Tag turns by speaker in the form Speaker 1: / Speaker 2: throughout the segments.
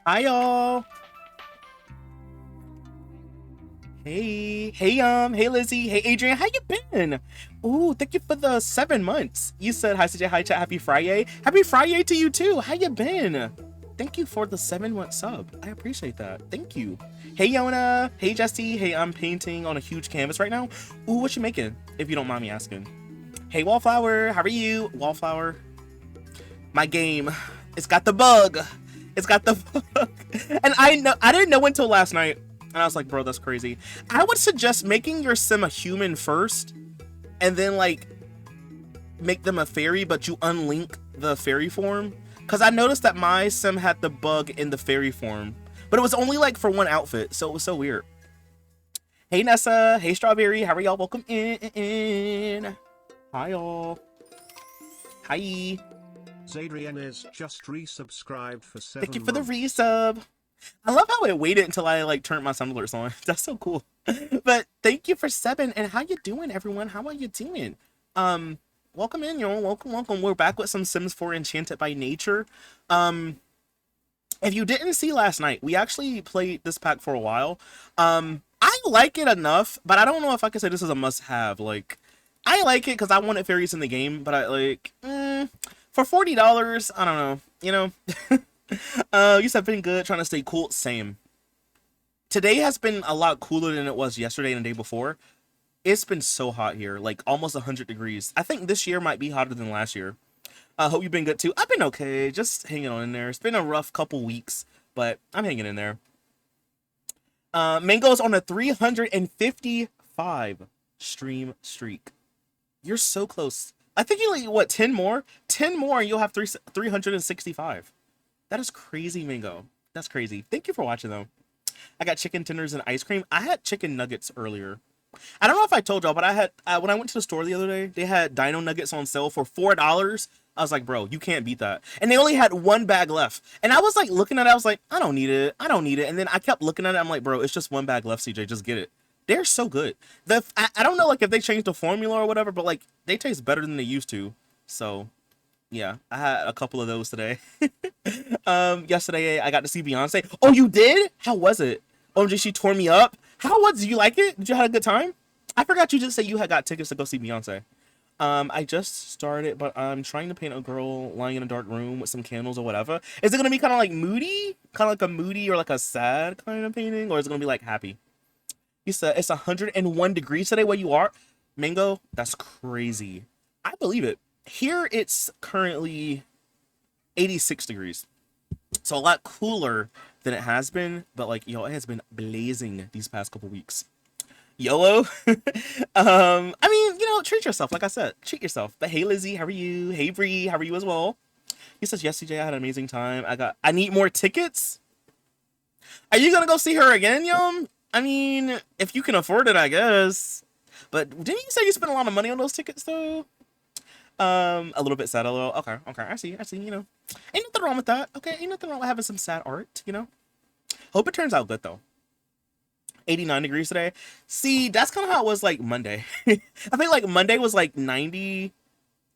Speaker 1: Hi y'all. Hey Lizzie, hey Adrian, how you been? Ooh, thank you for the 7 months. You said hi CJ, hi chat, happy Friday. Happy Friday to you too. How you been? Thank you for the 7 month sub. I appreciate that. Thank you. Hey Yona, hey Jesse, hey, I'm painting on a huge canvas right now. Ooh, what you making? If you don't mind me asking. Hey Wallflower, how are you? Wallflower. My game. It's got the bug. It's got the bug. And I didn't know until last night. And I was like, bro, that's crazy. I would suggest making your sim a human first and then like make them a fairy, but you unlink the fairy form. Cause I noticed that my sim had the bug in the fairy form. But it was only like for one outfit, so it was so weird. Hey Nessa, hey Strawberry, how are y'all? Welcome in. Hi y'all. Hi.
Speaker 2: Zadrian is just resubscribed for 7
Speaker 1: Thank you for the
Speaker 2: months.
Speaker 1: resub. I love how it waited until I like turned my sound alerts on. That's so cool. But thank you for 7. And how you doing, everyone? How are you doing? Welcome in, y'all. Welcome. We're back with some Sims 4 Enchanted by Nature. If you didn't see last night, we actually played this pack for a while. I like it enough, but I don't know if I can say this is a must-have. Like, I like it because I wanted fairies in the game, but I like for $40, I don't know. You know, you said been good, trying to stay cool. Same. Today has been a lot cooler than it was yesterday and the day before. It's been so hot here, like almost 100 degrees. I think this year might be hotter than last year. I hope you've been good too. I've been okay, just hanging on in there. It's been a rough couple weeks, but I'm hanging in there. Mango's on a 355 stream streak. You're so close. I think you like what 10 more? 10 more and you'll have 365. That is crazy, Mango. That's crazy. Thank you for watching though. I got chicken tenders and ice cream. I had chicken nuggets earlier. I don't know if I told y'all, but I had when I went to the store the other day, they had Dino Nuggets on sale for $4. I was like, bro, you can't beat that. And they only had one bag left. And I was like looking at it, I was like, I don't need it. I don't need it. And then I kept looking at it, I'm like, bro, it's just one bag left, CJ. Just get it. They're so good. I don't know like if they changed the formula or whatever, but like they taste better than they used to. So yeah, I had a couple of those today. Yesterday I got to see Beyonce. Oh, you did? How was it? OMG, she tore me up. How was? Did you like it? Did you have a good time? I forgot you just said you had got tickets to go see Beyonce. I just started, but I'm trying to paint a girl lying in a dark room with some candles or whatever. Is it gonna be kind of like moody, kind of like a moody or like a sad kind of painting, or is it gonna be like happy? You said it's 101 degrees today where you are, Mango. That's crazy. I believe it. Here it's currently 86 degrees. So a lot cooler than it has been, but like yo, it has been blazing these past couple weeks. YOLO. I mean, you know, treat yourself. Like I said, treat yourself. But hey, Lizzie, how are you? Hey, Bree, how are you as well? He says, yes, CJ, I had an amazing time. I need more tickets. Are you gonna go see her again, Yum? I mean, if you can afford it, I guess. But didn't you say you spent a lot of money on those tickets though? A little bit sad, a little. Okay, I see. You know, ain't nothing wrong with that. Okay, ain't nothing wrong with having some sad art. You know. Hope it turns out good though. 89 degrees today. See, that's kind of how it was like Monday. I think like Monday was like 90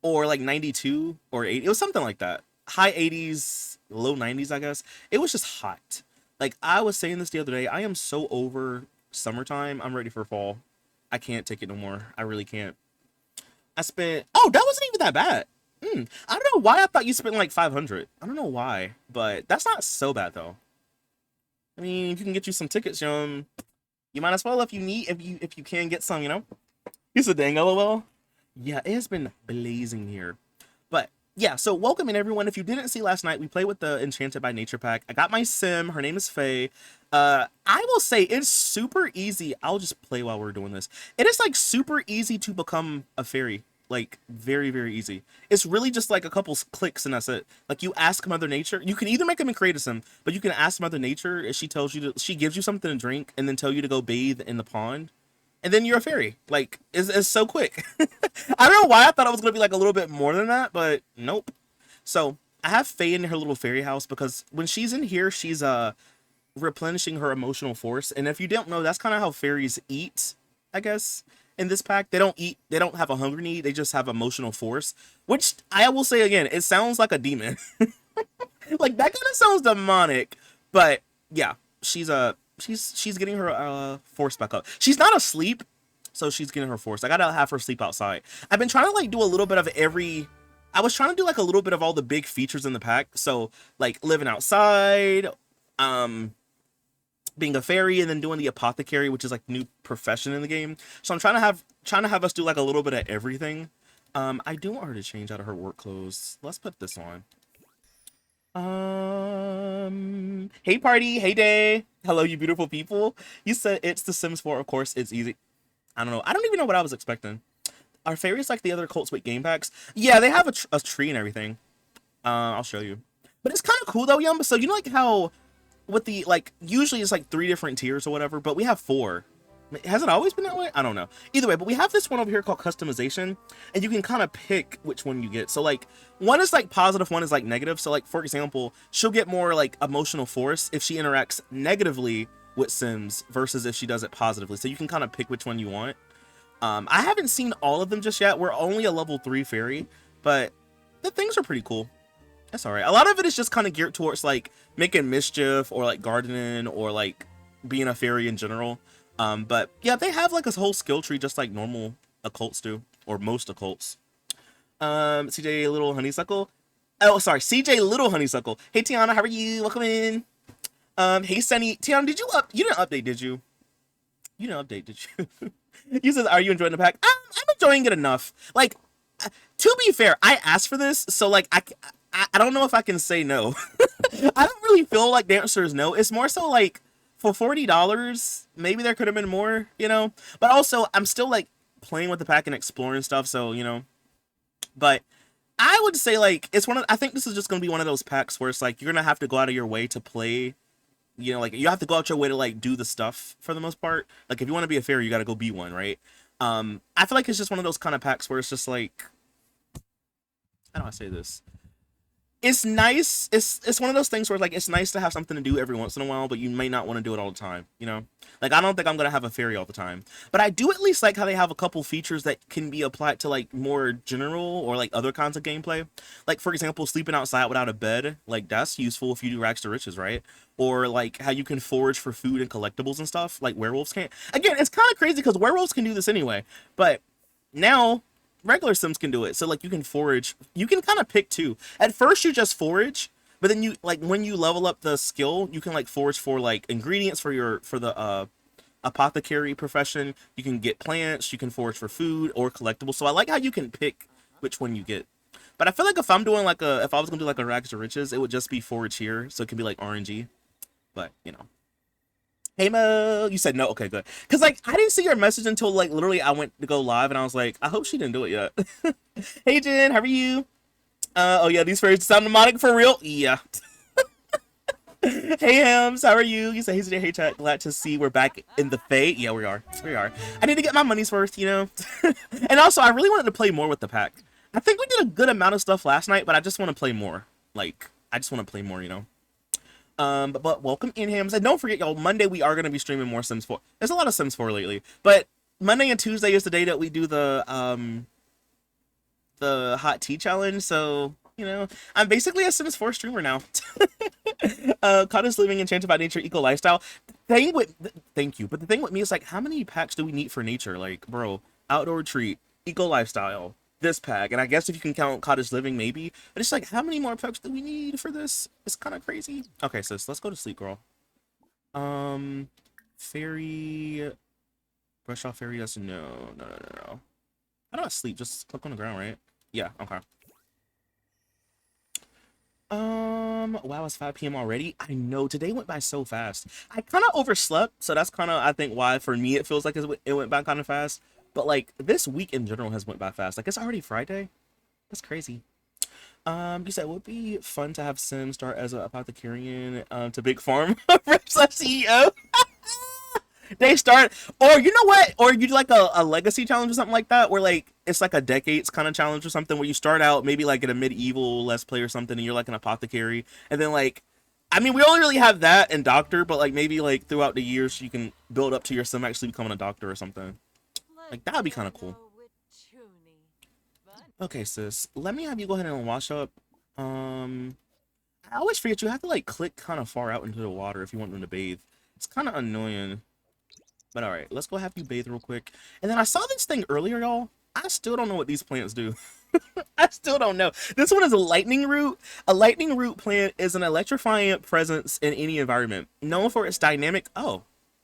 Speaker 1: or like 92 or 80. It was something like that. High 80s, low 90s, I guess. It was just hot. Like I was saying this the other day, I am so over summertime. I'm ready for fall. I can't take it no more. I really can't. I spent, oh, that wasn't even that bad. I don't know why I thought you spent like 500. I don't know why, but that's not so bad though. I mean, if you can get you some tickets, you might as well if you can get some, you know. He's a dang LOL. Yeah, it has been blazing here. But yeah, so welcome in everyone. If you didn't see last night, we played with the Enchanted by Nature pack. I got my sim. Her name is Faye. I will say it's super easy. I'll just play while we're doing this. It is like super easy to become a fairy. Like very, very easy. It's really just like a couple clicks and that's it. Like you ask Mother Nature. You can either make them and create a sim, but you can ask Mother Nature if she tells you to. She gives you something to drink and then tell you to go bathe in the pond, and then you're a fairy. Like it's so quick. I don't know why I thought it was gonna be like a little bit more than that, but nope. So I have Faye in her little fairy house because when she's in here, she's replenishing her emotional force. And if you don't know, that's kind of how fairies eat, I guess. In this pack, they don't eat, they don't have a hunger need, they just have emotional force, which I will say again, it sounds like a demon. Like that kind of sounds demonic, But yeah, she's getting her force back up. She's not asleep, so she's getting her force. I gotta have her sleep outside. I've been trying to like do a little bit of every. I was trying to do like a little bit of all the big features in the pack. So like living outside, um, being a fairy, and then doing the apothecary, which is like new profession in the game. So I'm trying to have us do like a little bit of everything. I do want her to change out of her work clothes. Let's put this on. Hey party, hey day. Hello, you beautiful people. You said it's The Sims 4, of course, it's easy. I don't know. I don't even know what I was expecting. Are fairies like the other Colts with game packs? Yeah, they have a tree and everything. I'll show you. But it's kind of cool though, Yum. So you know like how with the like usually it's like 3 different tiers or whatever, but we have 4. Has it always been that way? I don't know. Either way, but we have this one over here called customization, and you can kind of pick which one you get. So like one is like positive, one is like negative. So like for example, she'll get more like emotional force if she interacts negatively with Sims versus if she does it positively. So you can kind of pick which one you want. I haven't seen all of them just yet. We're only a level 3 fairy, but the things are pretty cool. That's all right. A lot of it is just kind of geared towards like making mischief or like gardening or like being a fairy in general. But yeah, they have like a whole skill tree just like normal occults do, or most occults. CJ Little Honeysuckle. Oh, sorry, CJ Little Honeysuckle. Hey Tiana, how are you? Welcome in. Hey Sunny. Tiana, you didn't update, did you? You didn't update, did you? You said, are you enjoying the pack? I'm enjoying it enough. Like, to be fair, I asked for this, so like I don't know if I can say no. I don't really feel like the answer is no. It's more so like for $40, maybe there could have been more, you know. But also, I'm still like playing with the pack and exploring stuff, so you know. But I would say like it's one of. I think this is just gonna be one of those packs where it's like you're gonna have to go out of your way to play. You know, like you have to go out your way to like do the stuff for the most part. Like if you want to be a fairy, you got to go be one, right? I feel like it's just one of those kind of packs where it's just like, how do I say this? It's nice. It's one of those things where like it's nice to have something to do every once in a while, but you may not want to do it all the time, you know? Like I don't think I'm gonna have a fairy all the time. But I do at least like how they have a couple features that can be applied to like more general or like other kinds of gameplay. Like for example, sleeping outside without a bed, like that's useful if you do rags to riches, right? Or like how you can forage for food and collectibles and stuff, like werewolves can't. Again, it's kind of crazy because werewolves can do this anyway, but now regular Sims can do it. So like you can forage, you can kind of pick too. At first you just forage, but then you like when you level up the skill, you can like forage for like ingredients for the apothecary profession. You can get plants, you can forage for food or collectibles. So I like how you can pick which one you get. But I feel like if I'm doing like if I was gonna do like a rags to riches, it would just be forage here, so it could be like RNG. But you know. Hey Mo, you said no. Okay, good. Cause like I didn't see your message until like literally I went to go live, and I was like, I hope she didn't do it yet. Hey Jen, how are you? Oh yeah, these fairies sound demonic for real. Yeah. Hey Hams, how are you? You said hey chat. Glad to see we're back in the fate. Yeah, we are. We are. I need to get my money's worth, you know. And also, I really wanted to play more with the pack. I think we did a good amount of stuff last night, but I just want to play more. Like, I just want to play more, you know. But welcome in, Hams. And don't forget, y'all, Monday we are going to be streaming more Sims 4. There's a lot of Sims 4 lately, but Monday and Tuesday is the day that we do the hot tea challenge. So, you know, I'm basically a Sims 4 streamer now. Cottage living, enchanted by nature, eco lifestyle. Thank you. But the thing with me is like, how many packs do we need for nature? Like, bro, outdoor retreat, eco lifestyle, this pack, and I guess if you can count cottage living, maybe. But it's like, how many more packs do we need for this? It's kind of crazy. Okay, sis, let's go to sleep, girl. Fairy, brush off fairy dust. No. How do I sleep? Just click on the ground, right? Yeah. Okay. Wow, it's 5 p.m. already. I know today went by so fast. I kind of overslept, so that's kind of I think why for me it feels like it went by kind of fast. But like this week in general has went by fast. Like it's already Friday. That's crazy. You said it would be fun to have Sim start as a apothecarian to Big Farm slash CEO. They start, or you know what, or you do like a legacy challenge or something like that, where like it's like a decades kind of challenge or something, where you start out maybe like in a medieval let's play or something, and you're like an apothecary, and then like, I mean, we only really have that and doctor, but like maybe like throughout the years you can build up to your sim actually becoming a doctor or something. Like that would be kind of cool. Okay, sis, let me have you go ahead and wash up. I always forget you have to like click kind of far out into the water if you want them to bathe. It's kind of annoying. But all right, let's go have you bathe real quick. And then I saw this thing earlier, y'all. I still don't know what these plants do. I still don't know. This one is a lightning root. A lightning root plant is an electrifying presence in any environment. Known for its dynamic... Oh,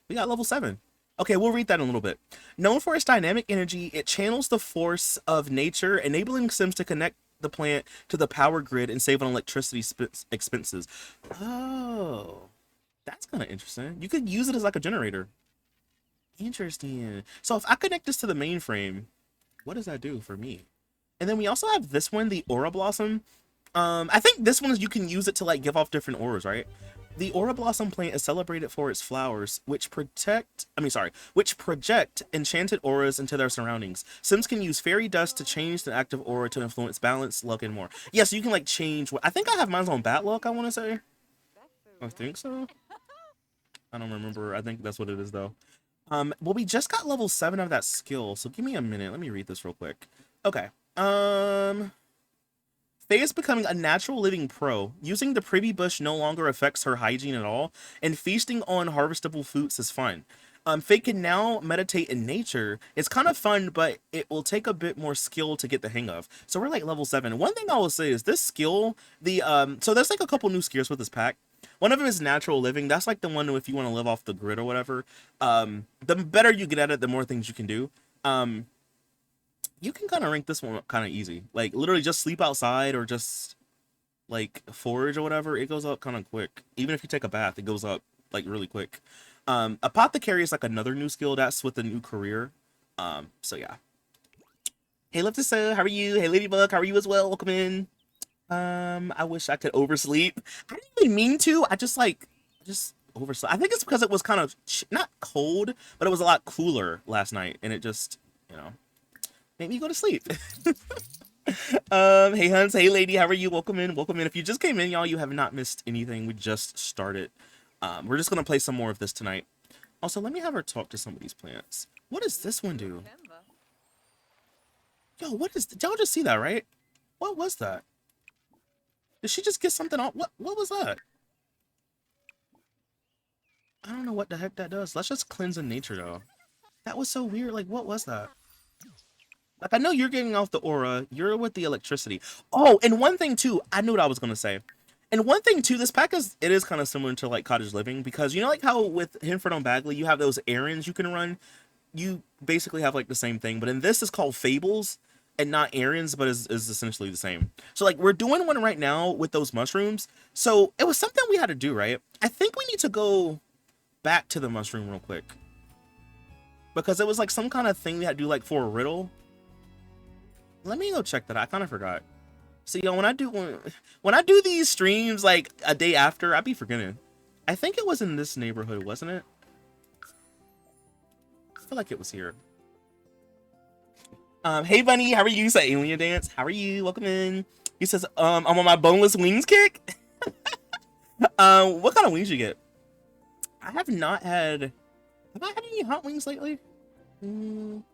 Speaker 1: we got level 7. Okay, we'll read that in a little bit. Known for its dynamic energy, it channels the force of nature, enabling Sims to connect the plant to the power grid and save on electricity expenses. Oh, that's kind of interesting. You could use it as like a generator. Interesting. So if I connect this to the mainframe, what does that do for me? And then we also have this one, the Aura Blossom. I think this one is you can use it to like give off different auras, right? The Aura Blossom plant is celebrated for its flowers, which project enchanted auras into their surroundings. Sims can use fairy dust to change the active aura to influence balance, luck, and more. Yes, yeah, so you can like change. I think I have mine on bat luck. I want to say. I think so. I don't remember. I think that's what it is though. Well, we just got level 7 of that skill, so give me a minute. Let me read this real quick. Okay. Faye is becoming a natural living pro. Using the privy bush no longer affects her hygiene at all, and feasting on harvestable foods is fun. Faye can now meditate in nature. It's kind of fun, but it will take a bit more skill to get the hang of. So we're like level 7. One thing I will say is this skill, so there's like a couple new skills with this pack. One of them is natural living. That's like the one if you want to live off the grid or whatever. The better you get at it, the more things you can do. You can kind of rank this one up kind of easy. Like literally just sleep outside or just like forage or whatever. It goes up kind of quick. Even if you take a bath, it goes up like really quick. Apothecary is like another new skill that's with a new career. So yeah. Hey, Left to So, how are you? Hey, Ladybug, how are you as well? Welcome in. I wish I could oversleep. I didn't really mean to. I just overslept. I think it's because it was kind of not cold, but it was a lot cooler last night, and it just, made me go to sleep. Hey Hans, hey lady, how are you? Welcome in, welcome in. If you just came in, y'all, you have not missed anything. We just started. We're just gonna play some more of this tonight. Also, let me have her talk to some of these plants. What does this one do? Yo, what is? Y'all just see that, right? What was that? Did she just get something off? What was that? I don't know what the heck that does. Let's just cleanse in nature, though. That was so weird. Like, what was that? Like, I know you're getting off the aura. You're with the electricity. Oh, and one thing, too. I knew what I was going to say. And one thing, too, this pack is kind of similar to, like, Cottage Living. Because, you know, like how with Hinford on Bagley, you have those errands you can run? You basically have, like, the same thing. But in this, it's called Fables. And not errands, but is essentially the same. So like we're doing one right now with those mushrooms. So it was something we had to do, right? I think we need to go back to the mushroom real quick. Because it was like some kind of thing we had to do like for a riddle. Let me go check that out. I kind of forgot. So yo, when I do these streams like a day after, I be forgetting. I think it was in this neighborhood, wasn't it? I feel like it was here. Hey Bunny, how are you? Say Alien Dance. How are you? Welcome in. He says, I'm on my boneless wings kick. What kind of wings you get? I have not had. Have I had any hot wings lately? I don't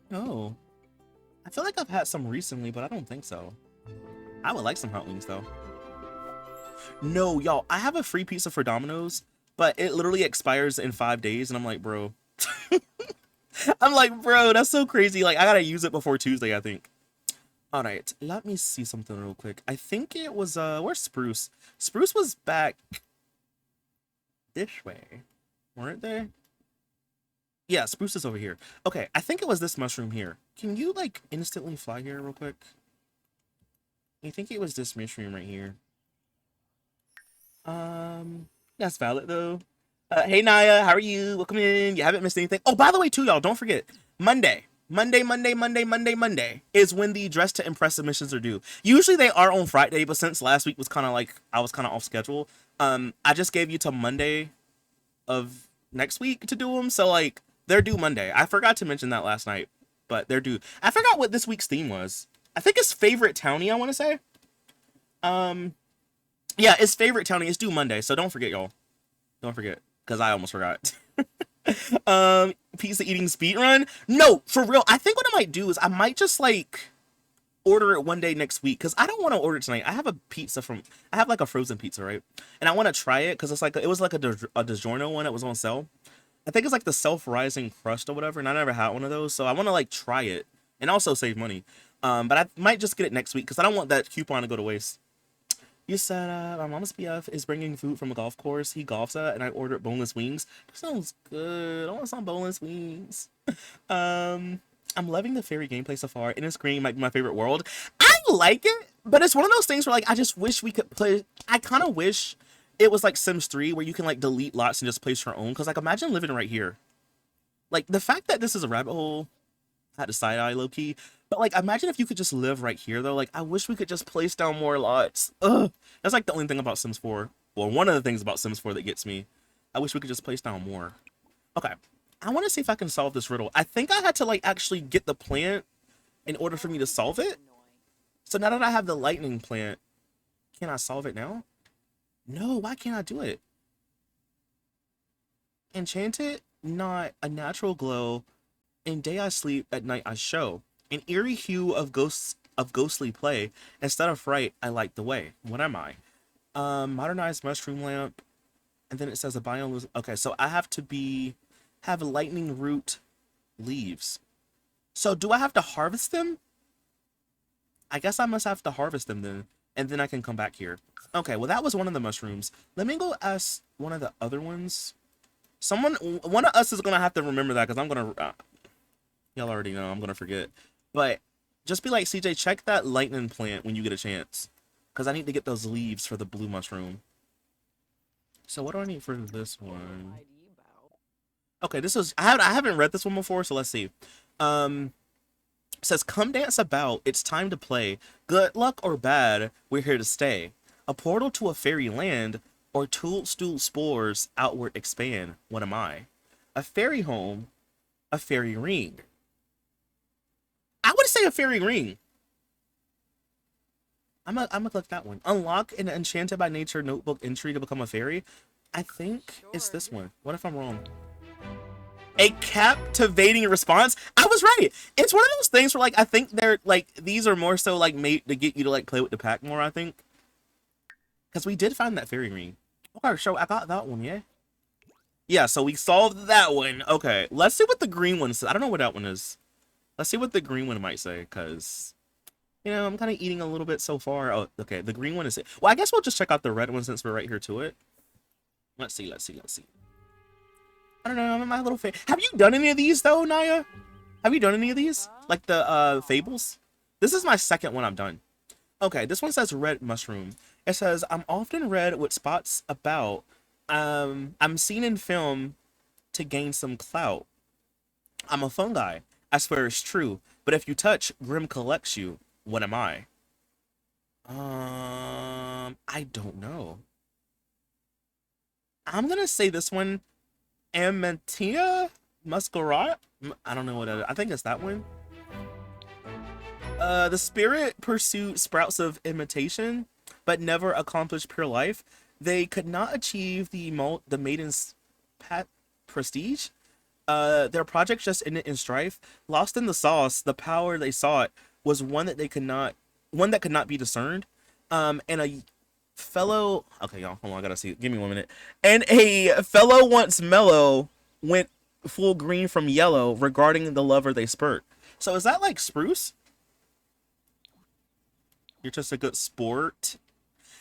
Speaker 1: know. I feel like I've had some recently, but I don't think so. I would like some hot wings though. No, y'all, I have a free pizza for Domino's, but it literally expires in 5 days, and I'm like, bro. I'm like, bro, that's so crazy. Like, I gotta use it before Tuesday, I think. All right, let me see something real quick. I think it was, where's Spruce? Spruce was back this way, weren't they? Yeah, Spruce is over here. Okay, I think it was this mushroom here. Can you, like, instantly fly here real quick? I think it was this mushroom right here. That's valid, though. Hey Naya, how are you? Welcome in. You haven't missed anything. Oh, by the way, too, y'all, don't forget Monday is when the Dress to Impress submissions are due. Usually they are on Friday, but since last week was kind of like I was kind of off schedule, I just gave you till Monday of next week to do them. So like they're due Monday. I forgot to mention that last night, but they're due. I forgot what this week's theme was. I think it's favorite townie. I want to say. Yeah, it's favorite townie. It's due Monday, so don't forget, y'all. Don't forget. Because I almost forgot. Pizza eating speed run? No, for real. I think what I might do is I might just like order it one day next week because I don't want to order it tonight. I have a pizza from I have like a frozen pizza, right? And I want to try it because it's like it was like a DiGiorno one that was on sale. I think it's like the self-rising crust or whatever, and I never had one of those, so I want to like try it and also save money. But I might just get it next week because I don't want that coupon to go to waste. You said my mom's BF is bringing food from a golf course he golfs at, and I ordered boneless wings. That sounds good. I want some boneless wings. Um, I'm loving the fairy gameplay so far. Inner Screen might be my favorite world. I like it, but it's one of those things where like I just wish we could play. I kind of wish it was like Sims 3 where you can like delete lots and just place your own. Cause like imagine living right here. Like the fact that this is a rabbit hole, I had to side eye low key. But like imagine if you could just live right here though. Like I wish we could just place down more lots. Ugh. That's like the only thing about Sims 4. Well, one of the things about Sims 4 that gets me. I wish we could just place down more. Okay. I want to see if I can solve this riddle. I think I had to like actually get the plant in order for me to solve it. So now that I have the lightning plant, can I solve it now? No, why can't I do it? Enchanted, not a natural glow. In day I sleep, at night I show. An eerie hue of ghostly play. Instead of fright, I light the way. What am I? Modernized mushroom lamp. And then it says a biome. Okay, so I have to have lightning root leaves. So do I have to harvest them? I guess I must have to harvest them then. And then I can come back here. Okay, well that was one of the mushrooms. Let me go ask one of the other ones. One of us is gonna have to remember that because I'm gonna, y'all already know I'm gonna forget. But just be like, CJ, check that lightning plant when you get a chance. Because I need to get those leaves for the blue mushroom. So what do I need for this one? Okay, this is, I haven't read this one before, so let's see. It says, come dance about, it's time to play. Good luck or bad, we're here to stay. A portal to a fairy land, or toadstool spores outward expand. What am I? A fairy home, a fairy ring. I would say a fairy ring. I'm gonna click that one. Unlock an Enchanted by Nature notebook entry to become a fairy. I think it's this one. What if I'm wrong? A captivating response. I was right. It's one of those things where like I think they're like these are more so like made to get you to like play with the pack more. I think because we did find that fairy ring. Okay, so I got that one. Yeah. Yeah. So we solved that one. Okay. Let's see what the green one says. I don't know what that one is. Let's see what the green one might say because. You know, I'm kind of eating a little bit so far. Oh, okay. The green one is it. Well, I guess we'll just check out the red one since we're right here to it. Let's see. Let's see. I don't know. I'm my little fan. Have you done any of these though, Naya? Have you done any of these? Like the fables? This is my second one I've done. Okay, this one says red mushroom. It says, I'm often red with spots about. I'm seen in film to gain some clout. I'm a fungi. I swear it's true. But if you touch, Grim collects you. What am I? I don't know. I'm gonna say this one, Amantia Muscarata. I don't know what I think it's that one. The spirit pursued sprouts of imitation, but never accomplished pure life. They could not achieve the maiden's prestige. Their project just ended in strife. Lost in the sauce, the power they sought was one that could not be discerned. And a fellow, okay, y'all, hold on, I gotta see. Give me 1 minute. And a fellow once mellow went full green from yellow regarding the lover they spurt. So is that like spruce? You're just a good sport.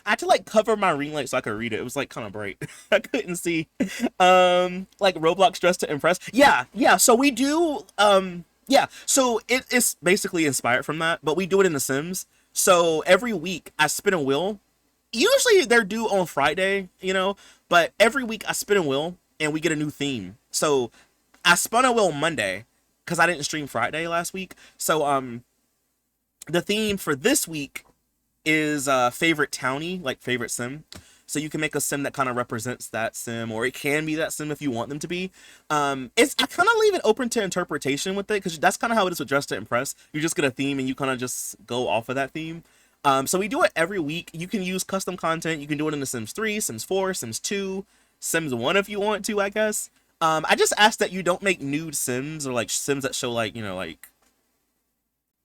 Speaker 1: I had to like cover my ring light so I could read it. It was like kind of bright. I couldn't see. Like Roblox dressed to impress. Yeah. So we do. Yeah. So it's basically inspired from that, but we do it in The Sims. So every week I spin a wheel. Usually they're due on Friday, you know, but every week I spin a wheel and we get a new theme. So I spun a wheel Monday because I didn't stream Friday last week. So the theme for this week is favorite townie, like favorite sim. So you can make a sim that kind of represents that sim, or it can be that sim if you want them to be. I kind of leave it open to interpretation with it because that's kind of how it is with Dress to Impress. You just get a theme and you kind of just go off of that theme. So we do it every week. You can use custom content. You can do it in the Sims 3, Sims 4, Sims 2, Sims 1 if you want to, I guess. I just ask that you don't make nude sims or like sims that show like, you know, like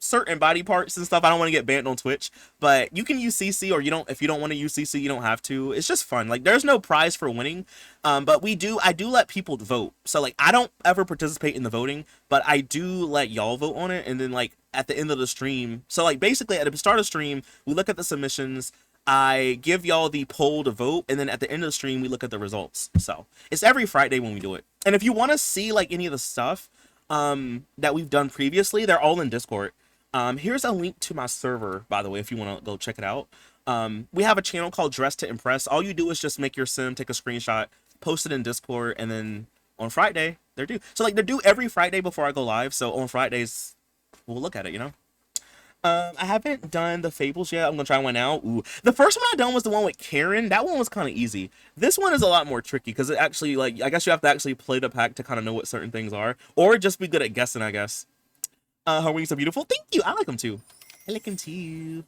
Speaker 1: certain body parts and stuff. I don't want to get banned on Twitch, but you can use CC, or you don't. If you don't want to use CC, you don't have to. It's just fun. Like there's no prize for winning, but I do let people vote. So like I don't ever participate in the voting, but I do let y'all vote on it, and then like at the end of the stream. So like basically at the start of the stream, we look at the submissions. I give y'all the poll to vote, and then at the end of the stream, we look at the results. So it's every Friday when we do it. And if you want to see like any of the stuff that we've done previously, they're all in Discord. Here's a link to my server, by the way, if you want to go check it out. We have a channel called Dress to Impress. All you do is just make your sim, take a screenshot, post it in Discord, and then on Friday, they're due. So like they're due every Friday before I go live. So on Fridays, we'll look at it, you know? I haven't done the Fables yet. I'm gonna try one now. Ooh, the first one I done was the one with Karen. That one was kind of easy. This one is a lot more tricky because it actually, like, I guess you have to actually play the pack to kind of know what certain things are, or just be good at guessing, I guess. Her wings are beautiful. Thank you. I like them too. I like them too.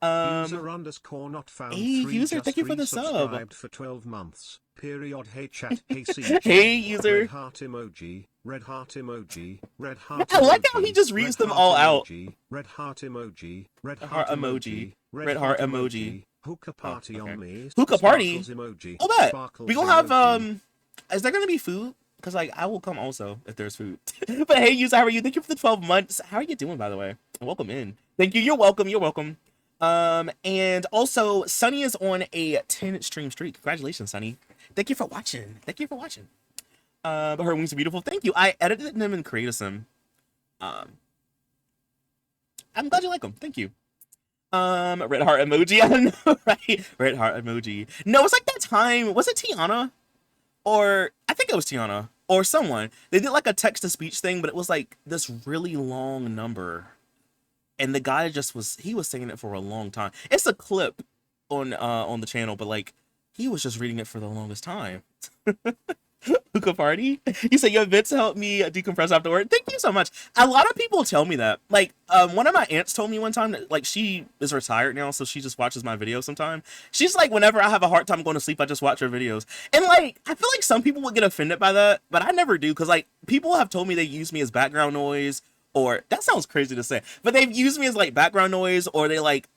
Speaker 2: User underscore not found.
Speaker 1: Hey,
Speaker 2: 3
Speaker 1: user,
Speaker 2: just
Speaker 1: thank you for the sub.
Speaker 2: resubscribed for 12 months. Period. Hey chat. Hey CJ.
Speaker 1: Hey, user.
Speaker 2: Red heart emoji. Red heart emoji. Red heart
Speaker 1: I
Speaker 2: emoji.
Speaker 1: like how he just reads them all out.
Speaker 2: Red heart emoji. Red
Speaker 1: Heart
Speaker 2: heart
Speaker 1: emoji.
Speaker 2: emoji.
Speaker 1: Red heart emoji.
Speaker 2: Hookah party on me.
Speaker 1: Hookah party?
Speaker 2: Emoji.
Speaker 1: Oh, bet.
Speaker 2: Sparkles
Speaker 1: We gonna have,
Speaker 2: emoji.
Speaker 1: is there gonna be food? Because, like, I will come also if there's food. But hey, user, how are you? Thank you for the 12 months. How are you doing, by the way? Welcome in. Thank you. You're welcome. You're welcome. And also, Sunny is on a 10 stream streak. Congratulations, Sunny. Thank you for watching. Thank you for watching. But her wings are beautiful. Thank you. I edited them and created some. I'm glad you like them. Thank you. Red heart emoji. I don't know, right? Red heart emoji. No, it's like that time. Was it Tiana? Or I think it was Tiana or someone. They did like a text to speech thing, but it was like this really long number. And the guy just was saying it for a long time. It's a clip on the channel, but like he was just reading it for the longest time. Hookah party? You said your bits help me decompress afterward. Thank you so much. A lot of people tell me that. Like, one of my aunts told me one time that, like, she is retired now, so she just watches my videos sometime. She's like, whenever I have a hard time going to sleep, I just watch her videos. And like, I feel like some people would get offended by that, but I never do, because like people have told me they use me as background noise, or that sounds crazy to say, but they've used me as like background noise, or they like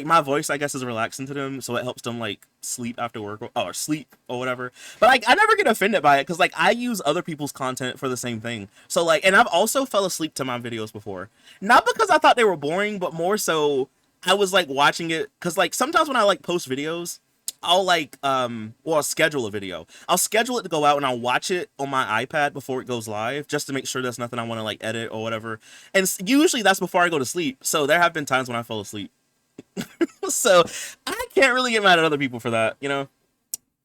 Speaker 1: my voice, I guess, is relaxing to them, so it helps them like sleep after work or sleep or whatever. But like I never get offended by it because like I use other people's content for the same thing. So like, and I've also fell asleep to my videos before, not because I thought they were boring, but more so I was like watching it because like sometimes when I like post videos, I'll like I'll schedule a video. I'll schedule it to go out and I'll watch it on my iPad before it goes live just to make sure there's nothing I want to like edit or whatever. And usually that's before I go to sleep. So there have been times when I fell asleep. So I can't really get mad at other people for that, you know.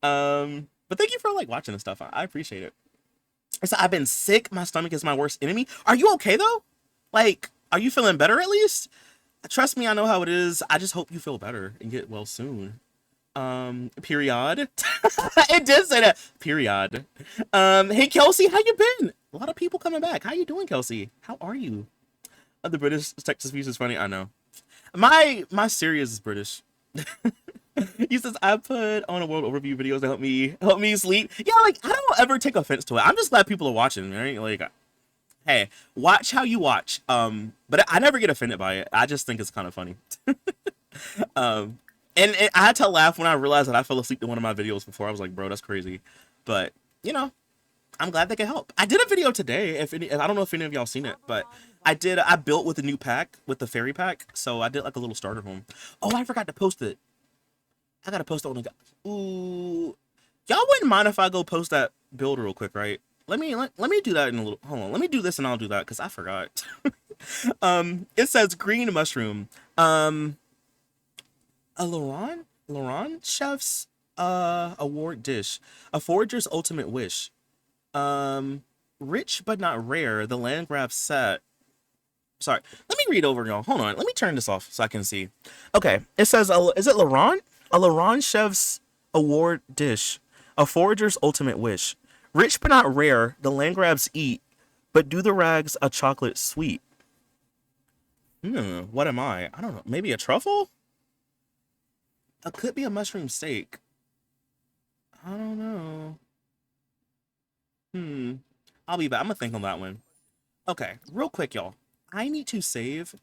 Speaker 1: But thank you for like watching and stuff. I appreciate it. So I've been sick. My stomach is my worst enemy. Are you okay though? Like, are you feeling better at least? Trust me, I know how it is. I just hope you feel better and get well soon. Period. It did say that. Period. Hey Kelsey, how you been? A lot of people coming back. How you doing, Kelsey? How are you? The British Texas piece is funny. I know. My Sirius is British. He says I put on a world overview videos to help me sleep. Yeah, like I don't ever take offense to it. I'm just glad people are watching, right? Like, hey, watch how you watch. But I never get offended by it. I just think it's kind of funny. And I had to laugh when I realized that I fell asleep to one of my videos before. I was like, bro, that's crazy. But you know, I'm glad they can help. I did a video today. If I don't know if any of y'all seen it, but I built with a new pack, with the fairy pack. So I did like a little starter home. Oh, I forgot to post it. I gotta post it on the. Ooh, y'all wouldn't mind if I go post that build real quick, right? Let me do that in a little. Hold on. Let me do this and I'll do that because I forgot. It says green mushroom. A Laurent chef's award dish, a forager's ultimate wish. Rich but not rare, the land grab set. Sorry, let me read over, y'all. Hold on, let me turn this off so I can see. Okay, it says, is it Laurent? A Laurent chef's award dish, a forager's ultimate wish. Rich but not rare, the land grabs eat, but do the rags a chocolate sweet. What am I? I don't know. Maybe a truffle? It could be a mushroom steak. I don't know. I'll be back. I'm gonna think on that one. Okay, real quick, y'all. I need to save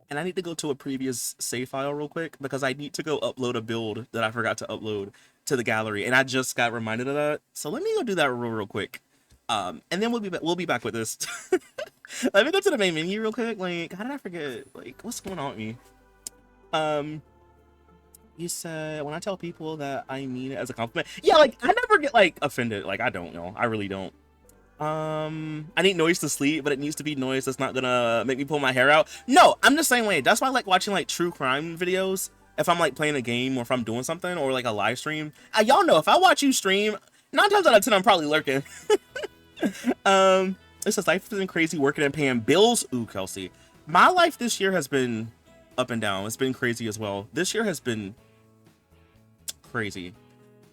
Speaker 1: And I need to go to a previous save file real quick because I need to go upload a build that I forgot to upload to the gallery, and I just got reminded of that. So let me go do that real quick. And then we'll be back with this. Let me go to the main menu real quick. Like, how did I forget? Like, what's going on with me? You said when I tell people that I mean it as a compliment. Yeah, like I never get like offended. Like I don't know. I really don't. I need noise to sleep, but it needs to be noise that's not gonna make me pull my hair out. No, I'm the same way. That's why I like watching like true crime videos if I'm like playing a game or if I'm doing something or like a live stream. Y'all know if I watch you stream, 9 times out of 10 I'm probably lurking. It says life has been crazy working and paying bills. Ooh, Kelsey. My life this year has been up and down. It's been crazy as well. This year has been crazy.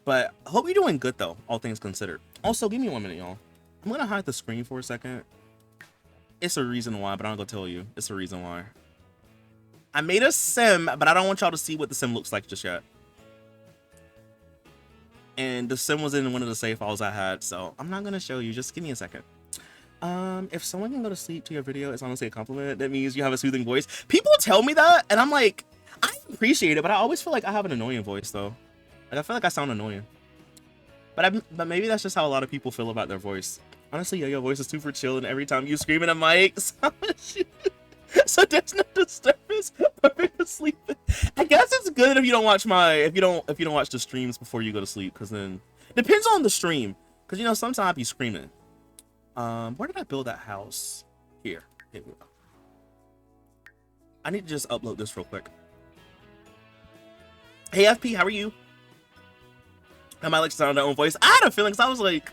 Speaker 1: But I hope you're doing good though, all things considered. Also, give me 1 minute, y'all. I'm gonna hide the screen for a second. It's a reason why, but I'm gonna tell you. It's a reason why. I made a sim, but I don't want y'all to see what the sim looks like just yet. And the sim was in one of the save files I had, so I'm not gonna show you. Just give me a second. If someone can go to sleep to your video, it's honestly a compliment. That means you have a soothing voice. People tell me that, and I'm like, I appreciate it, but I always feel like I have an annoying voice, though. Like, I feel like I sound annoying. But maybe that's just how a lot of people feel about their voice. Honestly, yeah, your voice is super chill, and every time you scream in a mic, so there's no disturbance. Perfect for sleeping. I guess it's good if you don't watch if you don't watch the streams before you go to sleep, because then depends on the stream. Because you know sometimes I be screaming. Where did I build that house? Here we go. I need to just upload this real quick. Hey FP, how are you? I might like to sound their own voice. I had a feeling, because I was like,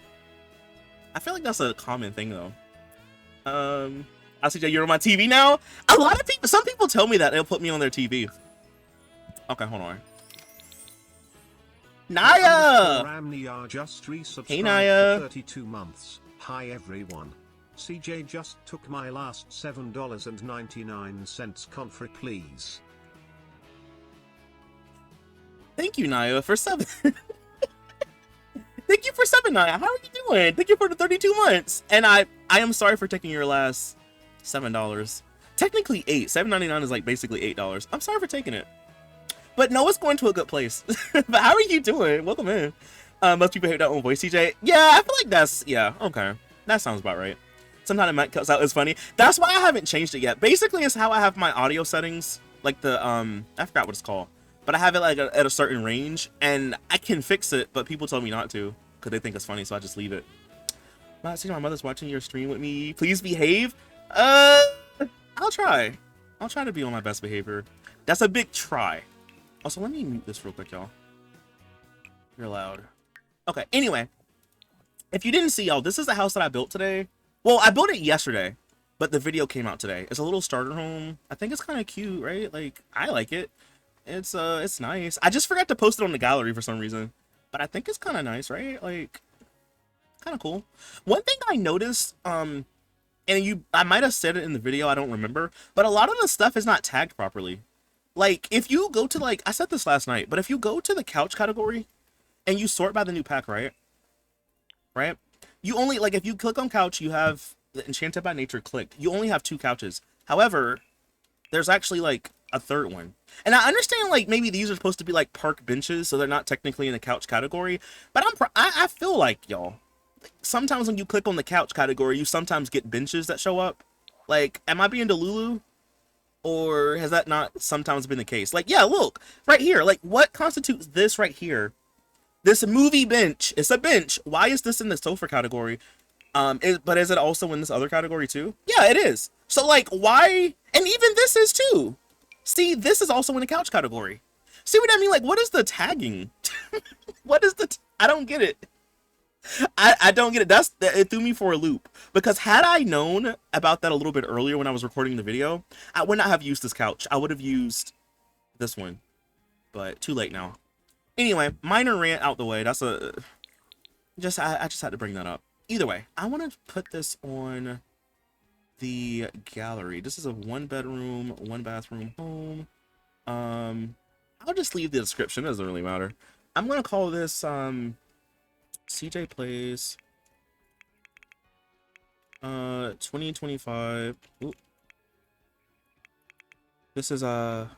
Speaker 1: I feel like that's a common thing though. I see that you're on my TV now. A lot of people, some people tell me that they'll put me on their TV. Okay, hold on. Naya! Hey Naya!
Speaker 2: 32 months. Hi everyone. CJ just took my last $7.99 confre please.
Speaker 1: Thank you Naya for 7. Thank you for 7, Naya. How are you doing? Thank you for the 32 months. And I am sorry for taking your last $7. Technically 8. $7.99 is like basically $8. I'm sorry for taking it. But no, it's going to a good place. But how are you doing? Welcome in. Most people hate their own voice, CJ. Yeah, I feel like that's, yeah, okay. That sounds about right. Sometimes it might cut out as funny. That's why I haven't changed it yet. Basically, it's how I have my audio settings. Like the, I forgot what it's called. But I have it like at a certain range. And I can fix it, but people tell me not to. Because they think it's funny, so I just leave it. I see my mother's watching your stream with me. Please behave. I'll try. I'll try to be on my best behavior. That's a big try. Also, let me mute this real quick, y'all. You're loud. Okay, anyway. If you didn't see, y'all, this is the house that I built today. Well, I built it yesterday, but the video came out today. It's a little starter home. I think it's kind of cute, right? Like, I like it. It's nice. I just forgot to post it on the gallery for some reason. But I think it's kind of nice, right? Like, kind of cool. One thing I noticed, and I might have said it in the video, I don't remember, but a lot of the stuff is not tagged properly. Like, if you go to, like, I said this last night, but if you go to the couch category and you sort by the new pack, right? You only, like, if you click on couch, you have the Enchanted by Nature clicked. You only have 2 couches. However, there's actually, like, a third one. And I understand, like, maybe these are supposed to be, like, park benches, so they're not technically in the couch category. But I feel like, y'all, sometimes when you click on the couch category, you sometimes get benches that show up. Like, am I being Delulu? Or has that not sometimes been the case? Like, yeah, look, right here. Like, what constitutes this right here? This movie bench. It's a bench. Why is this in the sofa category? But is it also in this other category too? Yeah, it is. So, like, why? And even this is too. See, this is also in the couch category. See what I mean? Like, what is the tagging? What is I don't get it. I don't get it. It threw me for a loop, because had I known about that a little bit earlier when I was recording the video, I would not have used this couch. I would have used this one, but too late now. Anyway, minor rant out the way. That's I just had to bring that up. Either way, I want to put this on the gallery. This is a 1-bedroom, 1-bathroom home. I'll just leave the description. It doesn't really matter. I'm gonna call this CJ Plays 2025. Ooh. This is what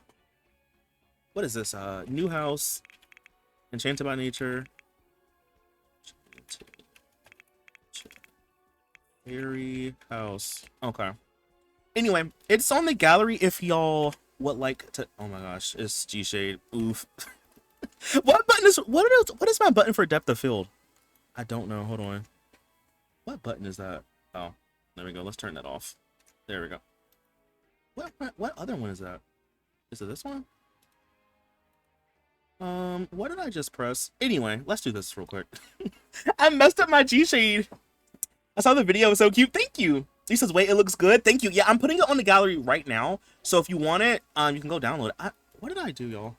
Speaker 1: is this? New house, Enchanted by Nature, Fairy house. Okay. Anyway, it's on the gallery if y'all would like to. Oh my gosh, it's G Shade. Oof. What button is what is my button for depth of field? I don't know. Hold on. What button is that? Oh, there we go. Let's turn that off. There we go. What other one is that? Is it this one? What did I just press? Anyway, let's do this real quick. I messed up my G Shade. I saw the video. It was so cute. Thank you. He says, wait, it looks good. Thank you. Yeah, I'm putting it on the gallery right now. So if you want it, you can go download it. What did I do, y'all?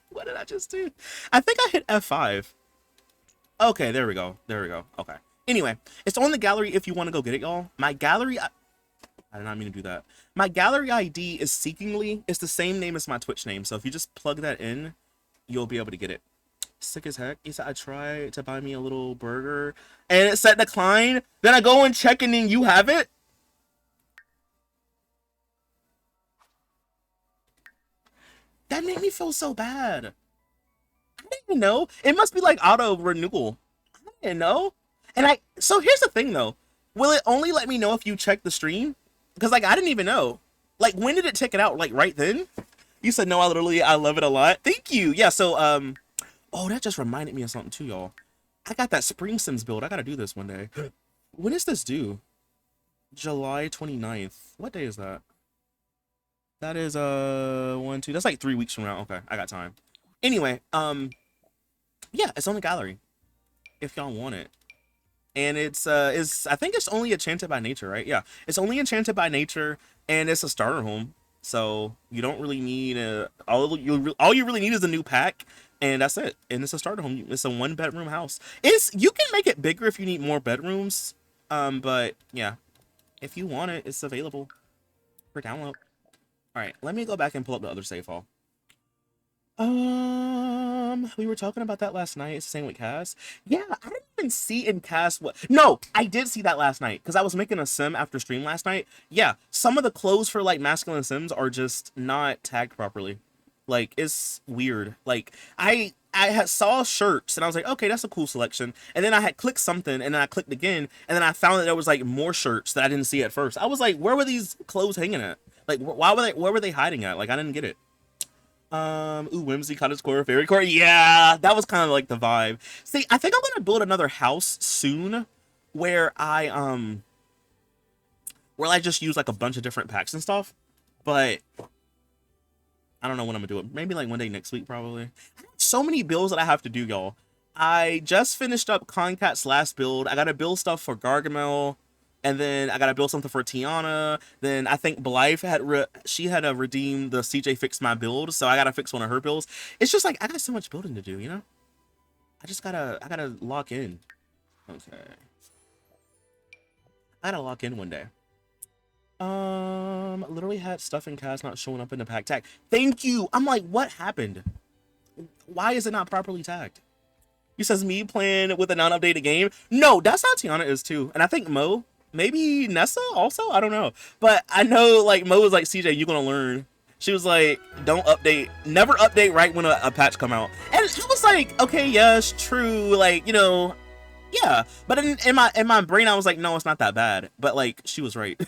Speaker 1: What did I just do? I think I hit F5. Okay, there we go. There we go. Okay. Anyway, it's on the gallery if you want to go get it, y'all. My gallery... I did not mean to do that. My gallery ID is Seekingly. It's the same name as my Twitch name. So if you just plug that in, you'll be able to get it. Sick as heck. He said, I tried to buy me a little burger and it said decline. Then I go and check and then you have it. That made me feel so bad. I didn't even know. It must be like auto renewal. I didn't know. And so here's the thing though. Will it only let me know if you check the stream? Because like I didn't even know. Like when did it check it out? Like right then? You said no, I love it a lot. Thank you. Yeah, so oh, that just reminded me of something too, y'all. I got that Spring Sims build. I gotta do this one day. When is this due? July 29th. What day is that? That is 1, 2. That's like 3 weeks from now. Okay, I got time. Anyway, yeah, it's on the gallery if y'all want it. And it's I think it's only Enchanted by Nature, right? Yeah, it's only Enchanted by Nature, and it's a starter home. So you don't really need all you really need is a new pack, and that's it. And it's a starter home. It's a 1-bedroom house. You can make it bigger if you need more bedrooms. But yeah, if you want it, it's available for download. All right, let me go back and pull up the other save file. We were talking about that last night. It's the same with Cass. Yeah, I didn't even see in Cass what. No, I did see that last night because I was making a sim after stream last night. Yeah, some of the clothes for like masculine sims are just not tagged properly. Like it's weird. Like I had saw shirts and I was like, okay, that's a cool selection. And then I had clicked something and then I clicked again and then I found that there was like more shirts that I didn't see at first. I was like, where were these clothes hanging at? Like, where were they hiding at? Like, I didn't get it. Ooh, Whimsy, Cottage Core, Fairy Core. Yeah, that was kind of like the vibe. See, I think I'm gonna build another house soon where where I just use like a bunch of different packs and stuff. But I don't know when I'm gonna do it. Maybe like one day next week, probably. I have so many builds that I have to do, y'all. I just finished up Concat's last build. I gotta build stuff for Gargamel. And then I gotta build something for Tiana. Then I think Blythe she had to redeem the CJ fixed my build, so I gotta fix one of her builds. It's just like I got so much building to do, you know. I gotta lock in. Okay, I gotta lock in one day. Literally had stuff in Kaz not showing up in the pack tag. Thank you. I'm like, what happened? Why is it not properly tagged? He says me playing with a non-updated game. No, that's how Tiana is too, and I think Mo. Maybe Nessa also? I don't know. But I know like Mo was like, CJ, you're gonna learn. She was like, don't update, never update right when a patch come out. And she was like, okay, yes, true, like, you know, yeah. But in my brain I was like, no, it's not that bad. But like she was right.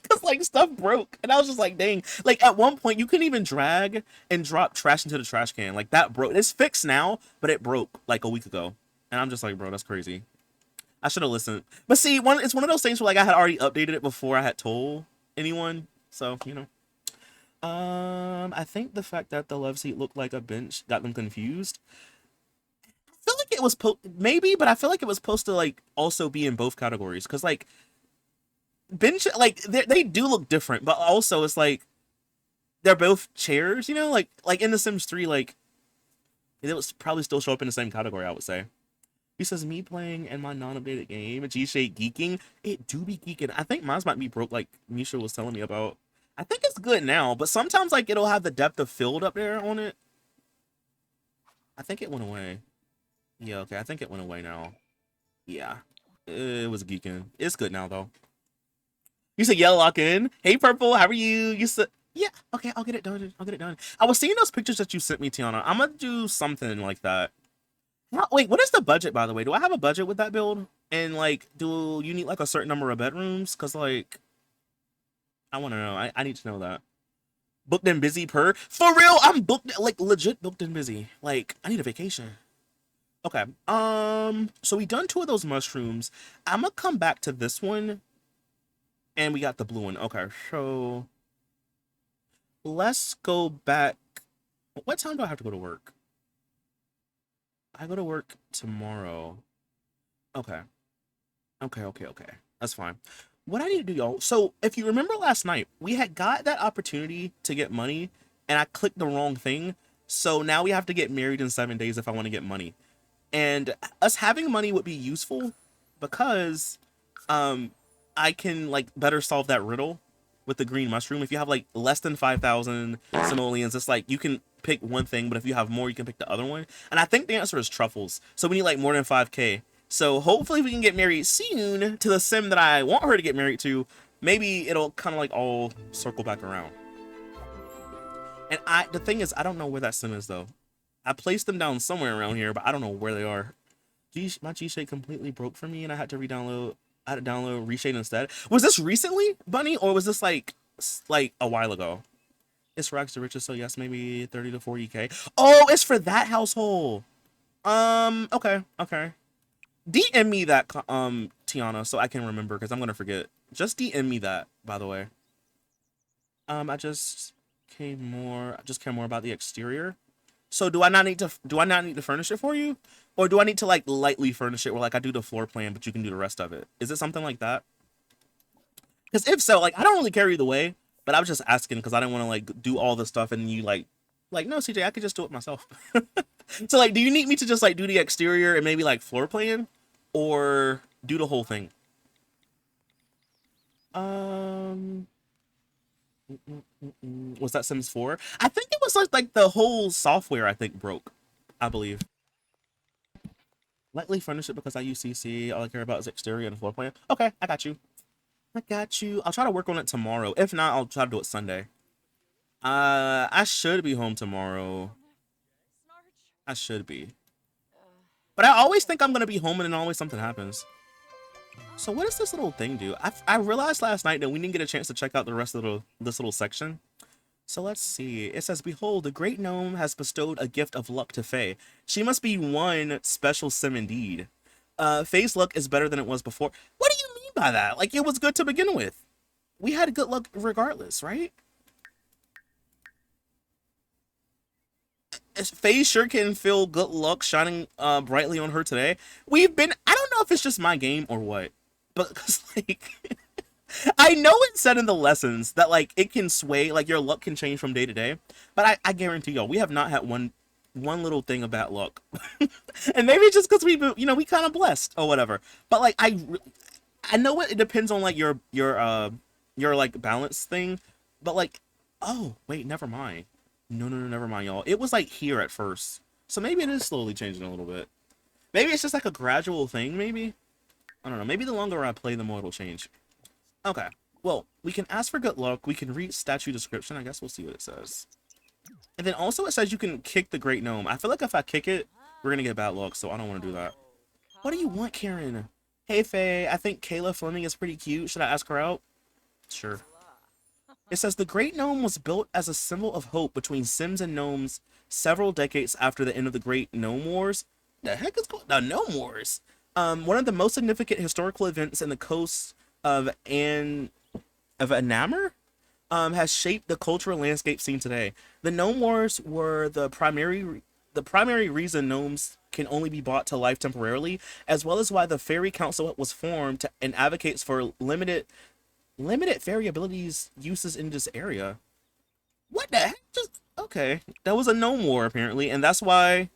Speaker 1: Cause like stuff broke. And I was just like, dang. Like at one point you couldn't even drag and drop trash into the trash can. Like that broke. It's fixed now, but it broke like a week ago. And I'm just like, bro, that's crazy. I should have listened. But see, it's one of those things where like I had already updated it before I had told anyone. So, you know. I think the fact that the love seat looked like a bench got them confused. I feel like it was maybe, but I feel like it was supposed to like also be in both categories. Cause like bench, like they do look different, but also it's like they're both chairs, you know, like in The Sims 3, like it was probably still show up in the same category, I would say. He says, me playing in my non-updated game, G-Shade geeking. It do be geeking. I think mine might be broke, like Misha was telling me about. I think it's good now, but sometimes, like, it'll have the depth of field up there on it. I think it went away. Yeah, okay, I think it went away now. Yeah, it was geeking. It's good now, though. You said, yeah, lock in. Hey, Purple, how are you? You said, Yeah, okay, I'll get it done. I'll get it done. I was seeing those pictures that you sent me, Tiana. I'm gonna do something like that. Wait, what is the budget, by the way? Do I have a budget with that build? And like, do you need like a certain number of bedrooms? Cause like, I want to know. I need to know that. Booked and busy per for real. I'm booked, like legit booked and busy. Like, I need a vacation. Okay. So we done two of those mushrooms. I'm gonna come back to this one, and we got the blue one. Okay, so let's go back. What time do I have to go to work? I go to work tomorrow. Okay. Okay. That's fine. What I need to do, y'all. So if you remember last night, we had got that opportunity to get money, and I clicked the wrong thing. So now we have to get married in 7 days if I want to get money. And us having money would be useful because um I can like better solve that riddle with the green mushroom. If you have like less than 5,000 simoleons, it's like you can pick one thing, but if you have more, you can pick the other one. And I think the answer is truffles. So we need like more than 5K. So hopefully we can get married soon to the sim that I want her to get married to. Maybe it'll kind of like all circle back around. And the thing is, I don't know where that sim is though. I placed them down somewhere around here, but I don't know where they are. My G-Shade completely broke for me, and I had to re-download. I had to download Reshade instead. Was this recently, Bunny, or was this like a while ago? It's rags to riches, so yes, maybe 30 to 40K. Oh, it's for that household. Okay. DM me that, Tiana, so I can remember, because I'm gonna forget. Just DM me that, by the way. I just care more about the exterior. So do I not need to furnish it for you? Or do I need to like lightly furnish it where like I do the floor plan, but you can do the rest of it? Is it something like that? Because if so, like I don't really care either way, but I was just asking because I didn't want to like do all the stuff and you like no, CJ, I could just do it myself. So like, do you need me to just like do the exterior and maybe like floor plan, or do the whole thing? Um, was that Sims 4? I think it was like the whole software I think broke, I believe. Lightly furnish it because I use CC. All I care about is exterior and floor plan. Okay, I got you. I got you. I'll try to work on it tomorrow. If not, I'll try to do it Sunday. I should be home tomorrow. I should be. But I always think I'm gonna be home and then always something happens. So what does this little thing do? I realized last night that we didn't get a chance to check out the rest of this little section. So let's see. It says, behold, the great gnome has bestowed a gift of luck to Faye. She must be one special sim indeed. Faye's luck is better than it was before. What do you mean by that? Like, it was good to begin with. We had good luck regardless, right? Faye sure can feel good luck shining brightly on her today. I don't know if it's just my game or what, but cause like, I know it said in the lessons that like it can sway, like your luck can change from day to day, but I guarantee y'all, we have not had one little thing of bad luck. And maybe it's just because we kind of blessed or whatever. But like I know it depends on like your like balance thing, but like, oh wait, never mind. No, never mind, y'all. It was like here at first, so maybe it is slowly changing a little bit. Maybe it's just like a gradual thing. Maybe, I don't know. Maybe the longer I play, the more it'll change. Okay. Well, we can ask for good luck. We can read statue description. I guess we'll see what it says. And then also it says you can kick the great gnome. I feel like if I kick it, we're gonna get bad luck, so I don't want to do that. What do you want, Karen? Hey, Faye. I think Kayla Fleming is pretty cute. Should I ask her out? Sure. It says the Great Gnome was built as a symbol of hope between Sims and gnomes several decades after the end of the Great Gnome Wars. The heck is called the Gnome Wars? One of the most significant historical events in the coast of Anamur has shaped the cultural landscape seen today. The Gnome Wars were the primary reason gnomes can only be brought to life temporarily, as well as why the Fairy Council was formed and advocates for limited fairy abilities uses in this area. What the heck? Just okay. That was a gnome war apparently, and that's why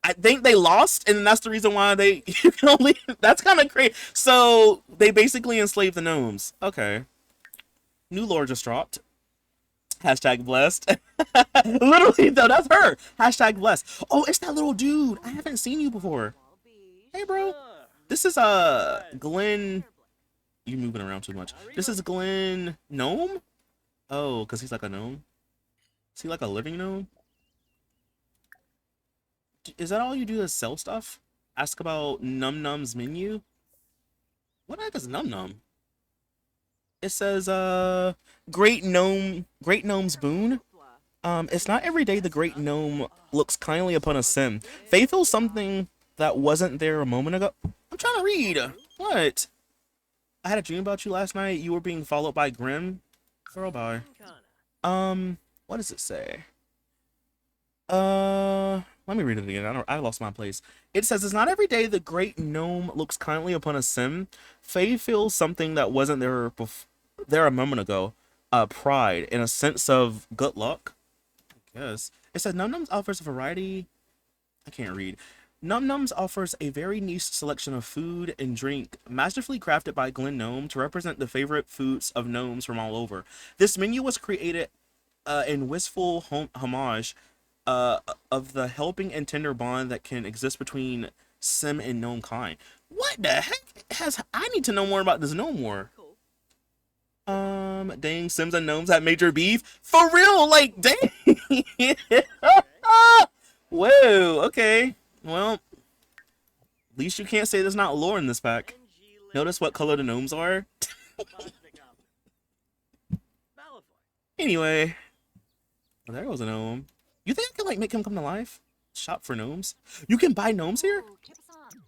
Speaker 1: I think they lost, and that's the reason why they you can only. That's kind of crazy. So they basically enslaved the gnomes. Okay. New lore just dropped. Hashtag blessed. Literally though, that's her. Hashtag blessed. Oh, it's that little dude. I haven't seen you before. Hey, bro. This is Glenn. You moving around too much. This is Glenn Gnome. Oh, because he's like a gnome? Is he like a living gnome? Is that all you do is sell stuff? Ask about Num Num's menu? What the heck is Num Num? It says, Great Gnome's boon. It's not every day the great gnome looks kindly upon a sim. Faithful something that wasn't there a moment ago. I'm trying to read. What? I had a dream about you last night. You were being followed by Grim. Girl, bye. What does it say? Let me read it again. I lost my place. It says, it's not every day the great gnome looks kindly upon a sim. Faye feels something that wasn't there a moment ago. Pride and a sense of good luck. Yes. It says Num Nums offers a variety. I can't read. Num Nums offers a very niche selection of food and drink, masterfully crafted by Glen Gnome to represent the favorite foods of gnomes from all over. This menu was created in wistful homage of the helping and tender bond that can exist between sim and gnome kind. What the heck has I need to know more about this gnome war? Dang, Sims and gnomes have major beef for real. Like, dang. Whoa. Okay. Well, at least you can't say there's not lore in this pack. Notice what color the gnomes are. Anyway, well, there goes a gnome. You think I can like make him come to life? Shop for gnomes. You can buy gnomes here?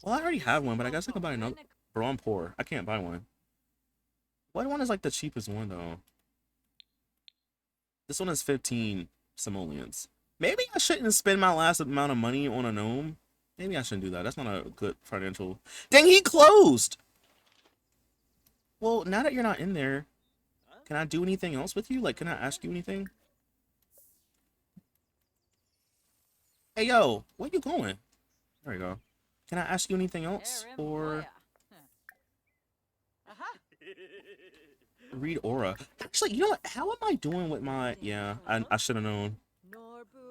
Speaker 1: Well, I already have one, but I guess I can buy another. Bro, I'm poor. I can't buy one. What one is like the cheapest one though? This one is 15 simoleons. Maybe I shouldn't spend my last amount of money on a gnome. Maybe I shouldn't do that. That's not a good financial. Dang, he closed! Well, now that you're not in there, can I do anything else with you? Like, can I ask you anything? Hey, yo, where you going? There you go. Can I ask you anything else? Or read aura? Actually, you know what? How am I doing with my... Yeah, I should have known.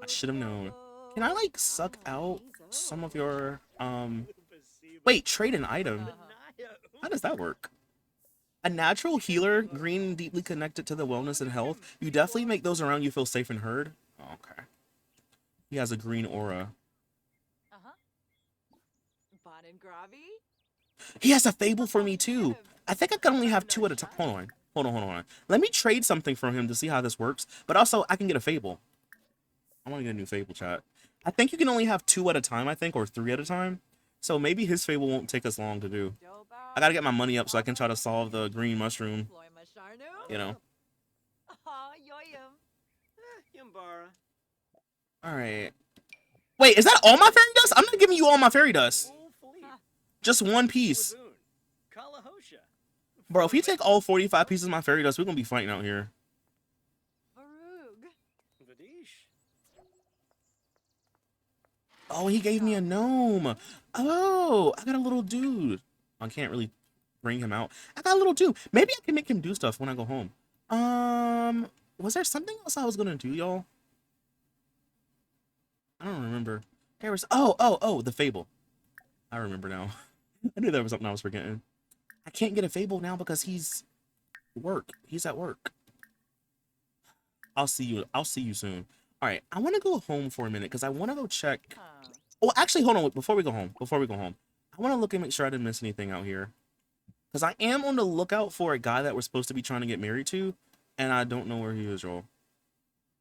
Speaker 1: I should have known. Can I, like, suck out some of your... Wait, trade an item. How does that work? A natural healer, green, deeply connected to the wellness and health. You definitely make those around you feel safe and heard. Oh, okay. He has a green aura. He has a fable for me, too. I think I can only have 2 at a time. Hold on. Let me trade something from him to see how this works. But also, I can get a fable. I want to get a new fable, chat. I think you can only have 2 at a time, I think, or 3 at a time. So maybe his fable won't take us long to do. I gotta get my money up so I can try to solve the green mushroom. You know. Alright. Wait, is that all my fairy dust? I'm not giving you all my fairy dust. Just 1 piece. Bro, if you take all 45 pieces of my fairy dust, we're gonna be fighting out here. Oh, he gave me a gnome. Oh, I got a little dude. I can't really bring him out. I got a little dude. Maybe I can make him do stuff when I go home. Was there something else I was gonna do, y'all? I don't remember. There was the fable. I remember now. I knew there was something I was forgetting. I can't get a fable now because he's at work. I'll see you soon. All right, I want to go home for a minute because I want to go check. Oh, actually, hold on. Before we go home, I want to look and make sure I didn't miss anything out here. Because I am on the lookout for a guy that we're supposed to be trying to get married to, and I don't know where he is, y'all.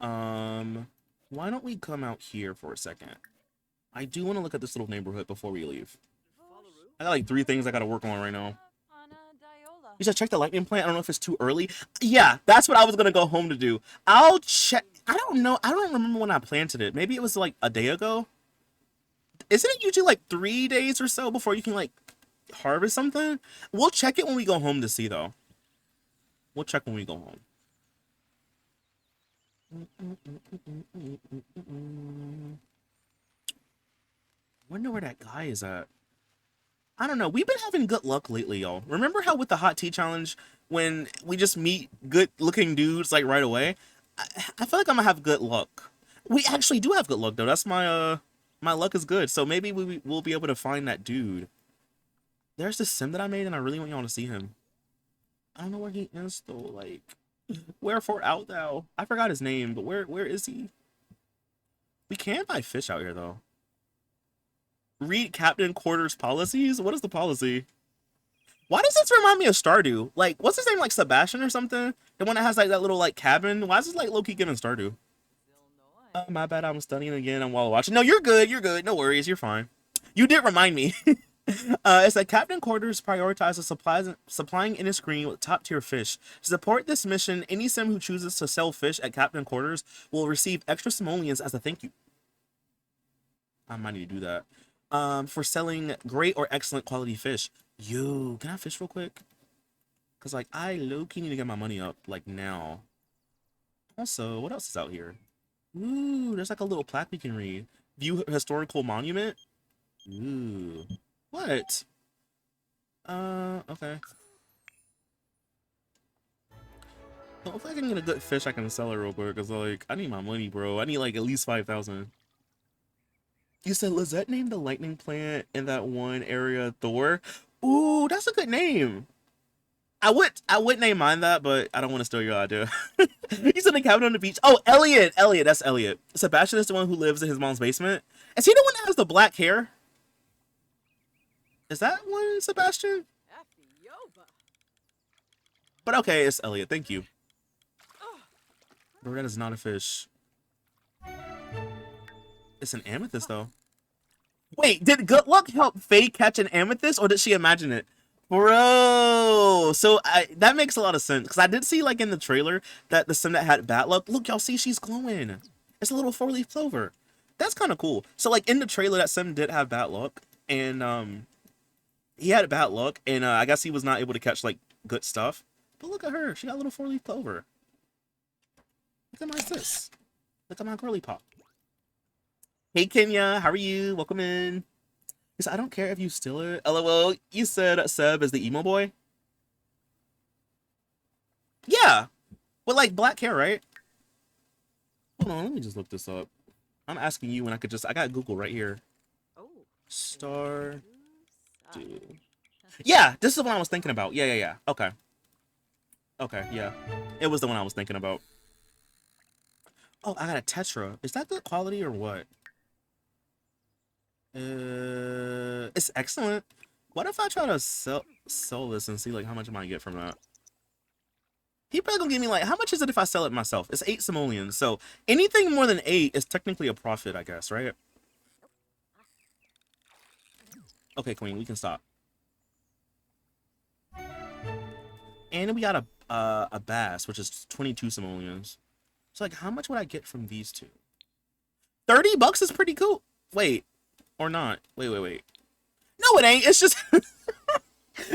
Speaker 1: Why don't we come out here for a second? I do want to look at this little neighborhood before we leave. I got like 3 things I got to work on right now. You should check the lightning plant. I don't know if it's too early. Yeah, that's what I was going to go home to do. I'll check. I don't know. I don't remember when I planted it. Maybe it was like a day ago. Isn't it usually like 3 days or so before you can like harvest something? We'll check it when we go home to see though. We'll check when we go home. Wonder where that guy is at. I don't know. We've been having good luck lately, y'all. Remember how with the hot tea challenge, when we just meet good-looking dudes like right away? I feel like I'm gonna have good luck. We actually do have good luck though. That's my luck is good. So maybe we'll be able to find that dude. There's this sim that I made, and I really want y'all to see him. I don't know where he is though. Like, Wherefore out thou? I forgot his name, but where is he? We can buy fish out here though. Read Captain Quarters policies? What is the policy? Why does this remind me of Stardew? Like, what's his name? Like Sebastian or something? The one that has like that little like cabin? Why is this like low-key giving Stardew? Oh, my bad. I'm studying again. I'm while watching. No, you're good. You're good. No worries. You're fine. You did remind me. It's like Captain Quarters prioritizes supplying Innisgreen with top tier fish. To support this mission, any sim who chooses to sell fish at Captain Quarters will receive extra simoleons as a thank you. I might need to do that. For selling great or excellent quality fish. Yo, can I fish real quick? Cause like I low key need to get my money up like now. Also, what else is out here? Ooh, there's like a little plaque we can read. View historical monument. Ooh, what? Okay. Hopefully I can get a good fish I can sell it real quick. Cause like I need my money, bro. I need like at least 5,000. You said Lizette named the lightning plant in that one area Thor. Ooh, that's a good name. I would name mine that, but I don't want to steal your idea. You said the cabin on the beach. Oh, Elliot. Elliot, that's Elliot. Sebastian is the one who lives in his mom's basement. Is he the one that has the black hair? Is that one Sebastian? But okay, it's Elliot. Thank you. Bro, that is not a fish. It's an amethyst, though. Wait, did good luck help Faye catch an amethyst, or did she imagine it? Bro, so that makes a lot of sense because I did see like in the trailer that the sim that had bad luck. Look, y'all see she's glowing. It's a little four-leaf clover. That's kind of cool. So like in the trailer, that sim did have bad luck, and he had bad luck, and I guess he was not able to catch like good stuff. But look at her, she got a little four-leaf clover. Look at my sis. Look at my girly pop. Hey Kenya, how are you? Welcome in. He said, I don't care if you steal it. LOL, you said Seb is the emo boy? Yeah. With like black hair, right? Hold on, let me just look this up. I'm asking you when I got Google right here. Star dude. Yeah, this is the one I was thinking about. Yeah. Okay. Okay, yeah. It was the one I was thinking about. Oh, I got a Tetra. Is that good quality or what? It's excellent. What if I try to sell this and see like how much I might get from that? He probably gonna give me like, how much is it if I sell it myself? It's 8 simoleons, so anything more than 8 is technically a profit, I guess, right? Okay, Queen, we can stop. And we got a bass, which is 22 simoleons. So like, how much would I get from these two? 30 bucks is pretty cool. Wait, or not? Wait. No, it ain't. It's just,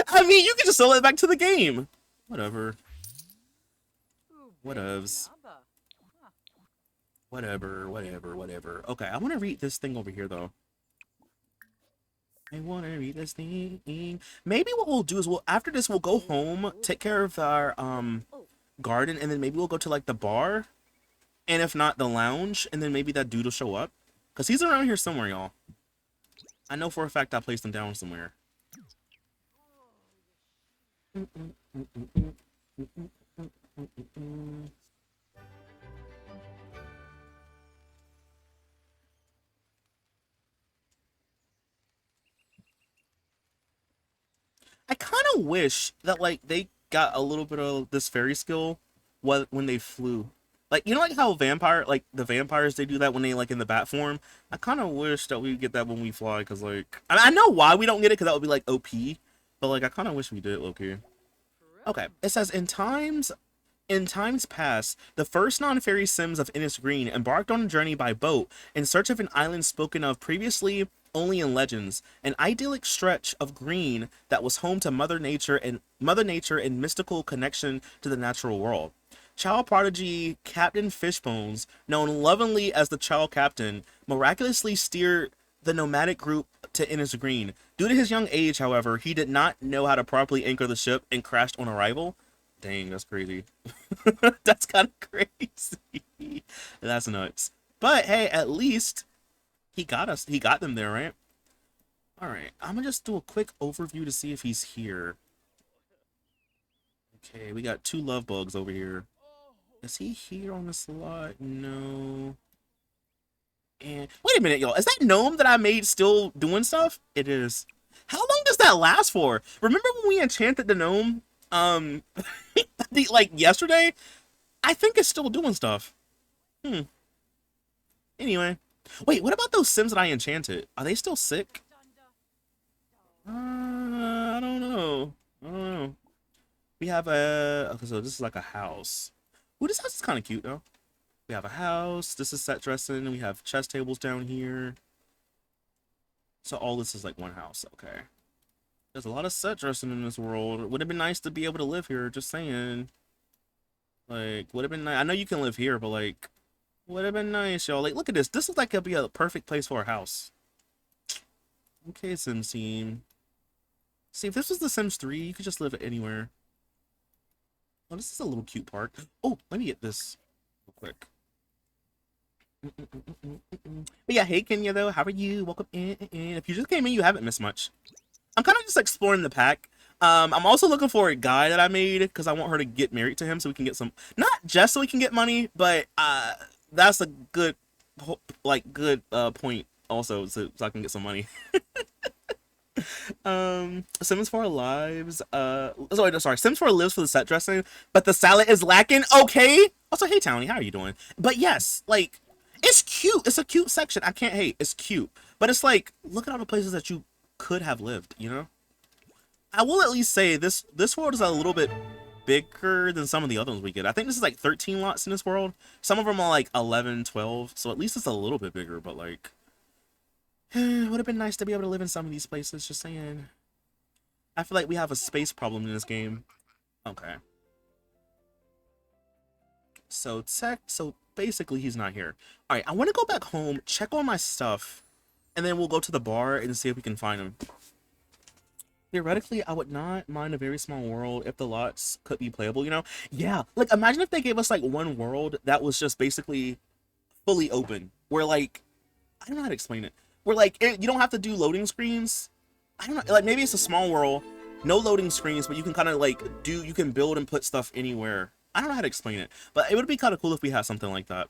Speaker 1: I mean, you can just sell it back to the game. Whatever. Whatevs. Whatever. Okay, I want to read this thing over here, though. I want to read this thing. Maybe what we'll do is after this, we'll go home, take care of our garden, and then maybe we'll go to, like, the bar. And if not, the lounge. And then maybe that dude will show up. Because he's around here somewhere, y'all. I know for a fact I placed him down somewhere. I kind of wish that like they got a little bit of this fairy skill when they flew. Like you know like how the vampires they do that when they like in the bat form. I kind of wish that we get that when we fly because like I know why we don't get it because that would be like OP, but like I kind of wish we did, Loki. Okay, it says in times past, the first non-fairy Sims of Innisgreen embarked on a journey by boat in search of an island spoken of previously only in legends, an idyllic stretch of green that was home to Mother Nature and mystical connection to the natural world. Child prodigy Captain Fishbones, known lovingly as the Child Captain, miraculously steered the nomadic group to Innisgreen. Due to his young age, however, he did not know how to properly anchor the ship and crashed on arrival. Dang, that's crazy. That's kind of crazy. That's nuts. But hey, at least he got us. He got them there, right? All right. I'm gonna just do a quick overview to see if he's here. Okay, we got 2 love bugs over here. Is he here on the slot? No. And wait a minute, y'all. Is that gnome that I made still doing stuff? It is. How long does that last for? Remember when we enchanted the gnome? Um, like yesterday? I think it's still doing stuff. Hmm. Anyway. Wait, what about those Sims that I enchanted? Are they still sick? I don't know. I don't know. We have a... Okay, so this is like a house. Ooh, this house is kind of cute, though. We have a house. This is set dressing. We have chess tables down here. So all this is like one house. Okay. There's a lot of set dressing in this world. It would have been nice to be able to live here. Just saying. Like, would have been nice. I know you can live here, but like, would have been nice, y'all. Like, look at this. This looks like it'd be a perfect place for a house. Okay, Sims team. See, if this was The Sims 3, you could just live anywhere. Oh, this is a little cute park. Oh, let me get this real quick. But yeah, hey Kenya though, how are you? Welcome in. If you just came in, you haven't missed much. I'm kind of just exploring the pack. I'm also looking for a guy that I made because I want her to get married to him so we can get some, not just so we can get money, but that's a good point also so I can get some money. Sims 4 lives. Sorry, Sims 4 lives for the set dressing, but the salad is lacking. Okay. Also, hey Townie, how are you doing? But yes, like it's cute. It's a cute section. I can't hate. It's cute, but it's like look at all the places that you could have lived. You know. I will at least say this world is a little bit bigger than some of the other ones we get. I think this is like 13 lots in this world. Some of them are like 11, 12. So at least it's a little bit bigger, but like would have been nice to be able to live in some of these places, just saying. I feel like we have a space problem in this game. Okay. So basically he's not here. Alright, I want to go back home, check on my stuff, and then we'll go to the bar and see if we can find him. Theoretically, I would not mind a very small world if the lots could be playable, you know? Yeah, like imagine if they gave us like one world that was just basically fully open, where like, I don't know how to explain it. Where like, you don't have to do loading screens. I don't know, like maybe it's a small world, no loading screens, but you can kind of like you can build and put stuff anywhere. I don't know how to explain it, but it would be kind of cool if we had something like that.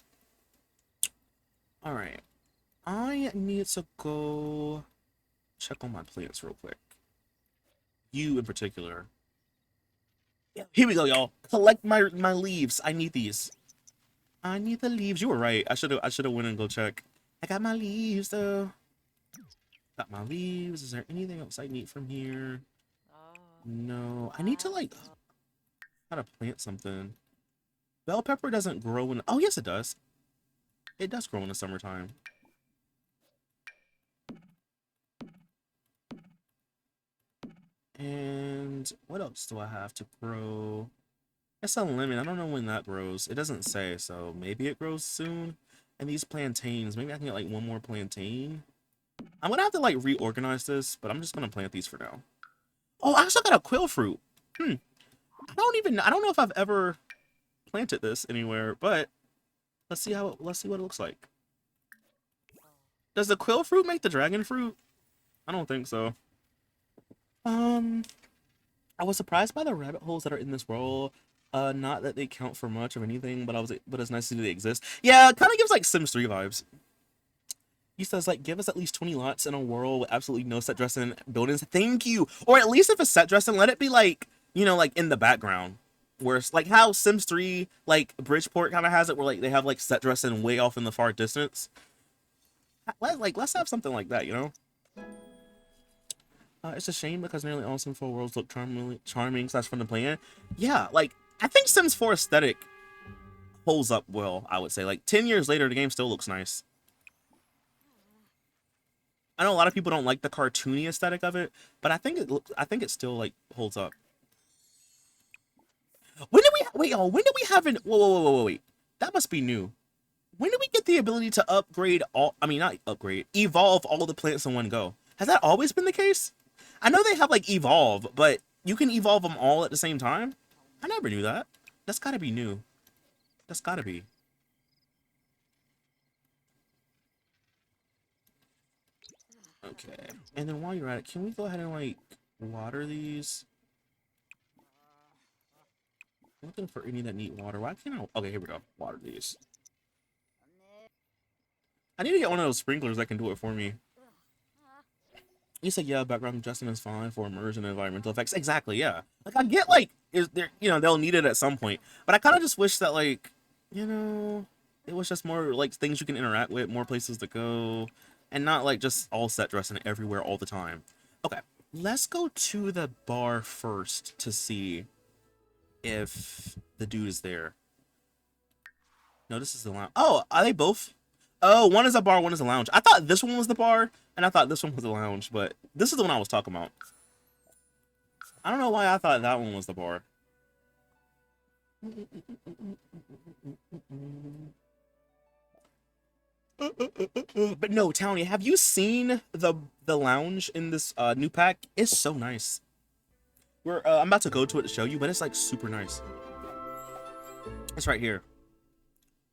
Speaker 1: All right, I need to go check on my plants real quick. You in particular. Yeah, here we go, y'all. Collect my leaves. I need these. I need the leaves. You were right. I should have went and go check. I got my leaves though. Got my leaves. Is there anything else I need from here? No. I need to like how to plant something. Bell pepper doesn't grow in. Oh yes, it does. It does grow in the summertime. And what else do I have to grow? It's a lemon. I don't know when that grows. It doesn't say, so maybe it grows soon. And these plantains, maybe I can get like one more plantain. I'm gonna have to like reorganize this, but I'm just gonna plant these for now. Oh, I also got a quill fruit. I don't know if I've ever planted this anywhere, but let's see what it looks like. Does the quill fruit make the dragon fruit? I don't think so. Um, I was surprised by the rabbit holes that are in this world. Not that they count for much of anything, but it's nice to see they exist. Yeah, it kind of gives like Sims 3 vibes. He says like, give us at least 20 lots in a world with absolutely no set dressing buildings. Thank you. Or at least if it's set dressing, let it be like, you know, like in the background. Where it's like how Sims 3, like Bridgeport kind of has it, where like they have like set dressing way off in the far distance. Let's have something like that, you know. It's a shame because nearly all Sims 4 worlds look charming slash fun to play in. Yeah, like I think Sims 4 aesthetic holds up well. I would say like 10 years later, the game still looks nice. I know a lot of people don't like the cartoony aesthetic of it, but I think it still like holds up. When did we wait? Oh, when did we have an? Whoa, wait. That must be new. When did we get the ability to upgrade all? I mean, not upgrade, evolve all the plants in one go. Has that always been the case? I know they have like evolve, but you can evolve them all at the same time. I never knew that. That's gotta be new. That's gotta be. Okay. And then while you're at it, can we go ahead and like water these? Looking for any that need water. Why can't I? Okay, here we go. Water these. I need to get one of those sprinklers that can do it for me. You said, yeah, background adjustment is fine for immersion and environmental effects. Exactly, yeah. Like, I get, like, is there, you know, they'll need it at some point. But I kind of just wish that, like, you know, it was just more, like, things you can interact with, more places to go, and not, like, just all set dressing everywhere all the time. Okay, let's go to the bar first to see if the dude is there. No, this is the lounge. Oh, are they both? Oh, one is a bar, one is a lounge. I thought this one was the bar, and I thought this one was the lounge, but this is the one I was talking about. I don't know why I thought that one was the bar. But no, Townie, have you seen the lounge in this new pack? It's so nice. I'm about to go to it to show you, but it's like super nice. It's right here.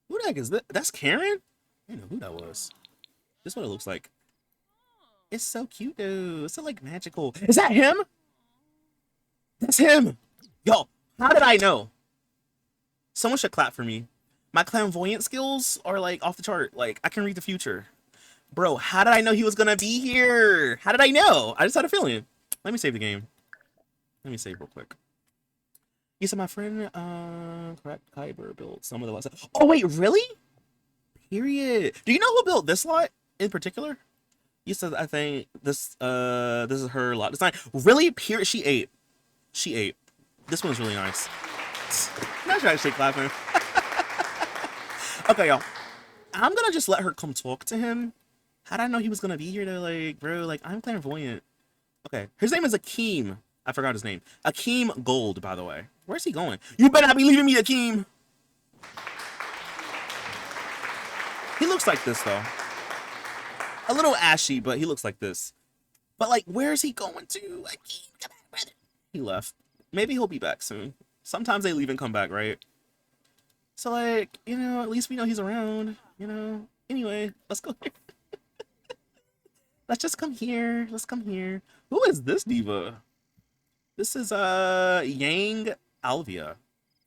Speaker 1: Who the heck is that? That's Karen? I didn't know who that was. This is what it looks like. It's so cute, though. It's so, like, magical. Is that him? That's him. Yo, how did I know? Someone should clap for me. My clairvoyant skills are, like, off the chart. Like, I can read the future. Bro, how did I know he was gonna be here? How did I know? I just had a feeling. Let me save the game. Let me save real quick. You said my friend, correct, Kyber built some of the lots. Oh, wait, really? Period. Do you know who built this lot in particular? You said, I think this is her lot design. Really? Period. She ate. She ate. This one's really nice. Now she's actually clapping. Okay, y'all. I'm gonna just let her come talk to him. How did I know he was gonna be here? To like, bro, like, I'm clairvoyant. Okay, his name is Akeem. I forgot his name. Akeem Gold, by the way. Where's he going? You better not be leaving me, Akeem. He looks like this, though. A little ashy, but he looks like this. But, like, where's he going to? Akeem, come back, brother. He left. Maybe he'll be back soon. Sometimes they leave and come back, right? So, like, you know, at least we know he's around, you know? Anyway, let's go here. Let's just come here. Let's come here. Who is this diva? This is, Yang Alvia.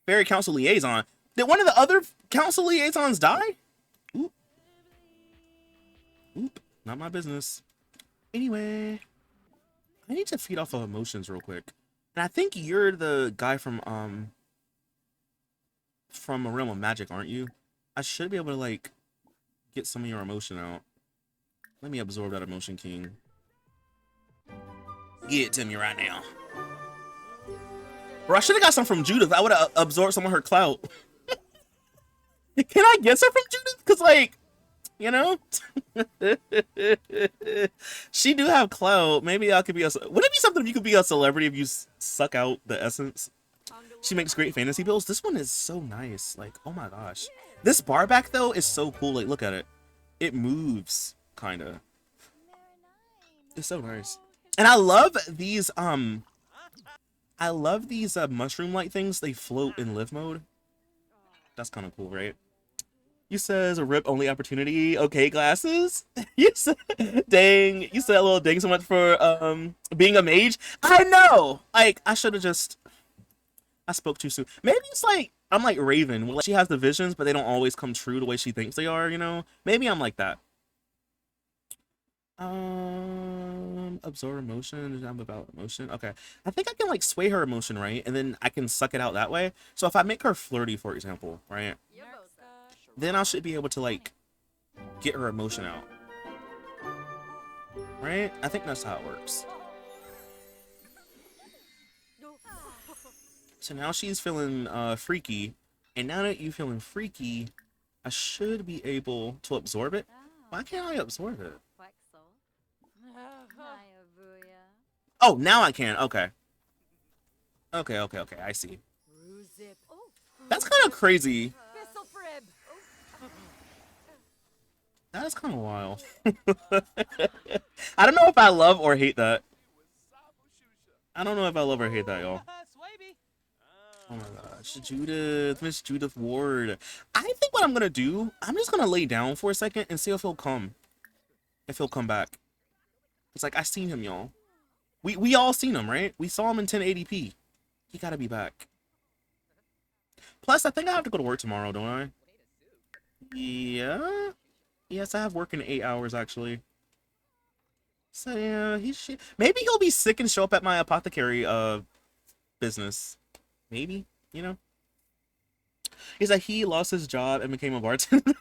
Speaker 1: Fairy Council Liaison. Did one of the other Council Liaisons die? Oop. Oop. Not my business. Anyway. I need to feed off of emotions real quick. And I think you're the guy from a Realm of Magic, aren't you? I should be able to, like, get some of your emotion out. Let me absorb that emotion, King. Get it to me right now. Bro, I should have got some from Judith. I would have absorbed some of her clout. Can I get some from Judith? Because, like, you know? She do have clout. Maybe I could be a... Would it be something if you could be a celebrity if you suck out the essence? She makes great fantasy builds. This one is so nice. Like, oh my gosh. This bar back, though, is so cool. Like, look at it. It moves, kind of. It's so nice. And I love these, mushroom-like things. They float in live mode. That's kind of cool, right? You says a rip only opportunity. Okay, glasses. You said, dang. You said a little dang so much for being a mage. I know. Like, I should have just. I spoke too soon. Maybe it's like I'm like Raven. She has the visions, but they don't always come true the way she thinks they are. You know. Maybe I'm like that. Absorb emotion. I'm about emotion. Okay. I think I can like sway her emotion, right? And then I can suck it out that way. So if I make her flirty, for example, right? Then I should be able to like get her emotion out. Right? I think that's how it works. So now she's feeling freaky. And now that you're feeling freaky, I should be able to absorb it. Why can't I absorb it? Oh, now I can. Okay. Okay. I see. That's kind of crazy. That is kind of wild. I don't know if I love or hate that. I don't know if I love or hate that, y'all. Oh my gosh. Judith. Miss Judith Ward. I think what I'm going to do, I'm just going to lay down for a second and see if he'll come. If he'll come back. It's like, I seen him, y'all. We all seen him, right? We saw him in 1080p. He gotta be back. Plus, I think I have to go to work tomorrow, don't I? Yeah. Yes, I have work in 8 hours actually. So yeah, maybe he'll be sick and show up at my apothecary business. Maybe, you know. He's like he lost his job and became a bartender.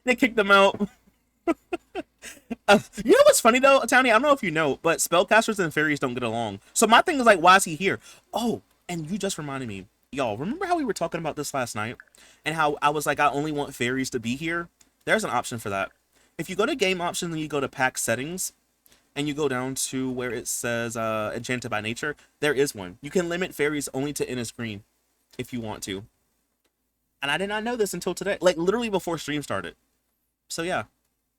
Speaker 1: They kicked him out. You know what's funny though, Tony? I don't know if you know, but spellcasters and fairies don't get along. So my thing is like, why is he here? Oh, and you just reminded me, y'all. Remember how we were talking about this last night, and how I was like, I only want fairies to be here. There's an option for that. If you go to game options and you go to pack settings, and you go down to where it says Enchanted by Nature, there is one. You can limit fairies only to Innis Green if you want to. And I did not know this until today, like literally before stream started. So yeah,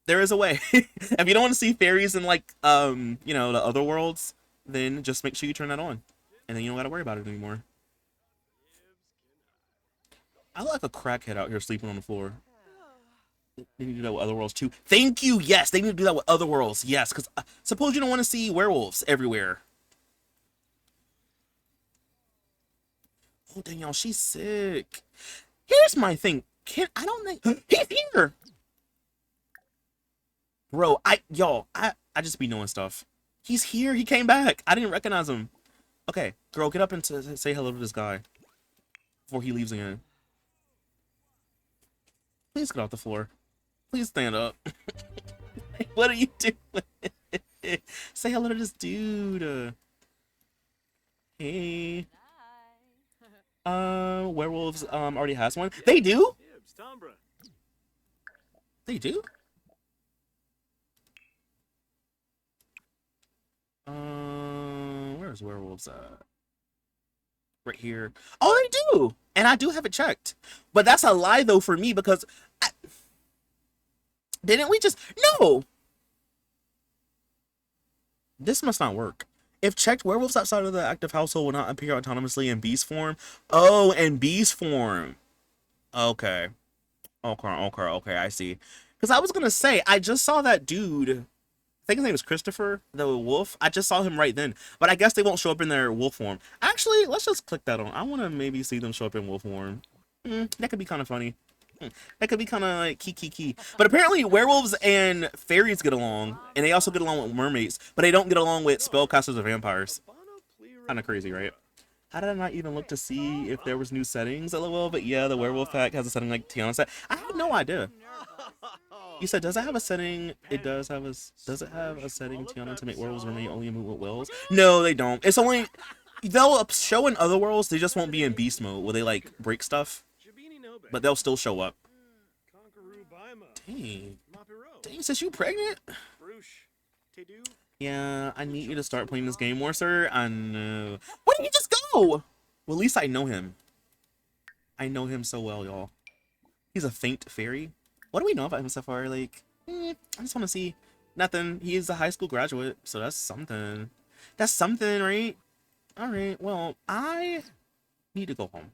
Speaker 1: there is a way. If you don't want to see fairies in like you know, the other worlds, then just make sure you turn that on, and then you don't gotta worry about it anymore. I look like a crackhead out here sleeping on the floor. They need to do that with other worlds too. Thank you. Yes, they need to do that with other worlds. Yes, because suppose you don't want to see werewolves everywhere. Oh dang, y'all, she's sick. Here's my thing. I don't think he's here, bro. I just be knowing stuff. He's here. He came back. I didn't recognize him. Okay, girl, get up and say hello to this guy before he leaves again. Please get off the floor. Please stand up. What are you doing? Say hello to this dude. Hey. Werewolves already has one. They do? They do? Where's werewolves at? Right here. Oh, they do! And I do have it checked. But that's a lie though for me because didn't we just no? This must not work. If checked, werewolves outside of the active household will not appear autonomously in beast form. Oh, in beast form. Okay. Okay, I see. Because I was going to say, I just saw that dude. I think his name is Christopher, the wolf. I just saw him right then. But I guess they won't show up in their wolf form. Actually, let's just click that on. I want to maybe see them show up in wolf form. That could be kind of funny. That could be kind of like key. But apparently werewolves and fairies get along. And they also get along with mermaids. But they don't get along with spellcasters or vampires. Kind of crazy, right? How did I not even look to see if there was new settings? LOL, but yeah, the werewolf pack has a setting like Tiana said. I had no idea. You said, does it have a setting? It does have a. Does it have a setting, Tiana, to make werewolves remain only move with wills? No, they don't. It's only they'll show in other worlds. They just won't be in beast mode where they like break stuff, but they'll still show up. Dang, sis, you pregnant? Yeah, I need you to start playing this game more, sir. I know. Why didn't you just go? Well, at least I know him. I know him so well, y'all. He's a faint fairy. What do we know about him so far? Like, I just want to see. Nothing. He is a high school graduate, so that's something. That's something, right? All right. Well, I need to go home.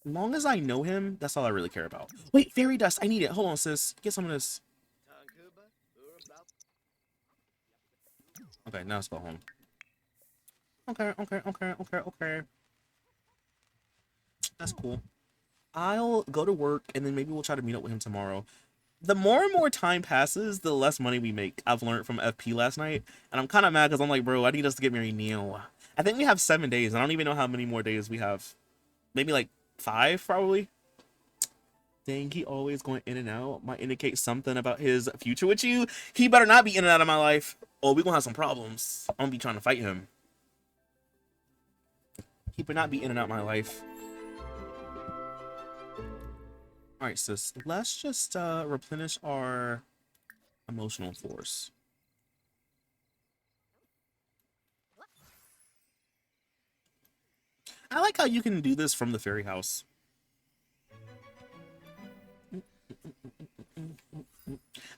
Speaker 1: As long as I know him, that's all I really care about. Wait, fairy dust. I need it. Hold on, sis. Get some of this. Okay, now let's go home. Okay. That's cool. I'll go to work and then maybe we'll try to meet up with him tomorrow. The more and more time passes, the less money we make. I've learned from FP last night, and I'm kind of mad because I'm like, bro, I need us to get married now. I think we have 7 days. I don't even know how many more days we have. Maybe like 5, probably. Dang, he always going in and out. Might indicate something about his future with you. He better not be in and out of my life. Oh, we're gonna have some problems. I'm gonna be trying to fight him. He better not be in and out of my life. Alright, sis. Let's just replenish our emotional force. I like how you can do this from the fairy house.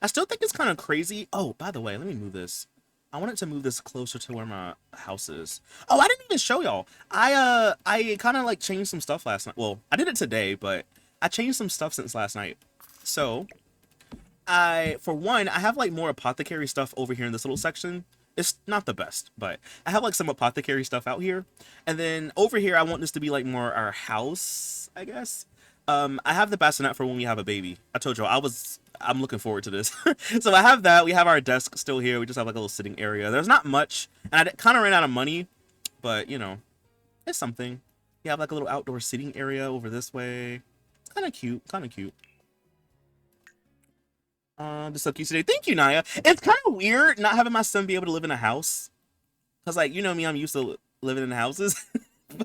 Speaker 1: I still think it's kind of crazy. Oh, by the way, let me move this. I wanted to move this closer to where my house is. Oh, I didn't even show y'all. I kind of like changed some stuff last night. Well, I did it today, but I changed some stuff since last night. So, for one, I have like more apothecary stuff over here in this little section. It's not the best, but I have like some apothecary stuff out here. And then over here, I want this to be like more our house, I guess. I have the bassinet for when we have a baby. I told you I'm looking forward to this. So I have that. We have our desk still here. We just have like a little sitting area. There's not much, and I kind of ran out of money, but you know, it's something. You have like a little outdoor sitting area over this way. It's kind of cute. Kind of cute. Just so cute today. Thank you, Naya. It's kind of weird not having my son be able to live in a house. Cause like, you know me, I'm used to living in houses.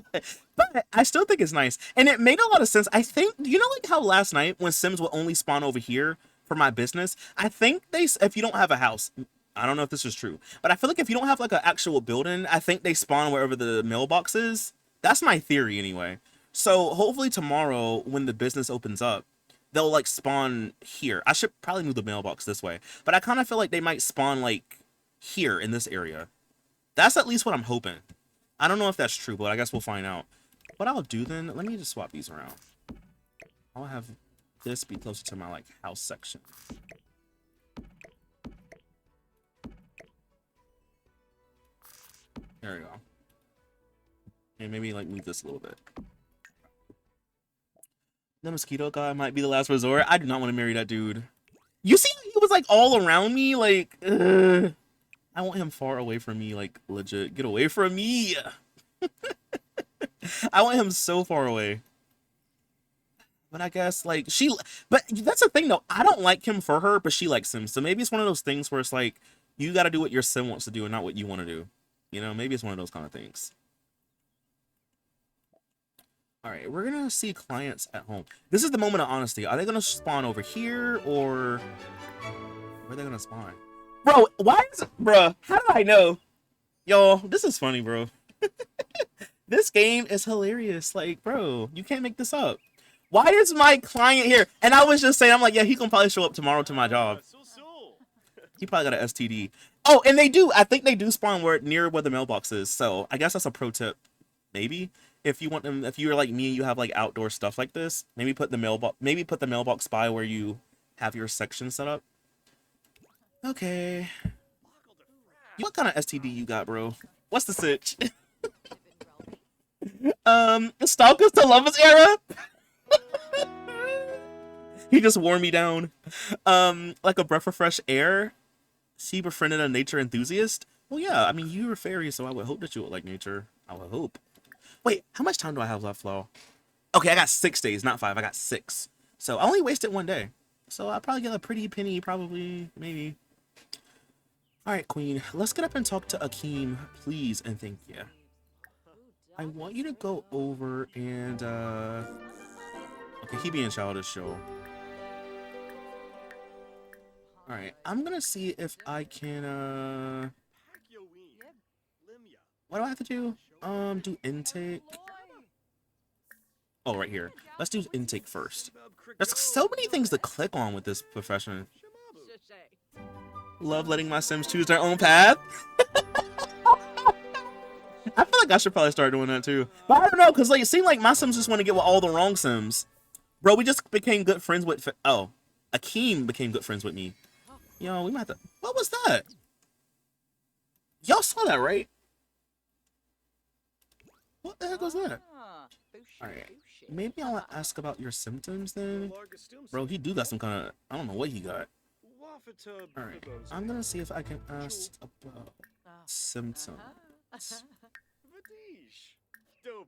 Speaker 1: but I still think it's nice. And it made a lot of sense. I think, you know, like how last night when Sims will only spawn over here for my business, I think if you don't have a house, I don't know if this is true, but I feel like if you don't have like an actual building, I think they spawn wherever the mailbox is. That's my theory anyway. So hopefully tomorrow when the business opens up, they'll like spawn here. I should probably move the mailbox this way, but I kind of feel like they might spawn like here in this area. That's at least what I'm hoping. I don't know if that's true, but I guess we'll find out. What I'll do then, let me just swap these around. I'll have this be closer to my like house section. There we go. And maybe like move this a little bit. The mosquito guy might be the last resort. I do not want to marry that dude. You see, he was like all around me, like, I want him far away from me, like legit. Get away from me. I want him so far away. But I guess like but that's the thing though. I don't like him for her, but she likes him. So maybe it's one of those things where it's like, you got to do what your sim wants to do and not what you want to do. You know, maybe it's one of those kind of things. All right, we're gonna see clients at home. This is the moment of honesty. Are they gonna spawn over here or where are they gonna spawn? Bro, why is it, bro? How do I know? Yo, this is funny, bro. This game is hilarious. Like, bro, you can't make this up. Why is my client here? And I was just saying, I'm like, yeah, he can probably show up tomorrow to my job. He probably got an STD. Oh, and they do. I think they do spawn near where the mailbox is. So I guess that's a pro tip. Maybe if you want them, if you're like me and you have like outdoor stuff like this, maybe put the mailbox by where you have your section set up. Okay. What kind of STD you got, bro? What's the sitch? Stalkers to Lovers era. He just wore me down. Like a breath of fresh air. She befriended a nature enthusiast. Well, yeah, I mean, you're a fairy, so I would hope that you would like nature. I would hope. Wait, how much time do I have left, Flo? Okay, I got 6 days, not 5. I got 6. So I only wasted 1 day. So I'll probably get a pretty penny, probably, maybe. All right, Queen. Let's get up and talk to Akeem, please, and thank you. I want you to go over and, okay, he being childish, show. All right, I'm gonna see if I can, what do I have to do? Do intake. Oh, right here. Let's do intake first. There's so many things to click on with this profession. Love letting my Sims choose their own path. I feel like I should probably start doing that too. But I don't know, because like, it seemed like my Sims just want to get with all the wrong Sims. Bro, we just became good friends with... Oh, Akeem became good friends with me. Yo, we might have to... What was that? Y'all saw that, right? What the heck was that? Alright. Maybe I'll ask about your symptoms then. Bro, he do got some kind of... I don't know what he got. Alright. I'm gonna see if I can ask about symptoms.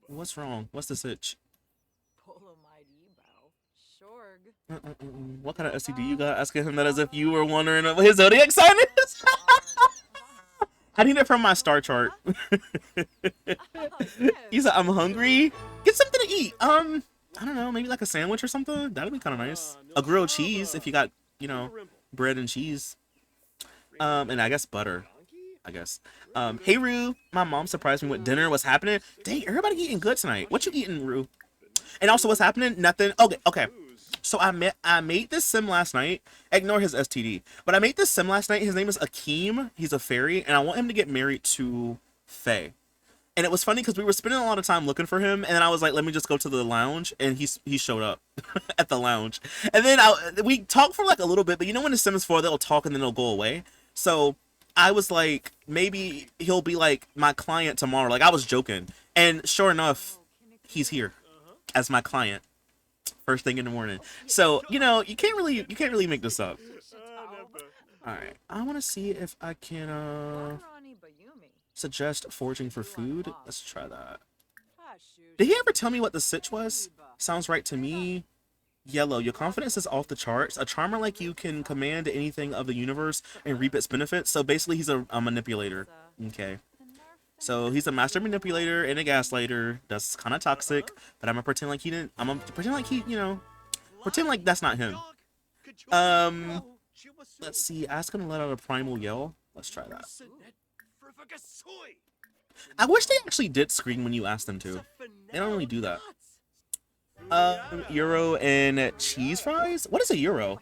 Speaker 1: What's wrong? What's the sitch? What kind of STD you got? Asking him that as if you were wondering what his zodiac sign is. I need it from my star chart. He said, I'm hungry. Get something to eat. I don't know, maybe like a sandwich or something. That'd be kind of nice. A grilled cheese if you got, you know, bread and cheese. And I guess butter. I guess. Hey Rue, my mom surprised me with dinner. What's happening? Dang, everybody eating good tonight. What you eating, Rue? And also, what's happening? Nothing. Okay. So I made this sim last night. Ignore his STD. But I made this sim last night. His name is Akeem. He's a fairy, and I want him to get married to Faye. And it was funny because we were spending a lot of time looking for him, and then I was like, let me just go to the lounge, and he showed up at the lounge. And then we talked for like a little bit, but you know when the Sims 4, they'll talk and then they'll go away. So I was like, maybe he'll be like my client tomorrow. Like I was joking, and sure enough, he's here as my client first thing in the morning. So you know, you can't really make this up. All right, I want to see if I can suggest foraging for food. Let's try that. Did he ever tell me what the sitch was? Sounds right to me. Yellow, your confidence is off the charts. A charmer like you can command anything of the universe and reap its benefits. So basically, he's a manipulator. Okay. So he's a master manipulator and a gaslighter. That's kind of toxic. But I'm gonna pretend like he didn't. I'm gonna pretend like he, pretend like that's not him. Um, let's see. Ask him to let out a primal yell. Let's try that. I wish they actually did scream when you asked them to. They don't really do that. Euro and cheese fries? What is a euro?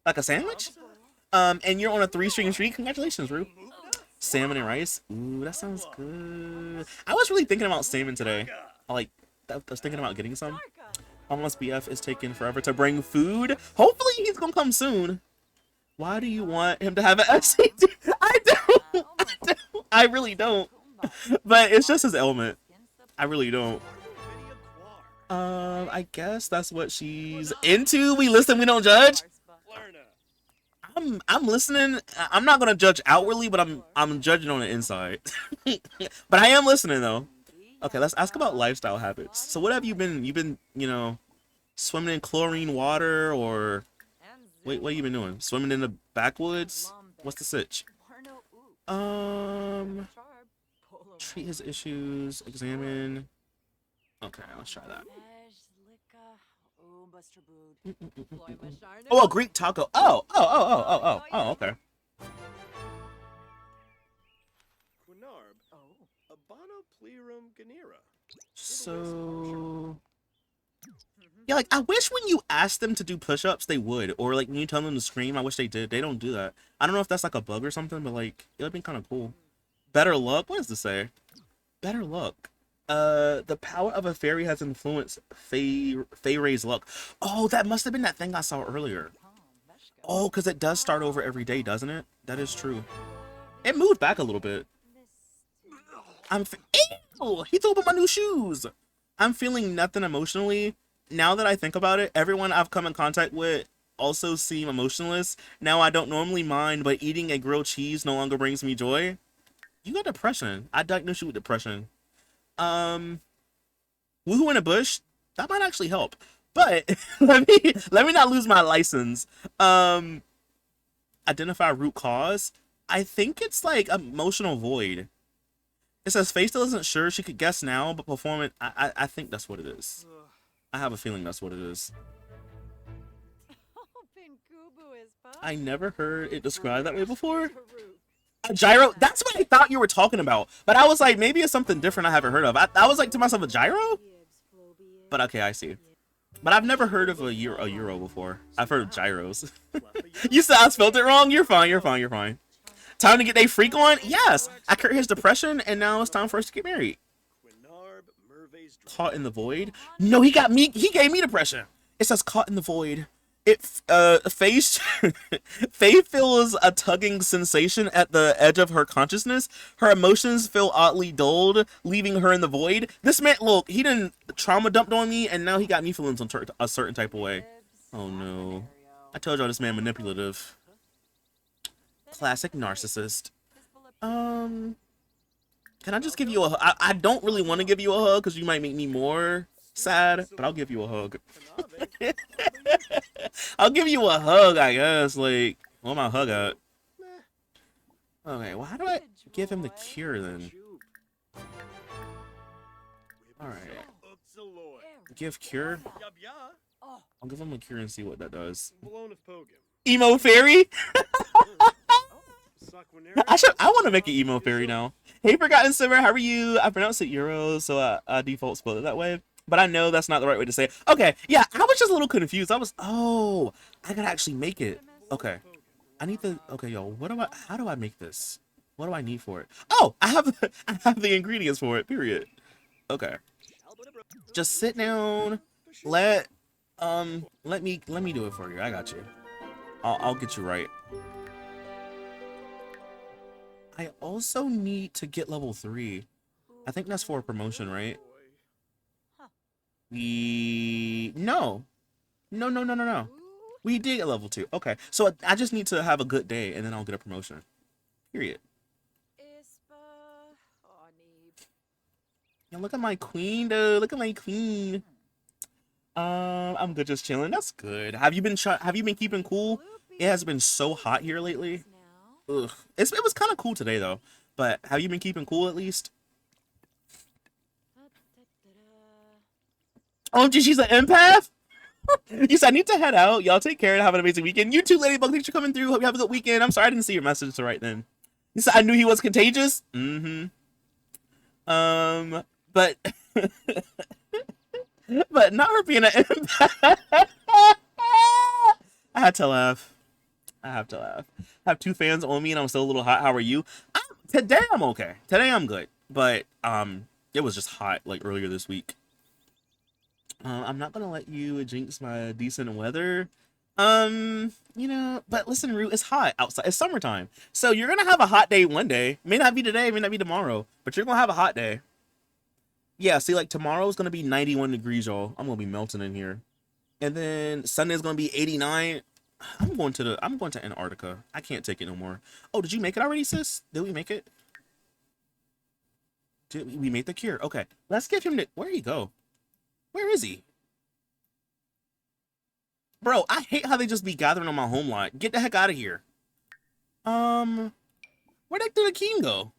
Speaker 1: Like a sandwich? And you're on a 3-string streak? Congratulations, Rue. Salmon and rice? Ooh, that sounds good. I was really thinking about salmon today. I was thinking about getting some. Almost BF is taking forever to bring food. Hopefully he's gonna come soon. Why do you want him to have an SCD? I don't. I really don't. But it's just his element. I really don't. I guess that's what she's into. We listen, we don't judge. I'm listening. I'm not gonna judge outwardly, but I'm judging on the inside. But I am listening though. Okay, let's ask about lifestyle habits. So what have you been? You've been, swimming in chlorine water, or wait, what have you been doing? Swimming in the backwoods? What's the sitch? Treat his issues. Examine. Okay, let's try that. Oh, a Greek taco. Oh, okay. So, yeah, like, I wish when you ask them to do push-ups, they would. Or, like, when you tell them to scream, I wish they did. They don't do that. I don't know if that's, like, a bug or something, but, like, it would be kind of cool. Better luck? What does this say? Better luck. The power of a fairy has influenced Fayray's luck. Oh, that must have been that thing I saw earlier. Oh, because it does start over every day, doesn't it? That is true. It moved back a little bit. Ew! He threw up my new shoes! I'm feeling nothing emotionally. Now that I think about it, everyone I've come in contact with also seem emotionless. Now I don't normally mind, but eating a grilled cheese no longer brings me joy. You got depression. I diagnosed you with depression. Woohoo in a bush? That might actually help. But let me not lose my license. Identify root cause. I think it's like emotional void. It says Faye still isn't sure she could guess now, but performance. I think that's what it is. I have a feeling that's what it is. I never heard it described that way before. A gyro? That's what I thought you were talking about. But I was like, maybe it's something different I haven't heard of. I was like to myself, a gyro? But okay, I see. But I've never heard of a euro before. I've heard of gyros. You said I spelled it wrong? You're fine, you're fine, you're fine. Time to get a freak on? Yes! I cured his depression, and now it's time for us to get married. Caught in the void? No, he gave me depression. It says caught in the void. Faye feels a tugging sensation at the edge of her consciousness. Her emotions feel oddly dulled, leaving her in the void. This man, look, he didn't trauma dumped on me, and now he got me feeling a certain type of way. Oh no. I told y'all this man manipulative. Classic narcissist. Can I just give you a hug? I don't really want to give you a hug because you might make me more sad, but I'll give you a hug. I'll give you a hug, I guess. Like, where my hug at? Okay, well, how do I give him the cure then? Alright. Give cure? I'll give him a cure and see what that does. Emo fairy? I want to make an emo fairy now. Hey, Forgotten Simmer, how are you? I pronounced it Euro, so I default spelled it that way. But I know that's not the right way to say it. Okay, yeah, I was just a little confused. Oh, I gotta actually make it. Okay. Okay, yo, how do I make this? What do I need for it? Oh, I have the ingredients for it, period. Okay. Just sit down. Let me do it for you. I got you. I'll get you right. I also need to get level 3. I think that's for a promotion, right? We no. No, no, no, no, no. We did get level 2. Okay. So I just need to have a good day and then I'll get a promotion. Period. Yeah, look at my queen, though. Look at my queen. I'm good, just chilling. That's good. Have you been keeping cool? It has been so hot here lately. Ugh. It was kind of cool today though. But have you been keeping cool at least? Oh, she's an empath. You said I need to head out. Y'all take care and have an amazing weekend. You too, Ladybug. Thanks for coming through. Hope you have a good weekend. I'm sorry I didn't see your message right then. You said I knew he was contagious. But but not her being an empath. I had to laugh. I have to laugh. I have 2 fans on me and I'm still a little hot. How are you? Today I'm okay. Today I'm good. But it was just hot like earlier this week. I'm not gonna let you jinx my decent weather. But listen, Root, it's hot outside. It's summertime. So you're gonna have a hot day one day. May not be today, may not be tomorrow, but you're gonna have a hot day. Yeah, see, like tomorrow's gonna be 91 degrees, y'all. I'm gonna be melting in here. And then Sunday's gonna be 89. I'm going to Antarctica. I can't take it no more. Oh, did you make it already, sis? Did we make it? Did we make the cure? Okay. Let's give him the where'd he go? Where is he? Bro, I hate how they just be gathering on my home lot. Get the heck out of here. Where the heck did the king go?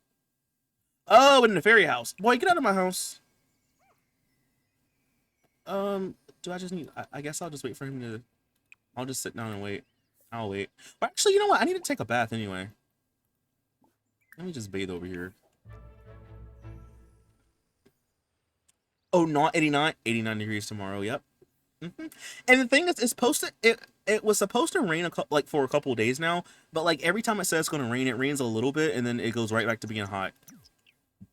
Speaker 1: Oh, in the fairy house. Boy, get out of my house. Do I just need... I guess I'll just wait for him to... I'll just sit down and wait. I'll wait. But actually, you know what? I need to take a bath anyway. Let me just bathe over here. Oh, not 89? 89 degrees tomorrow, yep. And the thing is, it's supposed to... It was supposed to rain like for a couple of days now, but like every time it says it's going to rain, it rains a little bit and then it goes right back to being hot.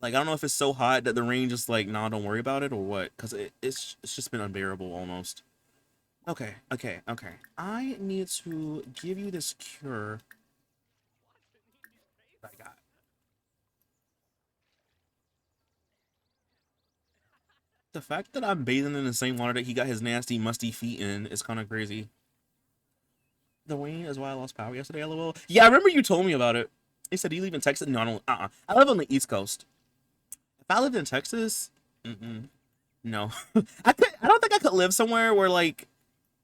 Speaker 1: Like, I don't know if it's so hot that the rain just like, nah, don't worry about it or what, because it's just been unbearable almost. Okay. I need to give you this cure. I got. The fact that I'm bathing in the same water that he got his nasty, musty feet in is kind of crazy. The rain is why I lost power yesterday, lol. Yeah, I remember you told me about it. He said you live in Texas. No, I don't. I live on the East Coast. If I lived in Texas, no. I don't think I could live somewhere where like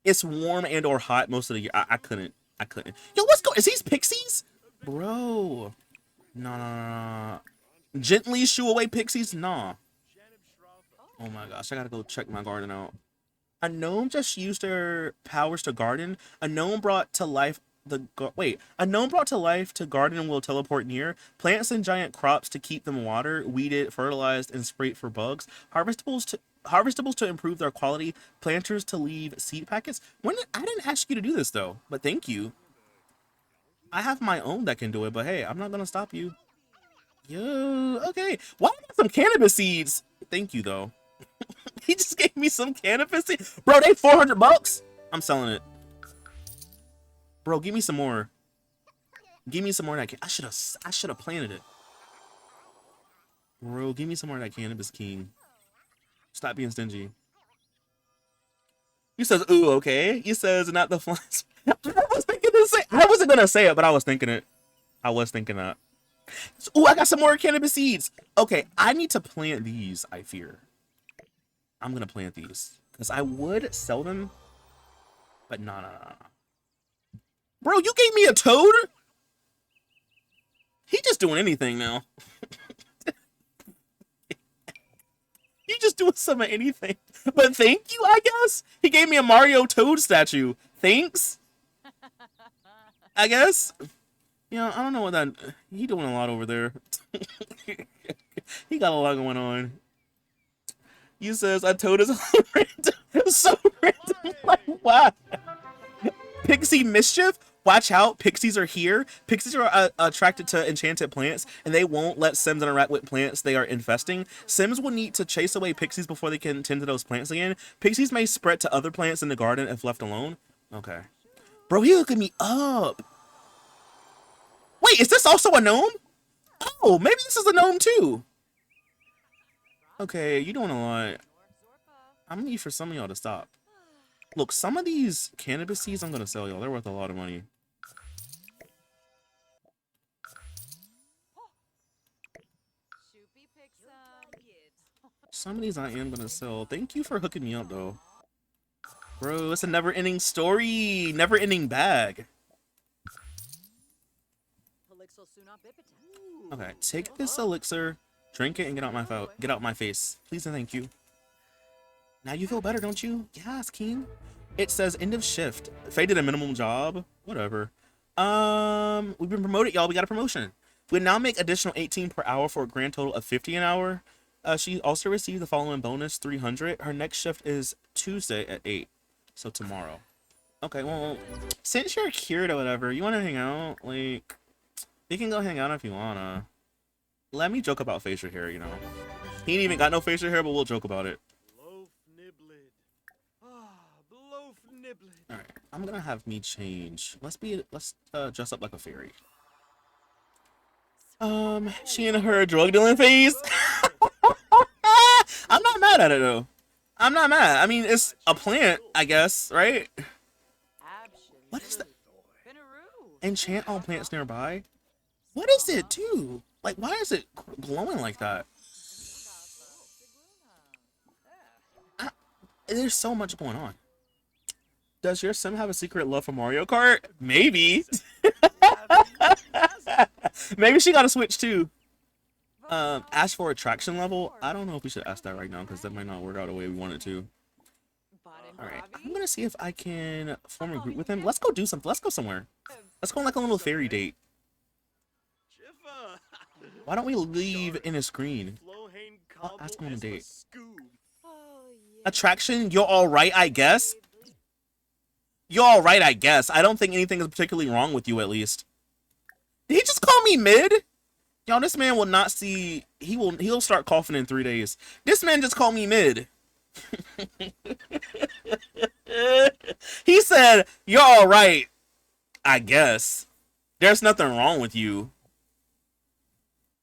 Speaker 1: it's warm and or hot most of the year. I couldn't. Yo, what's going? Is these pixies, bro? Nah. Gently shoo away pixies. Nah. Oh my gosh, I gotta go check my garden out. A gnome just used their powers to garden. A gnome brought to life a gnome brought to life to garden will teleport near. Plants and giant crops to keep them watered, weeded, fertilized, and sprayed for bugs. Harvestables to improve their quality. Planters to leave seed packets. I didn't ask you to do this though, but thank you. I have my own that can do it, but hey, I'm not gonna stop you. Yo, okay. Why I got some cannabis seeds? Thank you though. He just gave me some cannabis seeds. Bro, they $400. I'm selling it. Bro, give me some more. Give me some more of that. I should have planted it. Bro, give me some more of that cannabis king. Stop being stingy. He says, ooh, okay. He says, not the flies. I wasn't gonna say it, but I was thinking it. I was thinking that. Ooh, I got some more cannabis seeds. Okay, I need to plant these, I fear. I'm gonna plant these. Because I would sell them. But no. Bro, you gave me a toad? He just doing anything now. He just doing some of anything. But thank you, I guess. He gave me a Mario Toad statue. Thanks. I guess. Yeah, I don't know what that... He doing a lot over there. He got a lot going on. He says, a toad is so random. Like, what? Pixie mischief? Watch out, pixies are here. Pixies are attracted to enchanted plants, and they won't let Sims interact with plants they are infesting. Sims will need to chase away pixies before they can tend to those plants again. Pixies may spread to other plants in the garden if left alone. Okay. Bro, he hooking me up. Wait, is this also a gnome? Oh, maybe this is a gnome too. Okay, you're doing a lot. I'm gonna need for some of y'all to stop. Look, some of these cannabis seeds I'm gonna sell y'all. They're worth a lot of money. Some of these I am gonna sell. Thank you for hooking me up though. Bro, it's a never-ending story. Never-ending bag. Okay, take this elixir, drink it, and get out my face. Please and thank you. Now you feel better, don't you? Yes, King. It says end of shift. Faye did a minimum job. Whatever. We've been promoted, y'all. We got a promotion. We now make additional 18 per hour for a grand total of 50 an hour. She also received the following bonus, 300. Her next shift is Tuesday at 8. So tomorrow. Okay, well, since you're cured or whatever, you want to hang out? Like, we can go hang out if you wanna. Let me joke about facial hair, you know. He ain't even got no facial hair, but we'll joke about it. Alright, I'm gonna have me change. Let's dress up like a fairy. She in her drug dealing phase. I'm not mad at it though. I'm not mad. I mean, it's a plant, I guess, right? What is that? Enchant all plants nearby? What is it, too? Like, why is it glowing like that? There's so much going on. Does your sim have a secret love for Mario Kart? Maybe. Maybe she got a Switch, too. Ask for attraction level. I don't know if we should ask that right now because that might not work out the way we want it to. Alright, I'm gonna see if I can form a group with him. Let's go do something. Let's go somewhere. Let's go on like a little fairy date. Why don't we leave in a screen? I'll ask him on a date. Attraction, you're alright, I guess. You're alright, I guess. I don't think anything is particularly wrong with you, at least. Did he just call me mid? Y'all, this man will not see. He'll start coughing in 3 days. This man just called me mid. He said, "You're all right, I guess. There's nothing wrong with you."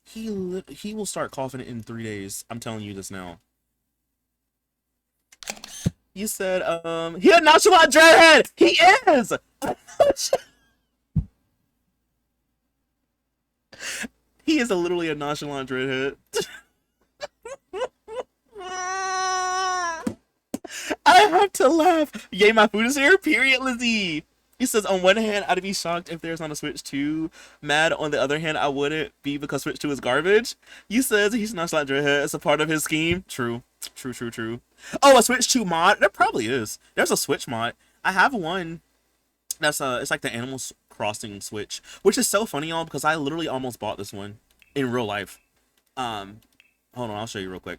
Speaker 1: He will start coughing in 3 days. I'm telling you this now. You said, he a nonchalant dreadhead. He is. He is literally a nonchalant dreadhead. I have to laugh. Yay, my food is here. Period, Lizzie. He says, on one hand, I'd be shocked if there's not a Switch 2. Mad, on the other hand, I wouldn't be because Switch 2 is garbage. You says he's nonchalant dreadhead. It's a part of his scheme. True. True, true, true. Oh, a Switch 2 mod? There probably is. There's a Switch mod. I have one. That's it's like the Animal Crossing Switch, which is so funny, y'all, because I literally almost bought this one in real life. Hold on, I'll show you real quick.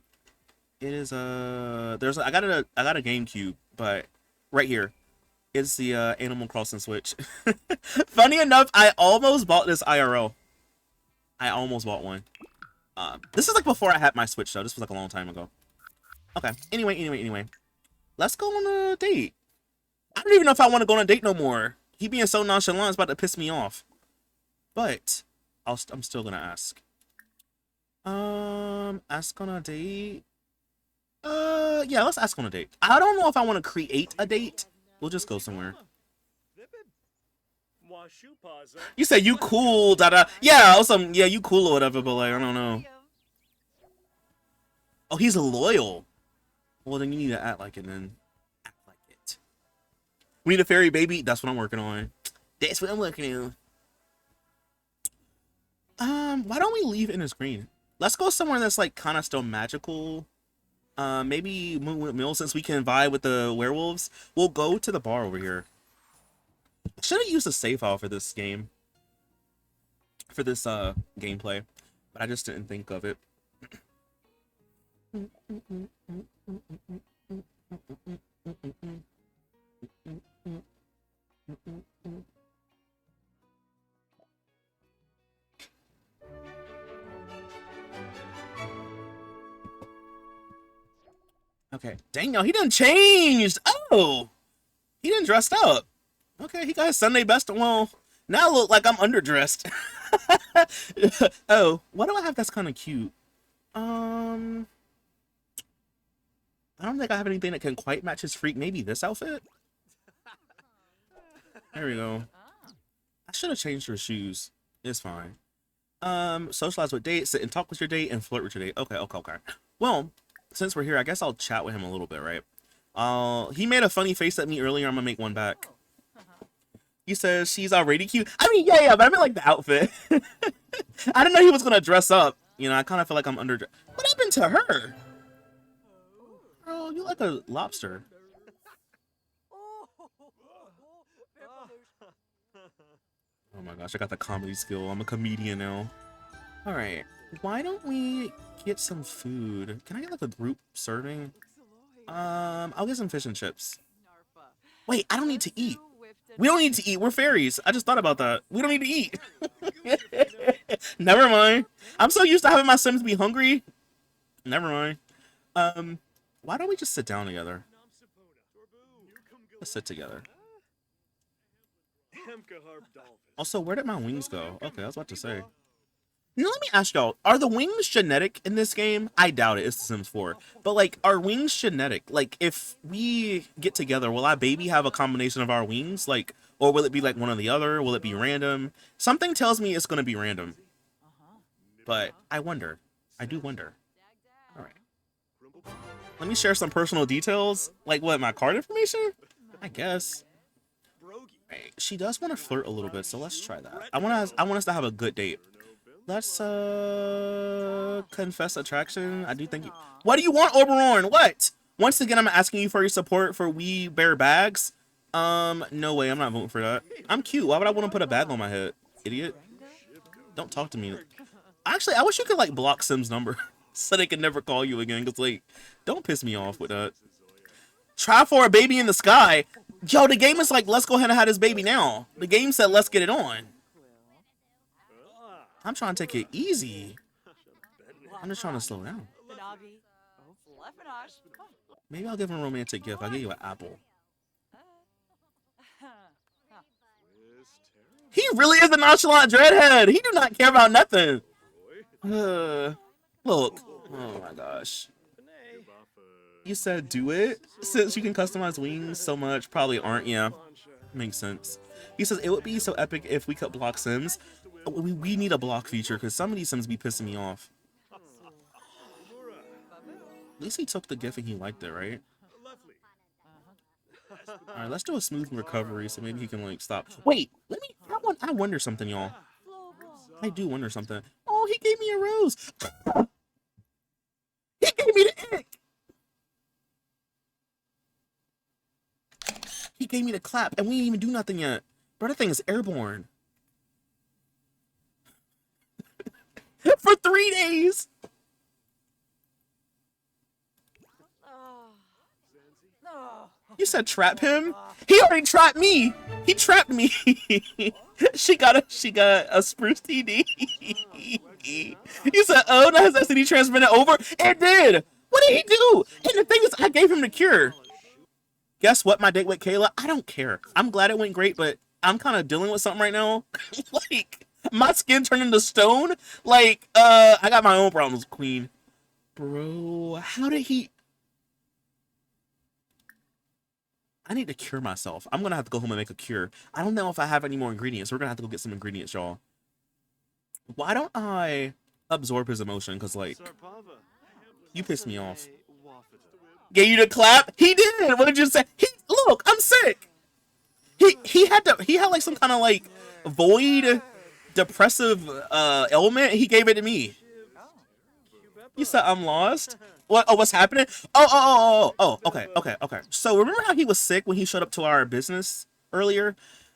Speaker 1: It is I got a GameCube, but right here is the Animal Crossing Switch. Funny enough, I almost bought this IRL. I almost bought one. This is like before I had my Switch, though. This was like a long time ago. Okay. Anyway. Let's go on a date. I don't even know if I want to go on a date no more. He being so nonchalant is about to piss me off. But I'm still gonna ask. Ask on a date. Yeah, let's ask on a date. I don't know if I want to create a date. We'll just go somewhere. You said you cool, da. Yeah, awesome. Yeah, you cool or whatever, but like, I don't know. Oh, he's loyal. Well, then you need to act like it then. Act like it. We need a fairy baby. That's what I'm working on. That's what I'm working on. Why don't we leave in a screen? Let's go somewhere that's like kind of still magical. Maybe Moonlit Mill, since we can vibe with the werewolves. We'll go to the bar over here. I should have used a save file for this game. For this gameplay. But I just didn't think of it. Okay. Dang, no, he done changed. Oh, he done dressed up. Okay, he got his Sunday best. Well, Now I look like I'm underdressed. Oh, what do I have that's kind of cute? Um, I don't think I have anything that can quite match his freak. Maybe this outfit? There we go. I should have changed her shoes. It's fine. Socialize with date, sit and talk with your date, and flirt with your date. Okay, okay, okay. Well, since we're here, I guess I'll chat with him a little bit, right? He made a funny face at me earlier. I'm gonna make one back. He says she's already cute. I mean, yeah, but I meant like the outfit. I didn't know he was gonna dress up. You know, I kind of feel like I'm under. What happened to her? Bro, you like a lobster. Oh my gosh, I got the comedy skill. I'm a comedian now. All right, why don't we get some food? Can I get like a group serving? I'll get some fish and chips. Wait, I don't need to eat. We don't need to eat. We're fairies. I just thought about that. We don't need to eat. Never mind. I'm so used to having my Sims be hungry. Never mind. Why don't we just sit down together? Let's sit together. Also, where did my wings go? Okay, I was about to say. Now, let me ask y'all, are the wings genetic in this game? I doubt it. It's The Sims 4. But, like, are wings genetic? Like, if we get together, will our baby have a combination of our wings? Like, or will it be, like, one or the other? Will it be random? Something tells me it's going to be random. But I wonder. I do wonder. All right. Let me share some personal details. Like, what, my card information? I guess. Right. She does want to flirt a little bit, so let's try that. I want us to have a good date. Let's confess attraction. I do think you. What do you want, Oberon? What? Once again, I'm asking you for your support for We Bear Bags. No way, I'm not voting for that. I'm cute. Why would I want to put a bag on my head? Idiot. Don't talk to me. Actually, I wish you could like block Sim's number so they can never call you again. Cause like, don't piss me off with that. Try for a baby in the sky. Yo, the game is like, let's go ahead and have this baby now. The game said, let's get it on. I'm trying to take it easy. I'm just trying to slow down. Maybe I'll give him a romantic gift. I'll give you an apple. He really is a nonchalant dreadhead. He do not care about nothing. Look. Oh my gosh. You said do it? Since you can customize wings so much, probably aren't. Yeah, makes sense. He says it would be so epic if we could block Sims. We need a block feature because some of these Sims be pissing me off. At least he took the gift and he liked it, right? Alright, let's do a smooth recovery so maybe he can like stop. Wait, I wonder something, y'all. I do wonder something. Oh, he gave me a rose. He gave me the ick. He gave me the clap and we didn't even do nothing yet. Bro, that thing is airborne. For 3 days. You said trap him? He already trapped me. He trapped me. she got a spruce TD. You said, oh, now has STD transmitted over? It did. What did he do? And the thing is, I gave him the cure. Guess what? My date with Kayla, I don't care. I'm glad it went great, but I'm kind of dealing with something right now. Like, my skin turned into stone. Like, I got my own problems, queen. Bro, how did he... I need to cure myself. I'm gonna have to go home and make a cure. I don't know if I have any more ingredients. We're gonna have to go get some ingredients, y'all. Why don't I absorb his emotion? Because, like, you pissed me off. Gave you the clap? He did! What did you say? Look, I'm sick! He had like some kind of like void depressive ailment. He gave it to me. You said I'm lost? What? Oh, what's happening? Oh, okay. So remember how he was sick when he showed up to our business earlier?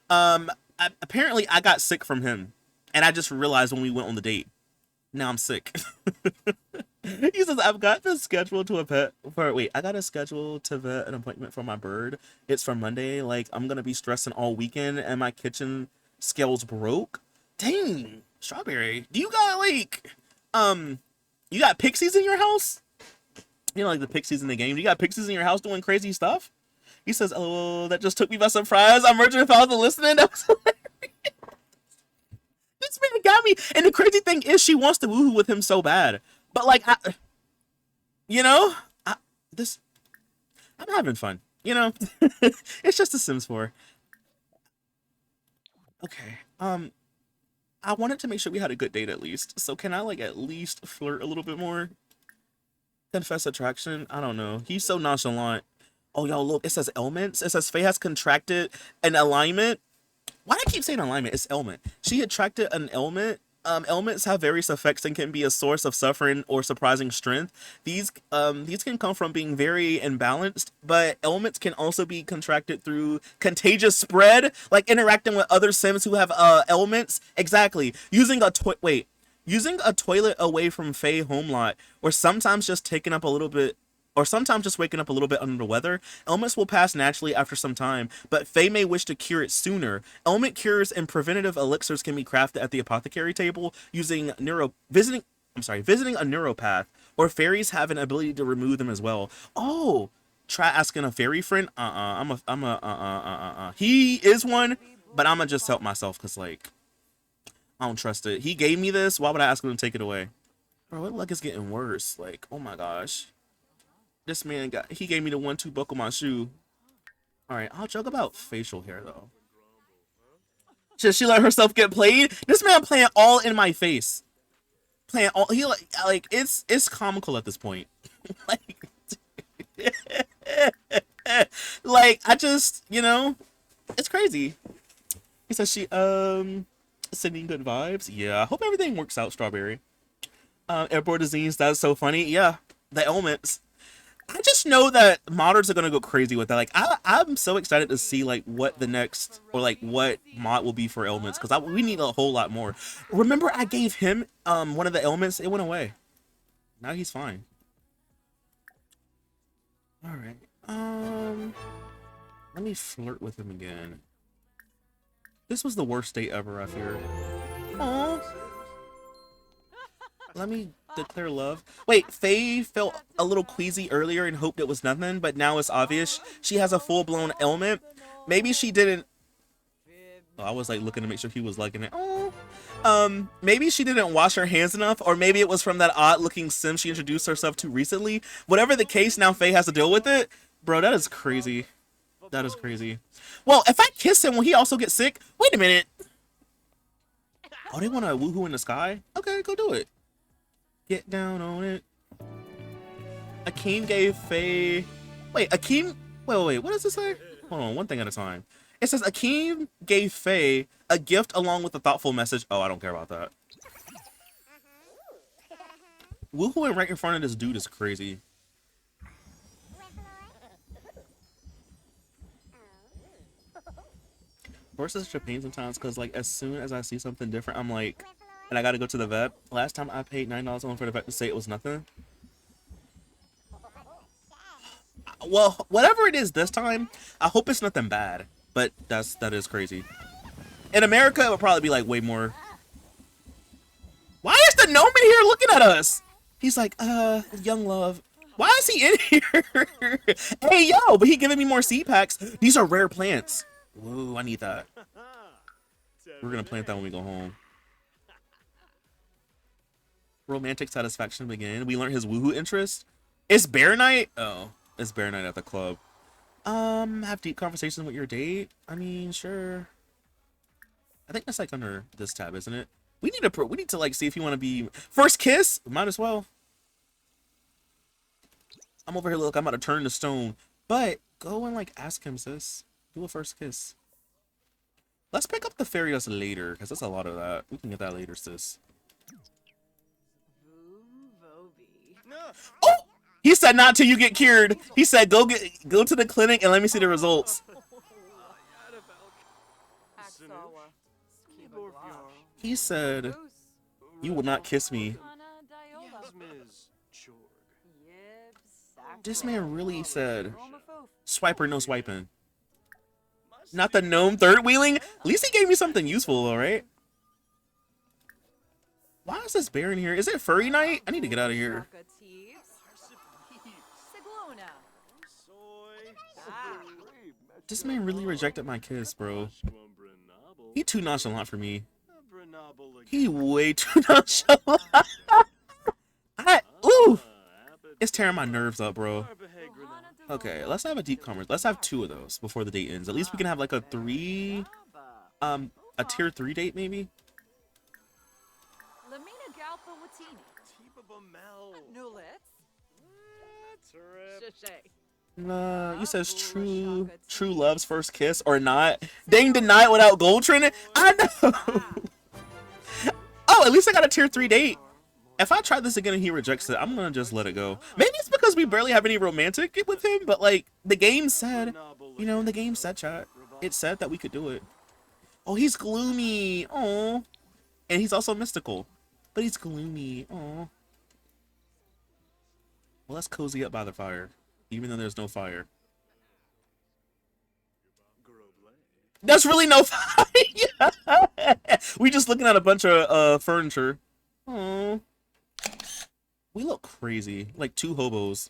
Speaker 1: Apparently I got sick from him, and I just realized when we went on the date. Now I'm sick. He says I've got the schedule to I got a schedule to vet an appointment for my bird. It's for Monday. Like, I'm gonna be stressing all weekend, and my kitchen scales broke. Dang, Strawberry, do you got like you got pixies in your house? You know, like the pixies in the game. You got pixies in your house doing crazy stuff? He says, oh, that just took me by surprise. I'm merging if I was listening. That was hilarious. she wants to woohoo with him so bad. But like, you know, this I'm having fun. You know, it's just a Sims 4. Okay. I wanted to make sure we had a good date at least. So can I like at least flirt a little bit more? Confess attraction? I don't know. He's so nonchalant. Oh, y'all, look. It says ailments. It says Faye has contracted an alignment. Why do I keep saying alignment? It's ailment. She attracted an ailment. Ailments have various effects and can be a source of suffering or surprising strength. These can come from being very imbalanced, but ailments can also be contracted through contagious spread, like interacting with other Sims who have ailments. Exactly. Using a toilet away from Faye home lot, or sometimes just taking up a little bit or sometimes just waking up a little bit under the weather. Ailments will pass naturally after some time, but Faye may wish to cure it sooner. Ailment cures and preventative elixirs can be crafted at the apothecary table using visiting a neuropath, or fairies have an ability to remove them as well. Oh, try asking a fairy friend. He is one, but I'ma just help myself because like I don't trust it. He gave me this. Why would I ask him to take it away? Bro, it like it's getting worse. Like, oh my gosh. This man he gave me the 1-2 buckle my shoe. Alright, I'll joke about facial hair though. Should she let herself get played? This man playing all in my face. Playing all he like it's comical at this point. Like like I just, you know, it's crazy. He says she sending good vibes. Yeah, I hope everything works out, Strawberry. Airborne disease, that's so funny. Yeah, the ailments. I just know that modders are gonna go crazy with that. Like, I'm so excited to see like what the next or like what mod will be for ailments because we need a whole lot more. Remember, I gave him one of the ailments. It went away. Now he's fine. All right. Let me flirt with him again. This was the worst date ever, I fear. Aww. Let me declare love. Wait, Faye felt a little queasy earlier and hoped it was nothing, but now it's obvious she has a full-blown ailment. Maybe she didn't... Oh, I was like looking to make sure he was liking it. Oh. Maybe she didn't wash her hands enough, or maybe it was from that odd-looking sim she introduced herself to recently. Whatever the case, now Faye has to deal with it. Bro, that is crazy. That is crazy. Well, if I kiss him, will he also get sick? Wait a minute. Oh, they want to woohoo in the sky? Okay, go do it. Get down on it. Akeem gave Faye... Wait, Akeem... Wait, what does it say? Hold on, one thing at a time. It says Akeem gave Faye a gift along with a thoughtful message. Oh, I don't care about that. Woohooing right in front of this dude is crazy. Horse is such a pain sometimes because like as soon as I see something different, I'm like, and I gotta go to the vet. Last time I paid $9 on for the vet to say it was nothing. Well, whatever it is this time, I hope it's nothing bad. But that is crazy. In America, it would probably be like way more. Why is the gnome in here looking at us? He's like, young love. Why is he in here? Hey, yo, but he giving me more seed packs. These are rare plants. Ooh, I need that. We're gonna plant that when we go home. Romantic satisfaction begin. We learned his woohoo interest. It's bear night? Oh, it's bear night at the club. Have deep conversations with your date? I mean, sure. I think that's like under this tab, isn't it? We need to like see if you want to be first kiss. Might as well. I'm over here. Look, I'm about to turn to stone. But go and like ask him, sis. Do a first kiss. Let's pick up the fairy dust later, because that's a lot of that. We can get that later, sis. Oh! He said not till you get cured. He said go to the clinic and let me see the results. He said you will not kiss me. This man really said swiper no swiping. Not the gnome third wheeling. At least he gave me something useful, all right. Why is this bear in here? Is it furry night? I need to get out of here. This man really rejected my kiss, bro. He too nonchalant for me. He way too nonchalant. Ooh, it's tearing my nerves up, bro. Okay, let's have a deep commerce. Let's have 2 of those before the date ends. At least we can have like a 3, a tier 3 date maybe. You says true love's first kiss or not. Dang, deny it without gold trending. I know. Oh, at least I got a tier 3 date. If I try this again and he rejects it, I'm gonna just let it go. Maybe it's because we barely have any romantic with him, but like the game said, you know, the game said, chat. It said that we could do it. Oh, he's gloomy. Oh, and he's also mystical, but he's gloomy. Oh. Well, let's cozy up by the fire, even though there's no fire. There's really no fire. We just looking at a bunch of furniture. Oh. We look crazy, like 2 hobos.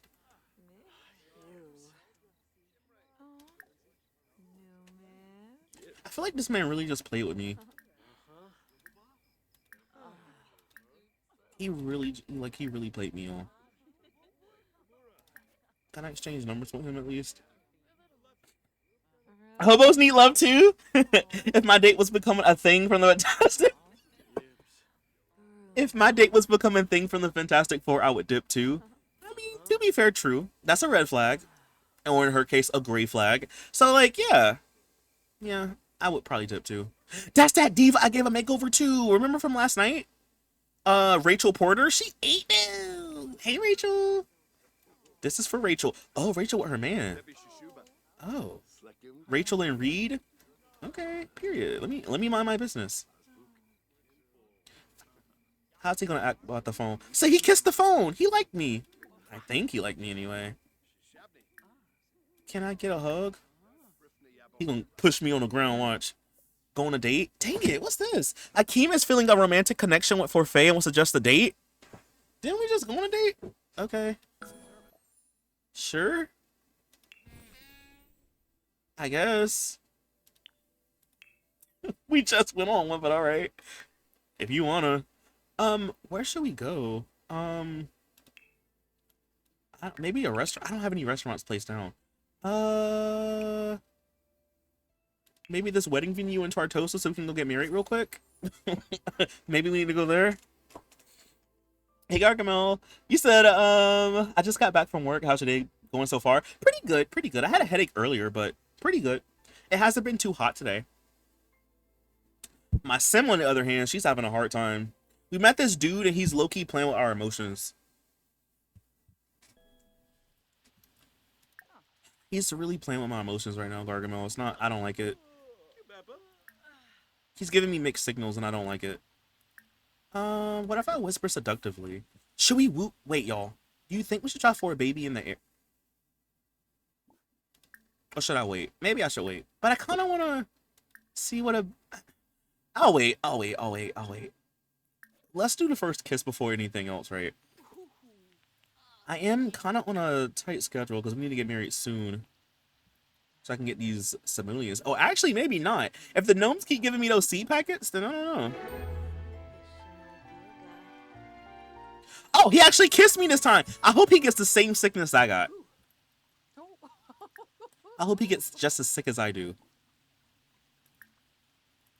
Speaker 1: I feel like this man really just played with me. He really played me on. Can I exchange numbers with him at least? Hobos need love too? If my date was becoming a thing from the Fantastic... If my date was becoming a thing from the Fantastic Four, I would dip too. I mean, to be fair, true. That's a red flag. Or in her case, a gray flag. So, like, yeah. Yeah, I would probably dip too. That's that diva I gave a makeover to. Remember from last night? Rachel Porter. She ate now. Hey, Rachel. This is for Rachel. Oh, Rachel with her man. Oh. Rachel and Reed? Okay, period. Let me mind my business. How's he gonna act about the phone? Say he kissed the phone. He liked me. I think he liked me anyway. Can I get a hug? He gonna push me on the ground, watch. Go on a date? Dang it, what's this? Akeem is feeling a romantic connection with Forfait and wants to adjust the date? Didn't we just go on a date? Okay. Sure. I guess. We just went on one, but alright. If you wanna. Where should we go? Maybe a restaurant. I don't have any restaurants placed down. Maybe this wedding venue in Tartosa so we can go get married real quick. Maybe we need to go there. Hey Gargamel, you said I just got back from work. How's your day going so far? Pretty good, pretty good. I had a headache earlier, but pretty good. It hasn't been too hot today. My sim, on the other hand, she's having a hard time. We met this dude and he's low-key playing with our emotions. He's really playing with my emotions right now, Gargamel. It's not, I don't like it. He's giving me mixed signals and I don't like it. What if I whisper seductively? Should we whoop? Wait, y'all. Do you think we should try for a baby in the air? Or should I wait? Maybe I should wait. But I kind of want to see what a... I'll wait. Let's do the first kiss before anything else, right? I am kind of on a tight schedule because we need to get married soon. So I can get these simoleons. Oh, actually, maybe not. If the gnomes keep giving me those seed packets, then I don't know. Oh, he actually kissed me this time. I hope he gets the same sickness I got. I hope he gets just as sick as I do.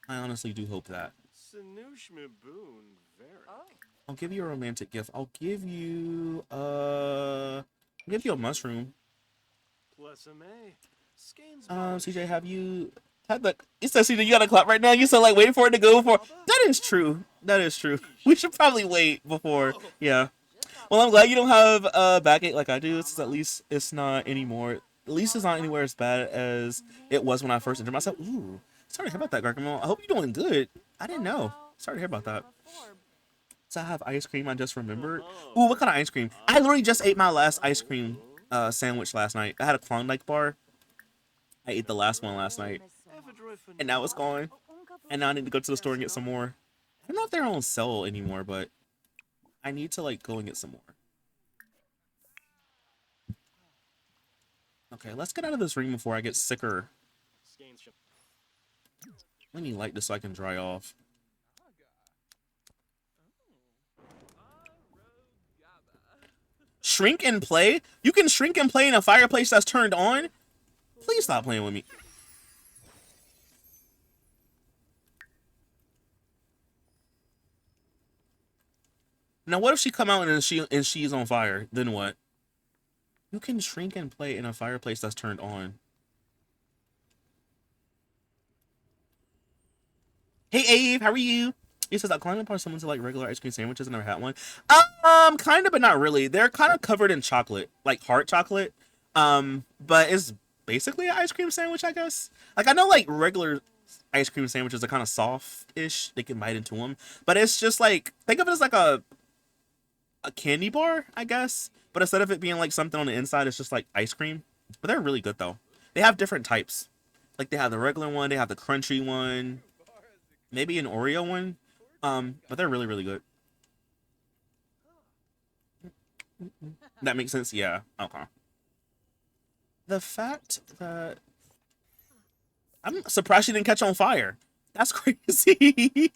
Speaker 1: I honestly do hope that. I'll give you a romantic gift. I'll give you a mushroom. CJ, have you had the... It says CJ, you got a clap right now. You said like waiting for it to go for... That is true. That is true. We should probably wait before. Yeah. Well, I'm glad you don't have a backache like I do. It's at least it's not anymore. At least it's not anywhere as bad as it was when I first entered myself. Ooh. Sorry to hear about that, Gargamel. I hope you're doing good. I didn't know. Sorry to hear about that. So I have ice cream I just remembered. Ooh, what kind of ice cream? I literally just ate my last ice cream sandwich last night. I had a Klondike bar. I ate the last one last night. And now it's gone. And now I need to go to the store and get some more. I don't know if they're on sale anymore, but I need to like go and get some more. Okay, let's get out of this ring before I get sicker. Let me light this so I can dry off. shrink and play? You can shrink and play in a fireplace that's turned on? Please stop playing with me. Now, what if she come out and she's on fire? Then what? You can shrink and play in a fireplace that's turned on. Hey, Abe, how are you? He says, I'll climb upon someone to like regular ice cream sandwiches. I never had one. Kind of, but not really. They're kind of covered in chocolate, like hard chocolate. But it's basically an ice cream sandwich, I guess. Like, I know like regular ice cream sandwiches are kind of soft-ish. They can bite into them. But it's just like, think of it as like a candy bar, I guess. But instead of it being like something on the inside, it's just like ice cream. But they're really good though. They have different types. Like they have the regular one, they have the crunchy one, maybe an Oreo one. But they're really, really good. That makes sense? Yeah. Okay. The fact that I'm surprised she didn't catch on fire. That's crazy.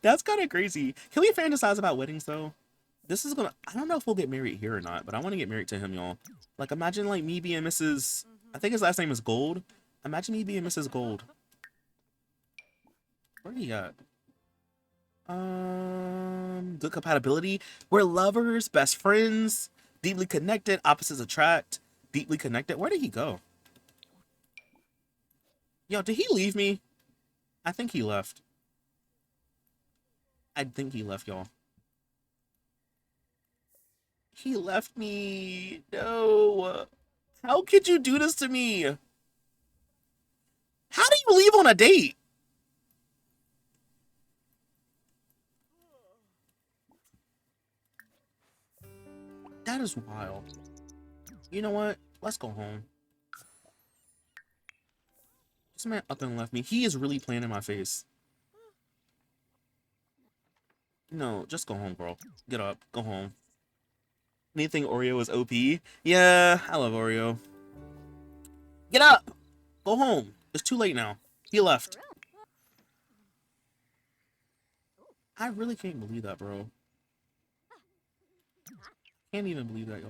Speaker 1: That's kind of crazy. Can we fantasize about weddings though? This is gonna, I don't know if we'll get married here or not, but I want to get married to him, y'all. Like, imagine like me being Mrs. I think his last name is Gold. Imagine me being Mrs. Gold. Where he at? Good compatibility. We're lovers, best friends, deeply connected, opposites attract, deeply connected. Where did he go? Yo, did he leave me? I think he left. I think he left, y'all. He left me. No. How could you do this to me? How do you leave on a date? That is wild. You know what? Let's go home. This man up and left me. He is really playing in my face. No, just go home, girl. Get up. Go home. Anything Oreo is OP? Yeah, I love Oreo. Get up! Go home. It's too late now. He left. I really can't believe that, bro. Can't even believe that,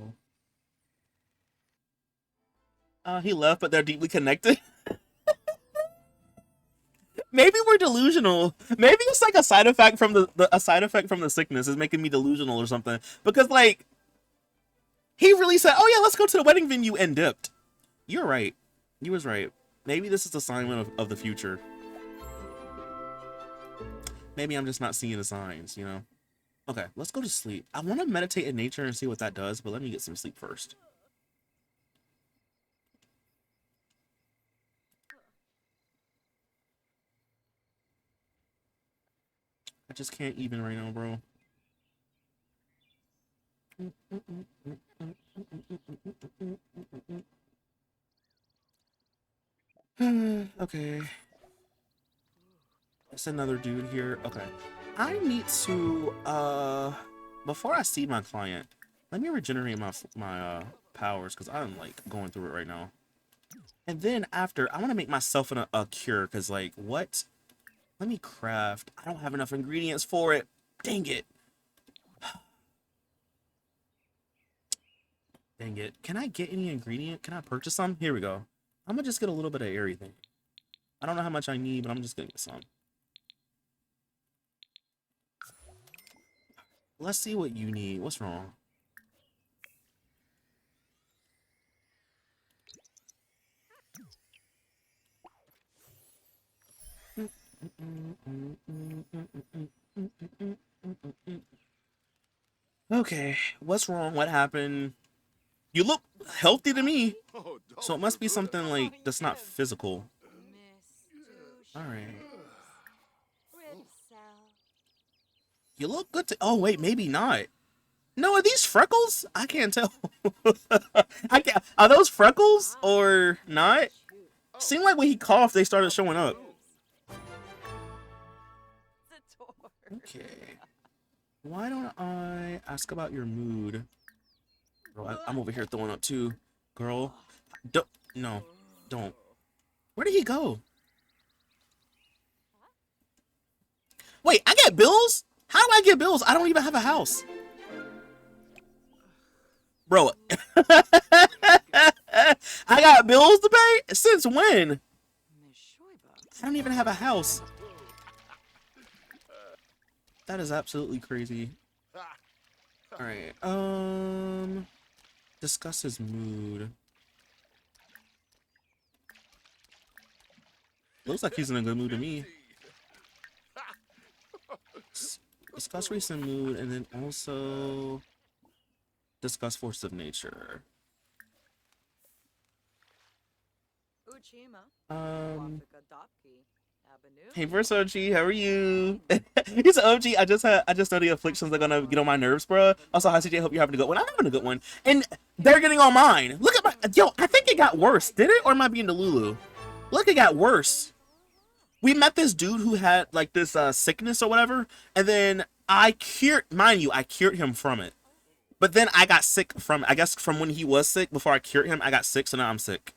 Speaker 1: y'all. He left, but they're deeply connected. Maybe we're delusional. Maybe it's like a side effect from a side effect from the sickness is making me delusional or something. Because like, he really said, "Oh yeah, let's go to the wedding venue," and dipped. You're right. You was right. Maybe this is a sign of the future. Maybe I'm just not seeing the signs, you know? Okay, let's go to sleep. I want to meditate in nature and see what that does, but let me get some sleep first. I just can't even right now, bro. Okay. There's another dude here. Okay. I need to, before I see my client, let me regenerate my powers, because I'm, like, going through it right now. And then after, I want to make myself a cure, because, like, what? Let me craft. I don't have enough ingredients for it. Dang it. Dang it. Can I get any ingredient? Can I purchase some? Here we go. I'm gonna just get a little bit of everything. I don't know how much I need, but I'm just gonna get some. Let's see what you need. What's wrong? Okay, what's wrong? What happened? You look healthy to me. So it must be something like that's not physical. Alright. You look good to— oh wait, maybe not. No, are these freckles? I can't tell. I can't— are those freckles or not? Seemed like when he coughed, they started showing up. Okay. Why don't I ask about your mood? Bro, I'm over here throwing up too. Girl. Don't— no. Don't. Where did he go? Wait, I get bills? How do I get bills? I don't even have a house. Bro, I got bills to pay? Since when? I don't even have a house. That is absolutely crazy. Alright, discuss his mood. Looks like he's in a good mood to me. Discuss recent mood, and then also discuss force of nature. Hey, first OG, how are you? He's an OG. I just know the afflictions are gonna get on my nerves, bro. Also, hi CJ, hope you're having a good one. I'm having a good one, and they're getting on mine. Look at my yo. I think it got worse. Did it, or am I being Delulu? Look, it got worse. We met this dude who had like this sickness or whatever, and then I cured, mind you, I cured him from it. But then I got sick from, I guess from when he was sick. Before I cured him, I got sick, so now I'm sick.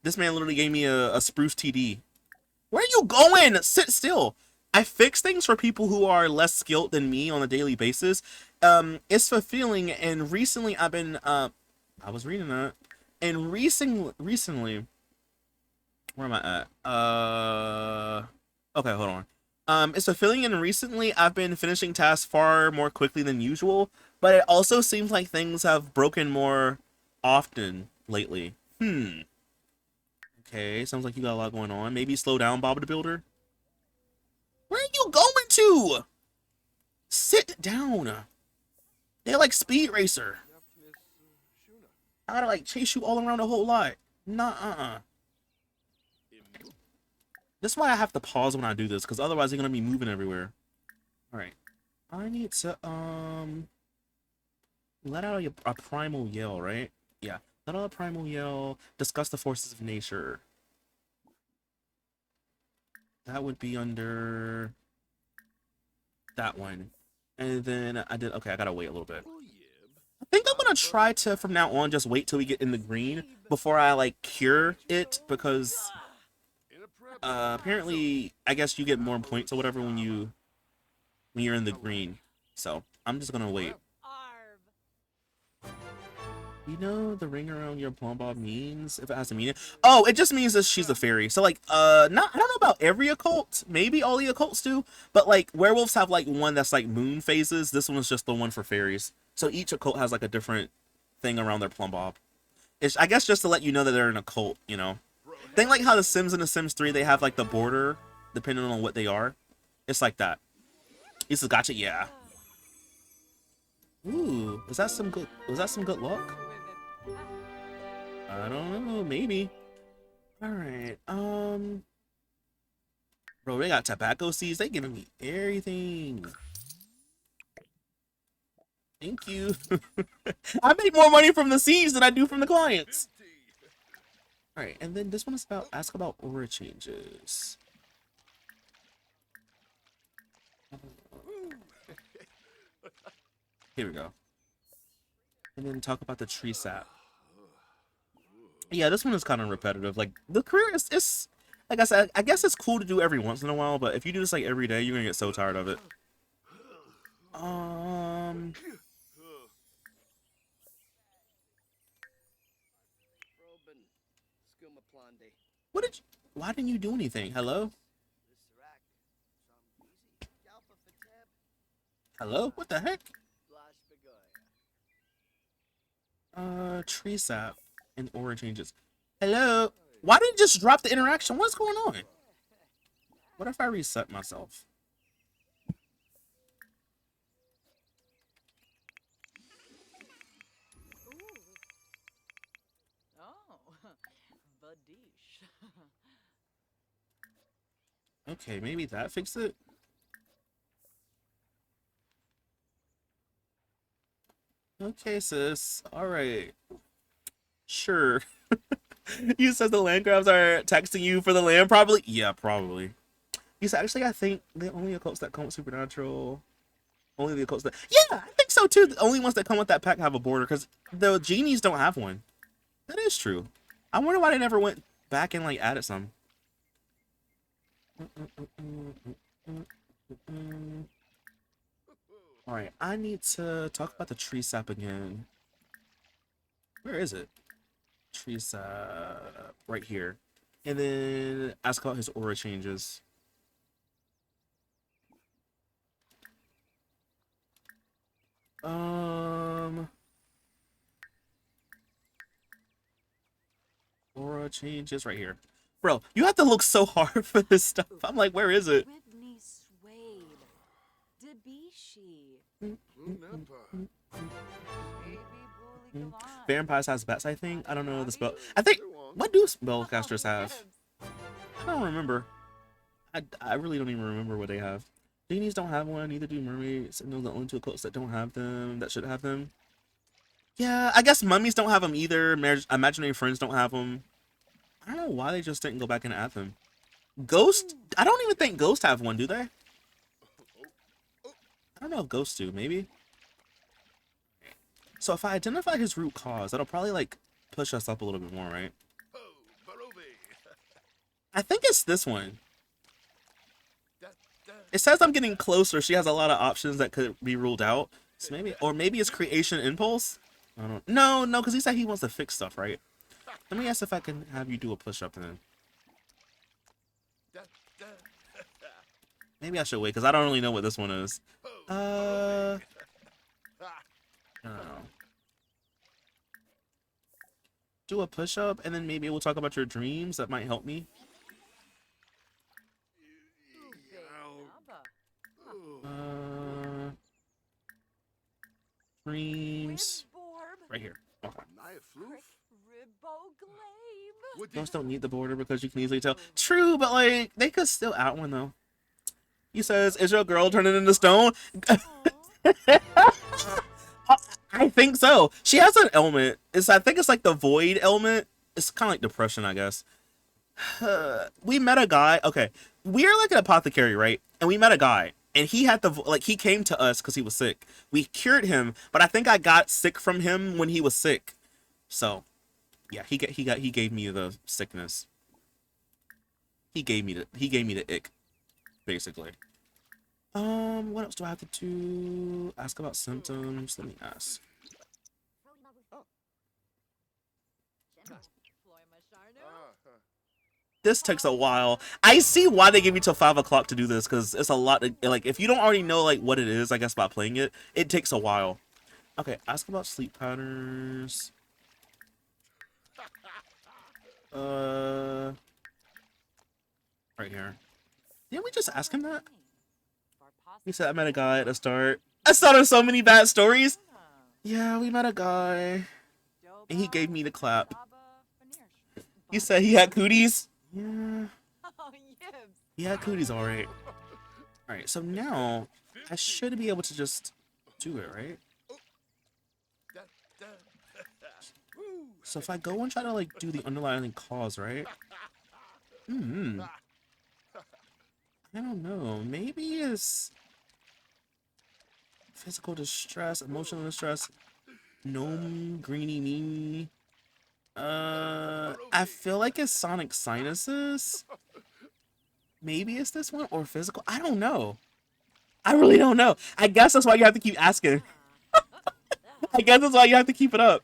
Speaker 1: This man literally gave me a spruce TD. Where are you going? Sit still. I fix things for people who are less skilled than me on a daily basis. It's fulfilling, and recently I've been I was reading that, and recently, where am I at? Okay, hold on. It's fulfilling, and recently I've been finishing tasks far more quickly than usual, but it also seems like things have broken more often lately. Okay, sounds like you got a lot going on. Maybe slow down, Bob the Builder. Where are you going to? Sit down. They're like Speed Racer. I gotta like chase you all around a whole lot. Nah, That's why I have to pause when I do this, because otherwise they're gonna be moving everywhere. Alright. I need to let out a primal yell, right? Yeah. Let out a primal yell. Discuss the forces of nature. That would be under that one. And then I did, okay, I gotta wait a little bit. I think I'm gonna try to, from now on, just wait till we get in the green before I, like, cure it, because, apparently, I guess you get more points or whatever when you're in the green. So, I'm just gonna wait. You know the ring around your plum bob means, if it has a meaning? Oh, it just means that she's a fairy. So like, not, I don't know about every occult. Maybe all the occults do, but like werewolves have like one that's like moon phases. This one is just the one for fairies. So each occult has like a different thing around their plum bob. It's, I guess, just to let you know that they're an occult. You know, think like how the Sims in the Sims 3 they have like the border depending on what they are. It's like that. This is gotcha. Yeah. Ooh, was that some good? Was that some good luck? I don't know, maybe. Alright, bro, they got tobacco seeds. They giving me everything. Thank you. I make more money from the seeds than I do from the clients. Alright, and then this one is about, ask about aura changes. Here we go. And then talk about the tree sap. Yeah, this one is kind of repetitive. Like, the career is like I said, I guess it's cool to do every once in a while, but if you do this like every day, you're gonna get so tired of it. What did you, why didn't you do anything? Hello? Hello? What the heck? Tree sap and aura changes. Hello? Why did it just drop the interaction? What's going on? What if I reset myself? Okay, maybe that fixed it. Okay, sis. Alright. Sure. You said the land crabs are texting you for the land, probably? Yeah, probably. You said, actually, I think the only occults that come with supernatural, only the occults that, yeah, I think so too. The only ones that come with that pack have a border, because the genies don't have one. That is true. I wonder why they never went back and like added some. Alright, Alright, I need to talk about the tree sap again. Where is it? Tree sap. Right here. And then ask about his aura changes. Aura changes right here. Bro, you have to look so hard for this stuff. I'm like, where is it? Vampires has bats, I think. I don't know the spell. I think, what do spellcasters have? I don't remember. I really don't even remember what they have. Genies don't have one, neither do mermaids. And those are the only two cults that don't have them, that should have them. Yeah, I guess mummies don't have them either. Imaginary friends don't have them. I don't know why they just didn't go back and add them. Ghost? I don't even think ghosts have one, do they? I don't know if ghosts do, maybe. So if I identify his root cause, that'll probably like push us up a little bit more, right? I think it's this one. It says I'm getting closer. She has a lot of options that could be ruled out. So maybe, or maybe it's creation impulse. I don't. No, because he said he wants to fix stuff, right? Let me ask if I can have you do a push up then. Maybe I should wait because I don't really know what this one is. I don't know. Do a push up and then maybe we'll talk about your dreams. That might help me. Dreams. Right here. Okay. Most don't need the border because you can easily tell. True, but like they could still add one though. He says, "Is your girl turning into stone?" I think so. She has an ailment. I think it's like the void ailment. It's kind of like depression, I guess. We met a guy. Okay, we're like an apothecary, right? And we met a guy, and he had he came to us because he was sick. We cured him, but I think I got sick from him when he was sick. So, yeah, he gave me the sickness. He gave me the ick, basically. What else do I have to do? Ask about symptoms. Let me ask. This takes a while. I see why they give you till 5 o'clock to do this, because it's a lot. Like, if you don't already know like what it is, I guess by playing it, it takes a while. Okay, ask about sleep patterns. Right here. Didn't we just ask him that? He said I met a guy at the start. I saw there's so many bad stories. Yeah, we met a guy, and he gave me the clap. He said he had cooties. Yeah. He had cooties, alright. Alright, so now I should be able to just do it, right? So if I go and try to like do the underlying cause, right? I don't know. Maybe it's physical distress, emotional distress, gnome, greeny me. I feel like it's sonic sinuses. Maybe it's this one or physical. I don't know. I really don't know. I guess that's why you have to keep asking. I guess that's why you have to keep it up.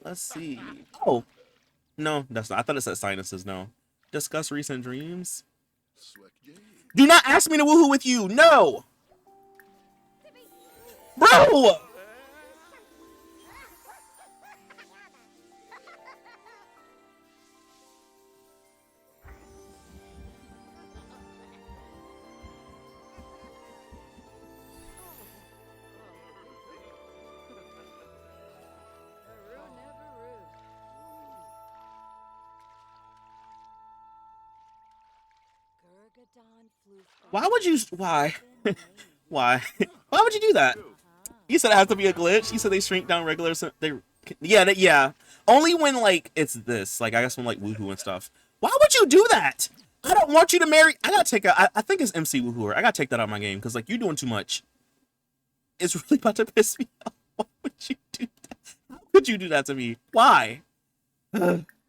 Speaker 1: Let's see. Oh. No, that's not. I thought it said sinuses. No. Discuss recent dreams. Do not ask me to woohoo with you. No. Bro. Why would you? Why? Why? Why would you do that? You said it has to be a glitch. You said they shrink down regular. Yeah. Only when like it's this. Like I guess when like woohoo and stuff. Why would you do that? I don't want you to marry. I gotta take I think it's MC Woohooer. I gotta take that out of my game because like you're doing too much. It's really about to piss me off. Why would you do that? How could you do that to me? Why?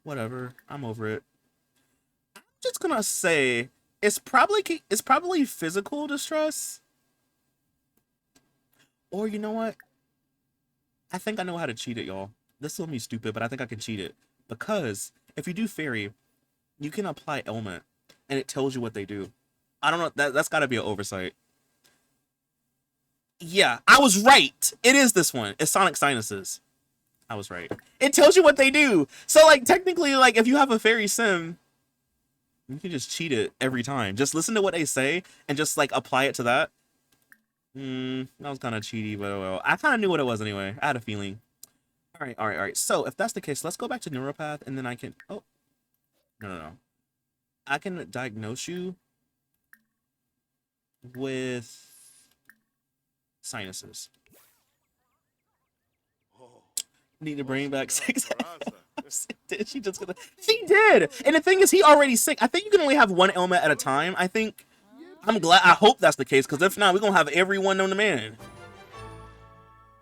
Speaker 1: Whatever. I'm over it. I'm just gonna say it's probably physical distress. Or you know what? I think I know how to cheat it, y'all. This is gonna be stupid, but I think I can cheat it. Because if you do fairy, you can apply element and it tells you what they do. I don't know, that's gotta be an oversight. Yeah, I was right. It is this one. It's Sonic Sinuses. I was right. It tells you what they do. So like technically, like if you have a fairy sim, you can just cheat it every time. Just listen to what they say and just like apply it to that. That was kind of cheaty, but well, I kind of knew what it was anyway. I had a feeling. All right, all right, all right. So if that's the case, let's go back to neuropath, and then I can. Oh, no, no, no. I can diagnose you with sinuses. Need to bring back six. Did she just gonna? She did, and the thing is, he already sick. I think you can only have one element at a time. I think. I'm glad. I hope that's the case, because if not, we're gonna have everyone known to man.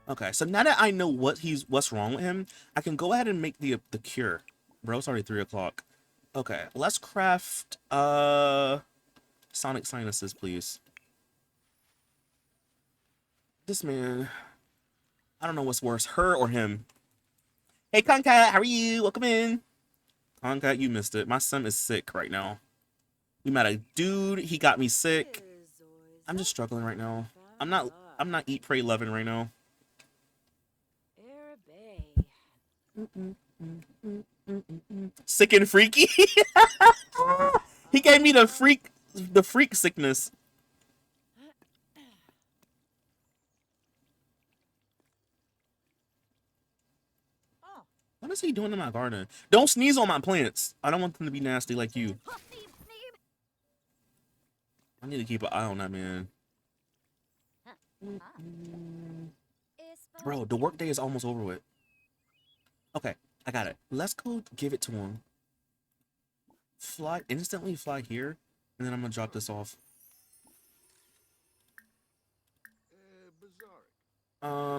Speaker 1: Okay, so now that I know what's wrong with him, I can go ahead and make the cure. Bro, it's already 3 o'clock. Okay, let's craft Sonic Sinuses, please. This man, I don't know what's worse, her or him. Hey Concat, how are you? Welcome in. Concat, you missed it. My son is sick right now. We met a dude, he got me sick. I'm just struggling right now. I'm not eat, pray, loving right now. Sick and freaky. He gave me the freak sickness. What is he doing in my garden? Don't sneeze on my plants. I don't want them to be nasty like you. I need to keep an eye on that man. Bro, the workday is almost over with. Okay, I got it. Let's go give it to him. Instantly fly here, and then I'm gonna drop this off.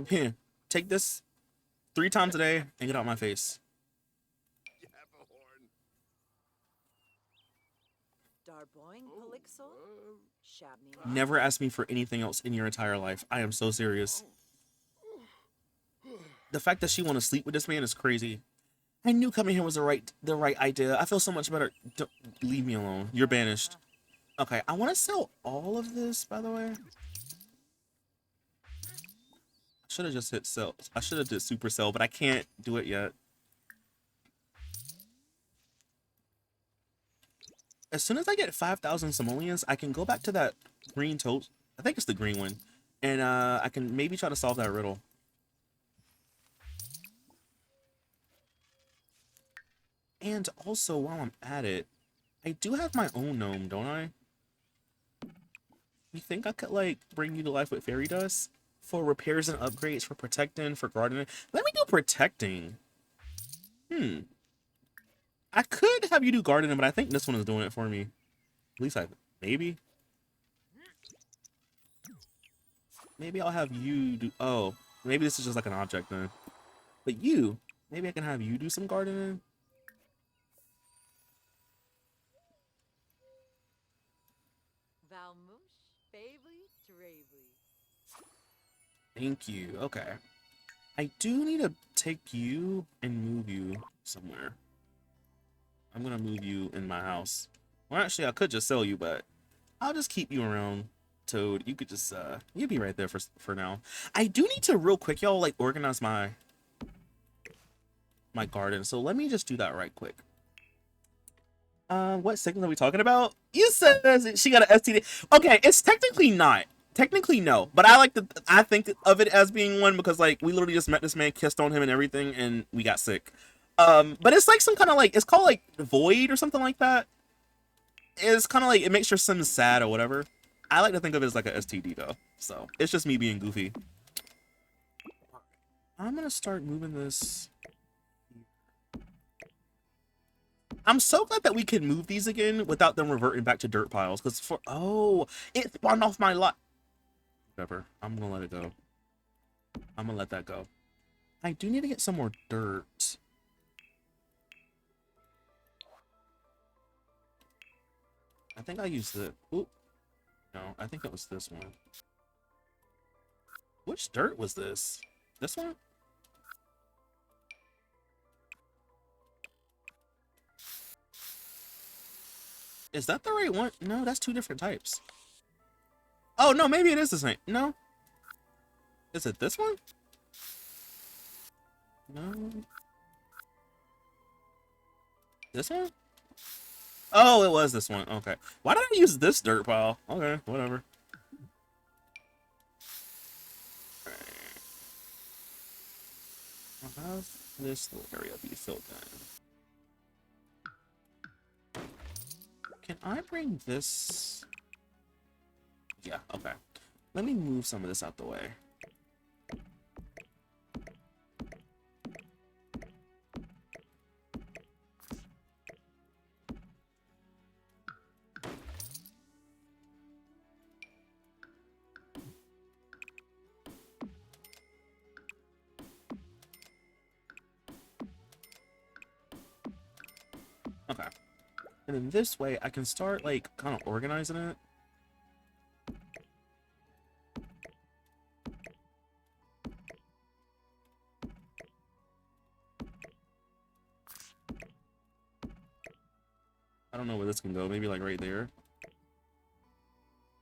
Speaker 1: Here, take this 3 times a day and get out my face. Never ask me for anything else in your entire life. I am so serious. The fact that she want to sleep with this man is crazy. I knew coming here was the right idea. I feel so much better. Don't, leave me alone. You're banished. Okay, I want to sell all of this, by the way. I should have just hit sell. I should have did super sell, but I can't do it yet. As soon as I get 5,000 simoleons, I can go back to that green toast. I think it's the green one. And I can maybe try to solve that riddle. And also, while I'm at it, I do have my own gnome, don't I? You think I could, like, bring you to life with fairy dust? For repairs and upgrades, for protecting, for gardening. Let me do protecting. I could have you do gardening, but I think this one is doing it for me. At least maybe? Maybe I'll have you do, oh, maybe this is just like an object then. But you, maybe I can have you do some gardening? Thank you, okay. I do need to take you and move you somewhere. I'm gonna move you in my house. Well, actually, I could just sell you, but I'll just keep you around, Toad. You could just, you'd be right there for now. I do need to real quick, y'all, like, organize my garden. So let me just do that right quick. What signal are we talking about? You said she got an STD. Okay, it's technically not. Technically, no. But I think of it as being one because, like, we literally just met this man, kissed on him and everything, and we got sick. But it's like some kind of, like, it's called, like, void or something like that. It's kind of like, it makes your sim sad or whatever. I like to think of it as like a STD, though. So, it's just me being goofy. I'm gonna start moving this. I'm so glad that we can move these again without them reverting back to dirt piles. Because oh, it spawned off my lot. Whatever. I'm gonna let it go. I'm gonna let that go. I do need to get some more dirt. I think I used the. Oop. No, I think it was this one. Which dirt was this? This one? Is that the right one? No, that's two different types. Oh, no, maybe it is the same. No. Is it this one? No. This one? Oh, it was this one. Okay. Why did I use this dirt pile? Okay, whatever. I'll have this little area be filled in. Can I bring this? Yeah, okay. Let me move some of this out the way. Okay. And then this way, I can start, like, kind of organizing it. I don't know where this can go. Maybe, like, right there.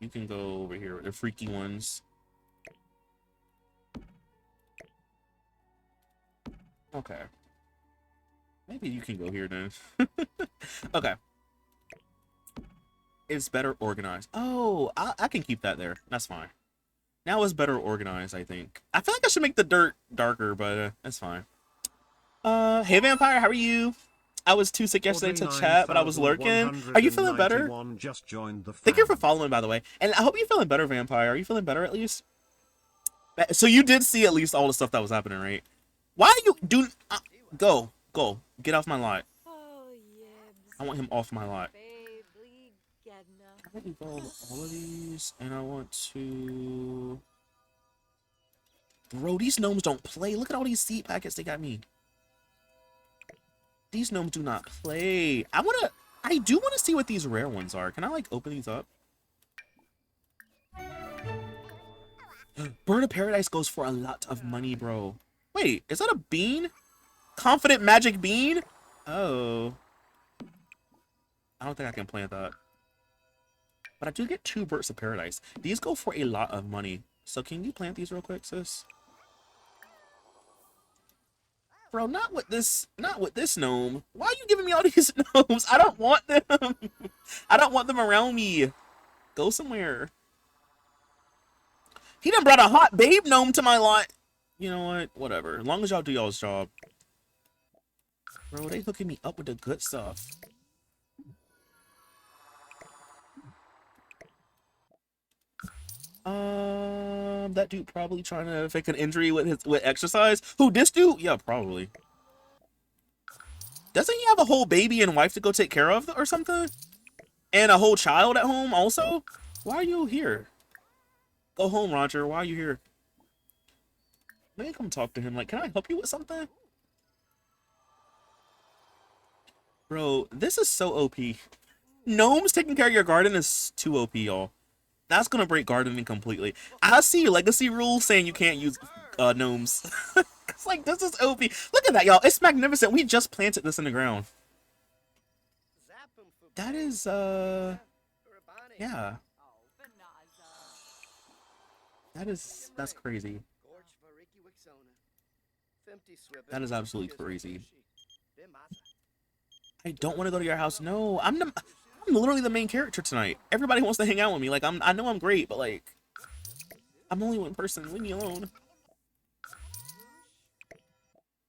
Speaker 1: You can go over here with the freaky ones. Okay. Maybe you can go here then. Okay. It's better organized. Oh, I can keep that there. That's fine. Now it's better organized, I think. I feel like I should make the dirt darker, but that's fine. Hey Vampire, how are you? I was too sick yesterday to chat, but I was lurking. Are you feeling better?
Speaker 2: Just joined the
Speaker 1: Thank you for following, by the way. And I hope you're feeling better, Vampire. Are you feeling better at least? So you did see at least all the stuff that was happening, right? Why are you do? Go, get off my lot. I want him off my lot. I want to go all of these, and I want to. Bro, these gnomes don't play. Look at all these seed packets they got me. These gnomes do not play. I do want to see what these rare ones are. Can I, like, open these up? Bird of Paradise goes for a lot of money, bro. Wait, is that a bean? Confident magic bean? Oh. I don't think I can plant that. But I do get 2 Birds of Paradise. These go for a lot of money. So can you plant these real quick, sis? Bro, not with this gnome. Why are you giving me all these gnomes? I don't want them. I don't want them around me. Go somewhere. He done brought a hot babe gnome to my lot. You know what? Whatever. As long as y'all do y'all's job. Bro, they hooking me up with the good stuff. That dude probably trying to fake an injury with exercise. Who, this dude? Yeah, probably. Doesn't he have a whole baby and wife to go take care of or something? And a whole child at home also? Why are you here? Go home, Roger. Why are you here? Let me come talk to him. Like, can I help you with something? Bro, this is so OP. Gnomes taking care of your garden is too OP, y'all. That's gonna break gardening completely. I see legacy rules saying you can't use gnomes. It's like, this is OP. Look at that, y'all. It's magnificent. We just planted this in the ground. That is, yeah. That's crazy. That is absolutely crazy. I don't want to go to your house. No, I'm literally the main character tonight. Everybody wants to hang out with me. Like, I know I'm great, but like, I'm only one person. Leave me alone.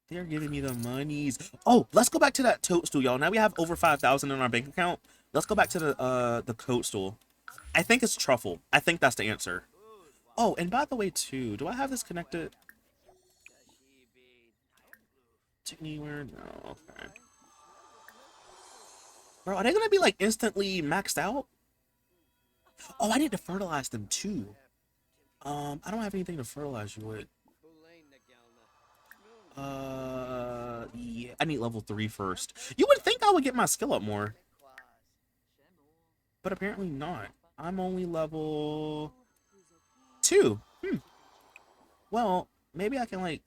Speaker 1: They're giving me the monies. Oh, let's go back to that toadstool, y'all. Now we have over 5,000 in our bank account. Let's go back to the toadstool. I think it's truffle. I think that's the answer. Oh, and by the way, too, do I have this connected to anywhere? No, okay. Bro, are they gonna be like instantly maxed out? Oh, I need to fertilize them too. I don't have anything to fertilize you with. Yeah, I need level 3 first. You would think I would get my skill up more, but apparently not. I'm only level 2. Well, maybe I can like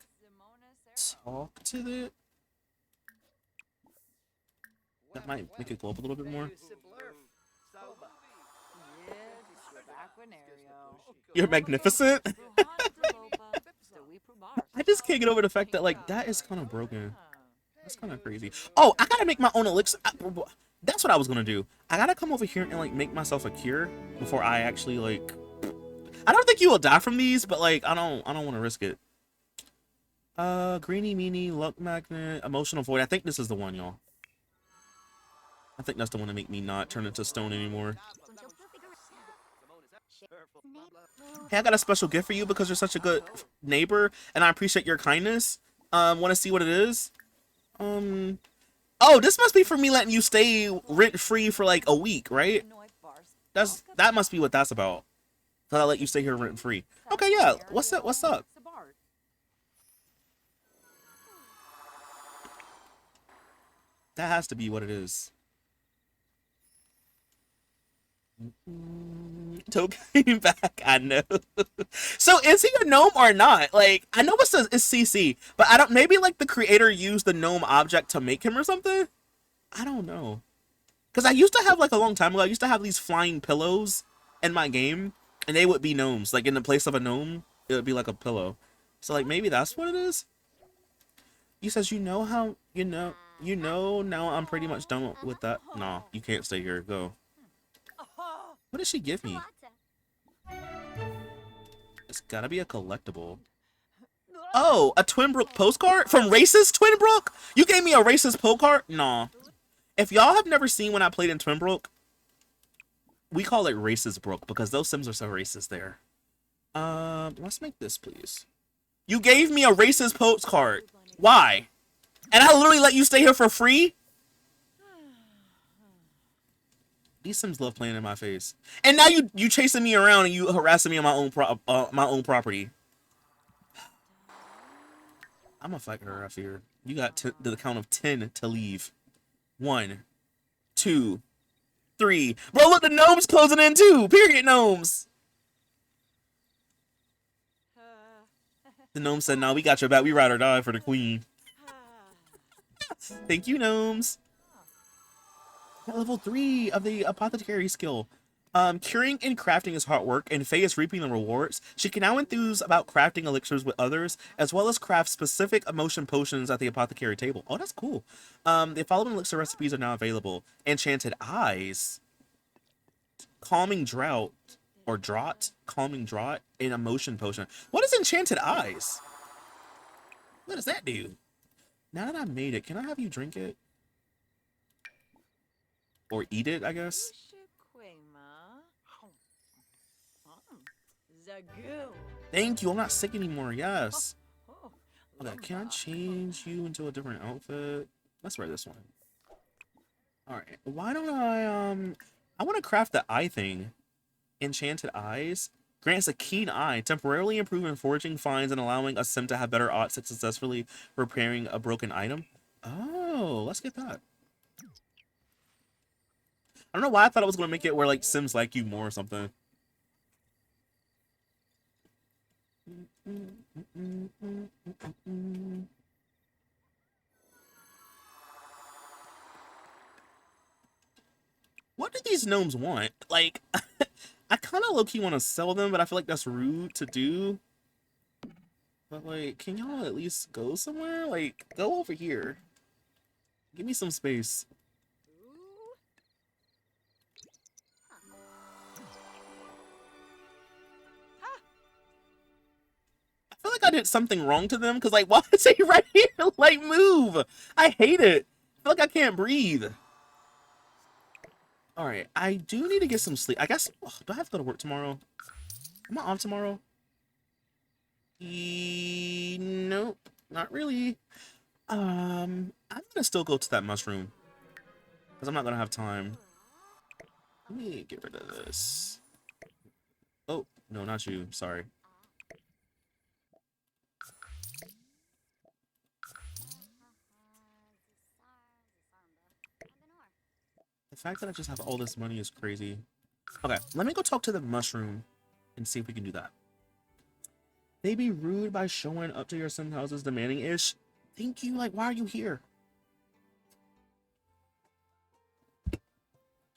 Speaker 1: talk to the. That might make it glow up a little bit more. You're magnificent. I just can't get over the fact that like that is kind of broken. That's kind of crazy. Oh, I gotta make my own elixir. That's what I was gonna do. I gotta come over here and like make myself a cure before I actually like. I don't think you will die from these, but like I don't want to risk it. Greeny meanie, luck magnet, emotional void. I think this is the one, y'all. I think that's the one to make me not turn into stone anymore. Hey, I got a special gift for you because you're such a good neighbor and I appreciate your kindness. Want to see what it is? Oh, this must be for me letting you stay rent free for like a week, right? That must be what that's about. Cause I let you stay here rent free. Okay, yeah. What's up? What's up? That has to be what it is. Token back, I know. So is he a gnome or not? Like, I know it says it's CC, but I don't. Maybe like the creator used the gnome object to make him or something. I don't know. Cause I used to have like a long time ago. I used to have these flying pillows in my game, and they would be gnomes. Like in the place of a gnome, it would be like a pillow. So like maybe that's what it is. He says, you know how you know. Now I'm pretty much done with that. Nah, you can't stay here. Go. What did she give me? It's gotta be a collectible. Oh, a Twinbrook postcard? From Racist Twinbrook? You gave me a racist postcard? Nah. If y'all have never seen when I played in Twinbrook, we call it Racist Brook because those Sims are so racist there. Let's make this, please. You gave me a racist postcard. Why? And I literally let you stay here for free? These Sims love playing in my face. And now you chasing me around and you harassing me on my own property. I'm gonna fight her, I fear. You got the count of 10 to leave. 1, 2, 3. Bro, look, the gnomes closing in too. Period, gnomes. The gnome said, "No, we got your back. We ride or die for the queen." Thank you, gnomes. Level 3 of the apothecary skill. Curing and crafting is hard work, and Faye is reaping the rewards. She can now enthuse about crafting elixirs with others, as well as craft specific emotion potions at the apothecary table. Oh, that's cool. The following elixir recipes are now available. Enchanted Eyes, Calming Drought, or Draught, Calming Draught, and Emotion Potion. What is Enchanted Eyes? What does that do? Now that I made it, can I have you drink it? Or eat it, I guess? Thank you, I'm not sick anymore, yes. Okay, can I change you into a different outfit? Let's wear this one. Alright, why don't I want to craft the eye thing. Enchanted Eyes. Grants a keen eye, temporarily improving foraging finds and allowing a sim to have better odds at successfully repairing a broken item. Oh, let's get that. I don't know why I thought I was going to make it where like Sims like you more or something. What do these gnomes want? Like, I kind of low-key want to sell them, but I feel like that's rude to do. But like, can y'all at least go somewhere? Like, go over here. Give me some space. I feel like I did something wrong to them because like, why is he right here? Like, move. I hate it. I feel like I can't breathe. All right, I do need to get some sleep. I guess. Oh, do I have to go to work tomorrow? Am I off tomorrow? Nope, not really. I'm gonna still go to that mushroom because I'm not gonna have time. Let me get rid of this. Oh no, not you. Sorry. The fact that I just have all this money is crazy. Okay, let me go talk to the mushroom and see if we can do that. They be rude by showing up to your sim houses demanding ish. Thank you. Like, why are you here?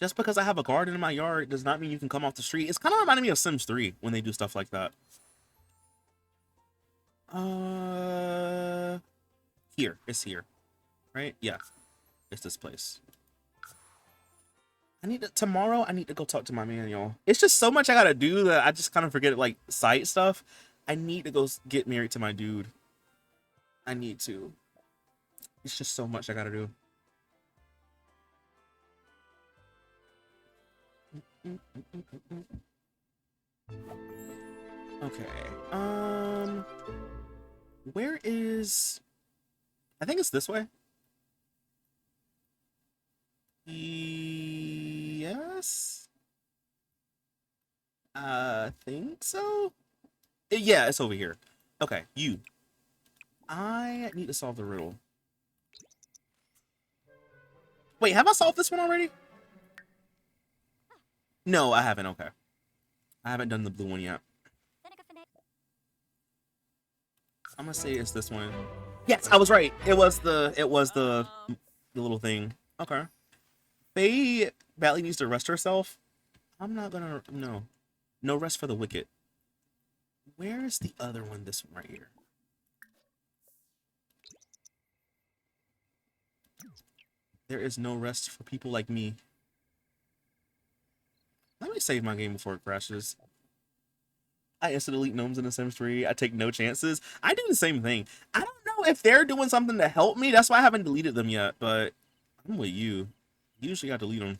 Speaker 1: Just because I have a garden in my yard does not mean you can come off the street. It's kind of reminding me of Sims 3 when they do stuff like that. Here. It's here. Right? Yeah. It's this place. Tomorrow I need to go talk to my man, y'all. It's just so much I gotta do that I just kind of forget, like, side stuff. I need to go get married to my dude. I need to. It's just so much I gotta do. Okay. Where is... I think it's this way. Yes? I think so? Yeah, it's over here. Okay, you. I need to solve the riddle. Wait, have I solved this one already? No, I haven't. Okay. I haven't done the blue one yet. I'm gonna say it's this one. Yes, I was right. It was the little thing. Okay. Faye badly needs to rest herself. I'm not gonna no rest for the wicked. Where is the other one? This one right here. There is no rest for people like me. Let me save my game before it crashes. I instant delete gnomes in The Sims 3. I take no chances. I do the same thing. I don't know if they're doing something to help me. That's why I haven't deleted them yet, but I'm with you. Usually I delete them.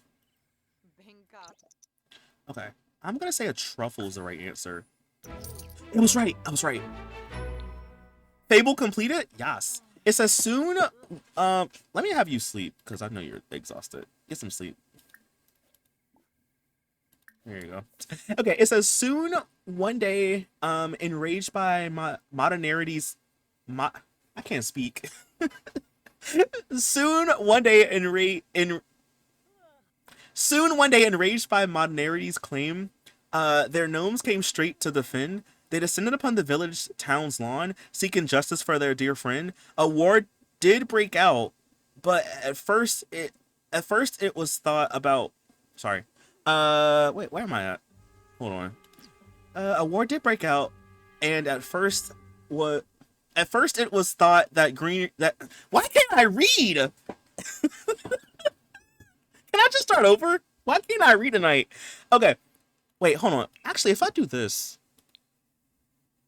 Speaker 1: Okay. I'm gonna say a truffle is the right answer. It was right. I was right. Fable completed? Yes. It says soon. Let me have you sleep because I know you're exhausted. Get some sleep. There you go. Okay, it says soon one day, enraged by my modernity's I can't speak. Soon one day enraged by modernity's claim, their gnomes came straight to defend. They descended upon the village town's lawn, seeking justice for their dear friend. A war did break out, but at first it was thought about. Sorry. Wait, where am I at? Hold on. A war did break out, and at first it was thought that why can't I read? Can I just start over? Why can't I read tonight? Okay. Wait, hold on. Actually, if I do this,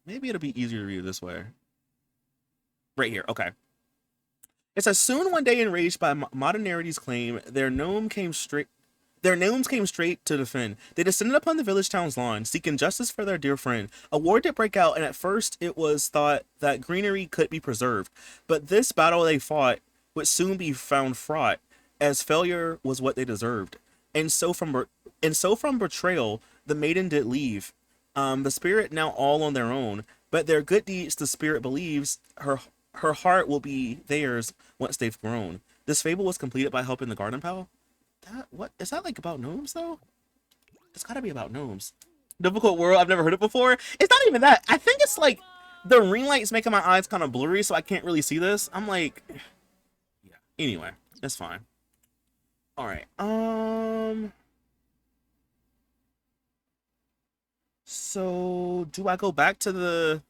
Speaker 1: maybe it'll be easier to read this way. Right here. Okay. It says, soon one day enraged by modernity's claim, their gnomes came straight to defend. They descended upon the village town's lawn, seeking justice for their dear friend. A war did break out, and at first it was thought that greenery could be preserved. But this battle they fought would soon be found fraught, as failure was what they deserved. And so from betrayal, the maiden did leave. The spirit now all on their own, but their good deeds the spirit believes her heart will be theirs once they've grown. This fable was completed by helping the garden pal. What is that, like, about gnomes though? It's gotta be about gnomes. Difficult world, I've never heard it before. It's not even that. I think it's like the ring light's making my eyes kind of blurry, so I can't really see this. I'm like, yeah. Anyway, it's fine. All right. So do I go back to the?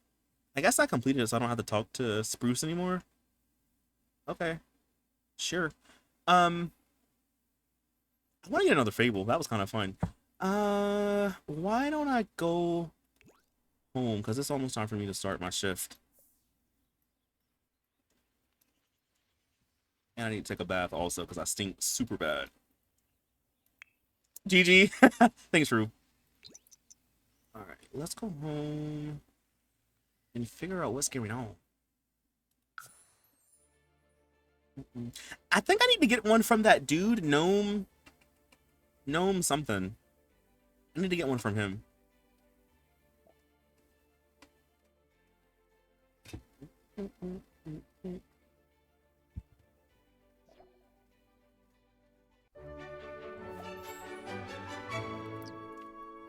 Speaker 1: I guess I completed it, so I don't have to talk to Spruce anymore. Okay, sure. Um, I want to get another Fable. That was kind of fun. Why don't I go home? Because it's almost time for me to start my shift. And I need to take a bath also because I stink super bad. GG. Thanks, Rue. Alright, let's go home and figure out what's going on. I think I need to get one from that dude, Gnome something. I need to get one from him.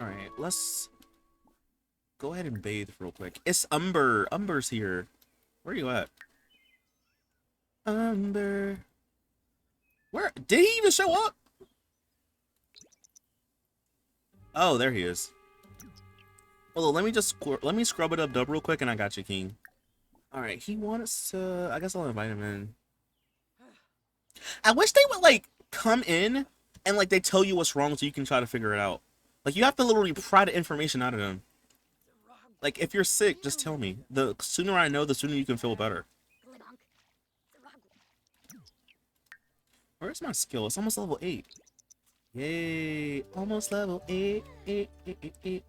Speaker 1: Alright, let's go ahead and bathe real quick. It's Umber. Umber's here. Where are you at? Umber. Where did he even show up? Oh, there he is. Well, let me scrub it up dub real quick, and I got you, King. All right, he wants to. I guess I'll invite him in. I wish they would like come in and like they tell you what's wrong so you can try to figure it out. Like you have to literally pry the information out of them. Like if you're sick, just tell me. The sooner I know, the sooner you can feel better. Where's my skill? It's almost level 8. Yay! Almost level 8. 8, 8, 8, 8.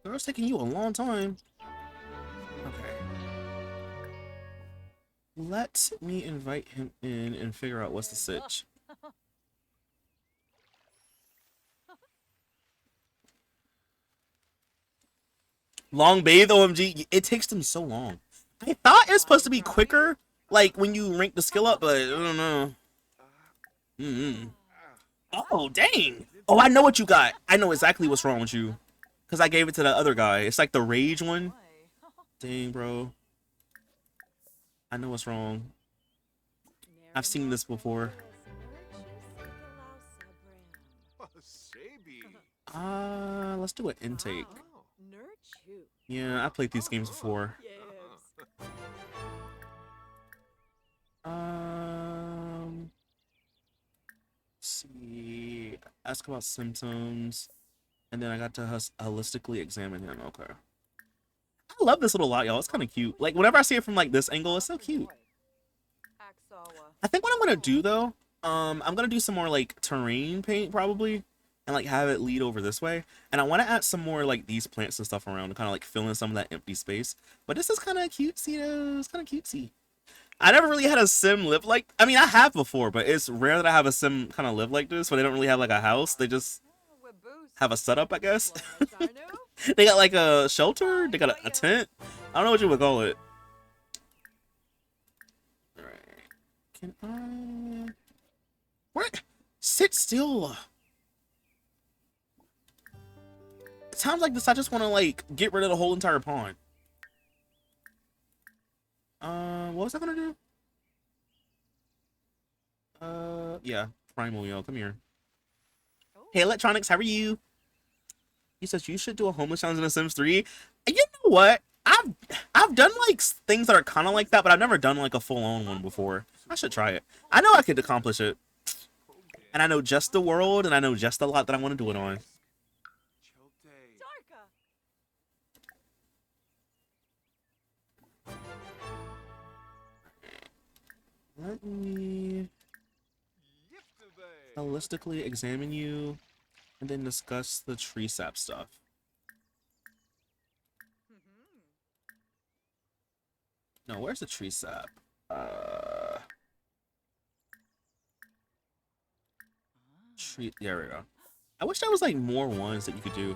Speaker 1: Girl, it's taking you a long time. Okay. Let me invite him in and figure out what's the sitch. Long bathe, OMG. It takes them so long. I thought it was supposed to be quicker, like when you rank the skill up, but I don't know. Oh, dang. Oh, I know what you got. I know exactly what's wrong with you. Because I gave it to the other guy. It's like the rage one. Dang, bro. I know what's wrong. I've seen this before. Let's do an intake. Yeah, I played these games before. Let's see. Ask about symptoms. And then I got to holistically examine him. Okay. I love this little lot, y'all. It's kind of cute. Like, whenever I see it from, like, this angle, it's so cute. I think what I'm going to do, though, I'm going to do some more, like, terrain paint, probably. And, like, have it lead over this way. And I want to add some more, like, these plants and stuff around to kind of, like, fill in some of that empty space. But this is kind of cutesy, though. It's kind of cutesy. I never really had a sim live like... I mean, I have before, but it's rare that I have a sim kind of live like this, where they don't really have, like, a house. They just have a setup, I guess. They got, like, a shelter? They got a tent? I don't know what you would call it. Alright. Can I... What? Sit still. Times like this, I just want to, like, get rid of the whole entire pond. What was I gonna do? Yeah. Primal, yo, come here. Hey, Electronics, how are you? He says you should do a homeless challenge in The Sims 3. You know what? I've done like things that are kind of like that, but I've never done like a full-on one before. I should try it. I know I could accomplish it. And I know just the world, and I know just a lot that I want to do it on. Let me holistically examine you and then discuss the tree sap stuff. No, where's the tree sap? There we go. I wish there was like more ones that you could do.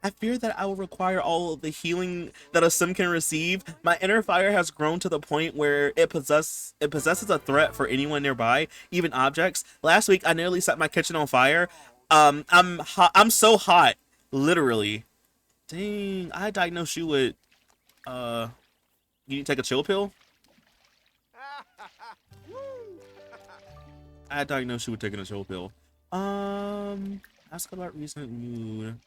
Speaker 1: I fear that I will require all of the healing that a sim can receive. My inner fire has grown to the point where it possesses a threat for anyone nearby, even objects. Last week I nearly set my kitchen on fire. I'm so hot, literally. Dang, I diagnosed you with you need to take a chill pill? I diagnosed you with taking a chill pill. Ask about recent mood.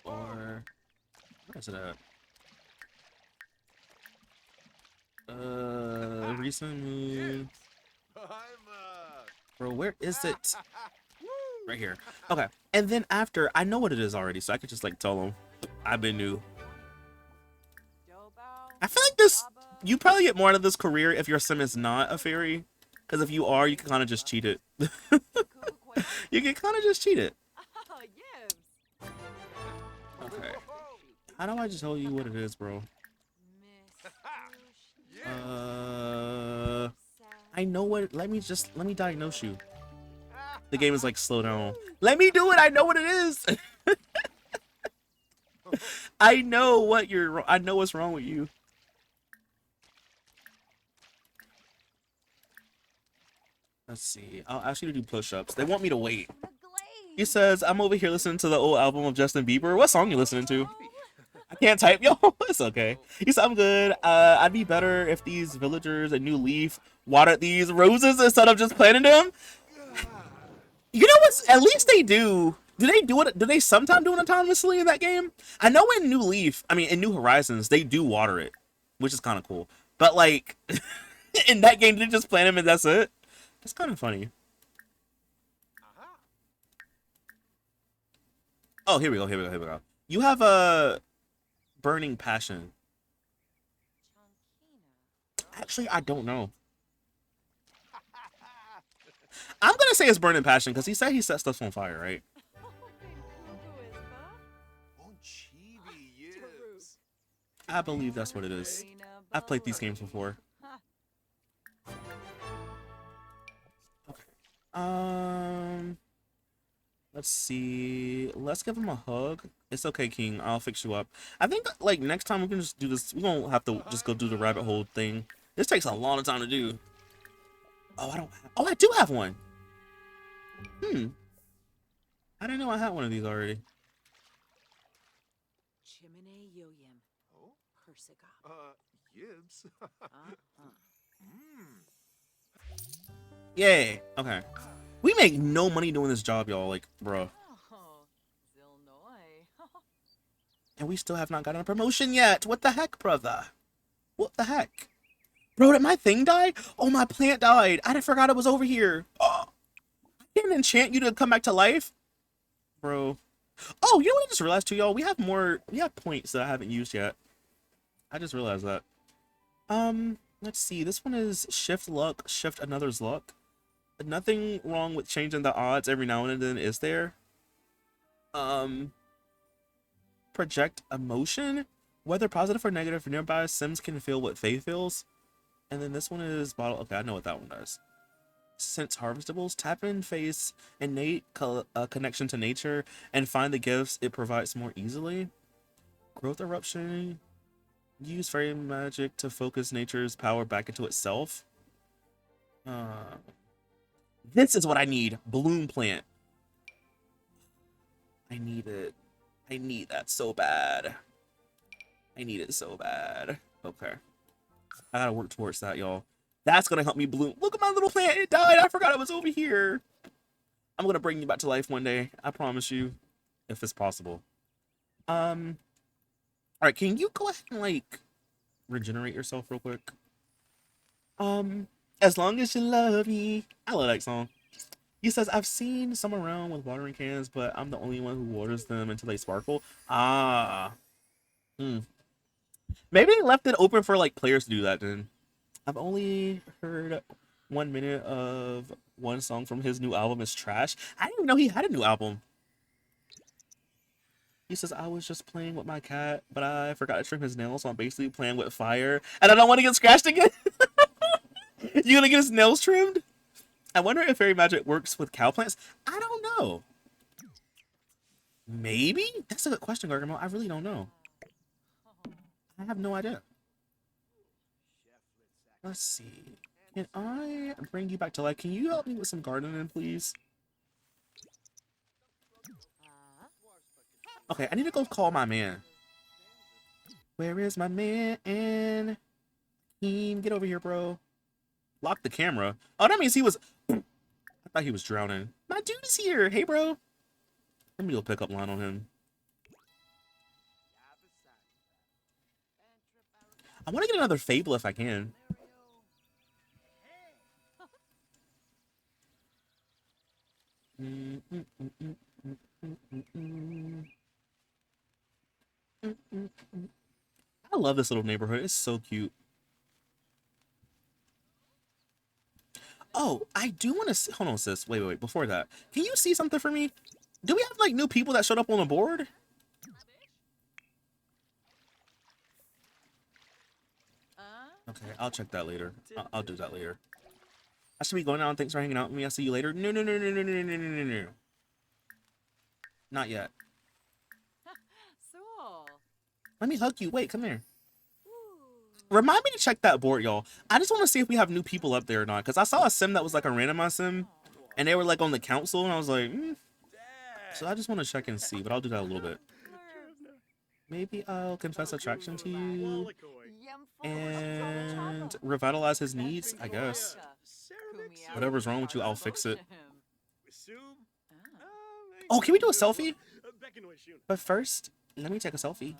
Speaker 1: Or where is it at? Recent mood. Bro, where is it? Right here. Okay. And then after, I know what it is already, so I could just like tell them I've been new. I feel like this, you probably get more out of this career if your sim is not a fairy. Because if you are, you can kind of just cheat it. You can kind of just cheat it. Okay. How do I just tell you what it is, bro? I know what, let me diagnose you. The game is like, slow down. Let me do it, I know what it is! I know what you're. I know what's wrong with you. Let's see. I'll ask you to do push-ups. They want me to wait. He says, I'm over here listening to the old album of Justin Bieber. What song you listening to? I can't type, yo. It's okay. He said, I'm good. I'd be better if these villagers and New Leaf watered these roses instead of just planting them. You know what? At least they do. Do they do it? Do they sometimes do it autonomously in that game? I know in New Leaf, I mean, in New Horizons, they do water it, which is kind of cool. But, like, in that game, they just plant them and that's it? That's kind of funny. Oh, here we go. Here we go. Here we go. You have a burning passion. Actually, I don't know. I'm gonna say it's burning passion because he said he set stuff on fire, right? I believe that's what it is. I've played these games before. Okay. Let's see. Let's give him a hug. It's okay, King. I'll fix you up. I think like next time we can just do this. We won't have to just go do the rabbit hole thing. This takes a long time to do. Oh, I don't. Oh, I do have one. I didn't know I had one of these already.
Speaker 2: Yibs.
Speaker 1: Yay. Okay. We make no money doing this job, y'all. Like, bro. And we still have not gotten a promotion yet. What the heck, brother? What the heck? Bro, did my thing die? Oh, my plant died. I forgot it was over here. Oh, I didn't enchant you to come back to life. Bro. Oh, you know what I just realized too, y'all? We have points that I haven't used yet. I just realized that. Let's see. This one is shift luck, shift another's luck. Nothing wrong with changing the odds every now and then, is there? Project emotion. Whether positive or negative, nearby Sims can feel what Faye feels. And then this one is bottle. Okay, I know what that one does. Sense harvestables. Tap in Faye's innate connection to nature and find the gifts it provides more easily. Growth eruption. Use fairy magic to focus nature's power back into itself. This is what I need. Bloom plant. I need it. I need that so bad. I need it so bad. Okay. I gotta work towards that, y'all. That's gonna help me bloom. Look at my little plant. It died. I forgot it was over here. I'm gonna bring you back to life one day. I promise you. If it's possible. Alright, can you go ahead and, like, regenerate yourself real quick? As long as you love me. I love that song. He says, I've seen some around with watering cans, but I'm the only one who waters them until they sparkle. Ah. Maybe they left it open for, like, players to do that then. I've only heard 1 minute of one song from his new album. Is trash. I didn't even know he had a new album. He says, I was just playing with my cat, but I forgot to trim his nails, so I'm basically playing with fire. And I don't want to get scratched again. You gonna get his nails trimmed? I wonder if fairy magic works with cow plants. I don't know. Maybe? That's a good question, Gargamel. I really don't know. I have no idea. Let's see. Can I bring you back to life? Can you help me with some gardening, please? Okay, I need to go call my man. Where is my man? Get over here, bro. Lock the camera. Oh, that means he was... I thought he was drowning. My dude is here. Hey, bro. Let me go pick up line on him. I want to get another Fable if I can. I love this little neighborhood. It's so cute. Oh, I do want to... Hold on, sis. Wait. Before that, can you see something for me? Do we have, like, new people that showed up on the board? Okay, I'll check that later. I'll do that later. I should be going out. Thanks for hanging out with me. I'll see you later. No. Not yet. Let me hug you. Wait, come here. Remind me to check that board, y'all. I just want to see if we have new people up there or not. Because I saw a sim that was like a randomized sim. And they were like on the council. And I was like, So I just want to check and see. But I'll do that a little bit. Maybe I'll confess attraction to you. And revitalize his needs, I guess. Whatever's wrong with you, I'll fix it. Oh, can we do a selfie? But first, let me take a selfie.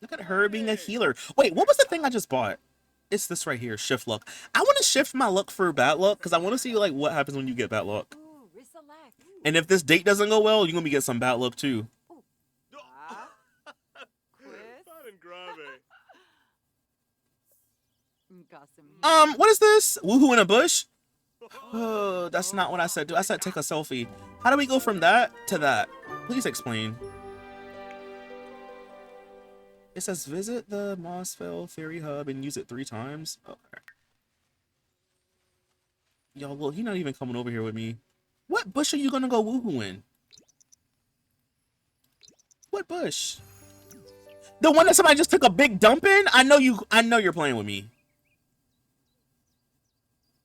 Speaker 1: Look at her being a healer. Wait, what was the thing I just bought? It's this right here, shift luck. I want to shift my luck for bad luck because I want to see like what happens when you get bad luck. And if this date doesn't go well, you're gonna be get some bad luck too. What is this? Woohoo in a bush? Oh, that's not what I said. I said take a selfie. How do we go from that to that? Please explain. It says visit the Mossville Ferry Hub and use it 3 times. Okay. Y'all, well, he's not even coming over here with me. What bush are you gonna go woohoo in? What bush? The one that somebody just took a big dump in? I know you're playing with me.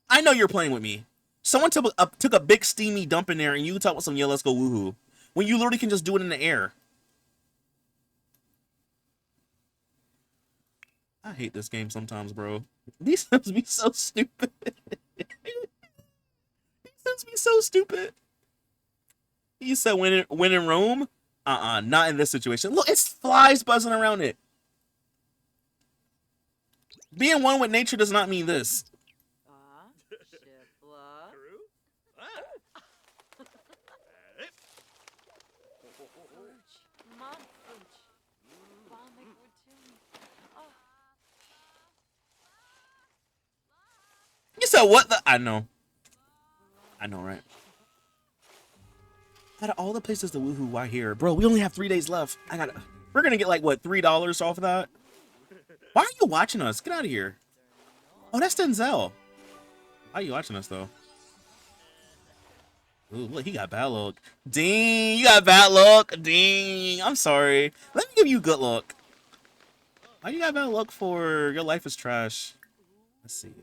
Speaker 1: I know you're playing with me. Someone took a big steamy dump in there and you talk about some, yeah, let's go woohoo. When you literally can just do it in the air. I hate this game sometimes, bro. These sims be so stupid. These sims be so stupid. You said when in Rome? Not in this situation. Look, it's flies buzzing around it. Being one with nature does not mean this. You said what the? I know, right? Out of all the places to woohoo, why here? Bro, we only have 3 days left. We're gonna get like, what, $3 off of that? Why are you watching us? Get out of here. Oh, that's Denzel. Why are you watching us, though? Ooh, look, he got bad luck. Ding, you got bad luck. Ding, I'm sorry. Let me give you good luck. Why you got bad luck for? Your life is trash. Let's see.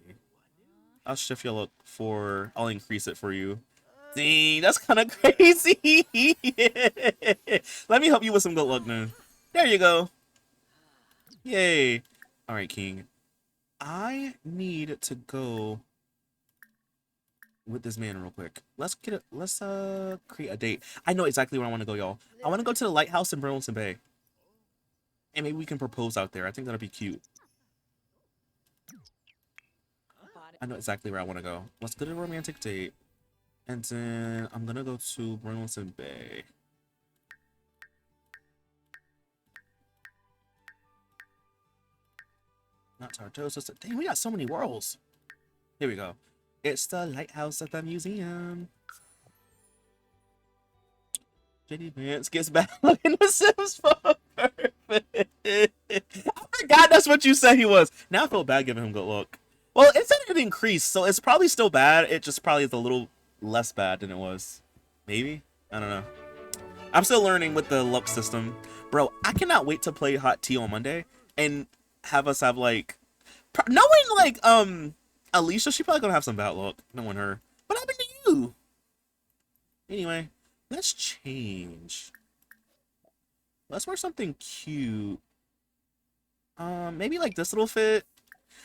Speaker 1: I'll shift your luck for... I'll increase it for you. Dang, that's kind of crazy. Let me help you with some good luck, man. There you go. Yay. All right, King. I need to go with this man real quick. Let's create a date. I know exactly where I want to go, y'all. I want to go to the lighthouse in Burlington Bay. And maybe we can propose out there. I think that'll be cute. I know exactly where I want to go. Let's go to a romantic date. And then I'm going to go to Burlington Bay. Not Tartosa. Dang, we got so many worlds. Here we go. It's the lighthouse at the museum. JD Vance gets back in the Sims for perfect. I forgot that's what you said he was. Now I feel bad giving him good luck. Well, it said it increased, so it's probably still bad. It just probably is a little less bad than it was. Maybe? I don't know. I'm still learning with the luck system. Bro, I cannot wait to play Hot Tea on Monday and have us have like... Knowing like, Alicia, she probably gonna have some bad luck. Knowing her. What happened to you? Anyway, let's change. Let's wear something cute. Maybe like this little fit.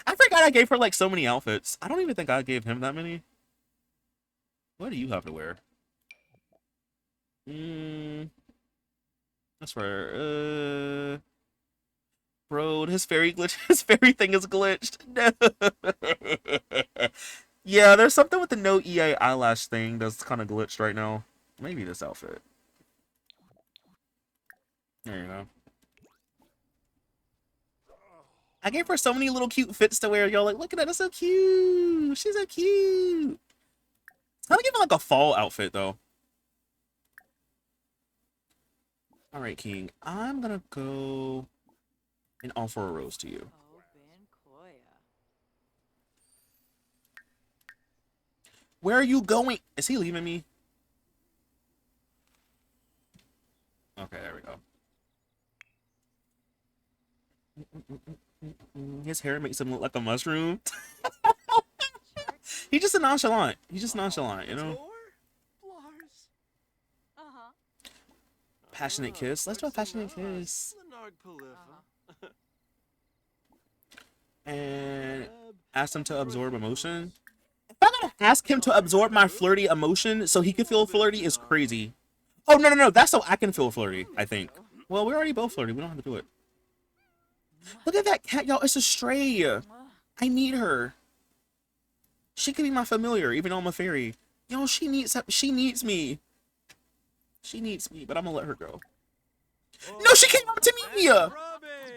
Speaker 1: I forgot I gave her like so many outfits. I don't even think I gave him that many. What do you have to wear? That's right. Bro, his fairy glitch. His fairy thing is glitched. No. Yeah, there's something with the no EA eyelash thing that's kind of glitched right now. Maybe this outfit. There you go. I gave her so many little cute fits to wear. Y'all like, look at that. That's so cute. She's so cute. It's kind of giving like a fall outfit though. All right, King. I'm gonna go and offer a rose to you. Where are you going? Is he leaving me? his hair makes him look like a mushroom. He's just a nonchalant. He's just nonchalant, you know? Passionate kiss. Let's do a passionate kiss. And ask him to absorb emotion. If I'm gonna ask him to absorb my flirty emotion so he can feel flirty is crazy. Oh, no, no, no. That's so I can feel flirty, I think. Well, we're already both flirty. We don't have to do it. Look at that cat, y'all. It's a stray. I need her. She could be my familiar, even though I'm a fairy. Yo, she needs me. She needs me, but I'm gonna let her go. No, she came up to me!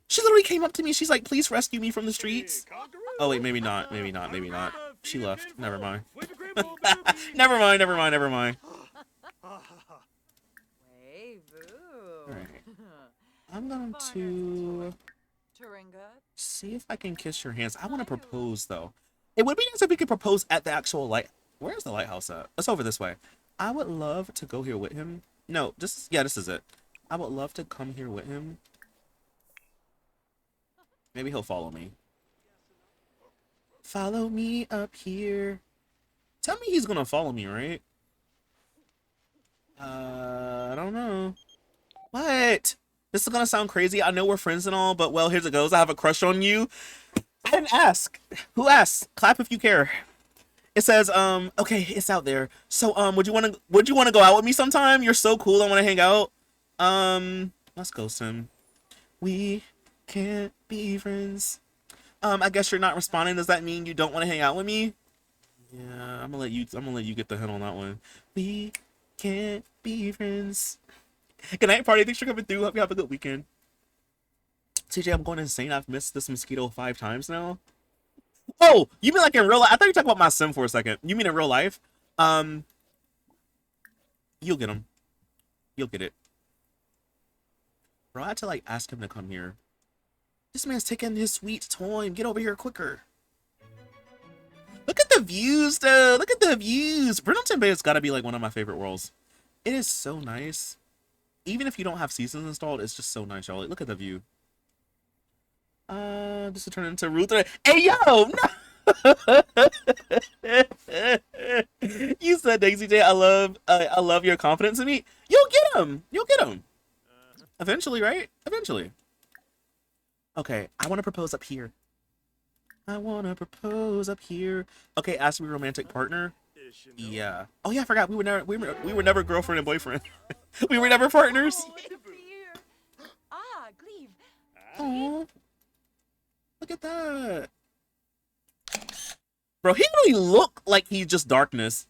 Speaker 1: She literally came up to me. She's like, please rescue me from the streets. Oh, wait, maybe not. Maybe not. Maybe not. She left. Never mind. Never mind. Never mind. Never mind. Alright. I'm going to see if I can kiss your hands. I want to propose, though. It would be nice if we could propose at the actual light. Where's the lighthouse at? It's over this way. I would love to go here with him. No, yeah, this is it. I would love to come here with him. Maybe he'll follow me. Follow me up here. Tell me he's gonna follow me, right? I don't know. What? This is gonna sound crazy. I know we're friends and all, but well, here's it goes. I have a crush on you. I didn't ask. Who asked? Clap if you care. It says, okay, it's out there. So, would you wanna go out with me sometime? You're so cool. I wanna hang out. Let's go, Sim. We can't be friends. I guess you're not responding. Does that mean you don't want to hang out with me? Yeah, I'm gonna let you get the hint on that one. We can't be friends. Good night, party. Thanks for coming through. Hope you have a good weekend. TJ, I'm going insane. I've missed this mosquito 5 times now. Oh, you mean like in real life? I thought you were talking about my sim for a second. You mean in real life? You'll get him. You'll get it. Bro, I had to like ask him to come here. This man's taking his sweet time. Get over here quicker. Look at the views, though. Look at the views. Brenton Bay has got to be like one of my favorite worlds. It is so nice. Even if you don't have seasons installed, it's just so nice, y'all. Like, look at the view. Just to turn into Ruth. Hey, yo! No! You said, Daisy J, I love your confidence in me. You'll get him. You'll get him. Eventually, right? Eventually. Okay, I want to propose up here. I want to propose up here. Okay, ask me romantic partner. Yeah. Oh yeah, I forgot. We were never girlfriend and boyfriend. We were never partners. Oh, look at that. Bro, he really look like he's just darkness.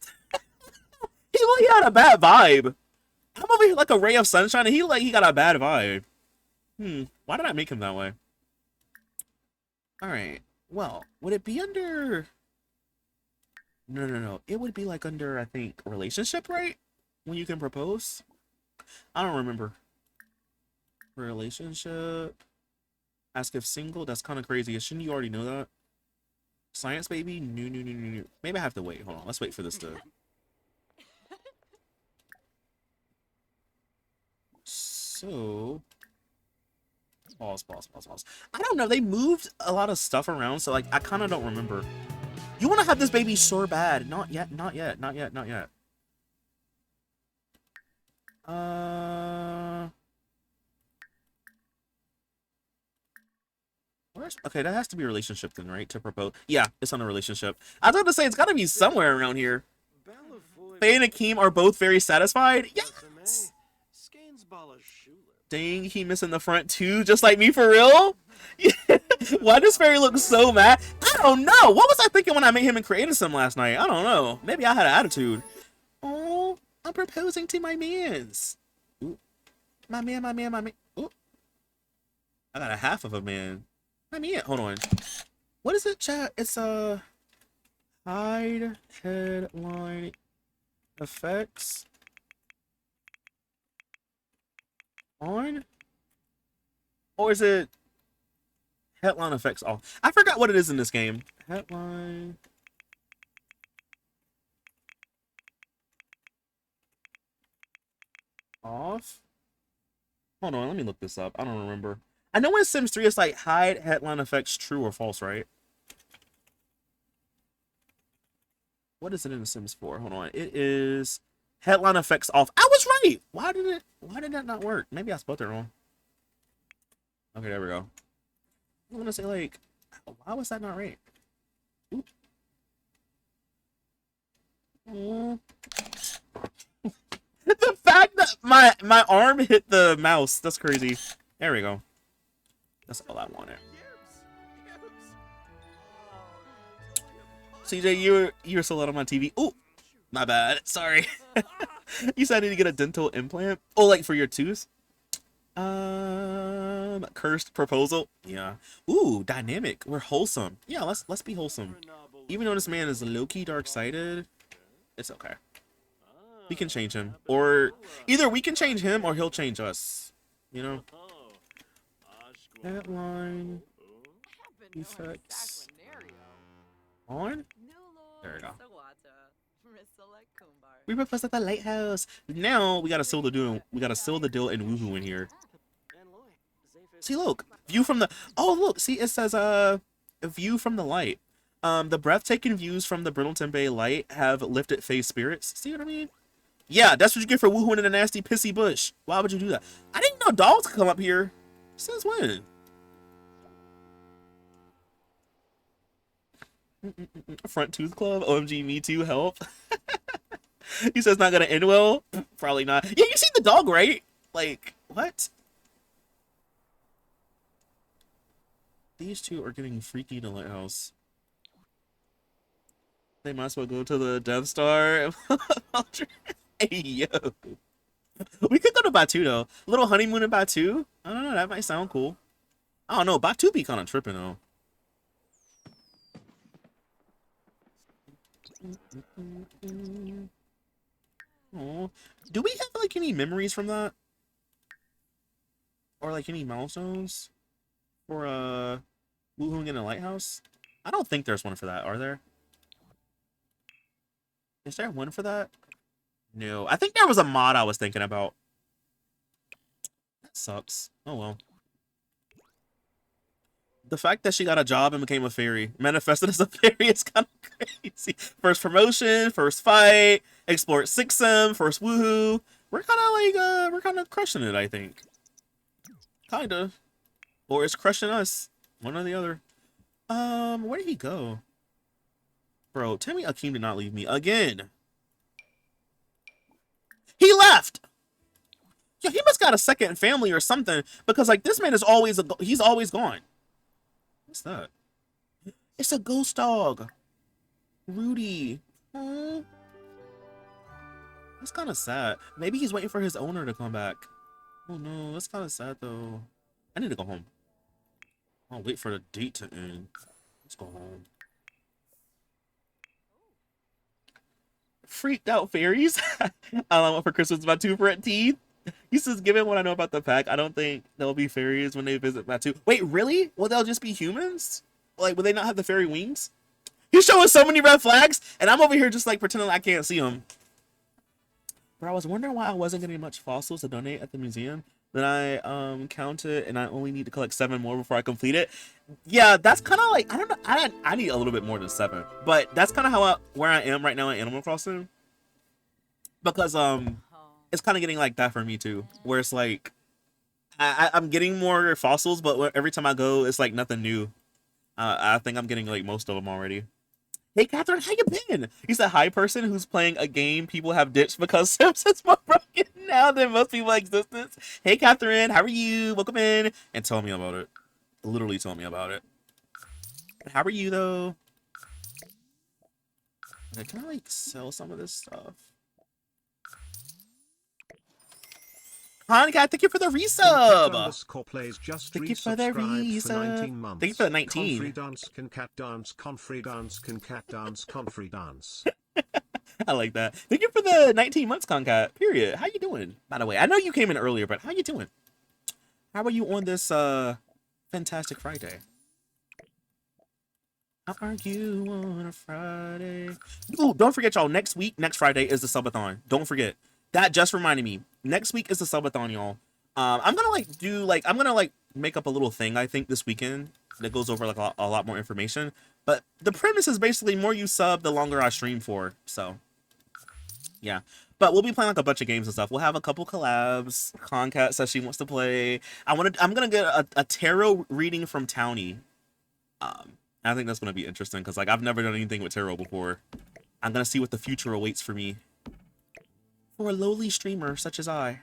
Speaker 1: He had a bad vibe. I'm over here like a ray of sunshine, and he got a bad vibe. Why did I make him that way? Alright, well, would it be under... No. It would be like under, I think, relationship, right? When you can propose? I don't remember. Relationship. Ask if single? That's kind of crazy. Shouldn't you already know that? Science, baby? No. Maybe I have to wait. Hold on, let's wait for this to... So... Pause. I don't know. They moved a lot of stuff around, so like I kind of don't remember. You want to have this baby so bad? Not yet. Okay, that has to be a relationship then, right? To propose. Yeah, it's on a relationship. I was about to say it's got to be somewhere around here. Faye and Akeem are both very satisfied. Yes. Dang, he missing the front too, just like me for real? Why does Fairy look so mad? I don't know. What was I thinking when I made him and created some last night? I don't know. Maybe I had an attitude. Oh, I'm proposing to my mans. Ooh. My man. Ooh. I got a half of a man. My man. Hold on. What is it, chat? It's hide headline effects on, or is it headline effects off? I forgot what it is in this game. Headline off. Hold on, let me look this up. I don't remember. I know in Sims 3 it's like hide headline effects true or false, right? What is it in The Sims 4? Hold on. It is headline effects off. I was right. Why did that not work? Maybe I spelled it wrong. Okay, there we go. I want to say like, why was that not right? Ooh. Mm. The fact that my arm hit the mouse, that's crazy. There we go. That's all I wanted. CJ, you're so loud on my TV. Oh, my bad. Sorry. You said I need to get a dental implant. Oh, like for your tooth? Cursed proposal. Yeah. Ooh, dynamic. We're wholesome. Yeah, let's be wholesome. Even though this man is low-key dark-sided, it's okay. We can change him, or either we can change him or he'll change us. You know. That line. Effects. On. There we go. We request at the lighthouse. Now we gotta seal the deal. We gotta seal the deal and woohoo in here. See, look, view from the. Oh, look, see, it says a view from the light. The breathtaking views from the Brindleton Bay light have lifted Fae's spirits. See what I mean? Yeah, that's what you get for woohooing in a nasty pissy bush. Why would you do that? I didn't know dogs could come up here. Since when? Front Tooth Club. OMG, me too. Help. He says not gonna end well. Probably not. Yeah, you see the dog, right? Like, what? These two are getting freaky in the lighthouse. They might as well go to the Death Star. Hey, yo. We could go to Batu, though. Little honeymoon in Batu? I don't know, that might sound cool. I don't know, Batu be kind of tripping, though. Aww. Do we have, like, any memories from that? Or, like, any milestones? For, woohooing in a lighthouse? I don't think there's one for that, are there? Is there one for that? No. I think there was a mod I was thinking about. That sucks. Oh, well. The fact that she got a job and became a fairy, manifested as a fairy, is kind of crazy. First promotion, first fight, explore 6M, first woohoo. We're kind of like, we're kind of crushing it, I think. Kind of. Or it's crushing us. One or the other. Where did he go? Bro, tell me Akeem did not leave me again. He left! Yeah, he must got a second family or something, because, like, this man is always, he's always gone. What's that? It's a ghost dog. Rudy. Aww. That's kind of sad. Maybe he's waiting for his owner to come back. Oh, no, that's kind of sad, though. I need to go home. I'll wait for the date to end. Let's go home. Freaked out fairies. All I want for Christmas is my two front teeth. He says, given what I know about the pack, I don't think there'll be fairies when they visit Batu. Wait, really? Well, they'll just be humans? Like, will they not have the fairy wings? He's showing so many red flags, and I'm over here just, like, pretending I can't see them. But I was wondering why I wasn't getting much fossils to donate at the museum. Then I counted, and I only need to collect 7 more before I complete it. Yeah, that's kind of like, I don't know, I need a little bit more than 7. But that's kind of how where I am right now in Animal Crossing. Because, it's kind of getting like that for me too. Where it's like, I'm getting more fossils, but every time I go, it's like nothing new. I think I'm getting like most of them already. Hey, Catherine, how you been? He's a high person who's playing a game people have ditched because Sims is more broken now than most people in existence. Hey, Catherine, how are you? Welcome in. And tell me about it. Literally tell me about it. How are you, though? Okay, can I, like, sell some of this stuff? Cat, thank you for the resub. Thank you for the resub. Thank you for the 19.
Speaker 2: Confree dance, can cat dance, confree dance, can cat dance, confree dance.
Speaker 1: I like that. Thank you for the 19 months, Concat. Period. How you doing? By the way, I know you came in earlier, but how you doing? How are you on this fantastic Friday? How are you on a Friday? Ooh, don't forget, y'all. Next Friday is the subathon. Don't forget. That just reminded me. Next week is the subathon, y'all. I'm gonna like do like I'm gonna like make up a little thing, I think, this weekend that goes over like a lot more information. But the premise is basically more you sub, the longer I stream for. So yeah. But we'll be playing like a bunch of games and stuff. We'll have a couple collabs. Concat says she wants to play. I'm gonna get a tarot reading from Townie. I think that's gonna be interesting because like I've never done anything with tarot before. I'm gonna see what the future awaits for me. For a lowly streamer such as I.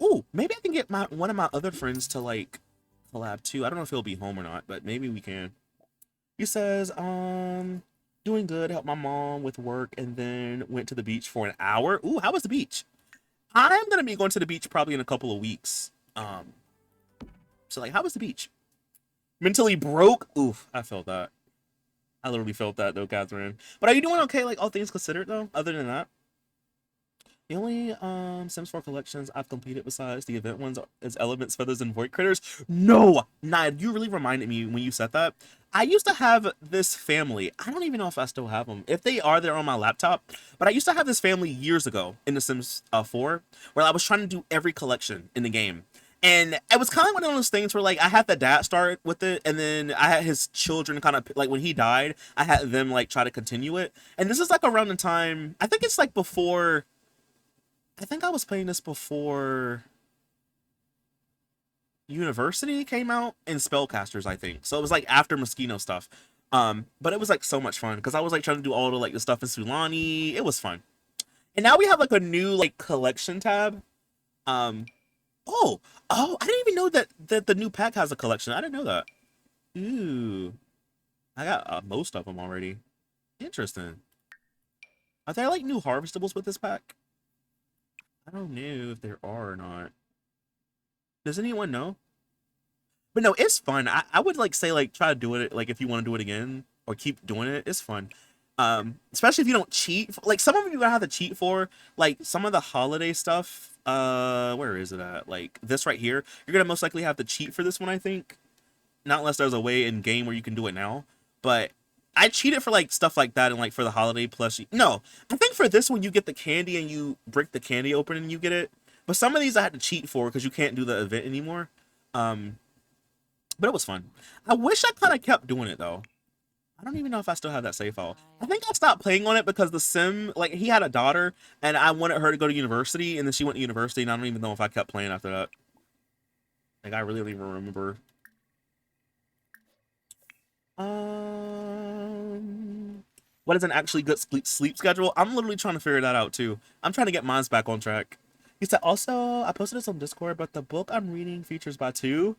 Speaker 1: Ooh, maybe I can get one of my other friends to like collab too. I don't know if he'll be home or not, but maybe we can. He says, doing good, helped my mom with work, and then went to the beach for an hour. Ooh, how was the beach? I'm gonna be going to the beach probably in a couple of weeks. So like, how was the beach? Mentally broke? Oof, I felt that. I literally felt that though, Catherine. But are you doing okay, like all things considered though, other than that? The only Sims 4 collections I've completed besides the event ones is Elements, Feathers, and Void Critters. No! Nah, you really reminded me when you said that. I used to have this family. I don't even know if I still have them. If they are, they're on my laptop. But I used to have this family years ago in The Sims 4 where I was trying to do every collection in the game. And it was kind of one of those things where, like, I had the dad start with it, and then I had his children kind of, like, when he died, I had them, like, try to continue it. And this is, like, around the time, I think it's, like, before... I think I was playing this before University came out and Spellcasters, I think. So it was like after Moschino stuff. But it was like so much fun because I was like trying to do all the like the stuff in Sulani. It was fun. And now we have like a new like collection tab. Oh, I didn't even know that the new pack has a collection. I didn't know that. Ooh, I got most of them already. Interesting. Are there like new harvestables with this pack? I don't know if there are or not. Does anyone know? But no, it's fun. I would like say like try to do it like if you want to do it again or keep doing it. It's fun. Especially if you don't cheat. Like some of them you're gonna have to cheat for. Like some of the holiday stuff. Where is it at? Like this right here. You're gonna most likely have to cheat for this one, I think. Not unless there's a way in game where you can do it now. But I cheated for like stuff like that and like for the holiday plushie. No, I think for this one you get the candy and you break the candy open and you get it. But some of these I had to cheat for because you can't do the event anymore. But it was fun. I wish I kind of kept doing it though. I don't even know if I still have that save file. I think I stopped playing on it because the sim, like he had a daughter and I wanted her to go to university and then she went to university and I don't even know if I kept playing after that. Like I really don't even remember. What is an actually good sleep schedule? I'm literally trying to figure that out too. I'm trying to get mine's back on track. He said, also, I posted this on Discord, but the book I'm reading features Batu.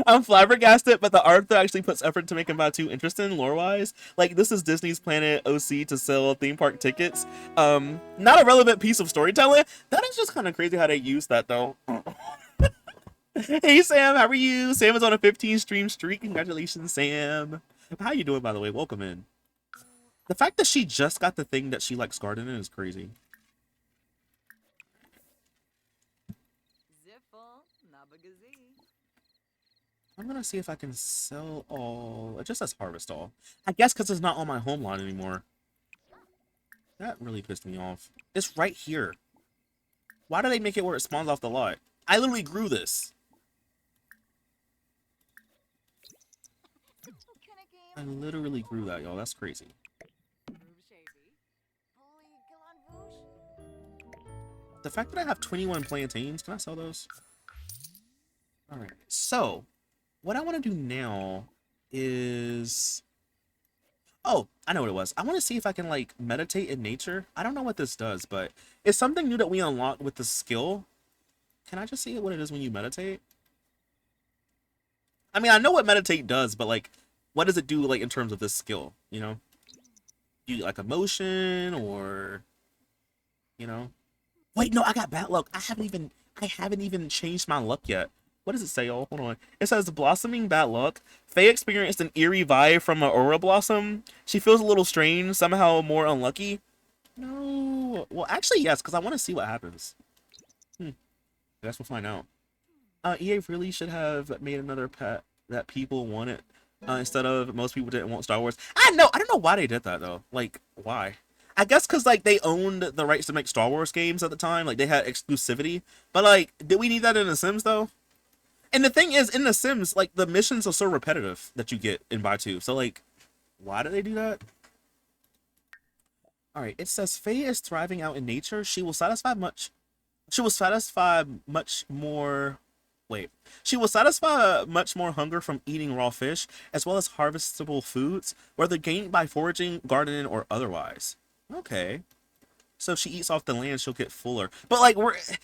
Speaker 1: I'm flabbergasted, but the author actually puts effort to make him Batu interesting lore-wise. Like, this is Disney's Planet OC to sell theme park tickets. Not a relevant piece of storytelling. That is just kind of crazy how they use that, though. Hey, Sam, how are you? Sam is on a 15-stream streak. Congratulations, Sam. How you doing, by the way? Welcome in. The fact that she just got the thing that she likes gardening is crazy. I'm gonna see if I can sell all. It just says harvest all. I guess because it's not on my home line anymore. That really pissed me off. It's right here. Why do they make it where it spawns off the lot? I literally grew this. I literally grew that, y'all. That's crazy. The fact that I have 21 plantains, can I sell those? Alright, so what I want to do now is... Oh, I know what it was. I want to see if I can, like, meditate in nature. I don't know what this does, but it's something new that we unlocked with the skill. Can I just see what it is when you meditate? I mean, I know what meditate does, but, like, what does it do, like, in terms of this skill, you know? Do you, like, emotion, or... You know? Wait, no, I got bad luck. I haven't even changed my luck yet. What does it say, y'all? Hold on. It says blossoming bad luck. Faye experienced an eerie vibe from an aura blossom. She feels a little strange, somehow more unlucky. No. Well, actually, yes, because I want to see what happens. I guess we'll find out. EA really should have made another pet that people wanted instead of most people didn't want Star Wars. I don't know why they did that though. Like, why? I guess because like they owned the rights to make Star Wars games at the time, like they had exclusivity. But like, did we need that in The Sims though? And the thing is, in The Sims, like the missions are so repetitive that you get in Buy Two. So like, why do they do that? All right, it says Faye is thriving out in nature. She will satisfy much. She will satisfy much more. Wait, she will satisfy much more hunger from eating raw fish as well as harvestable foods, whether gained by foraging, gardening, or otherwise. Okay. So if she eats off the land, she'll get fuller. But like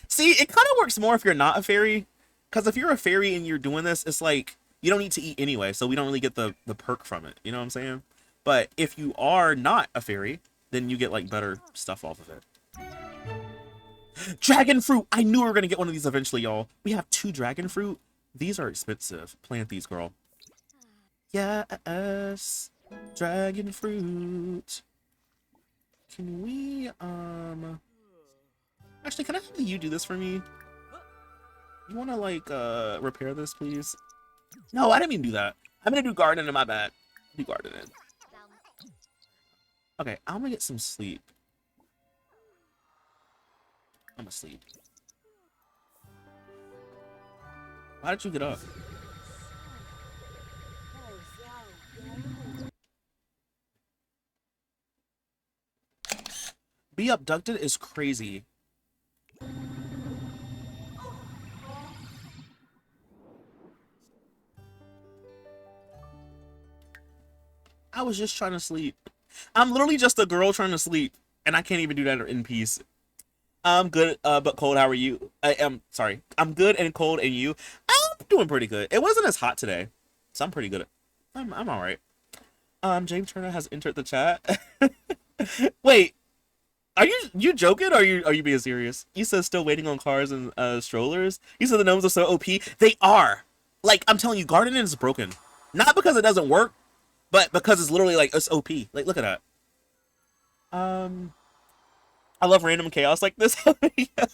Speaker 1: see, it kind of works more if you're not a fairy. Because if you're a fairy and you're doing this, it's like you don't need to eat anyway, so we don't really get the perk from it. You know what I'm saying? But if you are not a fairy, then you get like better stuff off of it. Dragon fruit! I knew we were gonna get one of these eventually, y'all. We have 2 dragon fruit. These are expensive. Plant these, girl. Yes. Dragon fruit. Can we, actually, can I have you do this for me? You wanna, like, repair this, please? No, I didn't mean to do that. I'm gonna do gardening, my bad. Do gardening. Okay, I'm gonna get some sleep. I'm asleep. Why did you get up? Be abducted is crazy. I was just trying to sleep. I'm literally just a girl trying to sleep, and I can't even do that in peace. I'm good, but cold. How are you? I am sorry. I'm good and cold, and you? I'm doing pretty good. It wasn't as hot today, so I'm pretty good. I'm all right. James Turner has entered the chat. Wait, are you joking? Or are you being serious? You said still waiting on cars and strollers. You said the gnomes are so OP. They are. Like I'm telling you, gardening is broken. Not because it doesn't work, but because it's literally like it's OP. Like look at that. I love random chaos like this. Yeah.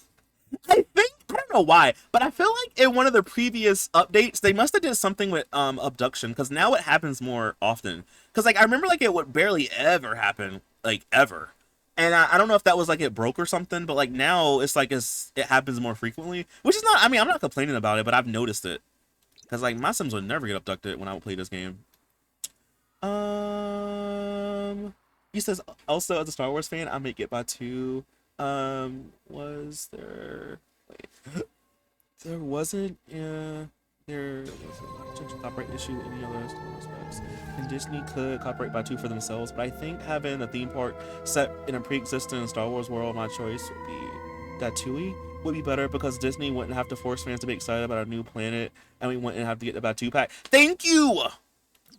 Speaker 1: I think I don't know why, but I feel like in one of the previous updates they must have did something with abduction because now it happens more often. Because like I remember like it would barely ever happen like ever, and I don't know if that was like it broke or something, but like now it's like it happens more frequently, which is not. I mean I'm not complaining about it, but I've noticed it because like my Sims would never get abducted when I would play this game. He says also as a Star Wars fan, I may get by 2. Was there? Wait, there wasn't. There was a potential copyright issue with any other aspects. And Disney could copyright by 2 for themselves, but I think having a theme park set in a pre-existing Star Wars world, my choice would be Tatooine would be better because Disney wouldn't have to force fans to be excited about a new planet, and we wouldn't have to get the Batu pack. Thank you.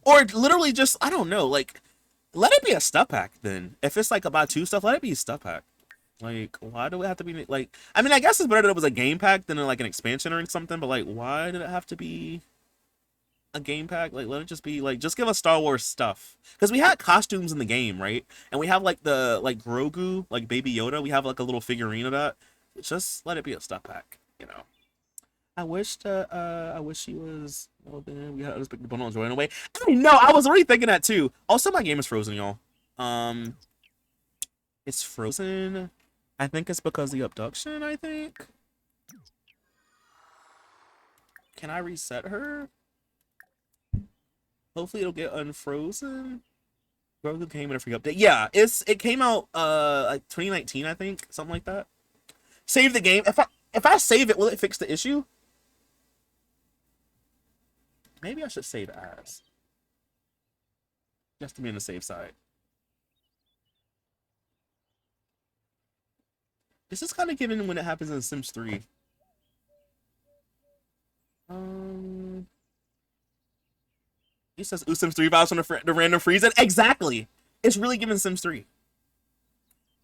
Speaker 1: Or literally just I don't know, like let it be a stuff pack then. If it's like about 2 stuff, let it be a stuff pack. Like, why do it have to be like? I mean, I guess it's better that it was a game pack than like an expansion or something. But like, why did it have to be a game pack? Like, let it just be like, just give us Star Wars stuff because we had costumes in the game, right? And we have like the like Grogu, like Baby Yoda. We have like a little figurine of that. Just let it be a stuff pack, you know. I wish she was. Well, then we had unexpected bundle enjoying away. I mean, no, I was already thinking that too. Also, my game is frozen, y'all. It's frozen. I think it's because of the abduction. I think. Can I reset her? Hopefully, it'll get unfrozen. Grogu came in a free update. Yeah, it came out like 2019, I think, something like that. Save the game. If I save it, will it fix the issue? Maybe I should save as. Just to be on the safe side. This is kind of given when it happens in Sims 3. He says, "Ooh, Sims 3 vibes from the random freeze." Exactly. It's really giving Sims 3.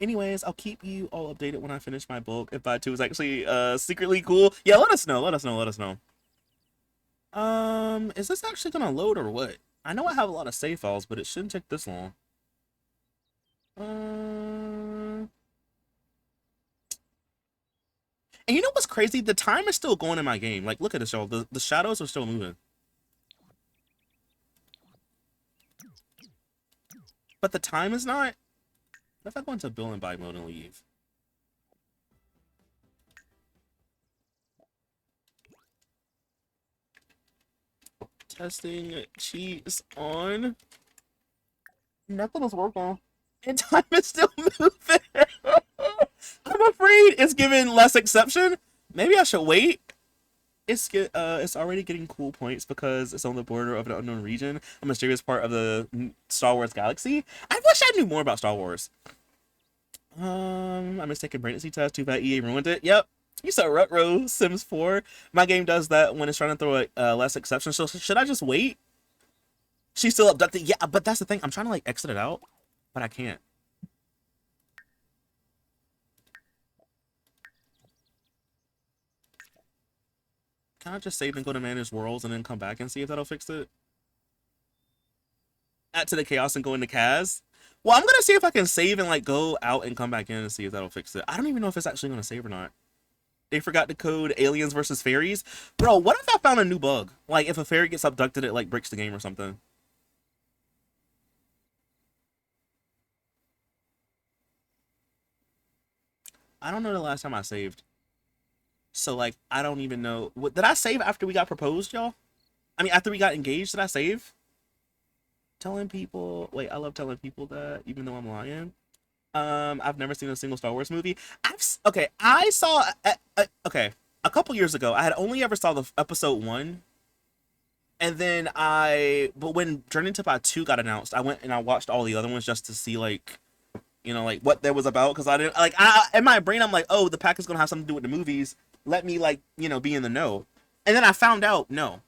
Speaker 1: Anyways, I'll keep you all updated when I finish my book. If Bot 2 is actually secretly cool, yeah, let us know. Let us know. Let us know. Is this actually gonna load or what? I know I have a lot of save files, but it shouldn't take this long. And you know what's crazy? The time is still going in my game. Like, look at this, y'all. The shadows are still moving. But the time is not. What if I go into bill and buy mode and leave? Testing cheese on. Nothing is working. And time is still moving. I'm afraid it's giving less exception. Maybe I should wait. It's already getting cool points because it's on the border of an unknown region, a mysterious part of the Star Wars galaxy. I wish I knew more about Star Wars. I mistaken pregnancy test. Too bad EA ruined it. Yep. You said Rutro Sims 4. My game does that when it's trying to throw a less exception. So should I just wait? She's still abducted. Yeah, but that's the thing. I'm trying to like exit it out, but I can't. Can I just save and go to manage worlds and then come back and see if that'll fix it? Add to the chaos and go into Kaz. Well, I'm gonna see if I can save and like go out and come back in and see if that'll fix it. I don't even know if it's actually gonna save or not. They forgot to code aliens versus fairies. Bro, what if I found a new bug? Like if a fairy gets abducted, it like breaks the game or something. I don't know the last time I saved. So like I don't even know. Did I save after we got proposed, y'all? I mean after we got engaged, did I save? Telling people, wait, I love telling people that even though I'm lying. I've never seen a single Star Wars movie. Okay, I saw okay, a couple years ago. I had only ever saw the episode 1, and then but when Journey to Buy 2 got announced, I went and I watched all the other ones just to see like, you know, like what that was about, because I didn't like in my brain I'm like, oh, the pack is gonna have something to do with the movies. Let me like, you know, be in the know. And then I found out no,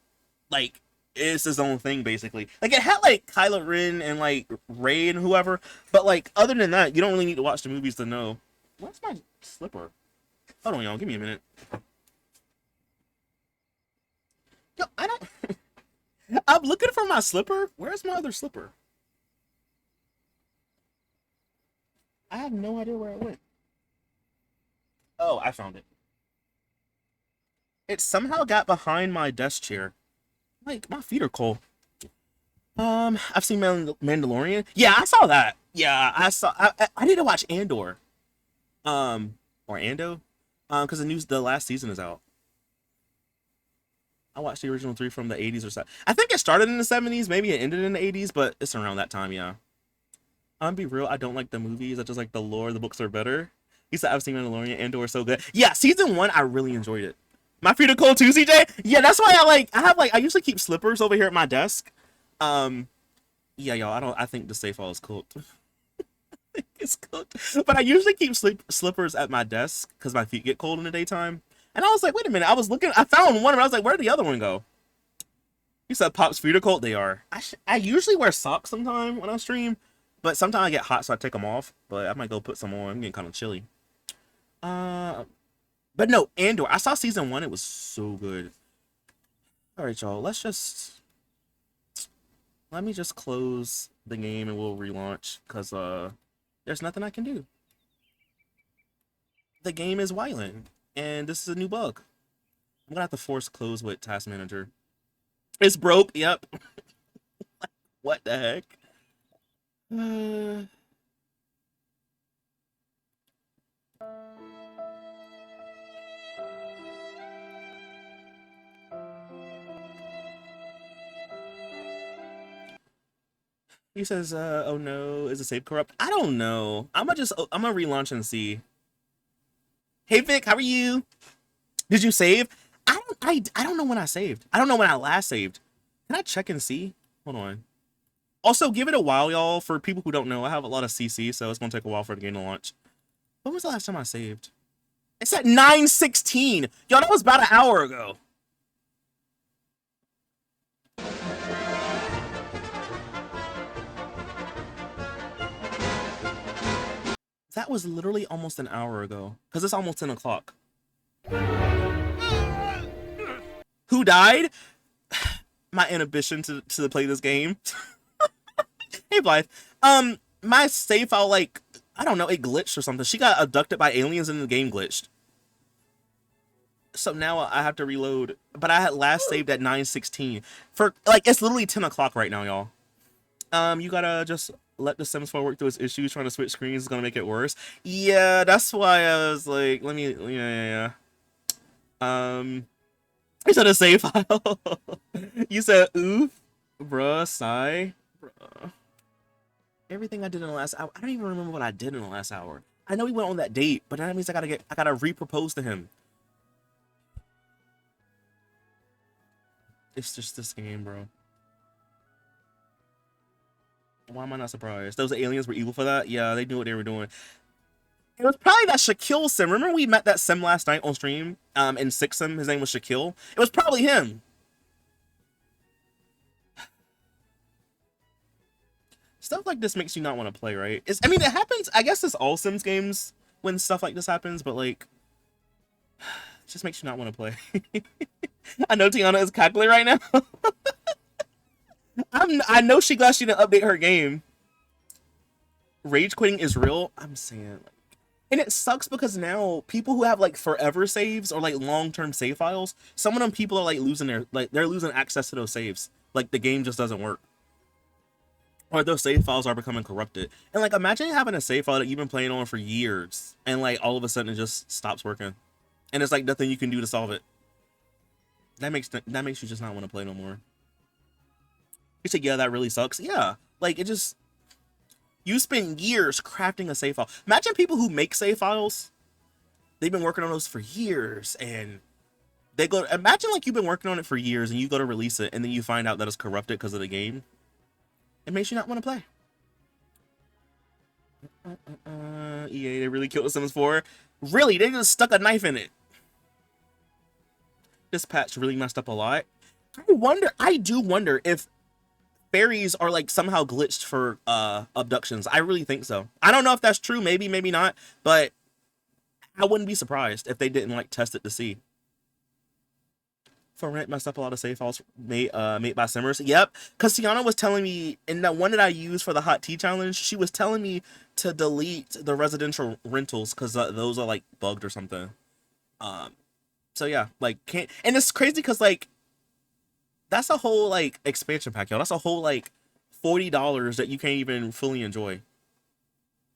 Speaker 1: like it's his own thing basically. Like it had like Kylo Ren and like Rey and whoever, but like other than that, you don't really need to watch the movies to know. What's my slipper? Hold on, y'all. Give me a minute. Yo, I don't. I'm looking for my slipper. Where's my other slipper? I have no idea where it went. Oh, I found it. It somehow got behind my desk chair. Like my feet are cold. I've seen Mandalorian. Yeah, I saw that. Yeah, I saw. I need to watch Andor. Or Ando. Because the last season is out. I watched the original 3 from the 80s or so. I think it started in the 70s. Maybe it ended in the 80s, but it's around that time. Yeah. I'm be real. I don't like the movies. I just like the lore. The books are better. He said I've seen Mandalorian. Andor is so good. Yeah, season 1. I really enjoyed it. My feet are cold too, CJ. Yeah, that's why I usually keep slippers over here at my desk. Yeah, y'all. I think the safe hall is cooked. It's cooked. But I usually keep slippers at my desk because my feet get cold in the daytime. And I was like, wait a minute. I was looking. I found one, and I was like, where'd the other one go? You said Pop's feet are cold. They are. I usually wear socks sometime when I stream, but sometimes I get hot, so I take them off. But I might go put some on. I'm getting kind of chilly. But no, Andor. I saw season 1. It was so good. All right, y'all. Let me just close the game and we'll relaunch because there's nothing I can do. The game is Wyland, and this is a new bug. I'm gonna have to force close with Task Manager. It's broke. Yep. What the heck? He says, "Oh no, is the save corrupt?" I don't know. I'm gonna relaunch and see. Hey Vic, how are you? Did you save? I don't know when I saved. I don't know when I last saved. Can I check and see? Hold on. Also, give it a while, y'all. For people who don't know, I have a lot of CC, so it's gonna take a while for the game to launch. When was the last time I saved? It's at 9:16. Y'all, that was about an hour ago. That was literally almost an hour ago. Because it's almost 10 o'clock. Who died? My inhibition to play this game. Hey, Blythe. My save file, like, I don't know, it glitched or something. She got abducted by aliens and the game glitched. So now I have to reload. But I had last saved at 9:16. For, like, it's literally 10 o'clock right now, y'all. You gotta just let the Sims 4 work through its issues. Trying to switch screens is gonna make it worse. Yeah, that's why I was like, let me. Yeah. You said a save file. You said oof, bruh, sigh, bruh. Everything I did in the last hour. I don't even remember what I did in the last hour. I know we went on that date, but that means I gotta re-propose to him. It's just this game, bro. Why am I not surprised? Those aliens were evil for that? Yeah, they knew what they were doing. It was probably that Shaquille sim. Remember we met that sim last night on stream? In Six Sim, his name was Shaquille. It was probably him. Stuff like this makes you not want to play, right? I mean, it happens. I guess it's all Sims games when stuff like this happens, but like, it just makes you not want to play. I know Tiana is cackling right now. I know she glad she didn't update her game. Rage quitting is real. I'm saying, like, and it sucks because now people who have like forever saves or like long-term save files, some of them people are like they're losing access to those saves. Like the game just doesn't work. Or those save files are becoming corrupted. And like imagine having a save file that you've been playing on for years and like all of a sudden it just stops working. And it's like nothing you can do to solve it. That makes you just not want to play no more. You say, yeah, that really sucks. Yeah. Like it just, you spend years crafting a save file. Imagine people who make save files. They've been working on those for years and imagine like you've been working on it for years and you go to release it and then you find out that it's corrupted because of the game. It makes you not want to play. EA, they really killed The Sims 4. Really, they just stuck a knife in it. This patch really messed up a lot. I do wonder if fairies are like somehow glitched for abductions. I really think so. I don't know if that's true, maybe not, but I wouldn't be surprised if they didn't like test it to see. For rent messed up a lot of save files made by Simmers. Yep, because Tiana was telling me in that one that I used for the hot tea challenge, she was telling me to delete the residential rentals because those are like bugged or something. So yeah, like can't, and it's crazy because like that's a whole like expansion pack, y'all. That's a whole like $40 that you can't even fully enjoy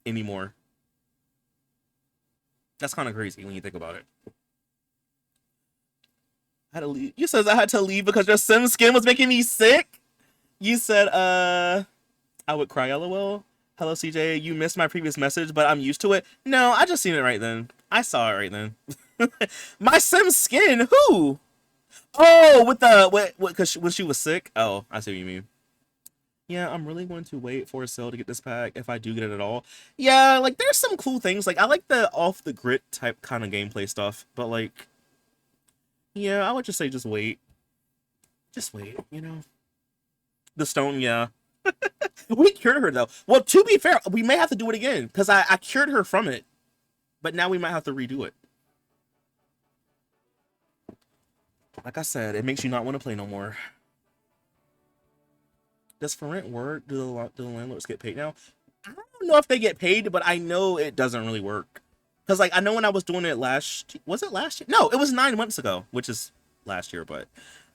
Speaker 1: anymore. That's kind of crazy when you think about it. I had to leave. You said I had to leave because your sim skin was making me sick. You said, I would cry, lol. Hello, CJ. You missed my previous message, but I'm used to it. No, I just seen it right then. I saw it right then. My sim skin? Who? Oh, because when she was sick? Oh, I see what you mean. Yeah, I'm really going to wait for a sale to get this pack if I do get it at all. Yeah, like there's some cool things. Like I like the off the grid type kind of gameplay stuff, but like, yeah, I would just say just wait. Just wait, you know? The stone, yeah. We cured her, though. Well, to be fair, we may have to do it again, because I cured her from it. But now we might have to redo it. Like I said, it makes you not want to play no more. Does for rent work? Do the landlords get paid now? I don't know if they get paid, but I know it doesn't really work. Because, like, I know when I was doing it was it last year? No, it was 9 months ago, which is last year, but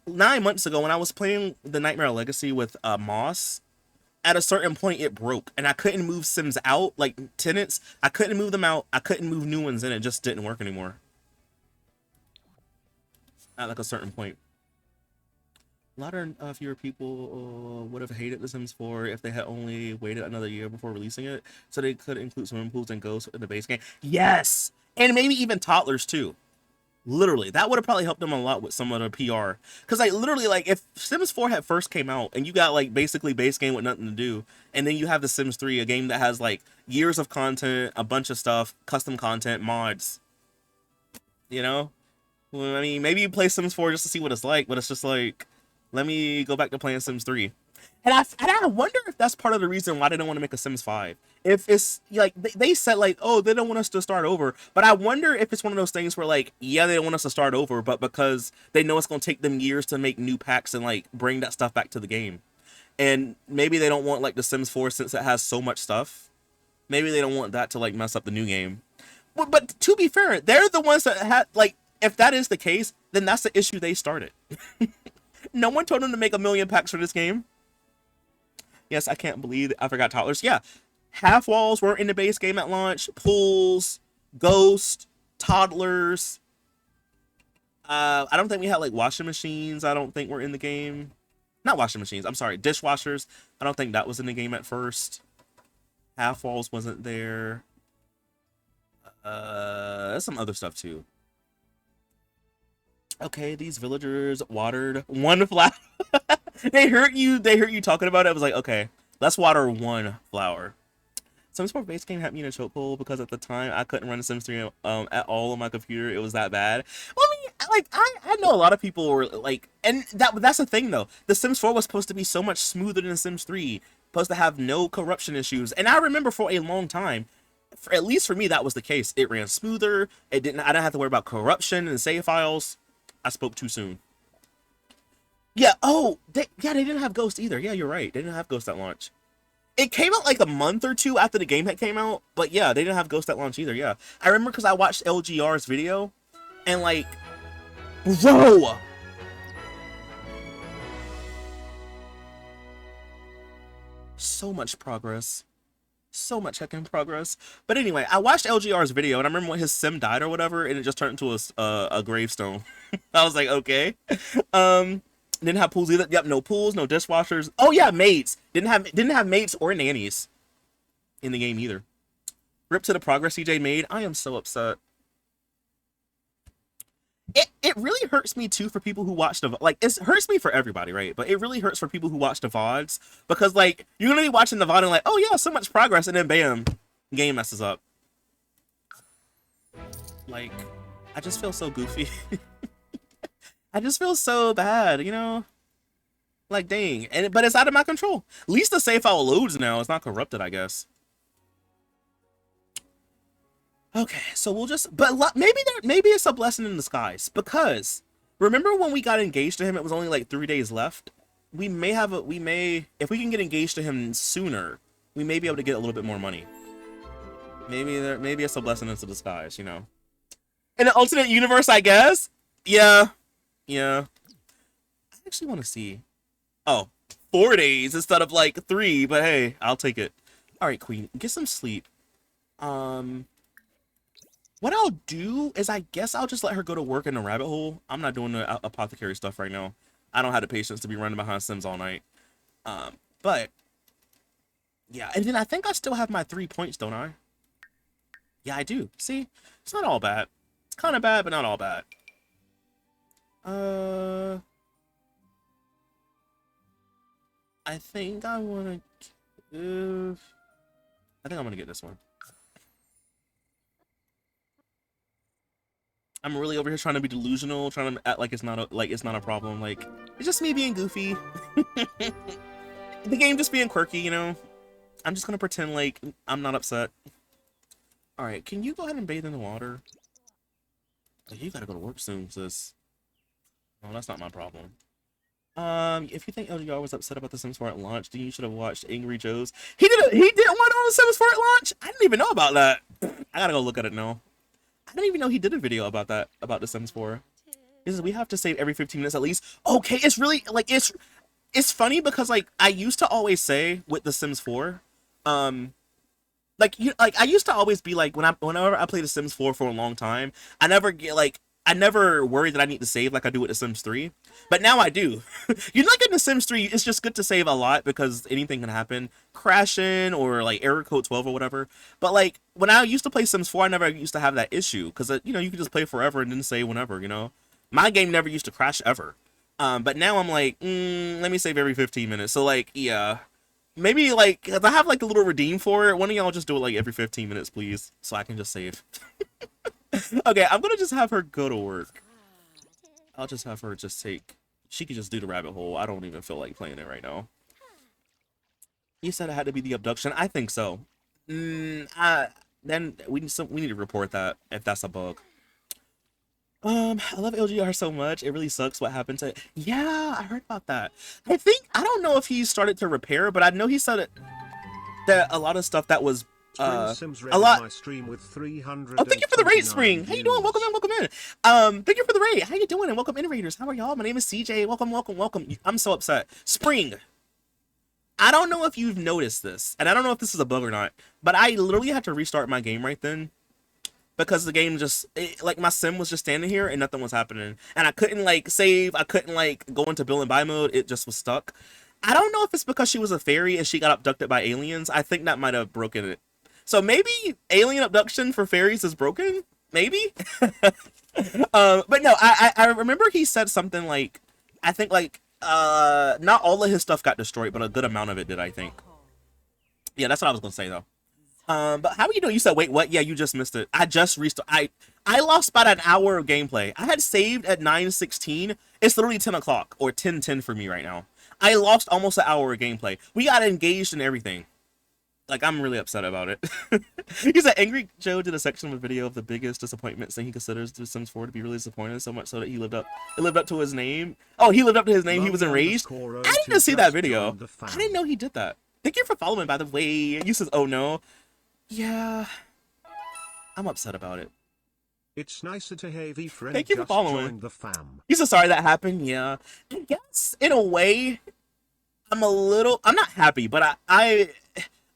Speaker 1: 9 months ago when I was playing the Nightmare Legacy with Moss, at a certain point it broke, and I couldn't move Sims out, like tenants. I couldn't move them out. I couldn't move new ones in. It just didn't work anymore. At like a certain point. A lot of fewer people would have hated The Sims 4 if they had only waited another year before releasing it, so they could include swimming pools and ghosts in the base game. Yes! And maybe even toddlers too. Literally, that would have probably helped them a lot with some of the PR. Because like literally, like if Sims 4 had first came out and you got like basically base game with nothing to do, and then you have the Sims 3, a game that has like years of content, a bunch of stuff, custom content, mods. You know, well, I mean, maybe you play Sims 4 just to see what it's like, but it's just like, let me go back to playing Sims 3. And I wonder if that's part of the reason why they don't want to make a Sims 5. If it's like they said like, oh, they don't want us to start over, but I wonder if it's one of those things where like, yeah, they don't want us to start over, but because they know it's gonna take them years to make new packs and like bring that stuff back to the game, and maybe they don't want like the Sims 4 since it has so much stuff. Maybe they don't want that to like mess up the new game. But to be fair, they're the ones that had like, if that is the case, then that's the issue they started. No one told them to make 1 million packs for this game. Yes, I can't believe I forgot toddlers. Yeah, half walls weren't in the base game at launch. Pools, ghost, toddlers. I don't think we had like washing machines. I don't think were in the game. Not washing machines. I'm sorry, dishwashers. I don't think that was in the game at first. Half walls wasn't there. There's some other stuff too. Okay, these villagers watered one flower. They hurt you. They hurt you talking about it. I was like, okay, let's water one flower. Sims 4 base game had me in a chokehold because at the time I couldn't run Sims 3 at all on my computer. It was that bad. Well, I mean, like I know a lot of people were like, and that's the thing though. The Sims 4 was supposed to be so much smoother than Sims 3, supposed to have no corruption issues. And I remember for a long time, at least for me, that was the case. It ran smoother. It didn't. I didn't have to worry about corruption and save files. I spoke too soon. Yeah. Oh, they didn't have Ghost either. Yeah, you're right. They didn't have Ghost at launch. It came out like a month or two after the game had came out, but yeah, they didn't have Ghost at launch either. Yeah, I remember because I watched LGR's video, and like, bro, so much progress, so much heckin' progress. But anyway, I watched LGR's video, and I remember when his sim died or whatever, and it just turned into a gravestone. I was like, okay. Didn't have pools either. Yep, no pools, no dishwashers. Oh yeah, maids. Didn't have maids or nannies in the game either. Rip to the progress CJ made. I am so upset. It really hurts me too for people who watch the like. It hurts me for everybody, right? But it really hurts for people who watch the VODs because like you're gonna be watching the VOD and like, oh yeah, so much progress, and then bam, game messes up. Like, I just feel so goofy. I just feel so bad, you know? Like, dang. But it's out of my control. At least the save file loads now. It's not corrupted, I guess. Okay, so we'll just... But maybe it's a blessing in disguise. Because, remember when we got engaged to him, it was only like 3 days left? We may... If we can get engaged to him sooner, we may be able to get a little bit more money. Maybe it's a blessing in disguise, you know? In an alternate universe, I guess? Yeah. Yeah. I actually want to see. Oh, 4 days instead of like 3, but hey, I'll take it. All right, Queen, get some sleep. What I'll do is I guess I'll just let her go to work in the rabbit hole. I'm not doing the apothecary stuff right now. I don't have the patience to be running behind Sims all night. But yeah, and then I think I still have my 3 points, don't I? Yeah, I do. See, it's not all bad. It's kind of bad, but not all bad. I think I want to give... I think I'm going to get this one. I'm really over here trying to be delusional, trying to act like it's not a problem. Like, it's just me being goofy. The game just being quirky, you know? I'm just going to pretend like I'm not upset. Alright, can you go ahead and bathe in the water? Oh, you gotta go to work soon, sis. Oh, that's not my problem. If you think LGR was upset about the Sims 4 at launch, then you should have watched Angry Joe's. He did one on the Sims 4 at launch? I didn't even know about that. I gotta go look at it now. I didn't even know he did a video about that, about the Sims 4. He says we have to save every 15 minutes at least. Okay, it's really, like, it's funny because, like, I used to always say with the Sims 4, like I used to always be like whenever I played The Sims 4 for a long time, I never worry that I need to save like I do with The Sims 3. But now I do. You know, like in The Sims 3, it's just good to save a lot because anything can happen, crashing or like error code 12 or whatever. But like when I used to play Sims 4, I never used to have that issue because you know you could just play forever and then save whenever. You know, my game never used to crash ever. But now I'm like, let me save every 15 minutes. So like, yeah. Maybe, like, if I have, like, a little redeem for it, one of y'all just do it, like, every 15 minutes, please, so I can just save. Okay, I'm gonna just have her go to work. I'll just have her just she can just do the rabbit hole. I don't even feel like playing it right now. You said it had to be the abduction? I think so. Then we need to report that, if that's a bug. I love LGR so much. It really sucks what happened to... Yeah, I heard about that. I don't know if he started to repair, but I know he said that a lot of stuff that was a lot...
Speaker 2: My stream with 300
Speaker 1: oh, thank you for the raid, Spring. How you doing? Welcome in, welcome in. Thank you for the raid. How you doing? And welcome in, raiders. How are y'all? My name is CJ. Welcome, welcome, welcome. I'm so upset. Spring, I don't know if you've noticed this, and I don't know if this is a bug or not, but I literally had to restart my game right then because the game just like my sim was just standing here and nothing was happening, and I couldn't like save, I couldn't like go into build and buy mode. It just was stuck. I don't know if it's because she was a fairy and she got abducted by aliens. I think that might have broken it. So maybe alien abduction for fairies is broken. Maybe. But no, I remember he said something like, I think like not all of his stuff got destroyed, but a good amount of it did. I think. Yeah, that's what I was gonna say though. But how are you doing? You said wait, what? Yeah, you just missed it. I just restarted. I lost about an hour of gameplay. I had saved at 9:16. It's literally 10 o'clock or 10:10 for me right now. I lost almost an hour of gameplay. We got engaged in everything. Like, I'm really upset about it. He said Angry Joe did a section of a video of the biggest disappointments that he considers The Sims 4 to be really disappointed, so much so that it lived up to his name. Oh, he lived up to his name. He was enraged. I didn't see that video. I didn't know he did that. Thank you for following, by the way. You says, oh no. Yeah, I'm upset about it.
Speaker 2: It's nicer to have a friend.
Speaker 1: Thank you for following.
Speaker 2: The fam.
Speaker 1: You said sorry that happened. Yeah, I guess in a way, I'm not happy, but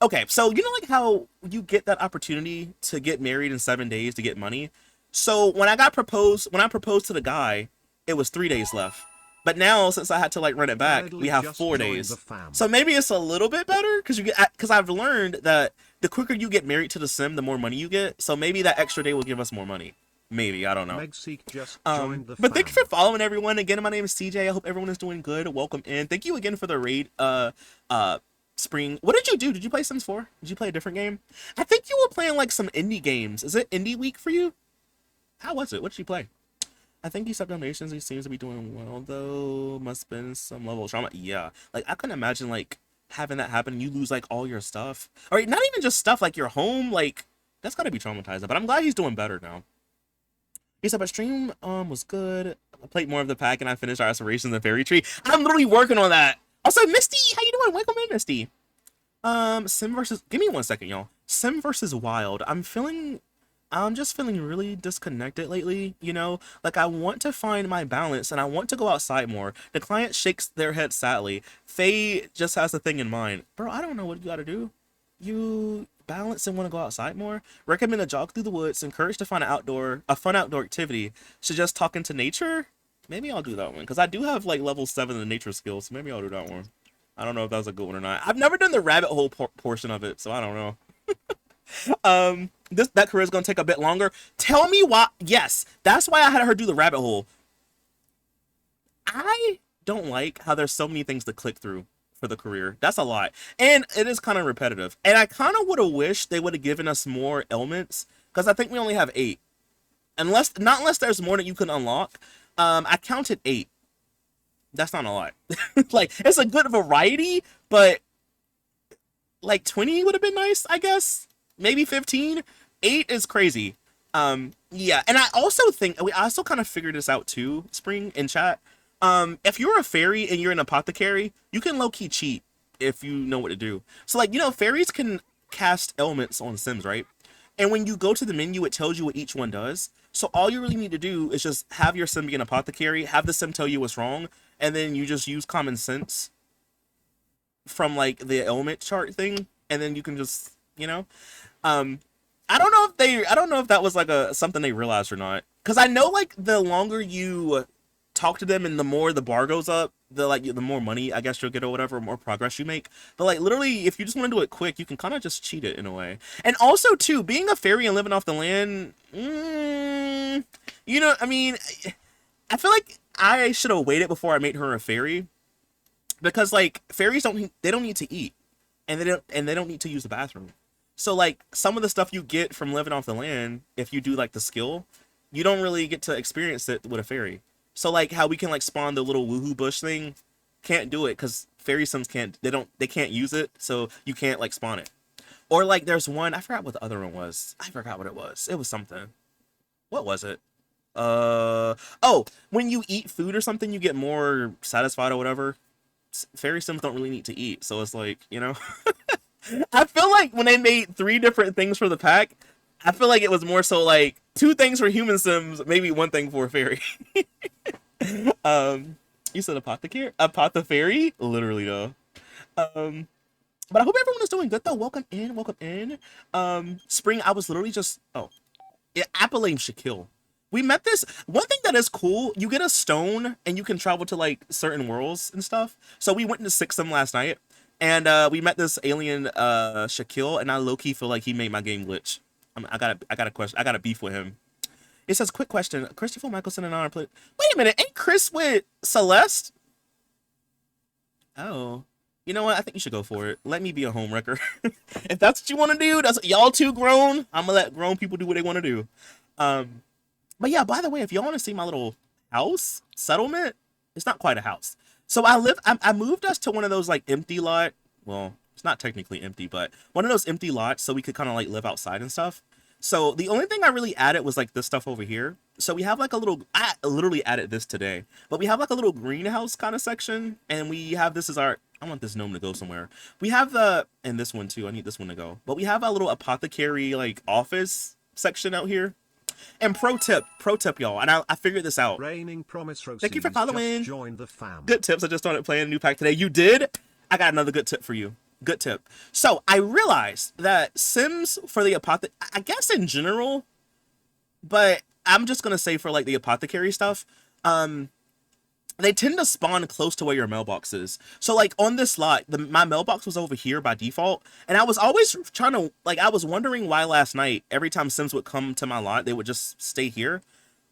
Speaker 1: okay, so you know like how you get that opportunity to get married in 7 days to get money? So when I proposed to the guy, it was 3 days left. But now since I had to like run it back, we have 4 days. So maybe it's a little bit better because I've learned that the quicker you get married to the sim, the more money you get. So maybe that extra day will give us more money. Maybe, I don't know. But thank you for following everyone. Again, my name is CJ. I hope everyone is doing good. Welcome in. Thank you again for the raid. Spring. What did you do? Did you play Sims 4? Did you play a different game? I think you were playing like some indie games. Is it indie week for you? How was it? What did you play? I think he stepped donations. He seems to be doing well though. Must have been some level of trauma. Yeah. Like I couldn't imagine like having that happen and you lose like all your stuff. Or not even just stuff, like your home. Like that's gotta be traumatizing. But I'm glad he's doing better now. He said, but stream was good. I played more of the pack and I finished our aspirations in Fairy Tree. I'm literally working on that. Also, Misty, how you doing? Welcome in, Misty. Sim versus. Give me 1 second, y'all. Sim versus Wild. I'm just feeling really disconnected lately. You know, like I want to find my balance and I want to go outside more. The client shakes their head sadly. Faye just has a thing in mind. Bro, I don't know what you got to do. You balance and want to go outside more. Recommend a jog through the woods. Encourage to find a fun outdoor activity. Suggest talking to nature. Maybe I'll do that one because I do have like level 7 in nature skills. So maybe I'll do that one. I don't know if that was a good one or not. I've never done the rabbit hole portion of it, so I don't know. That career is gonna take a bit longer. Tell me why. Yes, that's why I had her do the rabbit hole. I don't like how there's so many things to click through for the career. That's a lot, and it is kind of repetitive. And I kind of would have wished they would have given us more elements because I think we only have 8. Not unless there's more that you can unlock. I counted 8. That's not a lot. Like, it's a good variety, but like 20 would have been nice, I guess. Maybe 15. 8 is crazy. Yeah, and I also think we also kind of figured this out too, Spring, in chat. If you're a fairy and you're an apothecary, you can low-key cheat if you know what to do. So like, you know, fairies can cast elements on Sims, right? And when you go to the menu, it tells you what each one does. So all you really need to do is just have your sim be an apothecary, have the sim tell you what's wrong, and then you just use common sense from like the element chart thing, and then you can just, you know, I don't know if that was like something they realized or not, because I know like the longer you talk to them and the more the bar goes up, the more money I guess you'll get or whatever, more progress you make. But like literally, if you just want to do it quick, you can kind of just cheat it in a way. And also too, being a fairy and living off the land, you know, I mean, I feel like I should have waited before I made her a fairy, because like fairies don't need to eat, and they don't need to use the bathroom. So like some of the stuff you get from living off the land, if you do like the skill, you don't really get to experience it with a fairy. So like how we can like spawn the little woohoo bush thing, can't do it because fairy sims they can't use it, so you can't like spawn it. Or like there's one, I forgot what the other one was. I forgot what it was. It was something. What was it? Oh, when you eat food or something, you get more satisfied or whatever. Fairy sims don't really need to eat, so it's like, you know. I feel like when they made 3 different things for the pack, I feel like it was more so like 2 things for human sims, maybe 1 thing for a fairy. You said apothecary? Literally though. But I hope everyone is doing good though. Welcome in, welcome in. Spring, I was literally just yeah, Appalachian Shaquille. We met this one thing that is cool. You get a stone and you can travel to like certain worlds and stuff. So we went into Sixum last night, and we met this alien Shaquille, and I low key feel like he made my game glitch. I got a question. I got a beef with him. It says, quick question. Christopher Michelson and I are playing. Wait a minute, ain't Chris with Celeste? Oh. You know what? I think you should go for it. Let me be a homewrecker. If that's what you want to do, that's y'all too grown. I'm gonna let grown people do what they want to do. But yeah, by the way, if y'all want to see my little house settlement, it's not quite a house. So I moved us to one of those like empty lot. Well, it's not technically empty, but one of those empty lots so we could kind of like live outside and stuff. So the only thing I really added was like this stuff over here. So we have like a little, I literally added this today, but we have like a little greenhouse kind of section, and we have this as our, I want this gnome to go somewhere. We have and this one too, I need this one to go. But we have a little apothecary like office section out here. And pro tip, y'all, and I figured this out.
Speaker 2: Raining Promise Roses
Speaker 1: Thank you for following.
Speaker 2: just joined the fam.
Speaker 1: Good tips. I just started playing a new pack today. You did? I got another good tip for you. Good tip. So I realized that Sims for the I guess in general, but I'm just gonna say for like the apothecary stuff, they tend to spawn close to where your mailbox is. So like on this lot, my mailbox was over here by default, and I was always trying to like, I was wondering why last night every time Sims would come to my lot, they would just stay here.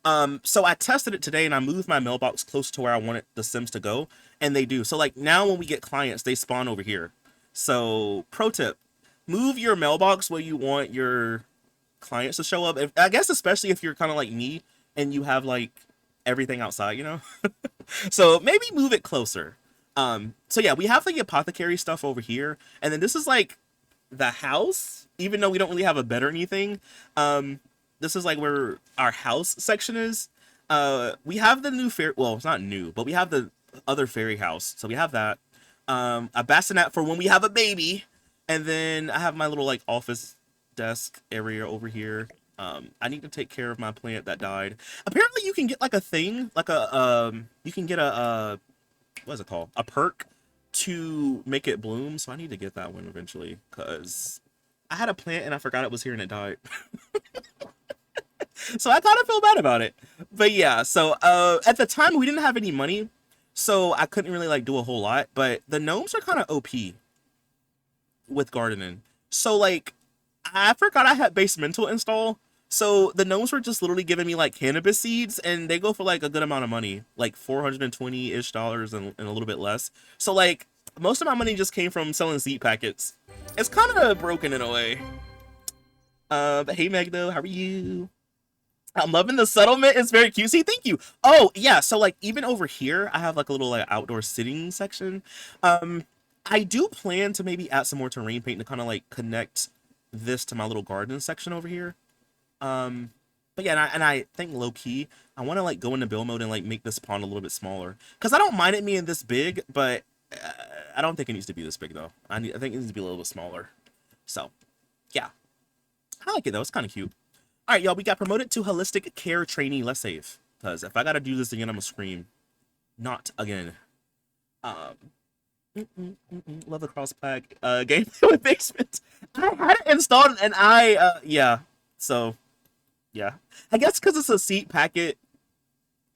Speaker 1: So I tested it today and I moved my mailbox close to where I wanted the Sims to go, and they do. So like now when we get clients, they spawn over here. So pro tip, move your mailbox where you want your clients to show up. I guess especially if you're kind of like me and you have like everything outside, you know? So maybe move it closer. So yeah, we have like the apothecary stuff over here, and then this is like the house, even though we don't really have a bed or anything. This is like where our house section is. We have the new fairy, well, it's not new, but we have the other fairy house. So we have that. A bassinet for when we have a baby. And then I have my little like office desk area over here. I need to take care of my plant that died. Apparently you can get like a thing, like you can get a what is it called? A perk to make it bloom. So I need to get that one eventually, because I had a plant and I forgot it was here and it died. So I kind of feel bad about it. But yeah, so at the time we didn't have any money, so I couldn't really like do a whole lot. But the gnomes are kind of OP with gardening. So like I forgot I had basemental install. So the gnomes were just literally giving me like cannabis seeds, and they go for like a good amount of money, like $420-ish and a little bit less. So like most of my money just came from selling seed packets. It's kind of broken in a way. But hey Magdo, how are you? I'm loving the settlement. It's very cutesy. Thank you. Oh yeah, so like even over here, I have like a little like outdoor sitting section. I do plan to maybe add some more terrain paint to kind of like connect this to my little garden section over here. But yeah, and I think low key, I want to like go into build mode and like make this pond a little bit smaller, because I don't mind it being this big, but I don't think it needs to be this big though. I think it needs to be a little bit smaller. So yeah, I like it though. It's kind of cute. All right, y'all, we got promoted to holistic care trainee. Let's save, because if I gotta do this again, I'm gonna scream. Not again. Love the cross pack gameplay with basement. I had it installed and yeah. So yeah, I guess because it's a seed packet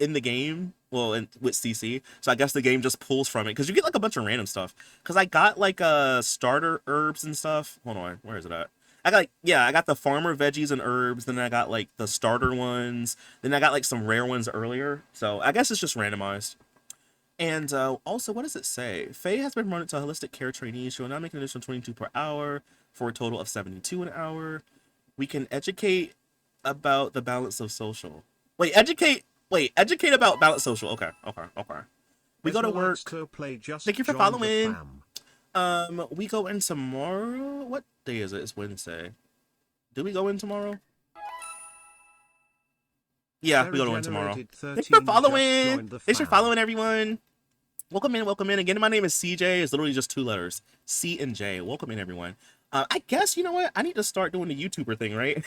Speaker 1: in the game, well, with CC, so I guess the game just pulls from it, because you get like a bunch of random stuff. Because I got like starter herbs and stuff. Hold on, where is it at? I got, like, yeah, I got the farmer veggies and herbs, then I got like the starter ones, then I got like some rare ones earlier. So I guess it's just randomized. And also, what does it say? Faye has been promoted to a holistic care trainee. She will now make an additional 22 per hour for a total of 72 an hour. We can educate about the balance of social. Educate about balance social. Okay. We go to work. Thank you for following. We go in tomorrow. What day is it? It's Wednesday. Do we go in tomorrow? Yeah, we go in tomorrow. Thanks for following. Thanks for following, everyone. Welcome in. Again, my name is CJ. It's literally just 2 letters, C and J. Welcome in, everyone. I guess, you know what? I need to start doing the YouTuber thing, right?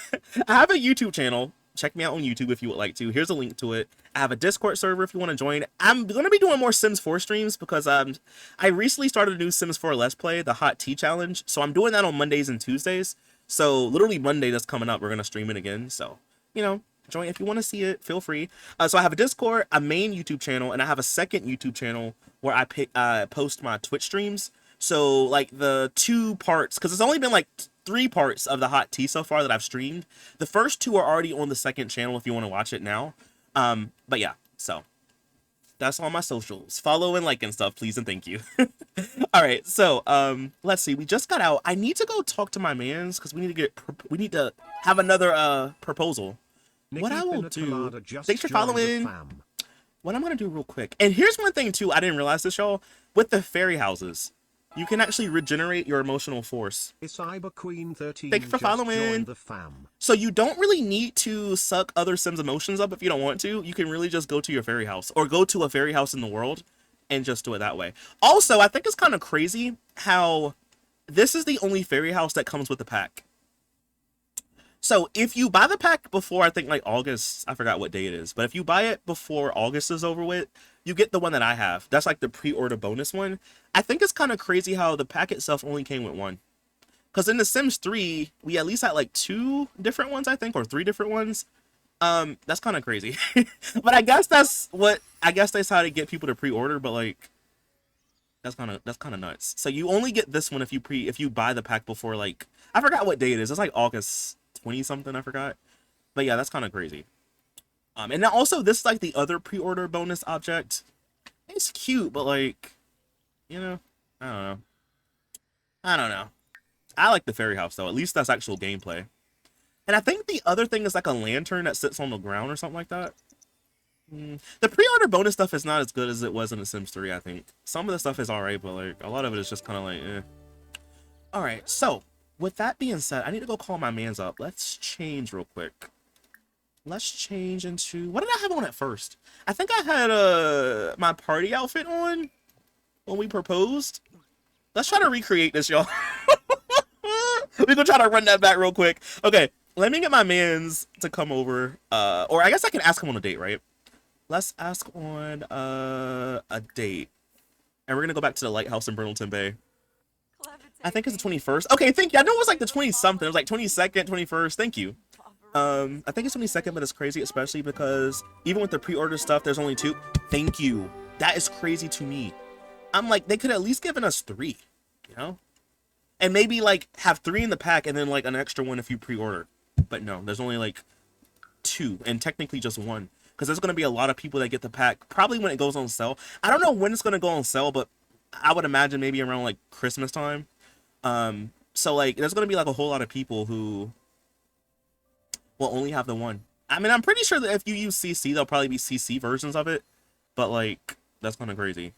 Speaker 1: I have a YouTube channel. check me out on YouTube if you would like to. Here's a link to it. I have a Discord server if you want to join. I'm going to be doing more Sims 4 streams because I recently started a new Sims 4 Let's Play, the Hot Tea Challenge. So I'm doing that on Mondays and Tuesdays. So literally Monday that's coming up, we're going to stream it again. So, you know, join if you want to see it, feel free. So I have a Discord, a main YouTube channel, and I have a second YouTube channel where I post my Twitch streams. So like the 2 parts, because it's only been like 3 parts of the hot tea so far that I've streamed. The first 2 are already on the second channel if you want to watch it now. But yeah, so that's all my socials. Follow and like and stuff, please and thank you. All right, so let's see. We just got out. I need to go talk to my mans because we need to have another proposal. What I will do. Thanks for following. What I'm gonna do real quick. And here's one thing too. I didn't realize this, y'all. With the fairy houses, you can actually regenerate your emotional force.
Speaker 2: Cyber Queen 13
Speaker 1: Thank you for following.
Speaker 2: The fam.
Speaker 1: So you don't really need to suck other Sims emotions up if you don't want to. You can really just go to your fairy house or go to a fairy house in the world and just do it that way. Also, I think it's kind of crazy how this is the only fairy house that comes with the pack. So if you buy the pack before, I think like August, I forgot what day it is, but if you buy it before August is over with, you get the one that I have. That's like the pre-order bonus one. I think it's kind of crazy how the pack itself only came with one. Because in The Sims 3, we at least had like 2 different ones, I think, or 3 different ones. That's kind of crazy. But I guess that's how to get people to pre-order, but like that's kind of nuts. So you only get this one if you buy the pack before, like, I forgot what day it is. It's like August 20 something, I forgot. But yeah, that's kind of crazy. And now also this is like the other pre-order bonus object. It's cute, but like, you know, I don't know. I like the fairy house though. At least that's actual gameplay. And I think the other thing is like a lantern that sits on the ground or something like that. The pre-order bonus stuff is not as good as it was in The Sims 3, I think. Some of the stuff is alright, but like a lot of it is just kind of like, eh. Alright, so with that being said, I need to go call my mans up. Let's change real quick. Let's change into... What did I have on at first? I think I had my party outfit on when we proposed. Let's try to recreate this, y'all. We're gonna try to run that back real quick. Okay, let me get my mans to come over. Or I guess I can ask him on a date, right? Let's ask on a date. And we're gonna go back to the lighthouse in Brindleton Bay. I think it's the 21st. Okay, thank you. I know it was like the 20-something. It was like 22nd, 21st. Thank you. I think it's 22nd, but it's crazy, especially because even with the pre-order stuff, there's only 2. Thank you. That is crazy to me. I'm like, they could at least given us 3, you know? And maybe like have 3 in the pack and then like an extra one if you pre-order. But no, there's only like 2 and technically just 1. Because there's going to be a lot of people that get the pack probably when it goes on sale. I don't know when it's going to go on sale, but I would imagine maybe around like Christmas time. So like there's going to be like a whole lot of people who will only have the 1. I mean, I'm pretty sure that if you use CC, there'll probably be CC versions of it. But like, that's kind of crazy.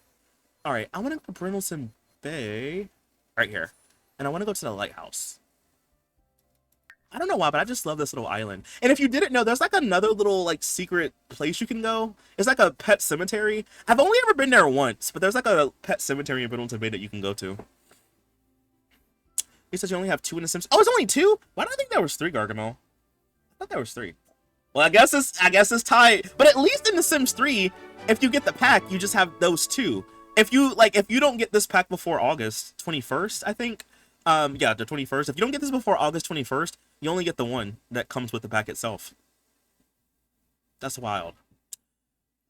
Speaker 1: All right, I want to go to Brindleton Bay right here. And I want to go to the lighthouse. I don't know why, but I just love this little island. And if you didn't know, there's like another little like secret place you can go. It's like a pet cemetery. I've only ever been there once, but there's like a pet cemetery in Brindleton Bay that you can go to. He says you only have 2 in The Sims. Oh, it's only 2? Why do I think there was 3, Gargamel? I thought there was 3. Well, I guess it's tied. But at least in The Sims 3, if you get the pack, you just have those 2. If you don't get this pack before August 21st, I think. Yeah, the 21st. If you don't get this before August 21st, you only get the 1 that comes with the pack itself. That's wild.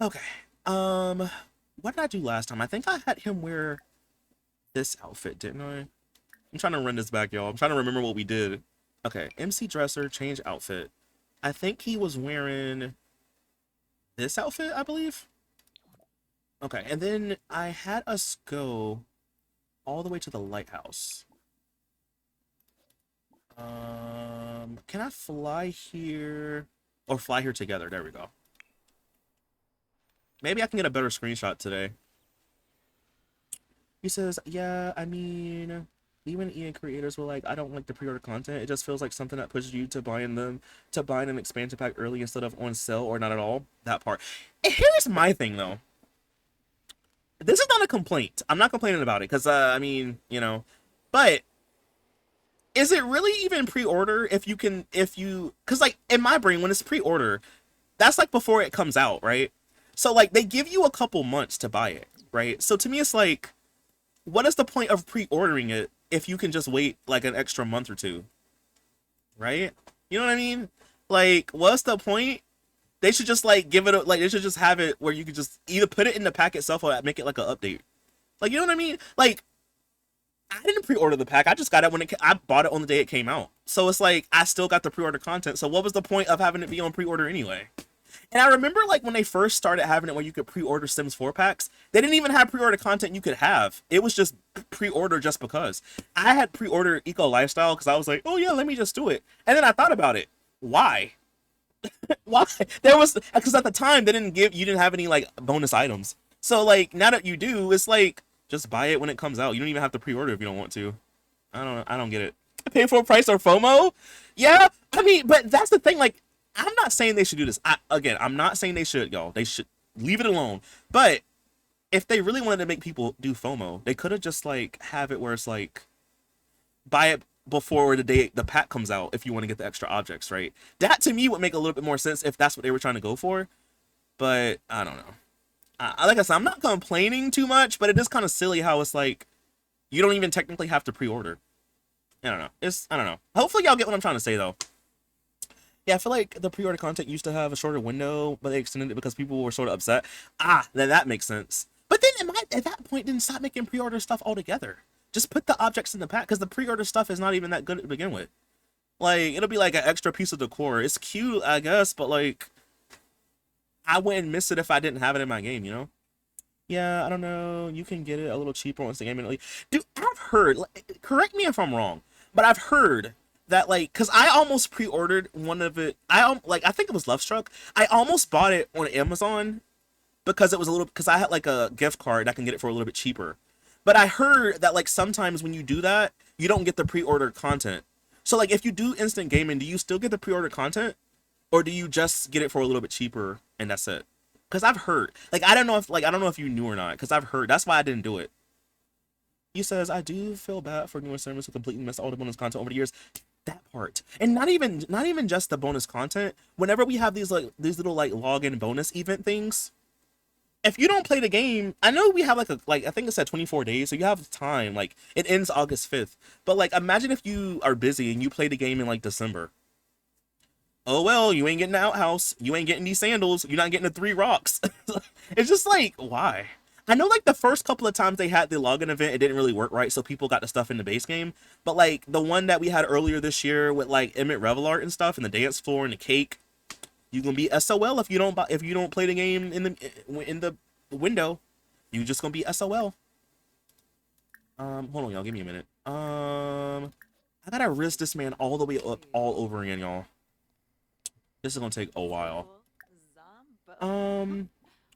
Speaker 1: Okay. What did I do last time? I think I had him wear this outfit, didn't I? I'm trying to run this back, y'all. I'm trying to remember what we did. Okay, MC dresser, change outfit. I think he was wearing this outfit, I believe. Okay, and then I had us go all the way to the lighthouse. Can I fly here? Or fly here together? There we go. Maybe I can get a better screenshot today. He says, yeah, I mean, even EA creators were like, I don't like the pre-order content. It just feels like something that pushes you to buying an expansion pack early instead of on sale or not at all. That part. And here's my thing, though. This is not a complaint. I'm not complaining about it because, I mean, you know, but is it really even pre-order if you can if you because like in my brain when it's pre-order that's like before it comes out, right? So like they give you a couple months to buy it, right? So to me it's like what is the point of pre-ordering it if you can just wait like an extra month or two, right? You know what I mean? Like what's the point? They should just like give it like they should just have it where you could just either put it in the pack itself or make it like an update. Like you know what I mean? Like I didn't pre-order the pack. I just got it when I bought it on the day it came out. So it's like I still got the pre-order content. So what was the point of having it be on pre-order anyway? And I remember like when they first started having it where you could pre-order Sims 4 packs, they didn't even have pre-order content you could have. It was just pre-order just because. I had pre-ordered Eco Lifestyle because I was like, oh yeah, let me just do it. And then I thought about it. Why? Why? There was because at the time they didn't give you didn't have any like bonus items. So like now that you do, it's like just buy it when it comes out. You don't even have to pre-order if you don't want to. I don't know. I don't get it. Pay full price or FOMO? Yeah, I mean, but that's the thing. Like, I'm not saying they should do this. I'm not saying they should, y'all. They should leave it alone. But if they really wanted to make people do FOMO, they could have just like have it where it's like buy it before the day the pack comes out if you want to get the extra objects, right? That to me would make a little bit more sense if that's what they were trying to go for. But I don't know. Like I said, I'm not complaining too much, but it is kind of silly how it's like you don't even technically have to pre-order. I don't know. Hopefully y'all get what I'm trying to say though. Yeah, I feel like the pre-order content used to have a shorter window, but they extended it because people were sort of upset. Then that makes sense. But then at that point, didn't stop making pre-order stuff altogether. Just put the objects in the pack because the pre-order stuff is not even that good to begin with. Like it'll be like an extra piece of decor. It's cute, I guess, but like I wouldn't miss it if I didn't have it in my game, you know? Yeah, I don't know. You can get it a little cheaper once the game immediately. Dude, I've heard, like, correct me if I'm wrong, but I've heard that like because I almost pre-ordered one of it. I think it was Love Struck. I almost bought it on Amazon because it was a little because I had like a gift card and I can get it for a little bit cheaper. But I heard that like sometimes when you do that, you don't get the pre-order content. So like if you do instant gaming, do you still get the pre-order content? Or do you just get it for a little bit cheaper and that's it? Because I've heard, like, I don't know if you knew or not. Because I've heard, that's why I didn't do it. He says, I do feel bad for newer servers who completely missed all the bonus content over the years. That part, and not even just the bonus content. Whenever we have these little like login bonus event things, if you don't play the game, I know we have like I think it said 24 days, so you have time. Like it ends August 5th, but like imagine if you are busy and you play the game in like December. Oh well, you ain't getting the outhouse, you ain't getting these sandals, you're not getting the 3 rocks. It's just like, why? I know like the first couple of times they had the login event, it didn't really work right, so people got the stuff in the base game. But like the one that we had earlier this year with like Emmett Revel art and stuff, and the dance floor and the cake, you gonna be SOL if you don't play the game in the window. You just gonna be SOL. Hold on, y'all, give me a minute. I gotta risk this man all the way up all over again, y'all. This is gonna take a while.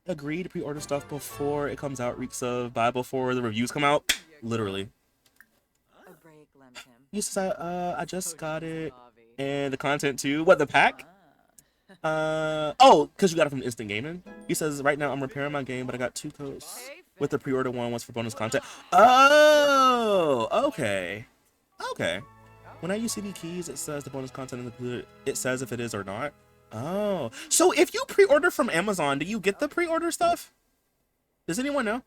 Speaker 1: Agree to pre-order stuff before it comes out. Reeks of buy before the reviews come out. Literally. You said I just got it and the content too. What, the pack? Oh, because you got it from Instant Gaming. He says right now I'm repairing my game, but I got 2 codes with the pre-order one. One's for bonus content. Oh, okay, okay. When I use CD keys, it says the bonus content included. It says if it is or not. Oh, so if you pre-order from Amazon, do you get the pre-order stuff? Does anyone know?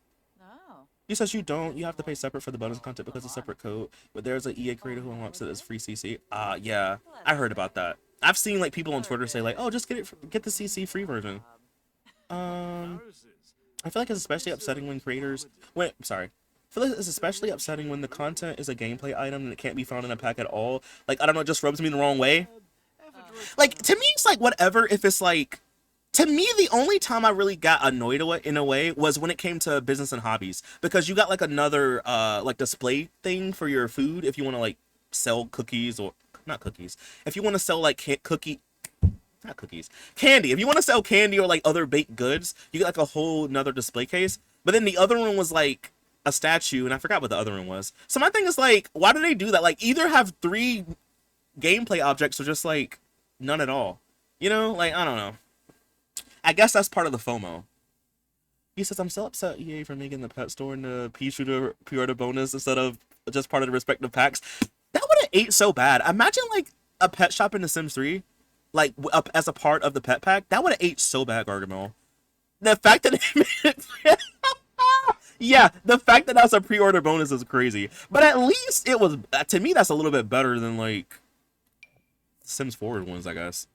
Speaker 1: He says you don't. You have to pay separate for the bonus content because it's a separate code. But there's an EA creator who unlocks it as free CC. Yeah, I heard about that. I've seen like people on Twitter say like, oh, just get the CC free version. I feel like it's especially upsetting when creators. Wait, sorry. I feel like it's especially upsetting when the content is a gameplay item and it can't be found in a pack at all. Like, I don't know, it just rubs me the wrong way. Like, to me, it's like whatever if it's like. To me, the only time I really got annoyed in a way was when it came to business and hobbies. Because you got like another like display thing for your food if you want to like sell cookies or. Not cookies. If you want to sell like not cookies, candy. If you want to sell candy or like other baked goods, you get like a whole another display case. But then the other one was like a statue, and I forgot what the other one was. So my thing is like, why do they do that? Like either have 3 gameplay objects or just like none at all. You know, like I don't know. I guess that's part of the FOMO. He says, I'm still upset EA for making the pet store and the pea shooter pre-order bonus instead of just part of the respective packs. That would have ate so bad. Imagine like a pet shop in The Sims 3, like up as a part of the pet pack. That would have ate so bad, Gargamel. The fact that yeah, the fact that that's a pre-order bonus is crazy. But at least it was, to me, that's a little bit better than like Sims Forward ones, I guess.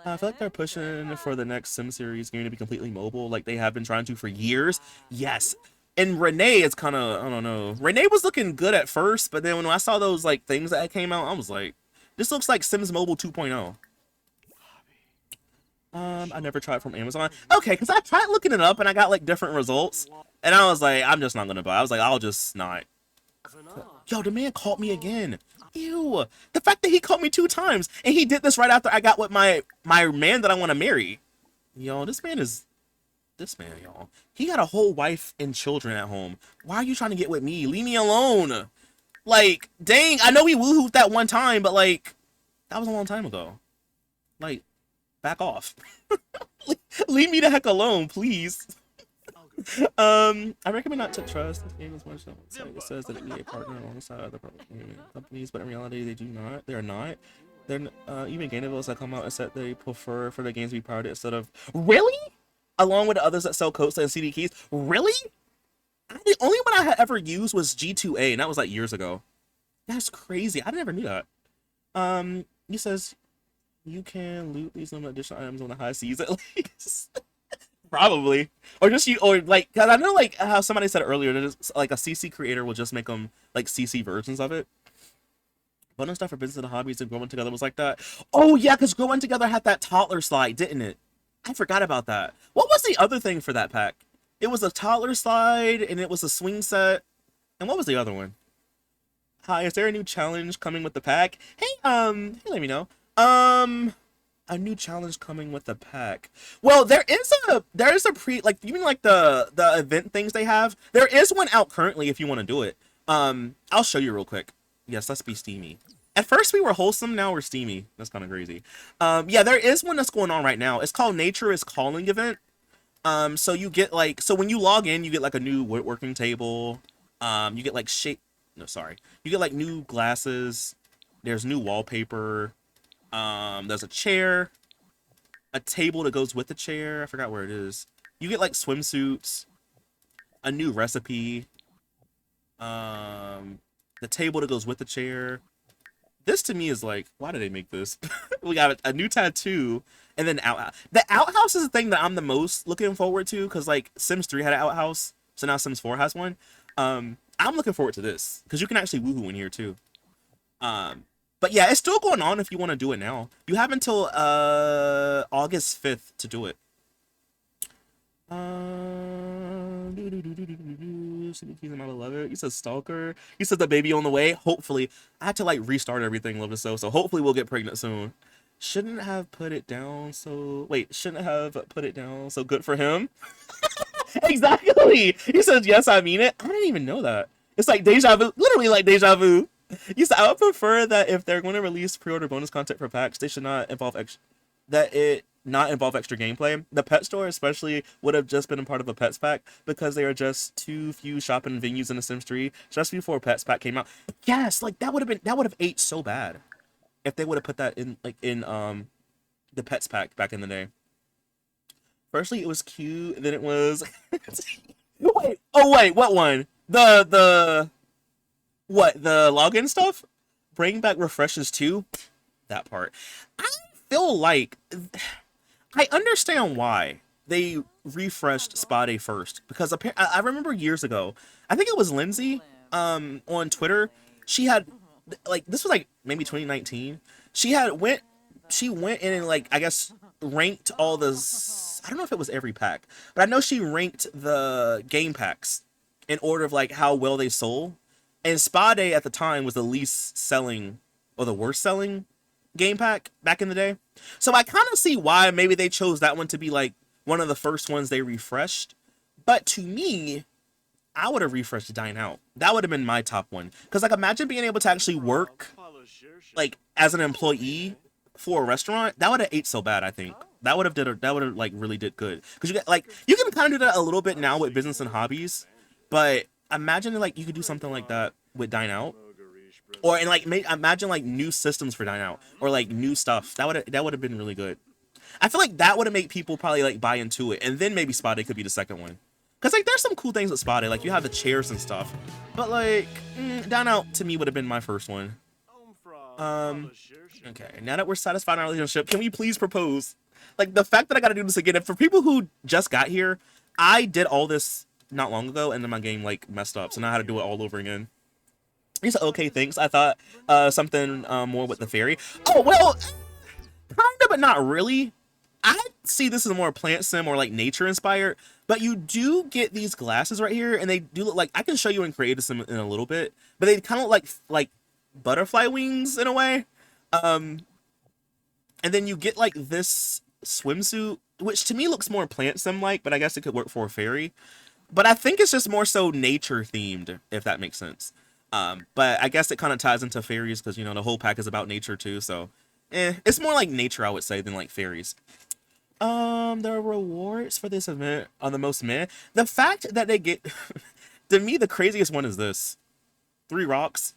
Speaker 1: I feel like they're pushing for the next Sim series game to be completely mobile, like they have been trying to for years. Yes. And Renee is kind of, I don't know. Renee was looking good at first, but then when I saw those like things that came out, I was like, this looks like Sims Mobile 2.0. I never tried from Amazon. Okay, because I tried looking it up and I got like different results. And I was like, I'm just not gonna buy. I was like, I'll just not. Yo, the man called me again. Ew. The fact that he called me 2 times and he did this right after I got with my man that I want to marry. Yo, this man, y'all. He got a whole wife and children at home. Why are you trying to get with me? Leave me alone. Like, dang, I know we woohooed that one time, but like, that was a long time ago. Like, back off. Leave me the heck alone, please. I recommend not to trust this game as much. It says that EA partner alongside other companies, but in reality, they do not. They are not. They're even game developers that come out and said they prefer for the games to be pirated instead of really, along with the others that sell codes and CD keys. Really, the only one I had ever used was G2A, and that was like years ago. That's crazy. I never knew that. He says you can loot these limited additional items on the high seas at least. Probably, or just you, or like, cause I know like how somebody said earlier that it's like a CC creator will just make them like CC versions of it. Bonus stuff for business and hobbies and growing together was like that. Oh yeah, cause growing together had that toddler slide, didn't it? I forgot about that. What was the other thing for that pack? It was a toddler slide and it was a swing set. And what was the other one? Hi, is there a new challenge coming with the pack? Hey, let me know. A new challenge coming with the pack. Well, there is a pre, like, you mean like the event things they have? There is one out currently if you want to do it. I'll show you real quick. Yes, let's be steamy. At first we were wholesome, now we're steamy. That's kind of crazy. Yeah, there is one that's going on right now. It's called Nature is Calling event. So you get like, so when you log in, you get like a new woodworking table. You get like you get like new glasses. There's new wallpaper. There's a chair, a table that goes with the chair. I forgot where it is. You get like swimsuits, a new recipe, the table that goes with the chair. This to me is like, why did they make this? We got a new tattoo, and then outhouse. The outhouse is the thing that I'm the most looking forward to, because like Sims 3 had an outhouse, so now Sims 4 has one. I'm looking forward to this because you can actually woohoo in here too. But yeah, it's still going on if you want to do it now. You have until August 5th to do it. I love it. He says Stalker. He says the baby on the way. Hopefully. I had to like restart everything, love this so hopefully we'll get pregnant soon. Shouldn't have put it down so good for him. Exactly. He says yes, I mean it. I didn't even know that. It's like deja vu, literally like deja vu. You said I would prefer that if they're going to release pre-order bonus content for packs, they should not involve extra gameplay. The pet store especially would have just been a part of a pets pack because there are just too few shopping venues in the Sims 3 just before pets pack came out. Yes, like that would have ate so bad if they would have put that in the pets pack back in the day. Firstly, it was cute, and then it was wait, what one? The login stuff? Bring back refreshes too? That part. I feel like I understand why they refreshed Spa Day first, because I remember years ago, I think it was Lindsay on Twitter. She had like, this was like maybe 2019. She went in and like, I guess ranked all the, I don't know if it was every pack, but I know she ranked the game packs in order of like how well they sold. And Spa Day at the time was the least selling or the worst selling game pack back in the day. So I kind of see why maybe they chose that one to be like one of the first ones they refreshed. But to me, I would have refreshed Dine Out. That would have been my top one. Because like, imagine being able to actually work like as an employee for a restaurant. That would have ate so bad, I think. That would have like really did good. Because you get like, you can kind of do that a little bit now with business and hobbies, but imagine like you could do something like that with Dine Out. Or and like imagine like new systems for Dine Out or like new stuff. That would have been really good. I feel like that would have made people probably like buy into it, and then maybe Spotted could be the second one. Cause like there's some cool things with Spotted, like you have the chairs and stuff. But like Dine Out to me would have been my first one. Okay, now that we're satisfied in our relationship, can we please propose? Like the fact that I got to do this again, and for people who just got here, I did all this not long ago, and then my game like messed up, so now I had to do it all over again. These are okay things. I thought something more with the fairy. Oh well, kind of, but not really. I see this as more plant sim or like nature inspired, but you do get these glasses right here, and they do look like I can show you in creative sim in a little bit, but they kind of look like butterfly wings in a way. And then you get like this swimsuit, which to me looks more plant sim like, but I guess it could work for a fairy. But I think it's just more so nature themed, if that makes sense. But I guess it kind of ties into fairies because you know the whole pack is about nature too. So, it's more like nature I would say than like fairies. The rewards for this event are the most meh. The fact that they get, to me, the craziest one is this: 3 rocks.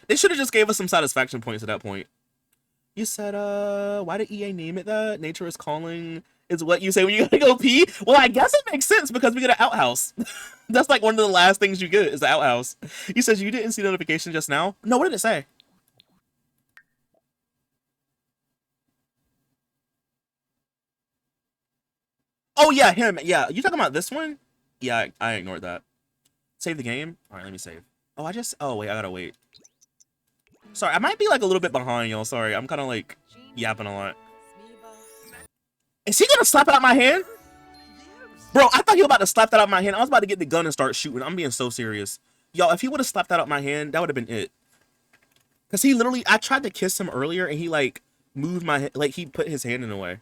Speaker 1: They should have just gave us some satisfaction points at that point. You said, why did EA name it that? Nature is calling is what you say when you gotta go pee? Well, I guess it makes sense because we get an outhouse. That's like one of the last things you get is the outhouse. He says, you didn't see notification just now? No, what did it say? Oh, yeah, him. Yeah, you talking about this one? Yeah, I ignored that. Save the game? All right, let me save. Oh, wait, I gotta wait. Sorry, I might be like a little bit behind, y'all. Sorry, I'm kind of like yapping a lot. Is he gonna slap it out my hand? Bro, I thought he was about to slap that out my hand. I was about to get the gun and start shooting. I'm being so serious. Y'all, if he would have slapped that out my hand, that would have been it. Because he literally, I tried to kiss him earlier and he like moved my, like he put his hand in the way.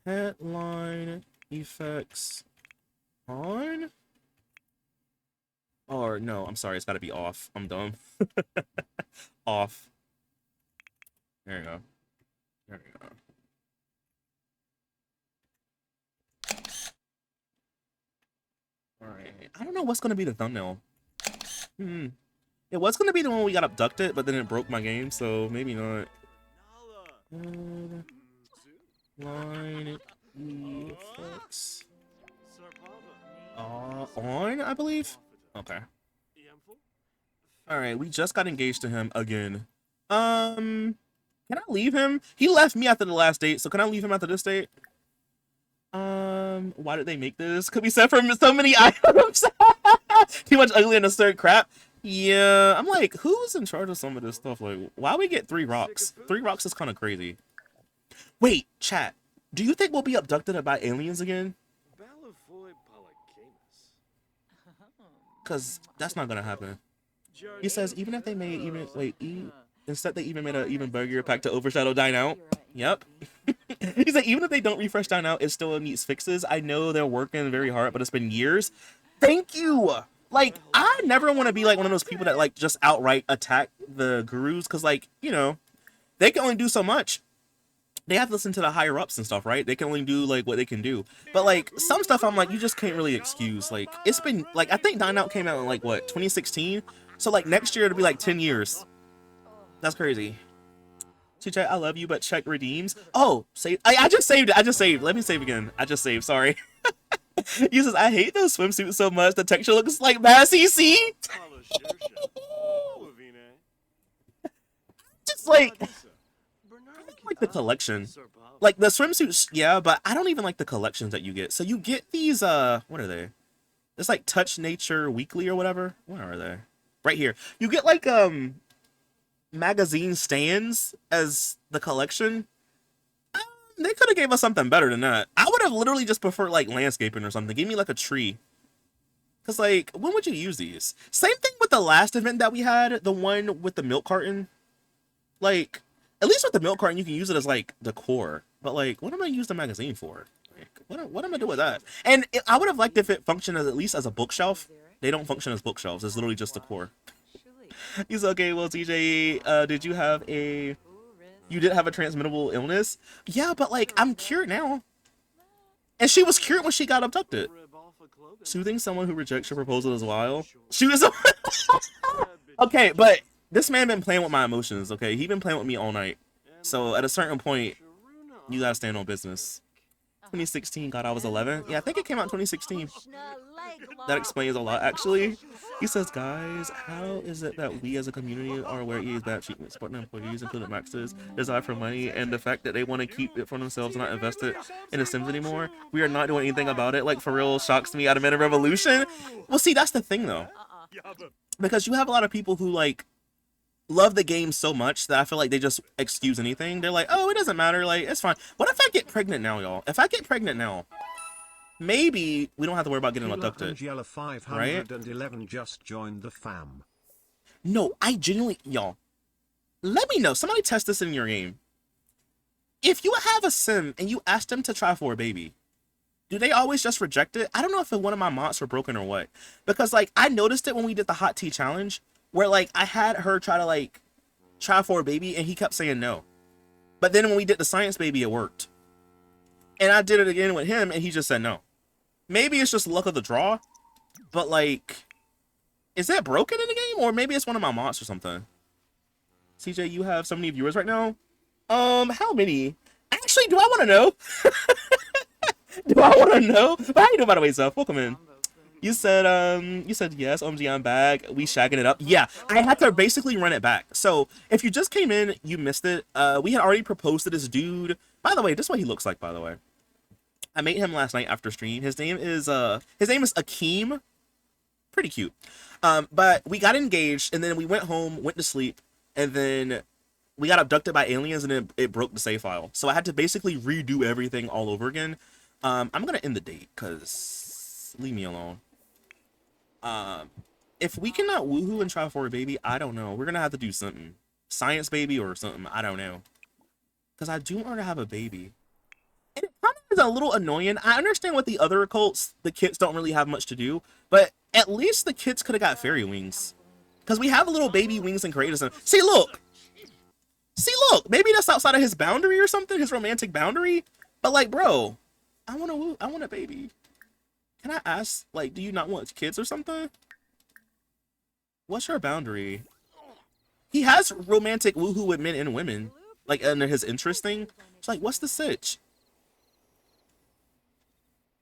Speaker 1: Headline effects on? Or no, I'm sorry, it's gotta be off. I'm dumb. Off. There you go. There you go. Alright. I don't know what's gonna be the thumbnail. It was gonna be the one we got abducted, but then it broke my game, so maybe not. Line effects. On, I believe? Okay. Alright, we just got engaged to him again. Can I leave him? He left me after the last date, so can I leave him after this date? Why did they make this? Could be set from so many items. Too much ugly and absurd crap. Yeah, I'm like, who's in charge of some of this stuff? Like, why we get 3 rocks? 3 rocks is kind of crazy. Wait, chat. Do you think we'll be abducted by aliens again? Because that's not gonna happen. He says, even if they made even wait, instead they even made an even buggier pack to overshadow Dine Out. Yep. He's like, even if they don't refresh Dine Out, it still needs fixes. I know they're working very hard, but it's been years. Thank you. Like, I never want to be like one of those people that like just outright attack the gurus because like, you know, they can only do so much. They have to listen to the higher ups and stuff, right? They can only do like what they can do. But like some stuff I'm like, you just can't really excuse. Like it's been like I think Dine Out came out in like what 2016. So like next year it'll be like 10 years. That's crazy. CJ, I love you, but check redeems. Oh, save. I just saved it. I just saved. Let me save again. I just saved. Sorry. He says, I hate those swimsuits so much. The texture looks like Mass EC. Just like the collection. Like the swimsuits, yeah, but I don't even like the collections that you get. So you get these what are they? It's like Touch Nature Weekly or whatever. What are they? Right here. You get like magazine stands as the collection. They could have gave us something better than that. I would have literally just preferred like landscaping or something. Give me like a tree. Cause like when would you use these? Same thing with the last event that we had, the one with the milk carton. Like at least with the milk carton, you can use it as like decor. But like, what am I use the magazine for? Like, what am I doing with that? And I would have liked if it functioned as at least as a bookshelf. They don't function as bookshelves. It's literally just decor. He's okay. Well, TJ, did you have a? You did have a transmittable illness? Yeah, but like I'm cured now. And she was cured when she got abducted. Soothing someone who rejects your proposal is wild. Shooting someone. Okay, but this man been playing with my emotions. Okay, he been playing with me all night. So at a certain point, you gotta stand on business. 2016, God, I was 11. Yeah, I think it came out in 2016. That explains a lot, actually. He says, guys, how is it that we as a community are aware EA's bad treatment, supporting employees, including Max's desire for money, and the fact that they want to keep it for themselves and not invest it in The Sims anymore? We are not doing anything about it. Like, for real, shocks me out of Men of Revolution. Well, see, that's the thing, though. Because you have a lot of people who, like, love the game so much that I feel like they just excuse anything. They're like, oh, it doesn't matter. Like, it's fine. What if I get pregnant now, y'all? If I get pregnant now, maybe we don't have to worry about getting abducted.
Speaker 2: Angela
Speaker 1: Right?
Speaker 2: 511 just joined the fam.
Speaker 1: No, I genuinely, y'all, let me know. Somebody test this in your game. If you have a sim and you ask them to try for a baby, do they always just reject it? I don't know if one of my mods were broken or what. Because, like, I noticed it when we did the hot tea challenge, where, like, I had her try to, like, try for a baby, and he kept saying no. But then when we did the science baby, it worked. And I did it again with him, and he just said no. Maybe it's just luck of the draw, but, like, is that broken in the game? Or maybe it's one of my mods or something. CJ, you have so many viewers right now? How many? Actually, do I want to know? Do I want to know? But how you doing, by the way, Seth? Welcome in. You said yes, OMG, I'm back. We shagging it up. Yeah, I had to basically run it back. So if you just came in, you missed it. We had already proposed to this dude. By the way, this is what he looks like, by the way. I made him last night after stream. His name is Akeem. Pretty cute. But we got engaged, and then we went home, went to sleep, and then we got abducted by aliens, and it broke the save file. So I had to basically redo everything all over again. I'm gonna end the date, cause leave me alone. If we cannot woohoo and try for a baby, I don't know. We're gonna have to do something. Science baby or something. I don't know. Because I do want to have a baby. And it kind of is a little annoying. I understand with the other cults, the kids don't really have much to do. But at least the kids could have got fairy wings. Because we have little baby wings and creators. See, look. See, look. Maybe that's outside of his boundary or something. His romantic boundary. But, like, bro. I want a baby. Can I ask, like, do you not want kids or something? What's your boundary? He has romantic woohoo with men and women. Like, under his interest thing. It's like, what's the sitch?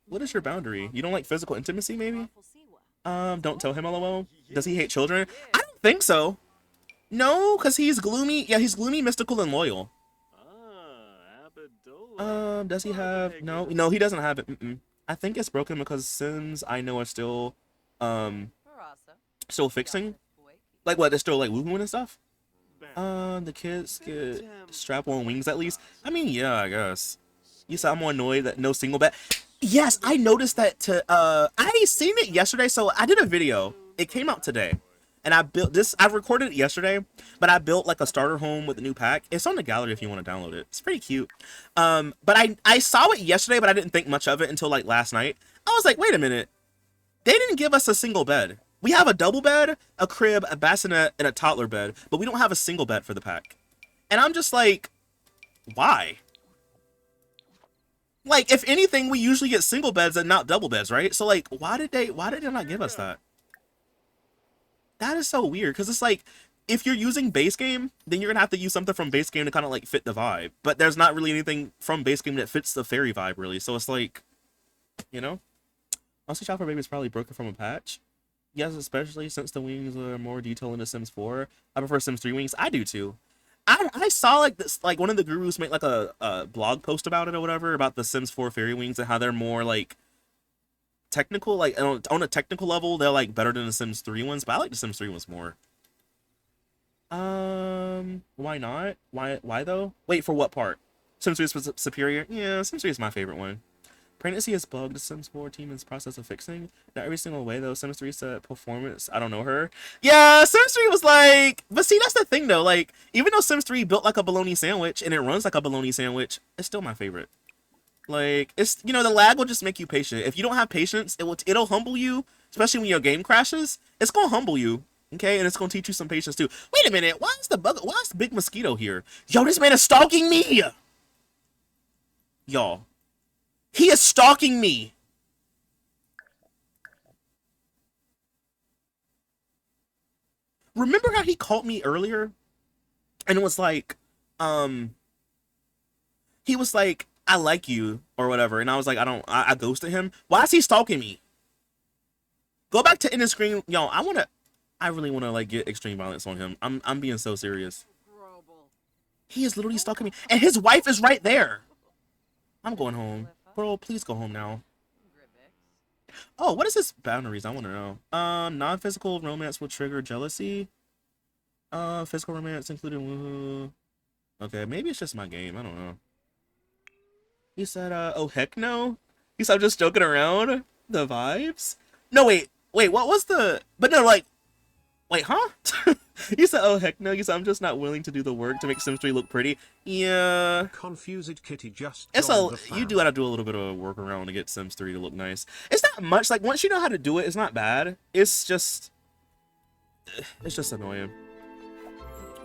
Speaker 1: What is your boundary? You don't like physical intimacy, maybe? Don't tell him, LOL. Does he hate children? I don't think so. No, because he's gloomy. Yeah, he's gloomy, mystical, and loyal. Does he have... No, he doesn't have it. I think it's broken because Sims I know are still fixing. Like what? They're still like woohooing and stuff. The kids get strap-on wings at least. I mean, yeah, I guess. You said I'm more annoyed that no single bed. Yes, I noticed that I seen it yesterday, so I did a video. It came out today. And I built this, I recorded it yesterday, but I built like a starter home with a new pack. It's on the gallery if you want to download it. It's pretty cute. But I saw it yesterday, but I didn't think much of it until like last night. I was like, wait a minute. They didn't give us a single bed. We have a double bed, a crib, a bassinet, and a toddler bed, but we don't have a single bed for the pack. And I'm just like, why? Like, if anything, we usually get single beds and not double beds, right? So like, why did they not give us that? That is so weird, because it's like, if you're using base game, then you're gonna have to use something from base game to kind of like fit the vibe. But there's not really anything from base game that fits the fairy vibe, really. So it's like, you know? Also, Child for Baby is probably broken from a patch. Yes, especially since the wings are more detailed in the Sims 4. I prefer Sims 3 wings. I do too. I saw like this, like one of the gurus make like a blog post about it or whatever, about the Sims 4 fairy wings and how they're more like technical, like on a technical level, they're like better than the Sims 3 ones, but I like the Sims 3 ones more. Why not? Why though? Wait, for what part? Sims 3 is superior? Yeah, Sims 3 is my favorite one. Pregnancy is bugged. The Sims 4 team is process of fixing. Not every single way though. Sims 3 said performance. I don't know her. Yeah, Sims 3 was like, but see, that's the thing though. Like, even though Sims 3 built like a bologna sandwich and it runs like a bologna sandwich, it's still my favorite. Like, it's, you know, the lag will just make you patient. If you don't have patience, it'll humble you, especially when your game crashes. It's gonna humble you, okay, and it's gonna teach you some patience too. Wait a minute, why is the big mosquito here? Yo, this man is stalking me. Y'all. He is stalking me. Remember how he called me earlier and it was like, um, he was like, I like you or whatever, and I was like, I ghosted him. Why is he stalking me? Go back to in the screen, yo. I really wanna like get extreme violence on him. I'm being so serious. He is literally stalking me, and his wife is right there. I'm going home, bro. Please go home now. Oh, what is his boundaries? I want to know. Non-physical romance will trigger jealousy. Physical romance including woohoo. Okay, maybe it's just my game. I don't know. He said, oh heck no. He said, I'm just joking around. The vibes. No, wait. What was the? But no, like, wait, huh? You said, oh heck no. You said, I'm just not willing to do the work to make Sims 3 look pretty. Yeah.
Speaker 2: Confused Kitty just
Speaker 1: It's
Speaker 2: joined
Speaker 1: a
Speaker 2: the fam.
Speaker 1: you do gotta do a little bit of a workaround to get Sims 3 to look nice. It's not much. Like once you know how to do it, it's not bad. It's just annoying.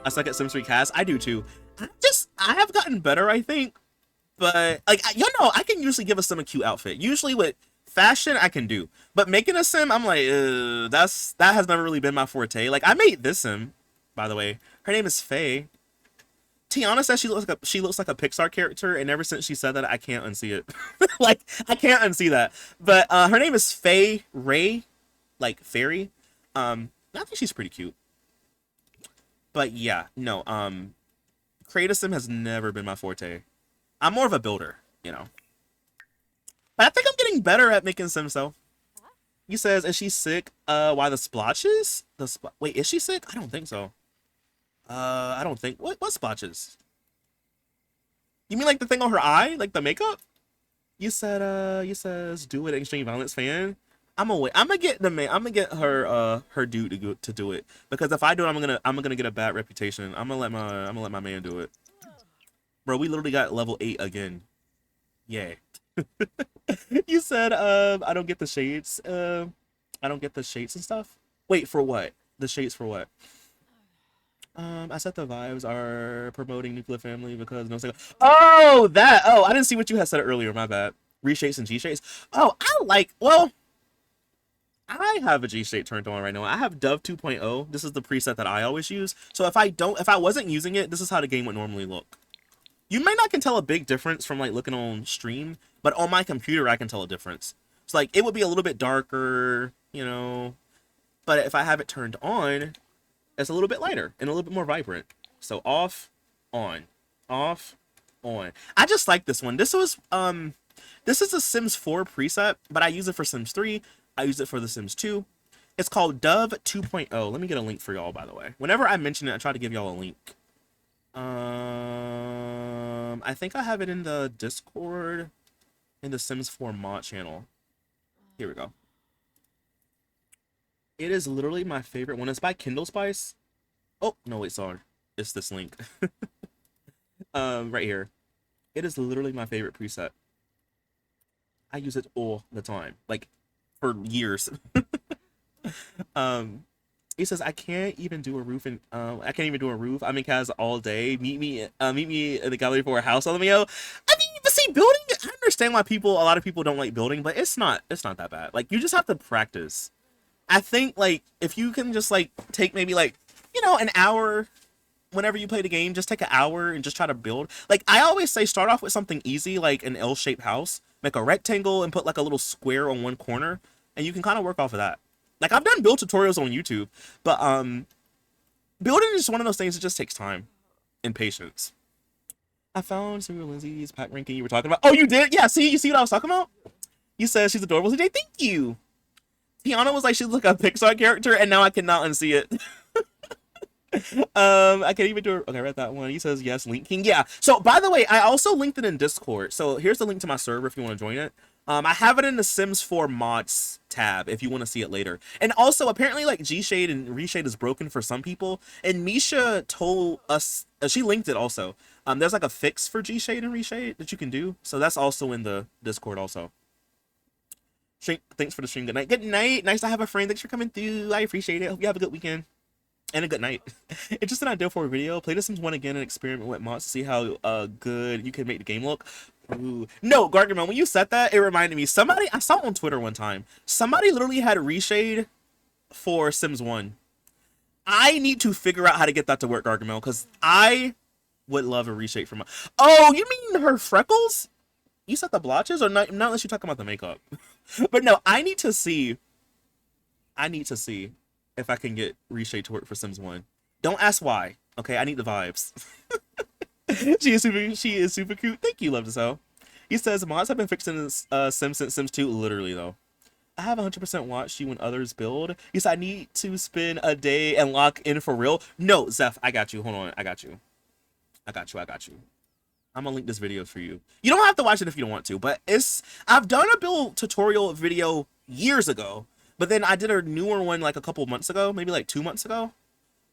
Speaker 1: I suck at Sims 3 cast. I do too. I have gotten better, I think. But like you know, I can usually give a sim a cute outfit. Usually with fashion, I can do. But making a sim, I'm like, that has never really been my forte. Like I made this sim, by the way. Her name is Faye. Tiana says she looks like a Pixar character, and ever since she said that, I can't unsee it. Like I can't unsee that. But her name is Faye Ray, like fairy. I think she's pretty cute. But yeah, no. Create a sim has never been my forte. I'm more of a builder, you know. But I think I'm getting better at making sims though. He says, is she sick? Why the splotches? Wait, is she sick? I don't think so. I don't think. What splotches? You mean like the thing on her eye, like the makeup? You says do it, extreme violence fan. I'm gonna get the man. I'm gonna get her dude to do it because if I do it, I'm gonna get a bad reputation. I'm gonna let my man do it. Bro, we literally got level 8 again. Yay. You said I don't get the shades. I don't get the shades and stuff. Wait, for what? The shades for what? I said the vibes are promoting nuclear family because no single. Oh, that. Oh, I didn't see what you had said earlier. My bad. Reshapes and G shapes. Oh, well, I have a G shape turned on right now. I have Dove 2.0. This is the preset that I always use. So if I wasn't using it, this is how the game would normally look. You might not can tell a big difference from like looking on stream, but on my computer I can tell a difference. It's like it would be a little bit darker, you know, but if I have it turned on, it's a little bit lighter and a little bit more vibrant. So off, on, off, on. I just like this one. This is a Sims 4 preset, but I use it for Sims 3. I use it for the Sims 2. It's called Dove 2.0. Let me get a link for y'all, by the way. Whenever I mention it, I try to give y'all a link. I think I have it in the Discord in the Sims 4 mod channel. Here we go. It is literally my favorite one. It's by Kindle Spice. Oh, no, wait, sorry. It's this link. Right here. It is literally my favorite preset. I use it all the time. Like, for years. He says I can't even do a roof and I can't even do a roof. I'm in Kaz all day. Meet me in the gallery for a house on the Mio. I mean, but see, building. I understand why a lot of people don't like building, but it's not that bad. Like you just have to practice. I think like if you can just like take maybe like an hour. Whenever you play the game, just take an hour and just try to build. Like I always say, start off with something easy, like an L-shaped house. Make a rectangle and put like a little square on one corner, and you can kind of work off of that. Like I've done build tutorials on YouTube, but building is one of those things that just takes time and patience. I found Samuel Lindsay's pack ranking you were talking about. Oh, you did? Yeah. See, you see what I was talking about? You said she's adorable today. Thank you. Tiana was like she's like a Pixar character, and now I cannot unsee it. I can't even do it. Okay, I read that one. He says yes, Link King. Yeah. So by the way, I also linked it in Discord. So here's the link to my server if you want to join it. I have it in the Sims 4 mods tab if you want to see it later. And also apparently like G-Shade and Reshade is broken for some people. And Misha told us she linked it also. There's like a fix for G-Shade and Reshade that you can do. So that's also in the Discord also. Thanks for the stream. Good night. Good night. Nice to have a friend. Thanks for coming through. I appreciate it. Hope you have a good weekend. And a good night. It's just an idea for a video. Play The Sims 1 again and experiment with mods to see how good you can make the game look. Ooh. No, Gargamel, when you said that, it reminded me. Somebody, I saw on Twitter one time. Somebody literally had Reshade for Sims 1. I need to figure out how to get that to work, Gargamel, because I would love a reshape for my. Oh, you mean her freckles? You said the blotches, or not? Not unless you're talking about the makeup. But no, I need to see. I need to see if I can get reshape to work for Sims 1. Don't ask why. Okay, I need the vibes. She is super cute. Thank you, love to so. He says mods have been fixing this Sims since Sims 2, literally though. I have 100% watched you when others build. He said I need to spend a day and lock in for real. No, Zeph, I got you. Hold on, I got you. I got you. I got you. I'm gonna link this video for you. You don't have to watch it if you don't want to, but I've done a build tutorial video years ago, but then I did a newer one like a couple months ago, maybe like 2 months ago.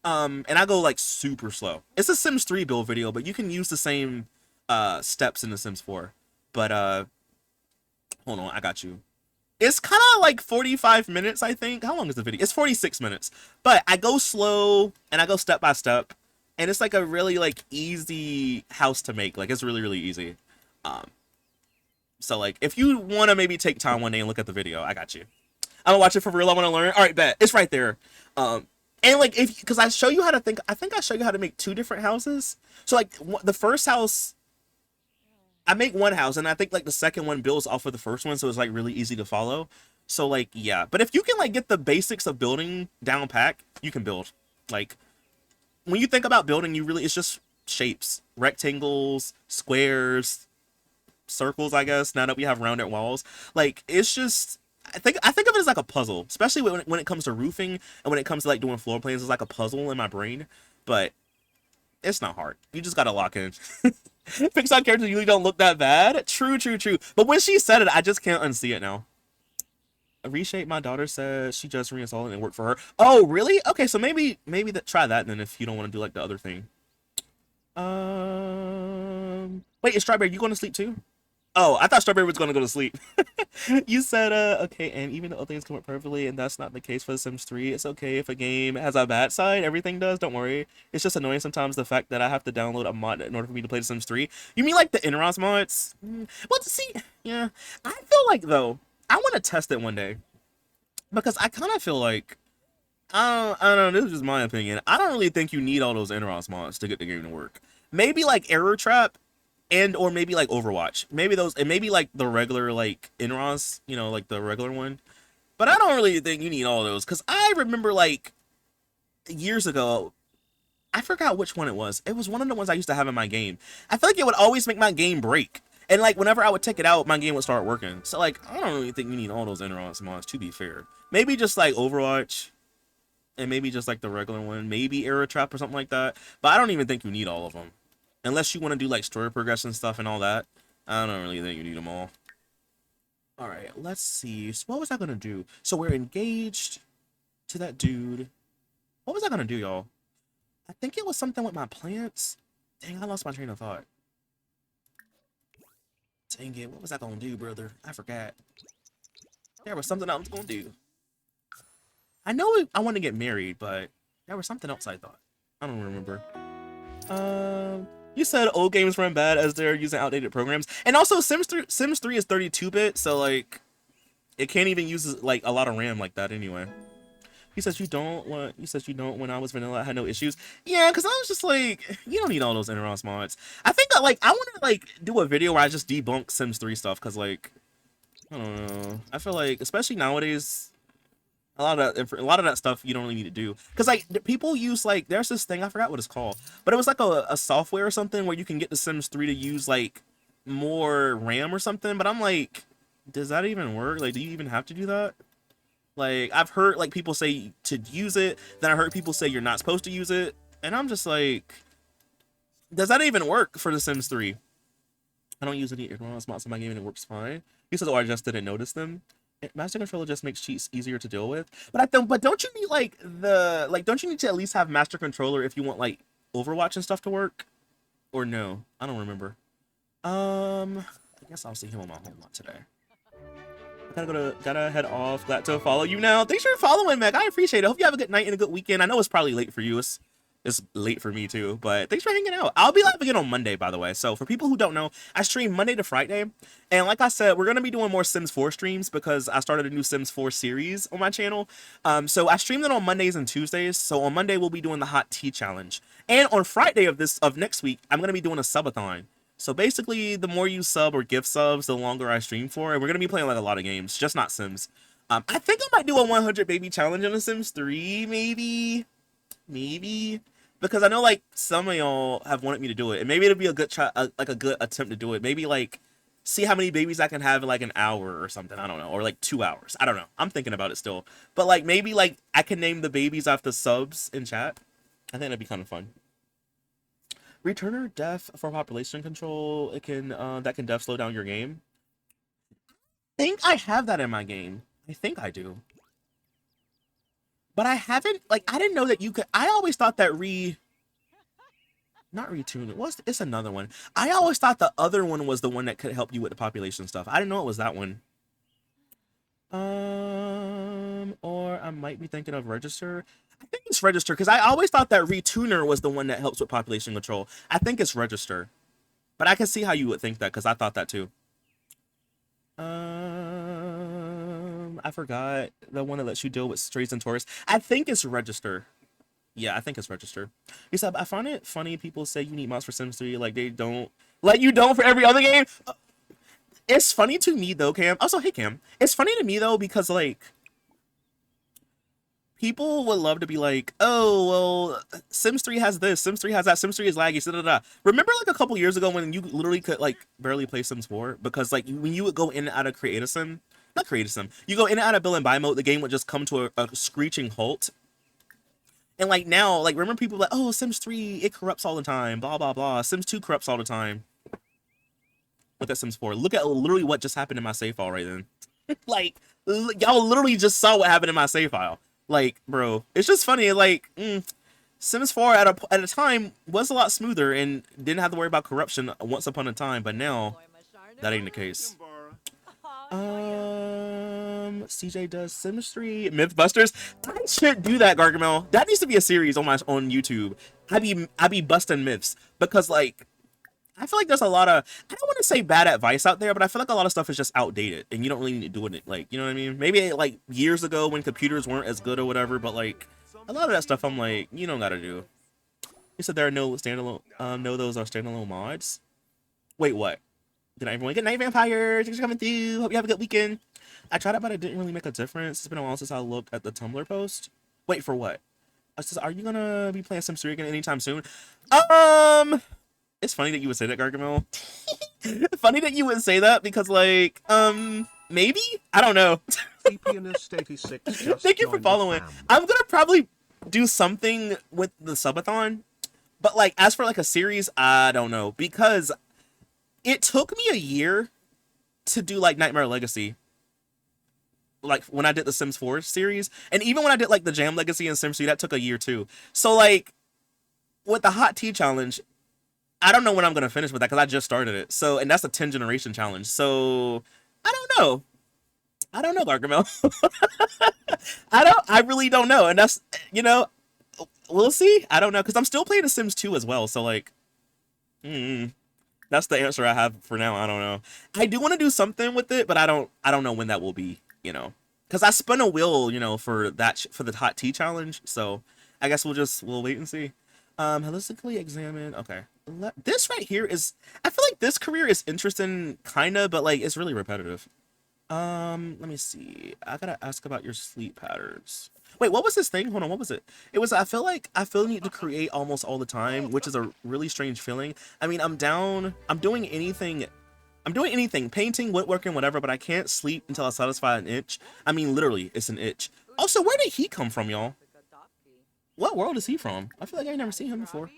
Speaker 1: And I go like super slow. It's a Sims 3 build video, but you can use the same steps in the Sims 4. But hold on, I got you. It's kind of like 45 minutes, I think. How long is the video? It's 46 minutes. But I go slow and I go step by step. And it's like a really like easy house to make. Like it's really, really easy. So like if you want to maybe take time one day and look at the video, I got you. I'm gonna watch it for real. I want to learn. All right, bet. It's right there. And like because I show you how to think. I think I show you how to make 2 different houses. So like the first house, I make one house, and I think like the second one builds off of the first one, so it's like really easy to follow. So like yeah, but if you can like get the basics of building down pack, you can build. Like when you think about building, it's just shapes, rectangles, squares, circles. I guess now that we have rounded walls, like it's just. I think of it as like a puzzle, especially when it comes to roofing and when it comes to like doing floor plans. It's like a puzzle in my brain, but it's not hard. You just gotta lock in. Pixar characters usually don't look that bad. True, true, true. But when she said it, I just can't unsee it now. A reshape, my daughter said she just reinstalled it and it worked for her. Oh, really? Okay, so maybe try that then if you don't want to do like the other thing. Wait, is Strawberry, you going to sleep too? Oh, I thought Strawberry was going to go to sleep. You said, okay, and even though things come up perfectly, and that's not the case for The Sims 3, it's okay if a game has a bad side. Everything does, don't worry. It's just annoying sometimes the fact that I have to download a mod in order for me to play The Sims 3. You mean like the Inros mods? Well, see, yeah. I feel like, though, I want to test it one day. Because I kind of feel like, I don't know, this is just my opinion. I don't really think you need all those Inros mods to get the game to work. Maybe like Error Trap, and or maybe like Overwatch, maybe those, and maybe like the regular like Inros, you know, like the regular one. But I don't really think you need all those, because I remember like years ago, I forgot which one it was. It was one of the ones I used to have in my game. I feel like it would always make my game break, and like whenever I would take it out, my game would start working. So like I don't really think you need all those Inros mods, to be fair. Maybe just like Overwatch, and maybe just like the regular one, maybe Error Trap or something like that. But I don't even think you need all of them. Unless you want to do like story progression stuff and all that. I don't really think you need them all. All right, let's see. So what was I going to do? So we're engaged to that dude. What was I going to do, y'all? I think it was something with my plants. Dang, I lost my train of thought. Dang it, what was I going to do, brother? I forgot. There was something I was going to do. I know I want to get married, but there was something else I thought. I don't remember. You said old games run bad as they're using outdated programs, and also Sims 3 is 32-bit, so like it can't even use like a lot of RAM like that anyway. He says you don't want. You says you don't. When I was vanilla, I had no issues. Yeah, because I was just like, you don't need all those Inros mods. I think that like I want to like do a video where I just debunk Sims 3 stuff, because like I don't know. I feel like especially nowadays, a lot of that stuff you don't really need to do, because like people use like there's this thing, I forgot what it's called, but it was like a software or something where you can get the Sims 3 to use like more RAM or something. But I'm like, does that even work? Like, do you even have to do that? Like, I've heard like people say to use it, then I heard people say you're not supposed to use it, and I'm just like, does that even work for the Sims 3? I don't use any mods in my game and it works fine. He says, oh, I just didn't notice them. Master controller just makes cheats easier to deal with. But don't you need like don't you need to at least have master controller if you want like Overwatch and stuff to work? Or no? I don't remember. I guess I'll see him on my home lot today. I gotta head off. Glad to follow you now. Thanks for following, Meg. I appreciate it. Hope you have a good night and a good weekend. I know it's probably late for you. It's It's late for me too, but thanks for hanging out. I'll be live again on Monday, by the way. So for people who don't know, I stream Monday to Friday, and like I said, we're gonna be doing more Sims 4 streams because I started a new Sims 4 series on my channel. So I streamed it on Mondays and Tuesdays. So on Monday we'll be doing the hot tea challenge, and on Friday of next week I'm gonna be doing a subathon. So basically, the more you sub or gift subs, the longer I stream for, and we're gonna be playing like a lot of games, just not Sims. I think I might do a 100 baby challenge in The Sims 3, maybe, because I know like some of y'all have wanted me to do it, and maybe it'll be a good try, like a good attempt to do it. Maybe like see how many babies I can have in like an hour or something. I don't know, or like 2 hours. I don't know. I'm thinking about it still, but like maybe like I can name the babies after subs in chat. I think that'd be kind of fun. Returner def for population control. It can that can def slow down your game. I think I have that in my game. I think I do. But I haven't, like, I didn't know that you could. I always thought that not retune it. It's another one. I always thought the other one was the one that could help you with the population stuff. I didn't know it was that one. Or I might be thinking of register. I think it's register because I always thought that retuner was the one that helps with population control. I think it's register, but I can see how you would think that because I thought that too. I forgot the one that lets you deal with strays and tourists. I think it's register. Yeah, I think it's register. He said, I find it funny people say you need mods for Sims 3, like they don't, like you don't for every other game. It's funny to me though, Cam. Also, hey Cam. It's funny to me though because like people would love to be like, oh well, Sims 3 has this, Sims 3 has that, Sims 3 is laggy, da da da. Remember like a couple years ago when you literally could like barely play Sims 4 because like when you would go in and out of create a sim, not create a sim, you go in and out of build and buy mode, the game would just come to a screeching halt. And like now, like remember people like, oh, Sims 3 it corrupts all the time, blah blah blah. Sims 2 corrupts all the time. Look at Sims 4. Look at literally what just happened in my save file right then. Like y'all literally just saw what happened in my save file. Like, bro, it's just funny. Like, Sims 4 at a time was a lot smoother and didn't have to worry about corruption once upon a time, but now that ain't the case. CJ does Sims 3 Mythbusters. I should do that, Gargamel. That needs to be a series on YouTube. I be busting myths because like I feel like there's a lot of, I don't want to say bad advice out there, but I feel like a lot of stuff is just outdated and you don't really need to do it. Like, you know what I mean? Maybe like years ago when computers weren't as good or whatever, but like a lot of that stuff I'm like, you don't gotta do. You said there are no standalone, no, those are standalone mods. Wait, what? Good night, everyone. Good night, vampires. Thanks for coming through. Hope you have a good weekend. I tried it, but it didn't really make a difference. It's been a while since I looked at the Tumblr post. Wait, for what? I says, are you gonna be playing Sims 3 again anytime soon? It's funny that you would say that, Gargamel. Funny that you would say that because, like, maybe? I don't know. Thank you for following. I'm gonna probably do something with the subathon, but, like, as for, like, a series, I don't know. Because it took me a year to do, like, Nightmare Legacy. Like, when I did the Sims 4 series. And even when I did, like, the Jam Legacy and Sims 3, that took a year, too. So, like, with the Hot Tea Challenge, I don't know when I'm gonna finish with that because I just started it. So, and that's a 10 generation challenge. So, I don't know, Gargamel. I really don't know. And that's, you know, we'll see. I don't know because I'm still playing The Sims 2 as well. So, like, that's the answer I have for now. I don't know. I do want to do something with it, but I don't know when that will be. You know, because I spun a wheel, you know, for that for the Hot Tea Challenge. So, I guess we'll wait and see. Holistically examine. Okay. This right here is, I feel like this career is interesting, kinda, but like it's really repetitive. Let me see. I gotta ask about your sleep patterns. Wait, what was this thing? Hold on, what was it? It was, I feel the need to create almost all the time, which is a really strange feeling. I mean, I'm doing anything, painting, woodworking, whatever, but I can't sleep until I satisfy an itch. I mean, literally, it's an itch. Also, where did he come from, y'all? What world is he from? I feel like I've never seen him before.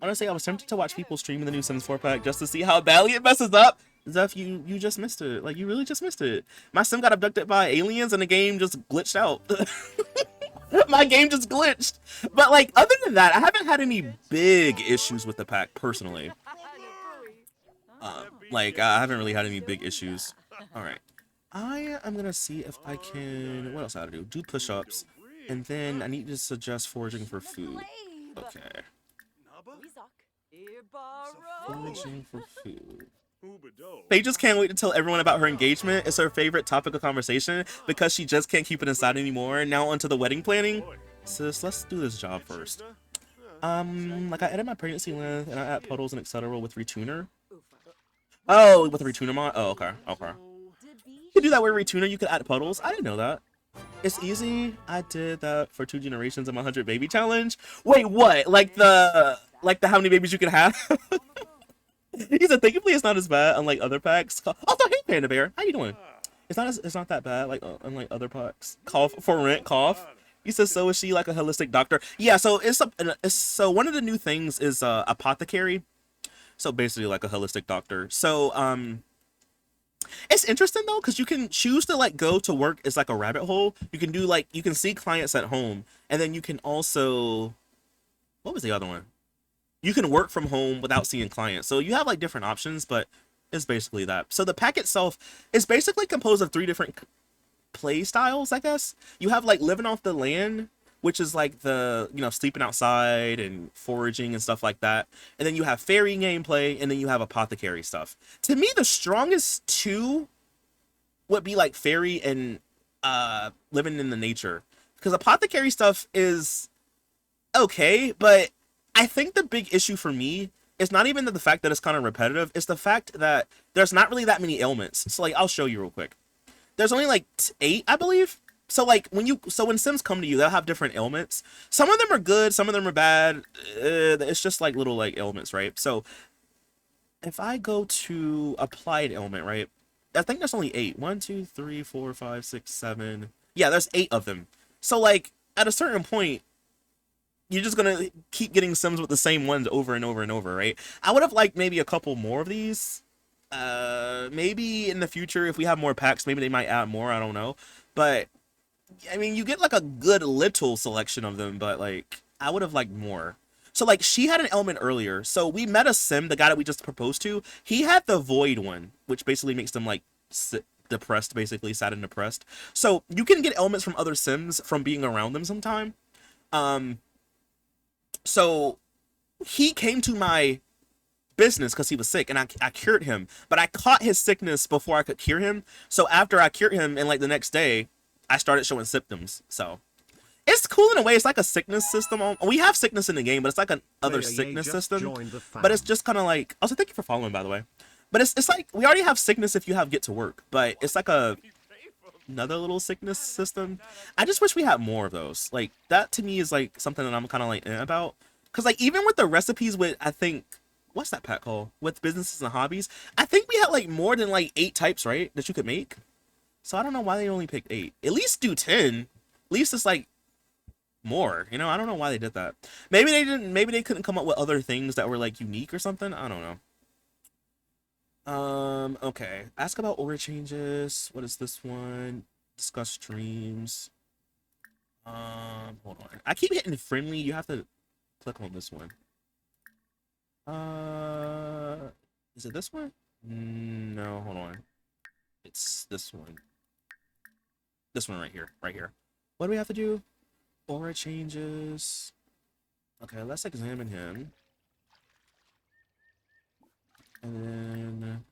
Speaker 1: Honestly, I was tempted to watch people streaming the new Sims 4 pack just to see how badly it messes up. Zeph, you just missed it. Like, you really just missed it. My sim got abducted by aliens and the game just glitched out. My game just glitched. But, like, other than that, I haven't had any big issues with the pack, personally. Like, I haven't really had any big issues. Alright. I am gonna see if I can... What else I gotta do? Do push-ups. And then I need to suggest foraging for food. Okay.
Speaker 3: Naba?
Speaker 1: Foraging for food. Faye just can't wait to tell everyone about her engagement. It's her favorite topic of conversation because she just can't keep it inside anymore. Now onto the wedding planning. Sis, let's do this job first. Like I edit my pregnancy length and I add puddles and etc. with retuner. Oh, with the retuner mod? Oh, okay. Okay. You can do that with retuner, you could add puddles. I didn't know that. It's easy. I did that for 2 generations of my 100 baby challenge. Wait, what? Like the how many babies you can have? He said thankfully it's not as bad unlike other packs. Also, hey Panda Bear, how you doing? It's not that bad like unlike other packs. Cough for rent, cough. He says so is she like a holistic doctor? Yeah, so so one of the new things is apothecary. So basically like a holistic doctor. So it's interesting though because you can choose to like go to work as like a rabbit hole. You can do like you can see clients at home and then you can also what was the other one? You can work from home without seeing clients. So you have like different options, but it's basically that. So the pack itself is basically composed of 3 different play styles, I guess. You have like living off the land, which is like the, you know, sleeping outside and foraging and stuff like that. And then you have fairy gameplay, and then you have apothecary stuff. To me, the strongest 2 would be like fairy and living in the nature. Because apothecary stuff is okay, but I think the big issue for me is not even the fact that it's kind of repetitive. It's the fact that there's not really that many ailments. So like, I'll show you real quick. There's only like 8, I believe. So like when Sims come to you, they'll have different ailments. Some of them are good, some of them are bad. It's just like little like ailments, right? So if I go to applied ailment, right? I think there's only 8. 1, 2, 3, 4, 5, 6, 7. Yeah, there's 8 of them. So like at a certain point, you're just gonna keep getting Sims with the same ones over and over and over, right? I would have liked maybe a couple more of these. Maybe in the future, if we have more packs, maybe they might add more. I don't know. But I mean, you get like a good little selection of them, but like I would have liked more. So like she had an element earlier. So we met a Sim, the guy that we just proposed to. He had the void one, which basically makes them like depressed, basically sad and depressed. So you can get elements from other Sims from being around them sometime. So he came to my business because he was sick and I cured him, but I caught his sickness before I could cure him. So after I cured him and like the next day I started showing symptoms. So it's cool in a way. It's like a sickness system. We have sickness in the game, but it's like another sickness system. But it's just kind of like, also thank you for following, by the way. But it's like we already have sickness if you have get to work, but it's like another little sickness system. I just wish we had more of those. Like that to me is like something that I'm kind of like about. Cause like even with the recipes with, I think, what's that pack called? With businesses and hobbies, I think we had like more than like 8 types, right? That you could make. So I don't know why they only picked 8. At least do 10. At least it's like more, you know? I don't know why they did that. Maybe they didn't, maybe they couldn't come up with other things that were like unique or something. I don't know. Okay. Ask about order changes. What is this one? Discuss streams. Hold on. I keep hitting friendly. You have to click on this one. Is it this one? No, hold on. It's this one. This one right here. Right here. What do we have to do? Aura changes. Okay, let's examine him. And then...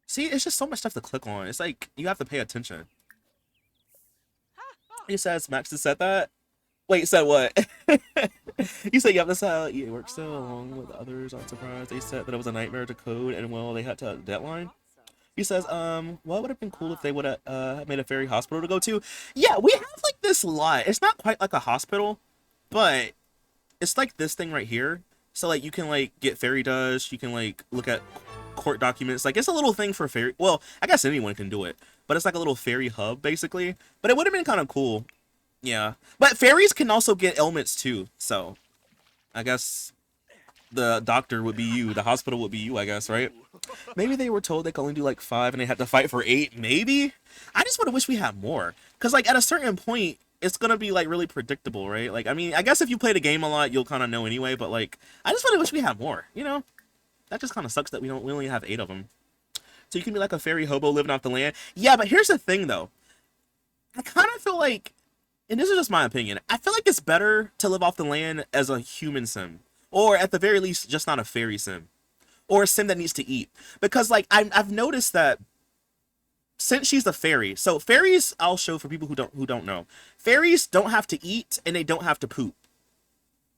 Speaker 1: See, it's just so much stuff to click on. It's like, you have to pay attention. He says Max has said that? Wait, said what? You said, yeah, that's how it works still, along with others. I'm surprised they said that it was a nightmare to code, and well, they had to deadline. He says, what would have been cool if they would have made a fairy hospital to go to? Yeah, we have like this lot. It's not quite like a hospital, but it's like this thing right here. So like you can like get fairy dust, you can like look at court documents. Like it's a little thing for fairy. Well, I guess anyone can do it, but it's like a little fairy hub basically. But it would have been kind of cool. Yeah, but fairies can also get ailments too. So I guess the doctor would be you, the hospital would be you, I guess, right? Maybe they were told they could only do like 5 and they had to fight for 8. Maybe. I just would have wished we had more, because like at a certain point it's gonna be like really predictable, right? Like, I mean, I guess if you play the game a lot you'll kind of know anyway, but like I just would have wished we had more, you know? That just kind of sucks that we only have 8 of them. So you can be like a fairy hobo living off the land. Yeah, but here's the thing though, I kind of feel like and this is just my opinion, I feel like it's better to live off the land as a human sim, or at the very least, just not a fairy sim, or a sim that needs to eat. Because like I've noticed that since she's a fairy, so fairies, I'll show for people who don't know, fairies don't have to eat and they don't have to poop,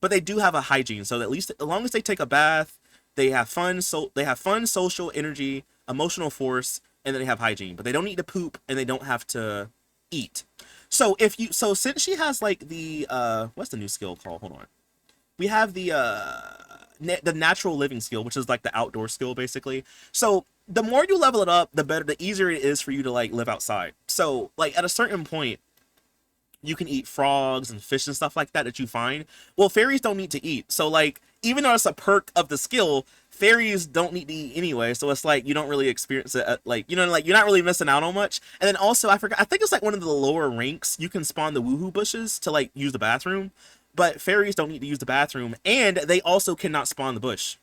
Speaker 1: but they do have a hygiene. So at least as long as they take a bath, they have fun. So they have fun, social energy, emotional force, and then they have hygiene. But they don't need to poop and they don't have to eat. So since she has like the what's the new skill called? Hold on. We have the natural living skill, which is like the outdoor skill basically. So the more you level it up, the better, the easier it is for you to like live outside. So like at a certain point, you can eat frogs and fish and stuff like that that you find. Well, fairies don't need to eat. So like even though it's a perk of the skill, fairies don't need to eat anyway. So it's like you don't really experience it at, like, you know, like you're not really missing out on much. And then also I forgot, I think it's like one of the lower ranks you can spawn the woohoo bushes to like use the bathroom. But fairies don't need to use the bathroom, and they also cannot spawn the bush.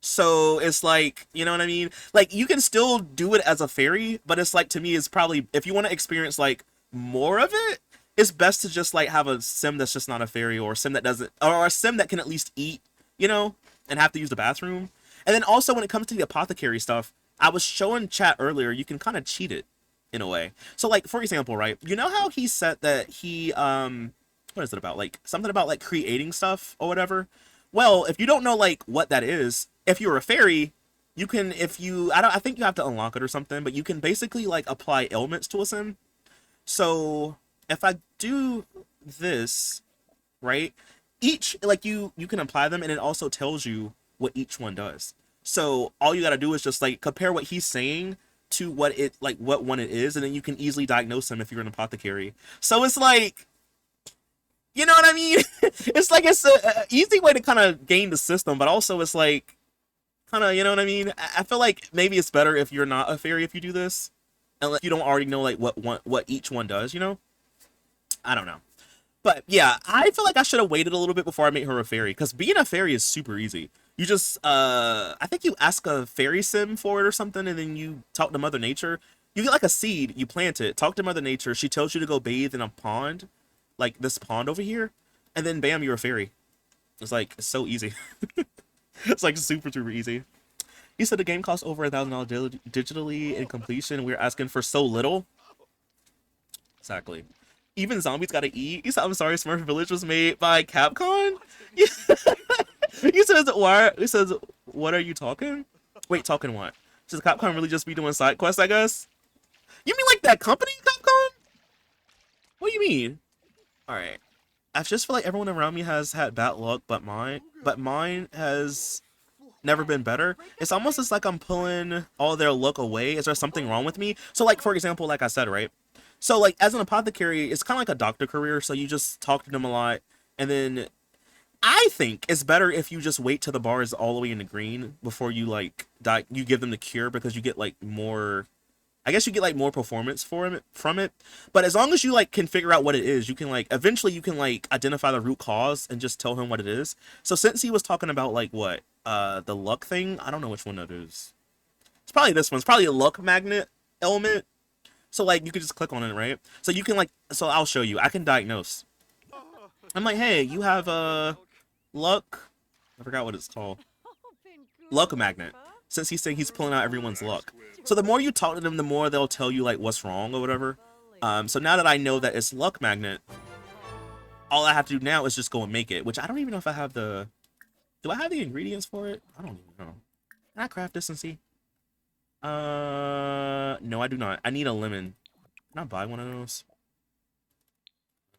Speaker 1: So it's like, you know what I mean? Like you can still do it as a fairy, but it's like, to me, it's probably, if you want to experience like more of it, it's best to just like have a sim that's just not a fairy, or a sim that doesn't, or a sim that can at least eat, you know, and have to use the bathroom. And then also when it comes to the apothecary stuff, I was showing chat earlier, you can kind of cheat it in a way. So like for example, right? You know how he said that he what is it about? Like something about like creating stuff or whatever. Well, if you don't know like what that is, if you're a fairy, you can, if you, I think you have to unlock it or something, but you can basically like apply ailments to a sim. So if I do this, right, each, like you can apply them and it also tells you what each one does. So all you got to do is just like compare what he's saying to what it, like what one it is, and then you can easily diagnose him if you're an apothecary. So it's like, you know what I mean? It's like it's a easy way to kind of game the system, but also it's like kind of, you know what I mean? I feel like maybe it's better if you're not a fairy if you do this, unless you don't already know like what each one does. You know? I don't know. But yeah, I feel like I should have waited a little bit before I made her a fairy, because being a fairy is super easy. You just I think you ask a fairy sim for it or something, and then you talk to Mother Nature. You get like a seed, you plant it, talk to Mother Nature, she tells you to go bathe in a pond, like this pond over here, and then bam, you're a fairy. It's like, it's so easy. It's like super super easy. He said the game costs over $1,000 digitally in completion. We're asking for so little. Exactly. Even zombies gotta eat. He said, I'm sorry, Smurf Village was made by Capcom? He says, why? He says, what are you talking? Wait, talking what? Does Capcom really just be doing side quests, I guess? You mean like that company, Capcom? What do you mean? Alright. I just feel like everyone around me has had bad luck, but mine has never been better. It's almost as like I'm pulling all their luck away. Is there something wrong with me? So like, for example, like I said, right? So like as an apothecary, it's kind of like a doctor career. So you just talk to them a lot, and then I think it's better if you just wait till the bar is all the way in the green before you like you give them the cure, because you get like more, I guess you get like more performance from it. But as long as you like can figure out what it is, you can like eventually you can like identify the root cause and just tell him what it is. So since he was talking about like what the luck thing, I don't know which one that is. It's probably this one. It's probably a luck magnet element. So like you could just click on it, right? So you can like, so I'll show you. I can diagnose. I'm like, hey, you have a luck. I forgot what it's called. Luck magnet. Since he's saying he's pulling out everyone's luck. So the more you talk to them, the more they'll tell you like what's wrong or whatever. So now that I know that it's luck magnet, all I have to do now is just go and make it. Which I don't even know if I have the. Do I have the ingredients for it? I don't even know. Can I craft this and see? No, I do not. I need a lemon. Can I buy one of those?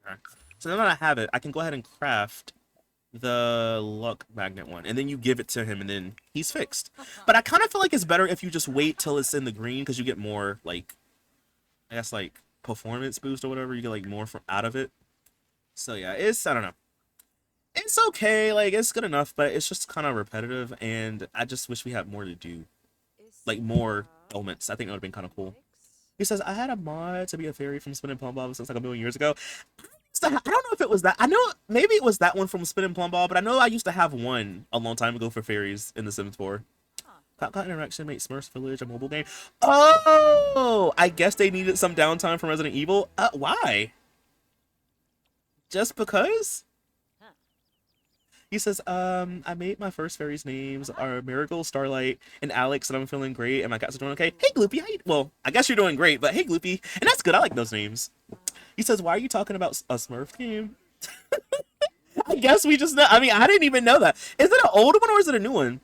Speaker 1: Okay. So now that I have it, I can go ahead and craft the luck magnet one, and then you give it to him, and then he's fixed. But I kind of feel like it's better if you just wait till it's in the green, because you get more like, I guess like performance boost or whatever. You get like more from out of it. So yeah, it's, I don't know. It's okay, like it's good enough, but it's just kind of repetitive, and I just wish we had more to do, like more elements. I think that would have been kind of cool. He says, I had a mod to be a fairy from Spinning Plum Bob since like a million years ago. I don't know if it was that. I know maybe it was that one from Spinning Plum Ball, but I know I used to have one a long time ago for fairies in The Sims 4. Capcom Interaction made Smurfs Village a mobile game. Oh, I guess they needed some downtime from Resident Evil. Why? Just because? He says, I made my first fairies names are Marigold, Starlight, and Alex, and I'm feeling great, and my cats are doing okay. Hey, Gloopy, well, I guess you're doing great, but hey, Gloopy, and that's good. I like those names. He says, why are you talking about a Smurf game? I guess we just know. I mean, I didn't even know that. Is it an old one or is it a new one?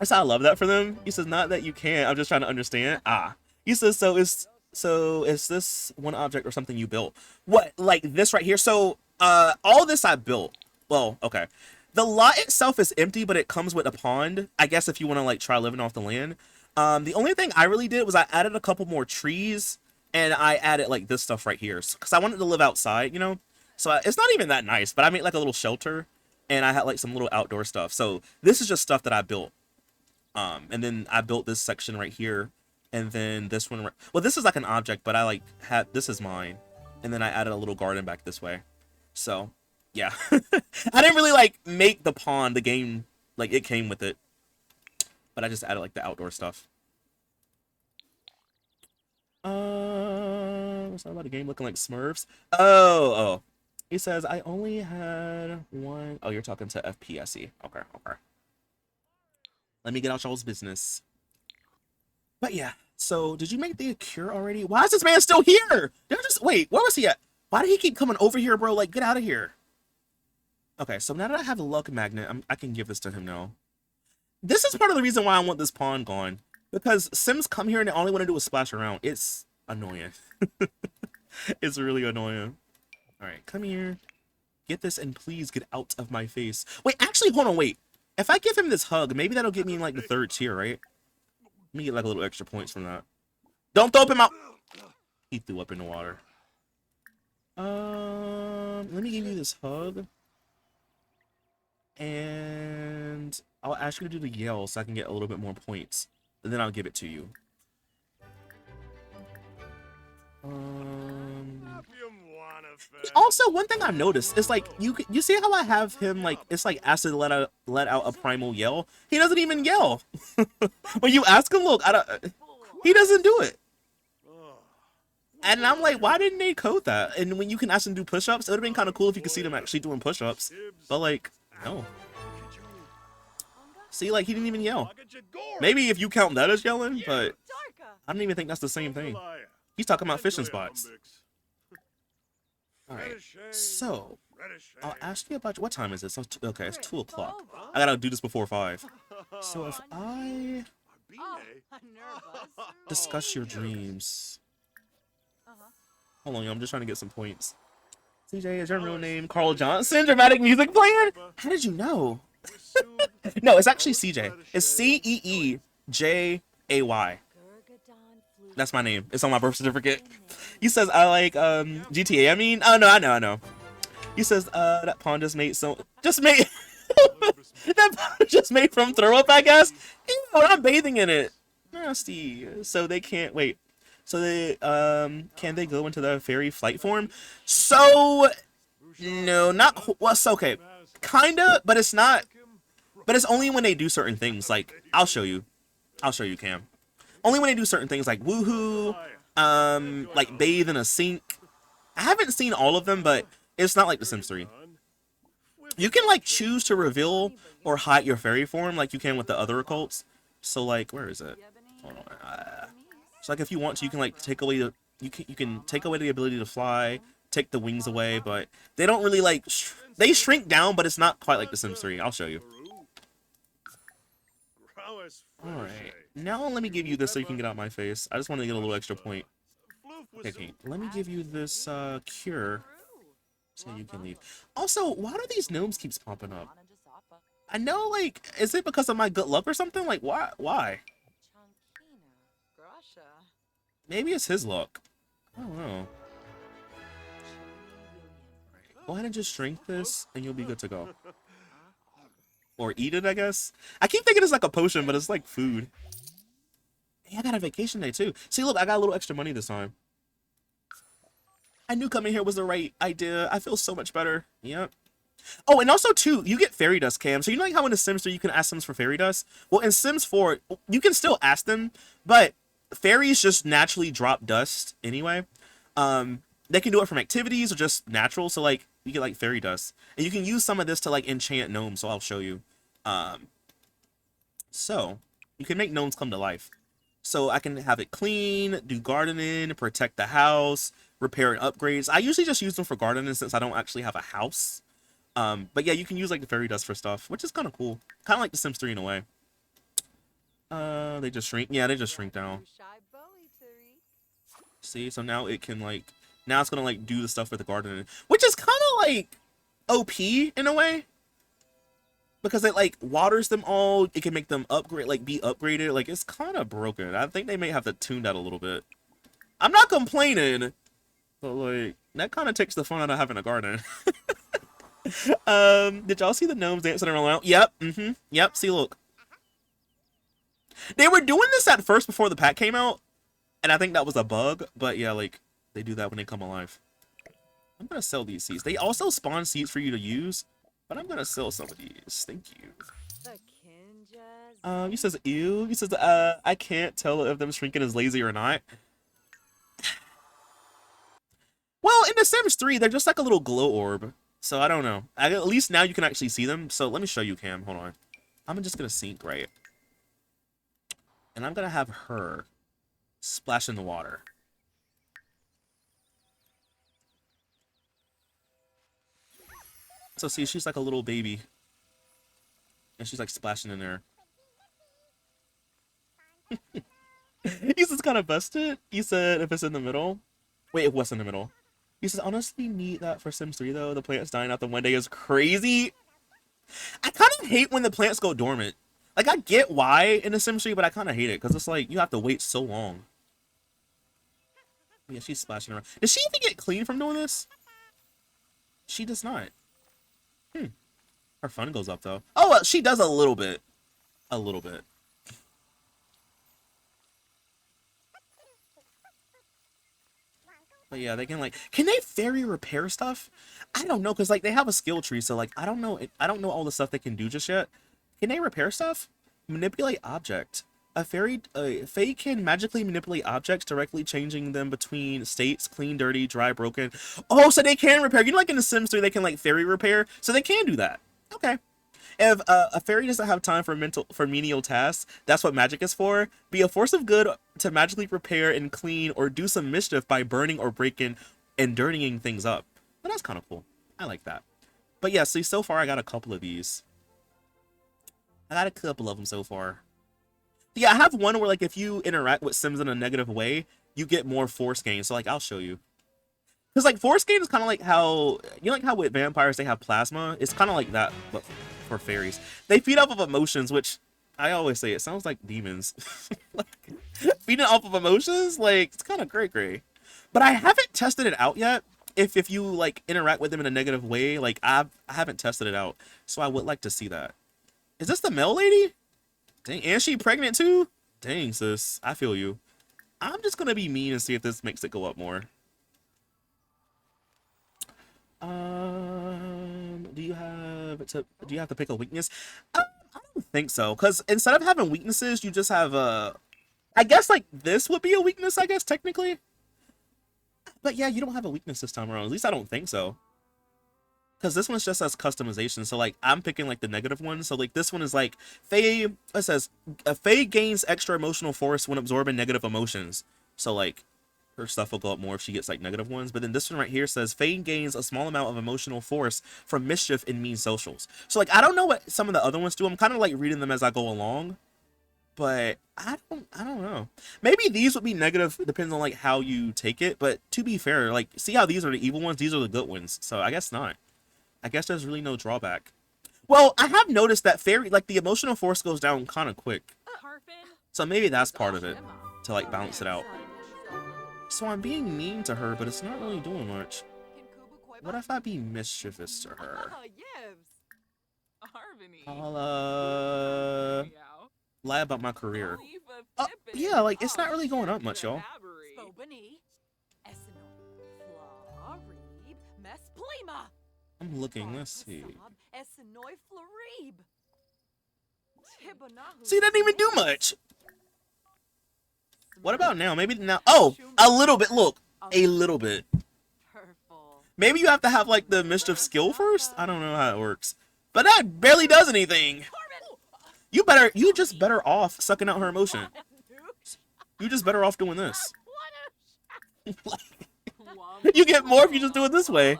Speaker 1: I said, I love that for them. He says, not that you can't. I'm just trying to understand. Ah. He says, is this one object or something you built? What, like this right here? So, all this I built. Well, okay. The lot itself is empty, but it comes with a pond. I guess if you want to like try living off the land. The only thing I really did was I added a couple more trees, and I added like this stuff right here because I wanted to live outside, you know. So it's not even that nice, but I made like a little shelter, and I had like some little outdoor stuff. So this is just stuff that I built. And then I built this section right here, and then this one. Well, this is like an object, but I like had this is mine, and then I added a little garden back this way. So yeah, I didn't really like make the pond. The game like it came with it, but I just added like the outdoor stuff. What's that about the game looking like Smurfs? Oh. He says I only had one. Oh, you're talking to FPSE. Okay. Let me get out y'all's business. But yeah, so did you make the cure already? Why is this man still here? Did I just wait? Where was he at? Why did he keep coming over here, bro? Like, get out of here. Okay, so now that I have the luck magnet, I can give this to him now. This is part of the reason why I want this pawn gone. Because Sims come here and they only want to do is splash around. It's annoying. It's really annoying. Alright, come here. Get this and please get out of my face. Wait, actually, hold on, wait. If I give him this hug, maybe that'll get me in like the 3rd tier, right? Let me get like a little extra points from that. Don't throw up him out. He threw up in the water. Let me give you this hug. And I'll ask you to do the yell so I can get a little bit more points. And then I'll give it to you. Also, one thing I've noticed is like you see how I have him like it's like asked to let out a primal yell. He doesn't even yell. When you ask him, look, he doesn't do it. And I'm like, why didn't they code that? And when you can ask them to do push-ups, it would have been kind of cool if you could see them actually doing push-ups. But like, no. See, like he didn't even yell. Maybe if you count that as yelling, but I don't even think that's the same thing. He's talking about fishing spots. Alright, so I'll ask you about what time is it? So okay, it's 2 o'clock. I gotta do this before 5. So if I discuss your dreams. Hold on, I'm just trying to get some points. CJ, is your real name Carl Johnson? Dramatic music player? How did you know? No, it's actually CJ. It's CEEJAY. That's my name. It's on my birth certificate. He says I like GTA. I mean, oh no, I know. He says that pawn just made that pawn just made from throw up, I guess. Ew, I'm bathing in it. Nasty. So they can't wait. So they can they go into the fairy flight form? So no, not well. It's okay, kinda, but it's not. But it's only when they do certain things. Like I'll show you, Cam. Only when they do certain things like woohoo, like bathe in a sink. I haven't seen all of them, but it's not like The Sims 3. You can like choose to reveal or hide your fairy form like you can with the other occults. So like, where is it? Hold on. So like if you want to, you can like take away the you can take away the ability to fly, take the wings away, but they don't really like they shrink down, but it's not quite like The Sims 3. I'll show you. All right. Now let me give you this so you can get out my face. I just want to get a little extra point. Okay, let me give you this cure so you can leave. Also, why do these gnomes keeps popping up? I know, like, is it because of my good luck or something? Like, why? Maybe it's his luck. I don't know. Right, go ahead and just drink this and you'll be good to go. Or eat it, I guess. I keep thinking it's like a potion, but it's like food. Hey, I got a vacation day too. See, look, I got a little extra money this time. I knew coming here was the right idea. I feel so much better. Yep. Oh, and also too, you get fairy dust, Cam. So you know like how in the Sims 3 you can ask Sims for fairy dust? Well, in Sims 4, you can still ask them, but fairies just naturally drop dust anyway. They can do it from activities or just natural. So like You get like fairy dust, and you can use some of this to like enchant gnomes. So I'll show you. Um, so you can make gnomes come to life. So I can have it clean, do gardening, protect the house, repair and upgrades. I usually just use them for gardening since I don't actually have a house. But yeah, you can use like the fairy dust for stuff, which is kind of cool. Kind of like the Sims 3 in a way. They just shrink. Yeah, they just shrink down. See, so now it can like, now it's gonna like do the stuff with the gardening, which is kind of like OP in a way. Because it like waters them all, it can make them upgrade, like be upgraded. Like it's kind of broken. I think they may have to tune that a little bit. I'm not complaining, but like that kind of takes the fun out of having a garden. Did y'all see the gnomes dancing around? Yep. Yep. See, look. They were doing this at first before the pack came out, and I think that was a bug. But yeah, like they do that when they come alive. I'm gonna sell these seeds. They also spawn seeds for you to use. But I'm gonna sell some of these. Thank you. He says ew. He says I can't tell if them shrinking is lazy or not. Well, in The Sims 3, they're just like a little glow orb. So I don't know. At least now you can actually see them. So let me show you, Cam. Hold on. I'm just gonna sink, right? And I'm gonna have her splash in the water. So see, she's like a little baby. And she's like splashing in there. He says kind of busted. He said if it's in the middle. Wait, it was in the middle. He says, honestly, need that for Sims 3 though. The plants dying out the one day is crazy. I kind of hate when the plants go dormant. Like, I get why in the Sims 3, but I kind of hate it. Because it's like, you have to wait so long. Yeah, she's splashing around. Does she even get clean from doing this? She does not. Her fun goes up though. Oh, well, she does a little bit. A little bit. But yeah, they can like, can they fairy repair stuff? I don't know, because like they have a skill tree, so like I don't know all the stuff they can do just yet. Can they repair stuff? Manipulate object. A fae can magically manipulate objects, directly changing them between states: clean, dirty, dry, broken. Oh, so they can repair. You know, like in The Sims 3, they can like fairy repair, so they can do that. Okay. If a fairy doesn't have time for menial tasks, that's what magic is for. Be a force of good to magically repair and clean, or do some mischief by burning or breaking and dirtying things up. But that's kind of cool. I like that. But yeah, see, so far I got a couple of these. I got a couple of them so far. Yeah, I have one where like if you interact with Sims in a negative way, you get more force gain. So like I'll show you. Because like force gain is kind of like how, you know, like how with vampires they have plasma. It's kind of like that, but for fairies. They feed off of emotions, which I always say it sounds like demons. Like, feeding off of emotions, like it's kind of great. But I haven't tested it out yet. If you like interact with them in a negative way, like I haven't tested it out, so I would like to see that. Is this the male lady? Dang, and she pregnant too? Dang, sis, I feel you. I'm just gonna be mean and see if this makes it go up more. Do you have to pick a weakness? I don't think so, because instead of having weaknesses, you just have I guess like this would be a weakness, I guess technically. But yeah, you don't have a weakness this time around. At least I don't think so. Because this one's just as customization. So like I'm picking like the negative one. So like this one is like Faye. It says a Faye gains extra emotional force when absorbing negative emotions. So like her stuff will go up more if she gets like negative ones. But then this one right here says Faye gains a small amount of emotional force from mischief in mean socials. So like I don't know what some of the other ones do. I'm kind of like reading them as I go along. But I don't know. Maybe these would be negative depending on like how you take it. But to be fair, like see how these are the evil ones, these are the good ones. So I guess not. I guess there's really no drawback. Well, I have noticed that fairy, like the emotional force goes down kind of quick. So maybe that's part of it to like balance it out. So I'm being mean to her, but it's not really doing much. What if I be mischievous to her? I'll lie about my career. Yeah, like it's not really going up much, y'all. I'm looking, let's see. See, that didn't even do much. What about now? Maybe now. Oh, a little bit. Look, a little bit. Maybe you have to have like the mischief skill first. I don't know how it works, but that barely does anything. You just better off sucking out her emotion. You just better off doing this. You get more if you just do it this way.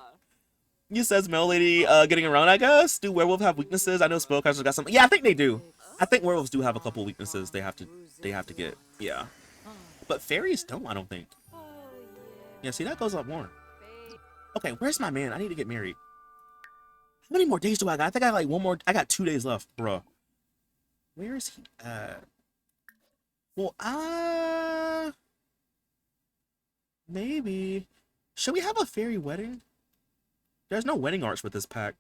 Speaker 1: You says Mel Lady getting around, I guess. Do werewolves have weaknesses? I know spellcasters got something. Yeah, I think they do. I think werewolves do have a couple weaknesses they have to get. Yeah. But fairies don't, I don't think. Yeah, see that goes up more. Okay, where's my man? I need to get married. How many more days do I got? I think I got like one more. I got 2 days left, bro. Where is he? Well, maybe. Should we have a fairy wedding? There's no wedding arch with this pack.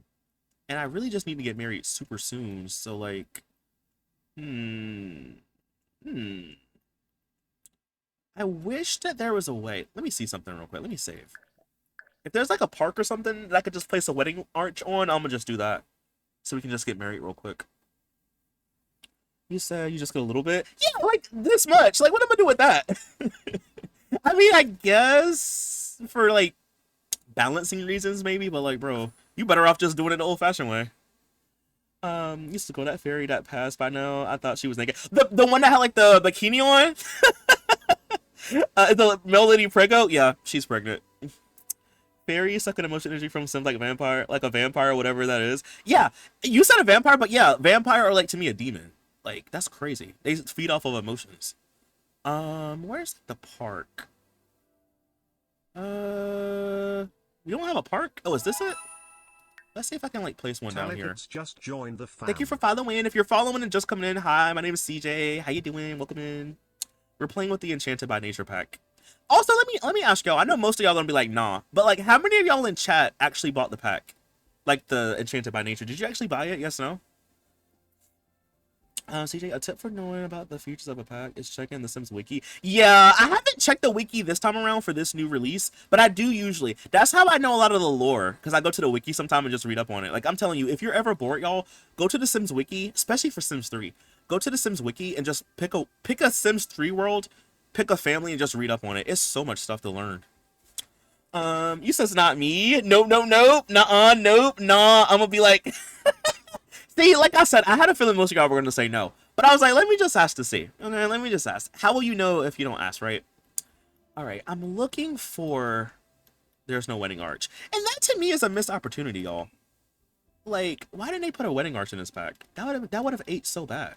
Speaker 1: And I really just need to get married super soon. So, like, hmm. I wish that there was a way. Let me see something real quick. Let me save. If there's like a park or something that I could just place a wedding arch on, I'm gonna just do that. So we can just get married real quick. You said you just get a little bit? Yeah, like this much. Like, what am I gonna do with that? I mean, I guess for like balancing reasons, maybe, but like, bro, you better off just doing it the old-fashioned way. Used to go that fairy that passed by now. I thought she was naked. The one that had like the bikini on. The Melody Prego. Yeah, she's pregnant. Fairy sucking emotion energy from some like vampire, like a vampire, whatever that is. Yeah, you said a vampire, but yeah, vampire are like to me a demon. Like that's crazy. They feed off of emotions. Where's the park? We don't have a park. Oh, is this it? Let's see if I can like place one down here.
Speaker 2: Just joined the fam.
Speaker 1: Thank you for following. If you're following and just coming in, hi, my name is CJ. How you doing? Welcome in. We're playing with the Enchanted by Nature pack. Also, let me ask y'all. I know most of y'all gonna be like, nah, but like, how many of y'all in chat actually bought the pack, like the Enchanted by Nature? Did you actually buy it? Yes, no. CJ, a tip for knowing about the features of a pack is checking the Sims wiki. Yeah, I haven't checked the wiki this time around for this new release, but I do usually. That's how I know a lot of the lore, because I go to the wiki sometime and just read up on it. Like, I'm telling you, if you're ever bored, y'all, go to the Sims wiki, especially for Sims 3. Go to the Sims wiki and just pick a Sims 3 world, pick a family, and just read up on it. It's so much stuff to learn. You says not me. Nope, nope, nope. Nuh-uh, nope, nah. I'm gonna be like... See, like I said, I had a feeling most of y'all were going to say no. But I was like, let me just ask to see. Okay, let me just ask. How will you know if you don't ask, right? All right, I'm looking for... There's no wedding arch. And that, to me, is a missed opportunity, y'all. Like, why didn't they put a wedding arch in this pack? That would have ate so bad.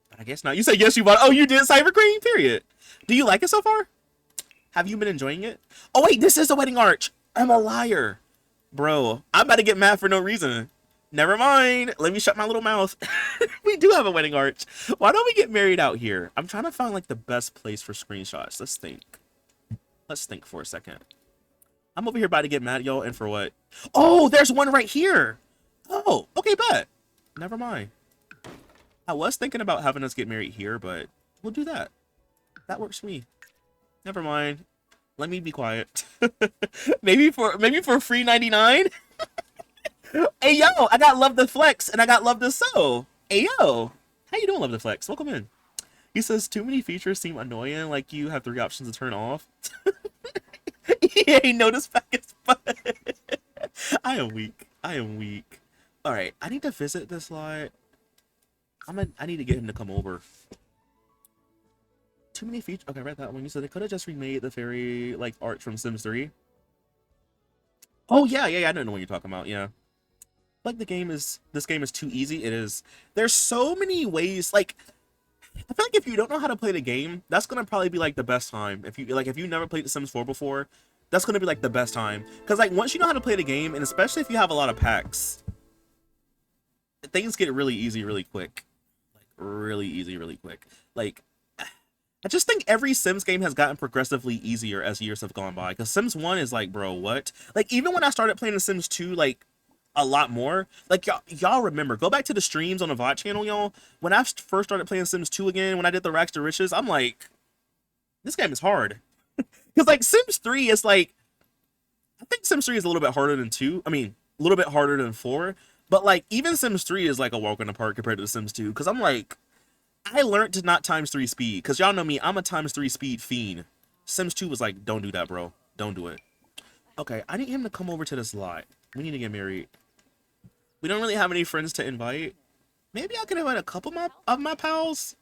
Speaker 1: But I guess not. You say yes, you bought... Oh, you did Cyber Queen? Period. Do you like it so far? Have you been enjoying it? Oh, wait, this is the wedding arch. I'm a liar. Bro, I'm about to get mad for no reason. Never mind. Let me shut my little mouth. We do have a wedding arch. Why don't we get married out here? I'm trying to find like the best place for screenshots. Let's think. Let's think for a second. I'm over here about to get mad, y'all, and for what? Oh, there's one right here. Oh, okay, bet. Never mind. I was thinking about having us get married here, but we'll do that. That works for me. Never mind. Let me be quiet. maybe for free 99. Hey yo, I got Love to Flex and I got Love to Sew. Hey yo, how you doing, Love to Flex? Welcome in. He says too many features seem annoying. Like you have 3 options to turn off. He ain't noticed back his butt. I am weak. I am weak. All right, I need to visit this lot. I need to get him to come over. Too many features. Okay, I read that one. You said they could have just remade the fairy like arch from Sims 3. Oh yeah. I don't know what you're talking about. Yeah. Like this game is too easy. It is. There's so many ways. Like, I feel like if you don't know how to play the game, that's gonna probably be like the best time. If you never played The Sims 4 before, that's gonna be like the best time. Cause like once you know how to play the game, and especially if you have a lot of packs, things get really easy really quick. Like really easy really quick. Like I just think every Sims game has gotten progressively easier as years have gone by. Cause Sims 1 is like, bro, what? Like even when I started playing The Sims 2, like a lot more. Like y'all remember, go back to the streams on the VOD channel, y'all. When I first started playing Sims 2 again, when I did the Racks to Riches, I'm like, this game is hard. Because like Sims 3 is like, I think Sims 3 is a little bit harder than 2. I mean, a little bit harder than 4. But like even Sims 3 is like a walk in the park compared to the Sims 2. Because I'm like, I learned to not ×3 speed. Because y'all know me, I'm a ×3 speed fiend. Sims 2 was like, don't do that, bro. Don't do it. Okay, I need him to come over to this lot. We need to get married. We don't really have any friends to invite. Maybe I can invite a couple of my pals,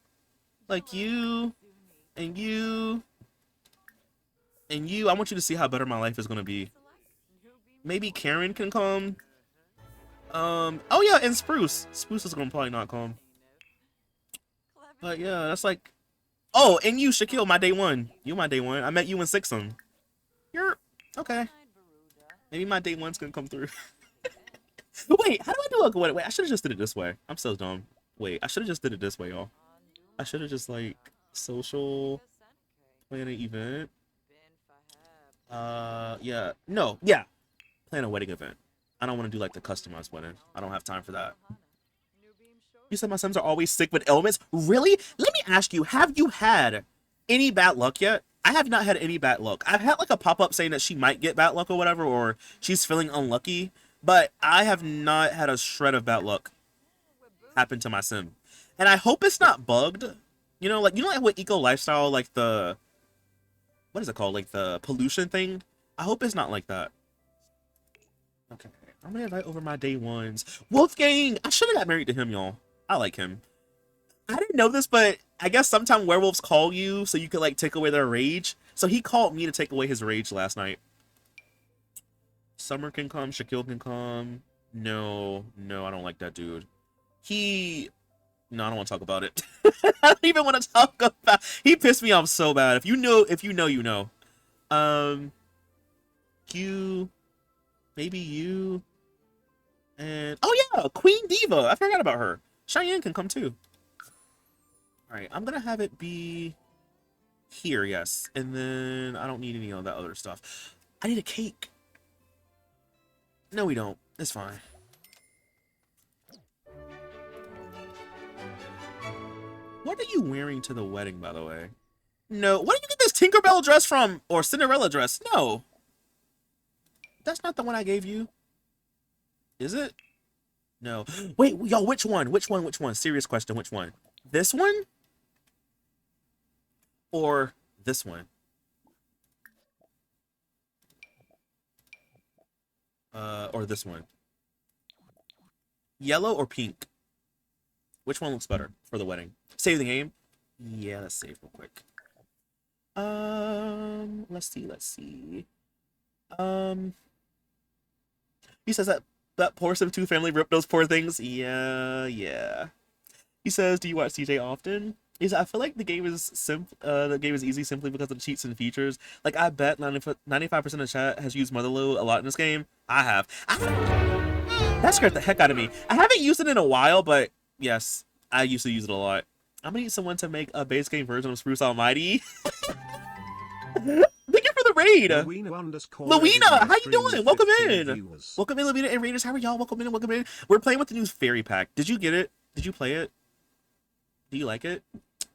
Speaker 1: like you and you and you. I want you to see how better my life is gonna be. Maybe Karen can come. Oh yeah, and Spruce. Spruce is gonna probably not come. But yeah, that's like. Oh, and you, Shaquille, my day one. You my day one. I met you in Sixum. You're okay. Maybe my day one's gonna come through. Wait, how do I do a wait? I should have just did it this way. I'm so dumb. Wait, I should have just did it this way, y'all. I should have just like social plan an event. Yeah, no, yeah, plan a wedding event. I don't want to do like the customized wedding. I don't have time for that. You said my Sims are always sick with ailments. Really? Let me ask you, have you had any bad luck yet? I have not had any bad luck. I've had like a pop-up saying that she might get bad luck or whatever, or she's feeling unlucky, but I have not had a shred of bad luck happen to my Sim. And I hope it's not bugged. You know like what eco lifestyle, like the what is it called? Like the pollution thing? I hope it's not like that. Okay. I'm gonna invite over my day ones. Wolfgang! I should have got married to him, y'all. I like him. I didn't know this, but I guess sometimes werewolves call you so you could like take away their rage. So he called me to take away his rage last night. Summer can come, Shaquille can come. No, I don't like that dude. No, I don't want to talk about it. I don't even want to talk about. He pissed me off so bad. If you know, you know. You, maybe you, and oh yeah, Queen Diva. I forgot about her. Cheyenne can come too. All right, I'm gonna have it be here, yes, and then I don't need any of that other stuff. I need a cake. No, we don't. It's fine. What are you wearing to the wedding, by the way? No. Where did you get this Tinkerbell dress from? Or Cinderella dress? No. That's not the one I gave you. Is it? No. Wait, y'all, which one? Which one? Serious question, which one? This one? Or this one? Or this one? Yellow or pink? Which one looks better for the wedding? Save the game? Yeah, let's save real quick. Let's see. He says that poor Sim 2 family ripped those poor things. Yeah. He says, do you watch CJ often? He said, I feel like the game is easy simply because of the cheats and features. Like, I bet 95% of chat has used Motherlode a lot in this game. I have. That scared the heck out of me. I haven't used it in a while, but yes, I used to use it a lot. I'm gonna need someone to make a base game version of Spruce Almighty. Thank you for the raid. Louina, how you doing? Welcome in. Welcome in, Louina and Raiders. How are y'all? Welcome in. We're playing with the new fairy pack. Did you get it? Did you play it? Do you like it?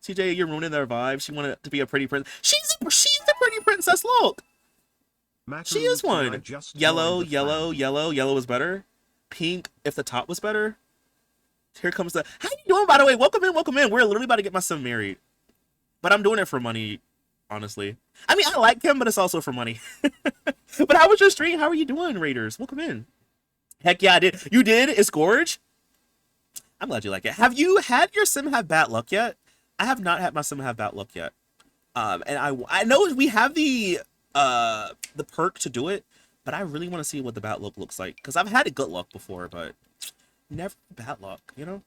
Speaker 1: CJ, you're ruining their vibe. She wanted to be a pretty princess. She's the pretty princess. Look. She is one. Yellow is better. Pink, if the top was better. Here comes the. How you doing, by the way? Welcome in. We're literally about to get my son married. But I'm doing it for money, honestly. I mean, I like him, but it's also for money. But how was your stream? How are you doing, Raiders? Welcome in. Heck yeah, I did. You did? It's gorge? I'm glad you like it. Have you had your sim have bad luck yet? I have not had my sim have bad luck yet. And I know we have the perk to do it, but I really want to see what the bad luck looks like. Because I've had a good luck before, but never bad luck, you know?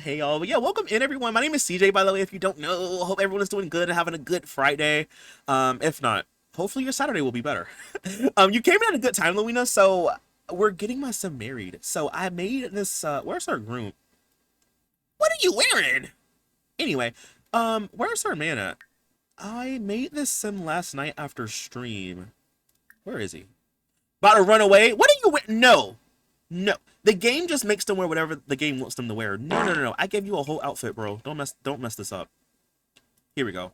Speaker 1: Hey y'all, but yeah, welcome in everyone. My name is CJ, by the way, if you don't know. Hope everyone is doing good and having a good Friday. If not, hopefully your Saturday will be better. You came in at a good time, Louina, so we're getting my son married. So I made this, where's our groom? What are you wearing? Anyway, where's our man at? I made this sim last night after stream. Where is he? About to run away? What are you wearing? No. The game just makes them wear whatever the game wants them to wear. No. I gave you a whole outfit, bro. Don't mess this up. Here we go.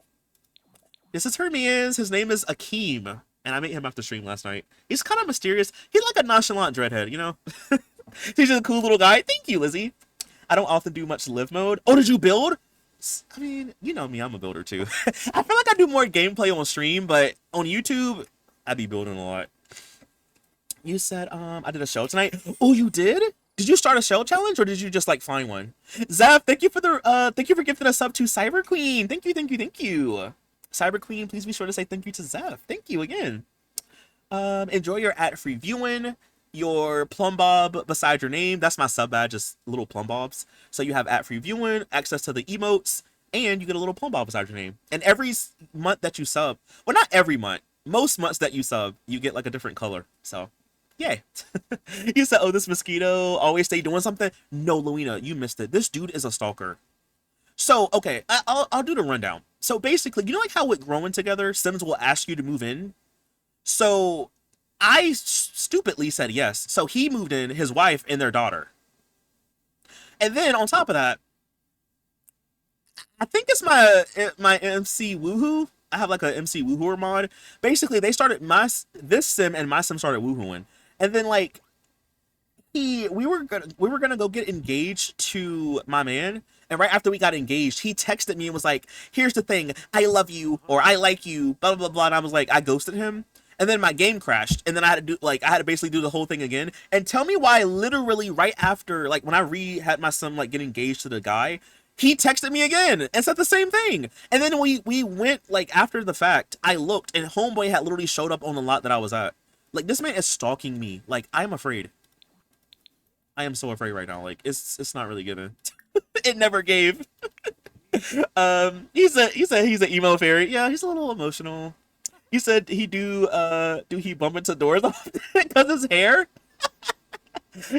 Speaker 1: This is Hermes. His name is Akeem. And I made him after stream last night. He's kind of mysterious. He's like a nonchalant dreadhead, you know? He's just a cool little guy. Thank you, Lizzie. I don't often do much live mode. Oh, did you build? I mean, you know me, I'm a builder too. I feel like I do more gameplay on stream, but on YouTube, I be building a lot. You said I did a show tonight. Oh, you did? Did you start a show challenge or did you just like find one? Zeph, thank you for the thank you for gifting a sub to Cyber Queen. Thank you, thank you, thank you. Cyber Queen, please be sure to say thank you to Zeph. Thank you again. Enjoy your ad-free viewing. Your plum bob beside your name. That's my sub badge, just little plum bobs. So you have ad-free viewing, access to the emotes, and you get a little plum bob beside your name. And every month that you sub, well, not every month, most months that you sub, you get like a different color. So, yay. You said, oh, this mosquito always stay doing something. No, Luina, you missed it. This dude is a stalker. So, okay, I'll do the rundown. So basically, you know like how with growing together, Sims will ask you to move in? So I stupidly said yes. So he moved in, his wife and their daughter. And then on top of that, I think it's my MC Woohoo. I have like a MC Woohooer mod. Basically, they started this sim and my sim started woohooing. And then like we were gonna go get engaged to my man. And right after we got engaged, he texted me and was like, here's the thing, I love you or I like you, blah blah blah. And I was like, I ghosted him. And then my game crashed, and then I had to basically do the whole thing again. And tell me why literally right after, like when I had my son like get engaged to the guy, he texted me again and said the same thing. And then we went like after the fact, I looked and homeboy had literally showed up on the lot that I was at. Like this man is stalking me. Like I'm afraid. I am so afraid right now. Like it's not really given. It never gave. He's an emo fairy. Yeah, he's a little emotional. He said do he bump into doors because his hair?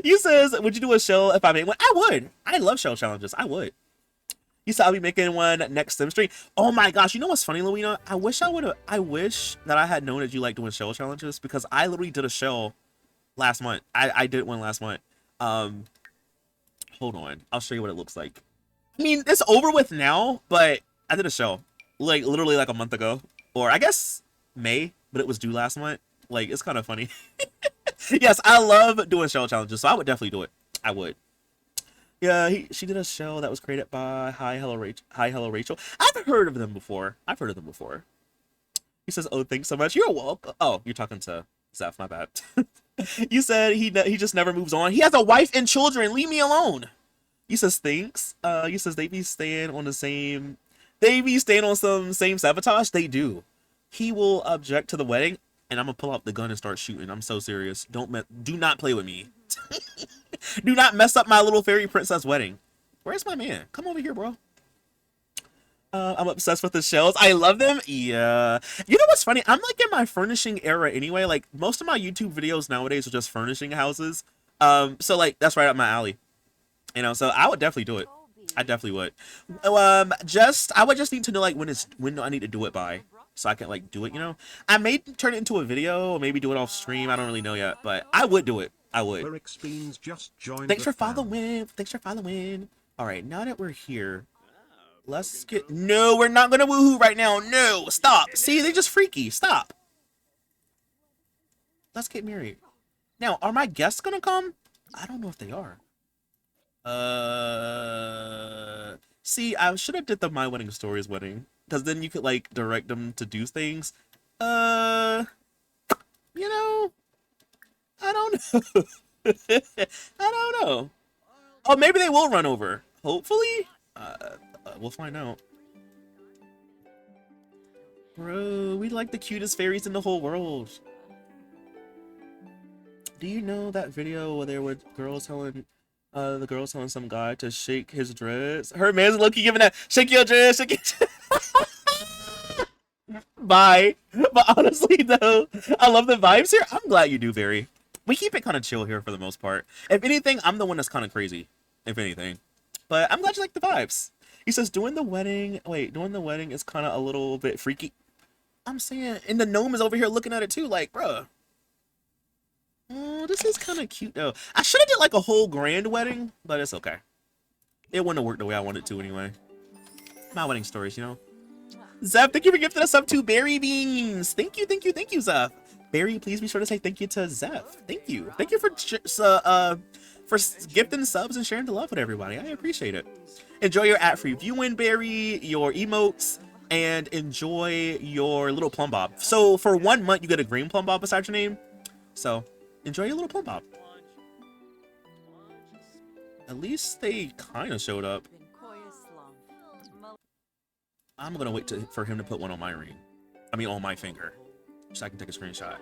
Speaker 1: He says, would you do a show if I made one? I would. I love show challenges. I would. He said I'll be making one next sim stream. Oh my gosh, you know what's funny, Luina? I wish that I had known that you like doing show challenges because I literally did a show last month. I did one last month. Hold on. I'll show you what it looks like. I mean, it's over with now, but I did a show like literally like a month ago, or I guess May, but it was due last month. Like it's kind of funny. Yes, I love doing show challenges, so I would definitely do it. I would. Yeah, she did a show that was created by Hi Hello Rachel. I've heard of them before. He says, "Oh, thanks so much. You're welcome." Oh, you're talking to Zeph. My bad. You said he just never moves on. He has a wife and children. Leave me alone. He says thanks. He says they be staying on some same sabotage. They do. He will object to the wedding, and I'm gonna pull out the gun and start shooting. I'm so serious. Do not play with me. Do not mess up my little fairy princess wedding. Where's my man? Come over here, bro. I'm obsessed with the shells. I love them. Yeah. You know what's funny? I'm like in my furnishing era anyway. Like most of my YouTube videos nowadays are just furnishing houses. So like that's right up my alley. You know, so I would definitely do it. I definitely would. I would just need to know like when do I need to do it by, so I can like do it. You know, I may turn it into a video or maybe do it off stream. I don't really know yet, but I would do it. I would. Thanks for following. Thanks for following. All right, now that we're here, let's get. No, we're not gonna woohoo right now. No, stop. See, they're just freaky. Stop. Let's get married. Now, are my guests gonna come? I don't know if they are. See, I should have did the My Wedding Stories wedding, because then you could like direct them to do things. You know, I don't know. I don't know. Oh, maybe they will run over. Hopefully, we'll find out. Bro, we like the cutest fairies in the whole world. Do you know that video where there were girls telling the girls telling some guy to shake his dreads? Her man's low-key giving that shake your dreads, shake your Bye. But honestly though, I love the vibes here. I'm glad you do, Barry. We keep it kind of chill here for the most part. If anything, I'm the one that's kind of crazy. If anything. But I'm glad you like the vibes. He says doing the wedding is kind of a little bit freaky. I'm saying, and the gnome is over here looking at it too, like, bruh. Oh, this is kind of cute though. I should have did like a whole grand wedding, but it's okay. It wouldn't have worked the way I wanted to anyway. My wedding stories, you know. Zeph, thank you for gifting us up to Berry Beans. Thank you, Zeph. Barry, please be sure to say thank you to Zeph. Thank you for gifting subs and sharing the love with everybody. I appreciate it. Enjoy your ad-free viewing, Barry, your emotes, and enjoy your little plum bob. So for 1 month, you get a green plum bob beside your name. So enjoy your little plum bob. At least they kind of showed up. I'm gonna wait for him to put one on my ring. I mean, on my finger, so I can take a screenshot.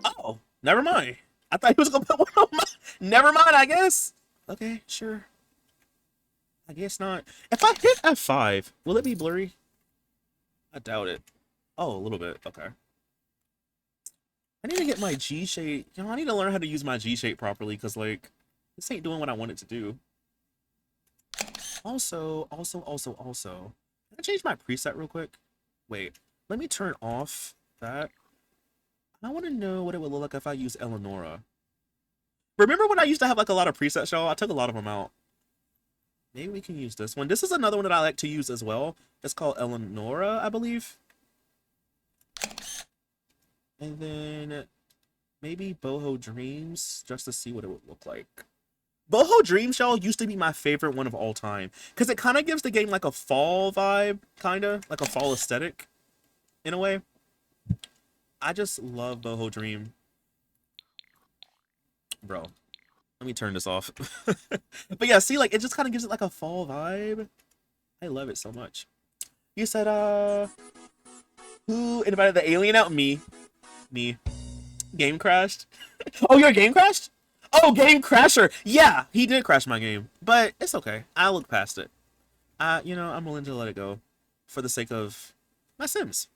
Speaker 1: Oh, never mind. I thought he was gonna put one on my. Never mind, I guess. Okay, sure. I guess not. If I hit F5, will it be blurry? I doubt it. Oh, a little bit. Okay. I need to get my G shape. You know, I need to learn how to use my G shape properly because, like, this ain't doing what I want it to do. Also. Can I change my preset real quick? Wait, let me turn off that. I want to know what it would look like if I use Eleonora. Remember when I used to have like a lot of presets, y'all? I took a lot of them out. Maybe we can use this one. This is another one that I like to use as well. It's called Eleonora, I believe. And then maybe Boho Dreams, just to see what it would look like. Boho Dreams, y'all, used to be my favorite one of all time. Because it kind of gives the game like a fall vibe, kind of. Like a fall aesthetic, in a way. I just love Boho Dream. Bro, let me turn this off. But yeah, see, like, it just kind of gives it like a fall vibe. I love it so much. You said, who invited the alien out? Me. Game crashed. Oh, your game crashed? Oh, Game Crasher. Yeah, he did crash my game, but it's okay. I'll look past it. You know, I'm willing to let it go for the sake of my Sims.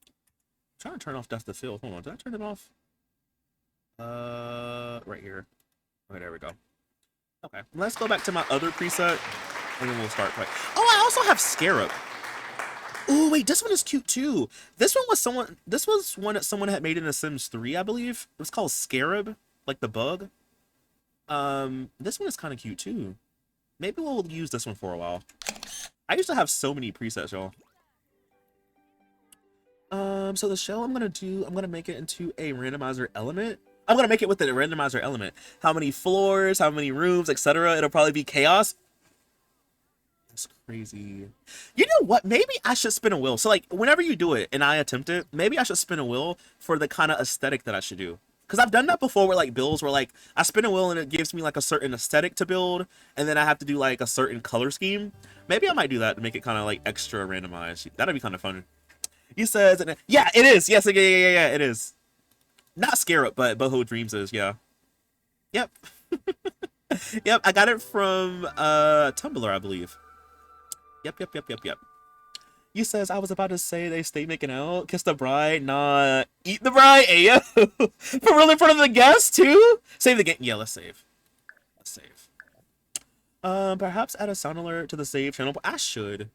Speaker 1: I'm trying to turn off Death to Field. Hold on, did I turn it off? Right here. Okay, there we go. Okay, let's go back to my other preset, and then we'll start playing. Oh, I also have Scarab. Oh wait, this one is cute too. This was one that someone had made in The Sims 3, I believe. It was called Scarab, like the bug. This one is kind of cute too. Maybe we'll use this one for a while. I used to have so many presets, y'all. So the shell I'm gonna make it into a randomizer element. I'm gonna make it with the randomizer element. How many floors, how many rooms, etc. It'll probably be chaos. That's crazy. You know what? Maybe I should spin a wheel. So like whenever you do it and I attempt it, maybe I should spin a wheel for the kind of aesthetic that I should do. Because I've done that before with like builds where like I spin a wheel and it gives me like a certain aesthetic to build, and then I have to do like a certain color scheme. Maybe I might do that to make it kind of like extra randomized. That'd be kind of fun. He says, yeah, it is. Yes, yeah, it is. Not Scarab, but Boho Dreams is, yeah. Yep. Yep, I got it from Tumblr, I believe. Yep. You says, I was about to say they stay making out, kiss the bride, nah, eat the bride, ayo. For real in front of the guests, too? Save the game. Yeah, let's save. Perhaps add a sound alert to the save channel. I should.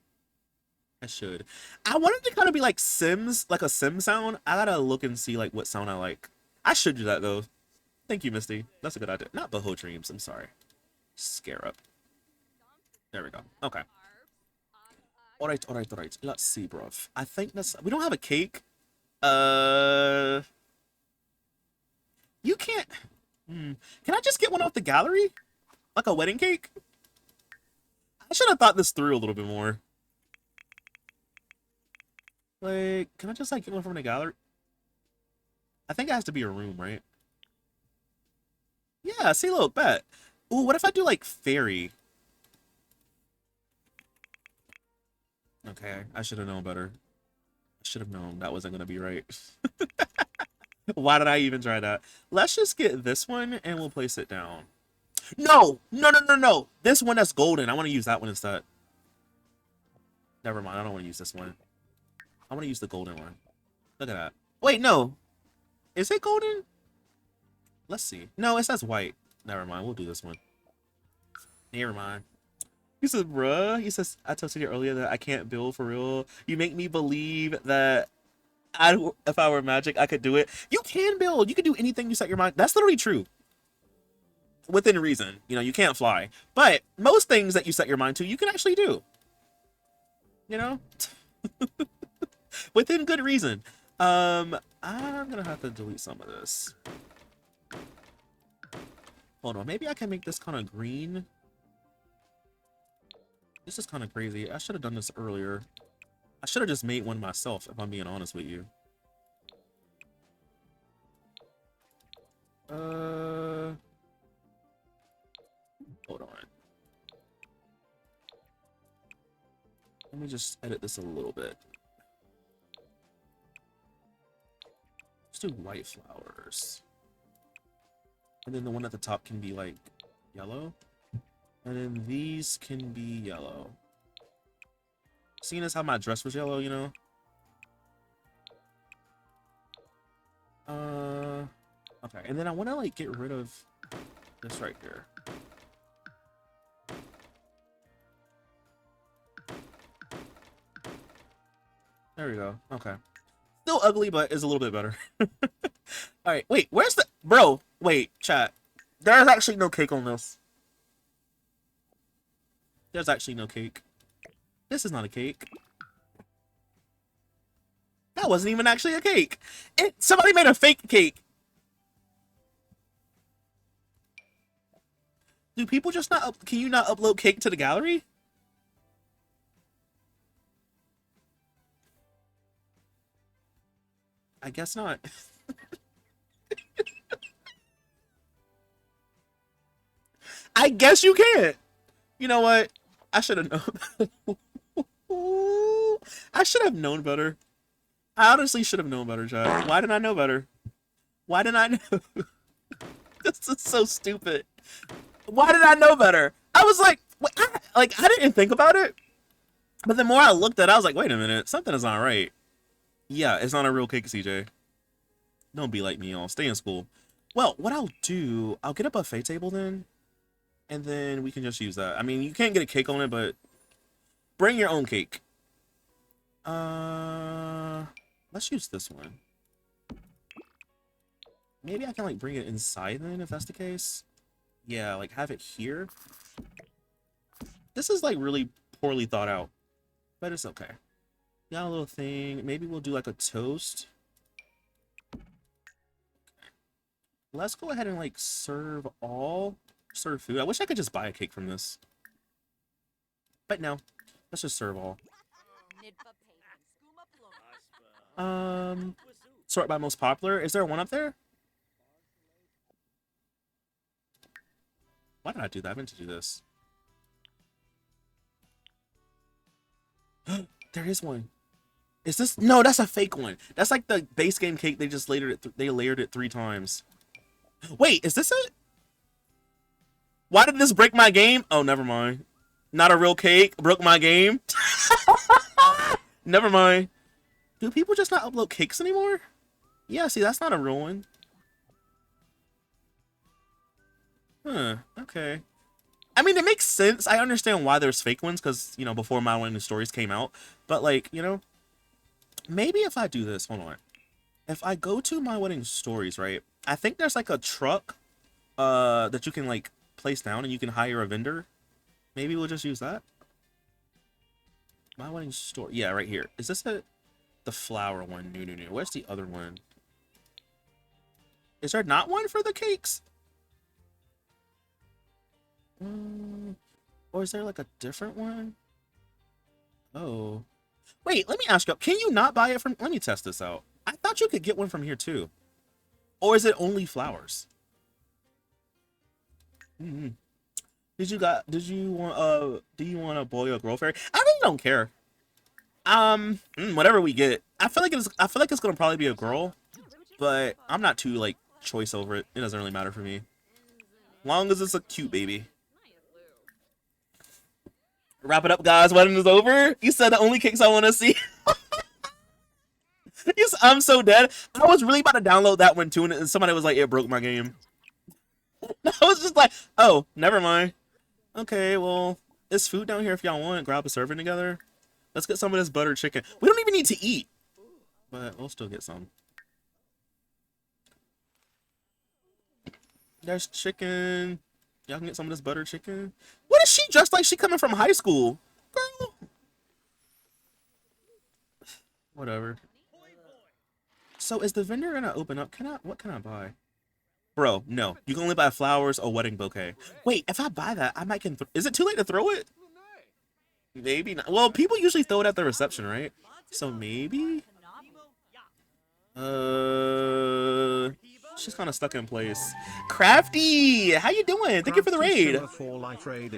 Speaker 1: I wanted to kind of be like Sims, like a Sim sound. I gotta look and see like what sound I like. I should do that though. Thank you, Misty. That's a good idea. Not Boho Dreams. I'm sorry. Scarab. There we go. Okay. All right. Let's see, bruv. I think that's. We don't have a cake. You can't. Can I just get one off the gallery? Like a wedding cake? I should have thought this through a little bit more. Like, can I just like get one from the gallery? I think it has to be a room, right? Yeah, see, look, bet. Ooh, what if I do like fairy? Okay, I should have known better. I should have known that wasn't gonna be right. Why did I even try that? Let's just get this one and we'll place it down. No! This one that's golden. I want to use that one instead. Never mind, I don't want to use this one. I want to use the golden one. Look at that. Wait, no. Is it golden? Let's see. No, it says white. Never mind. We'll do this one. Never mind. He says, bruh. He says, I told you earlier that I can't build for real. You make me believe that if I were magic, I could do it. You can build. You can do anything you set your mind. That's literally true. Within reason. You know, you can't fly. But most things that you set your mind to, you can actually do. You know? Within good reason. I'm gonna have to delete some of this. Hold on, maybe I can make this kind of green. This is kind of crazy. I should have done this earlier. I should have just made one myself, if I'm being honest with you. Hold on. Let me just edit this a little bit. Let's do white flowers. And then the one at the top can be like yellow. And then these can be yellow. Seeing as how my dress was yellow, you know? Okay, and then I want to like get rid of this right here. There we go. Okay. Still ugly, but is a little bit better. Alright, wait, where's the... Bro, wait, chat. There's actually no cake on this. There's actually no cake. This is not a cake. That wasn't even actually a cake. Somebody made a fake cake. Do people just not up... Can you not upload cake to the gallery? I guess not. I guess you can't. You know what? I should have known. I should have known better. I honestly should have known better, Chad. Why didn't I know better? Why didn't I know? This is so stupid. Why did I know better? I was like, I didn't think about it. But the more I looked at it, I was like, wait a minute. Something is not right. Yeah, it's not a real cake, CJ. Don't be like me, y'all. Stay in school. Well, what I'll do, I'll get a buffet table then. And then we can just use that. I mean, you can't get a cake on it, but bring your own cake. Let's use this one. Maybe I can like bring it inside then, if that's the case. Yeah, like have it here. This is like really poorly thought out, but it's okay. Got a little thing. Maybe we'll do like a toast. Let's go ahead and like serve food. I wish I could just buy a cake from this. But no, let's just serve all. Sort by most popular. Is there one up there? Why did I do that? I meant to do this. There is one. Is this? No, that's a fake one. That's like the base game cake. They just layered it. They layered it 3 times. Wait, is this it? Why did this break my game? Oh, never mind. Not a real cake. Broke my game. Never mind. Do people just not upload cakes anymore? Yeah, see, that's not a real one. Huh, okay. I mean, it makes sense. I understand why there's fake ones, because, you know, before My Wedding Stories came out. But, like, you know, maybe if I do this, hold on. If I go to My Wedding Stories, right, I think there's, like, a truck that you can, like, place down, and you can hire a vendor. Maybe we'll just use that. My Wedding Story. Yeah, right here. Is this it? The flower one. No. Where's the other one? Is there not one for the cakes? Or is there like a different one? Oh. Wait, let me ask you. Can you not buy it from... Let me test this out. I thought you could get one from here too. Or is it only flowers? Do you want a boy or girl fairy? I really don't care. Whatever we get. I feel like it's gonna probably be a girl, but I'm not too like choice over it. It doesn't really matter for me. Long as it's a cute baby. Wrap it up, guys. Wedding is over. You said the only cakes I want to see. Yes, I'm so dead. I was really about to download that one too, and somebody was like, "It broke my game." I was just like, "Oh, never mind." Okay, well, there's food down here if y'all want. Grab a serving together. Let's get some of this buttered chicken. We don't even need to eat, but we'll still get some. There's chicken. Y'all can get some of this buttered chicken. What is she dressed like? She coming from high school, girl. Whatever. So is the vendor gonna open up? What can I buy? Bro, no. You can only buy flowers or wedding bouquet. Wait, if I buy that, I might is it too late to throw it? Maybe not. Well, people usually throw it at the reception, right? So maybe? She's kind of stuck in place. Crafty, how you doing? Thank you for the raid.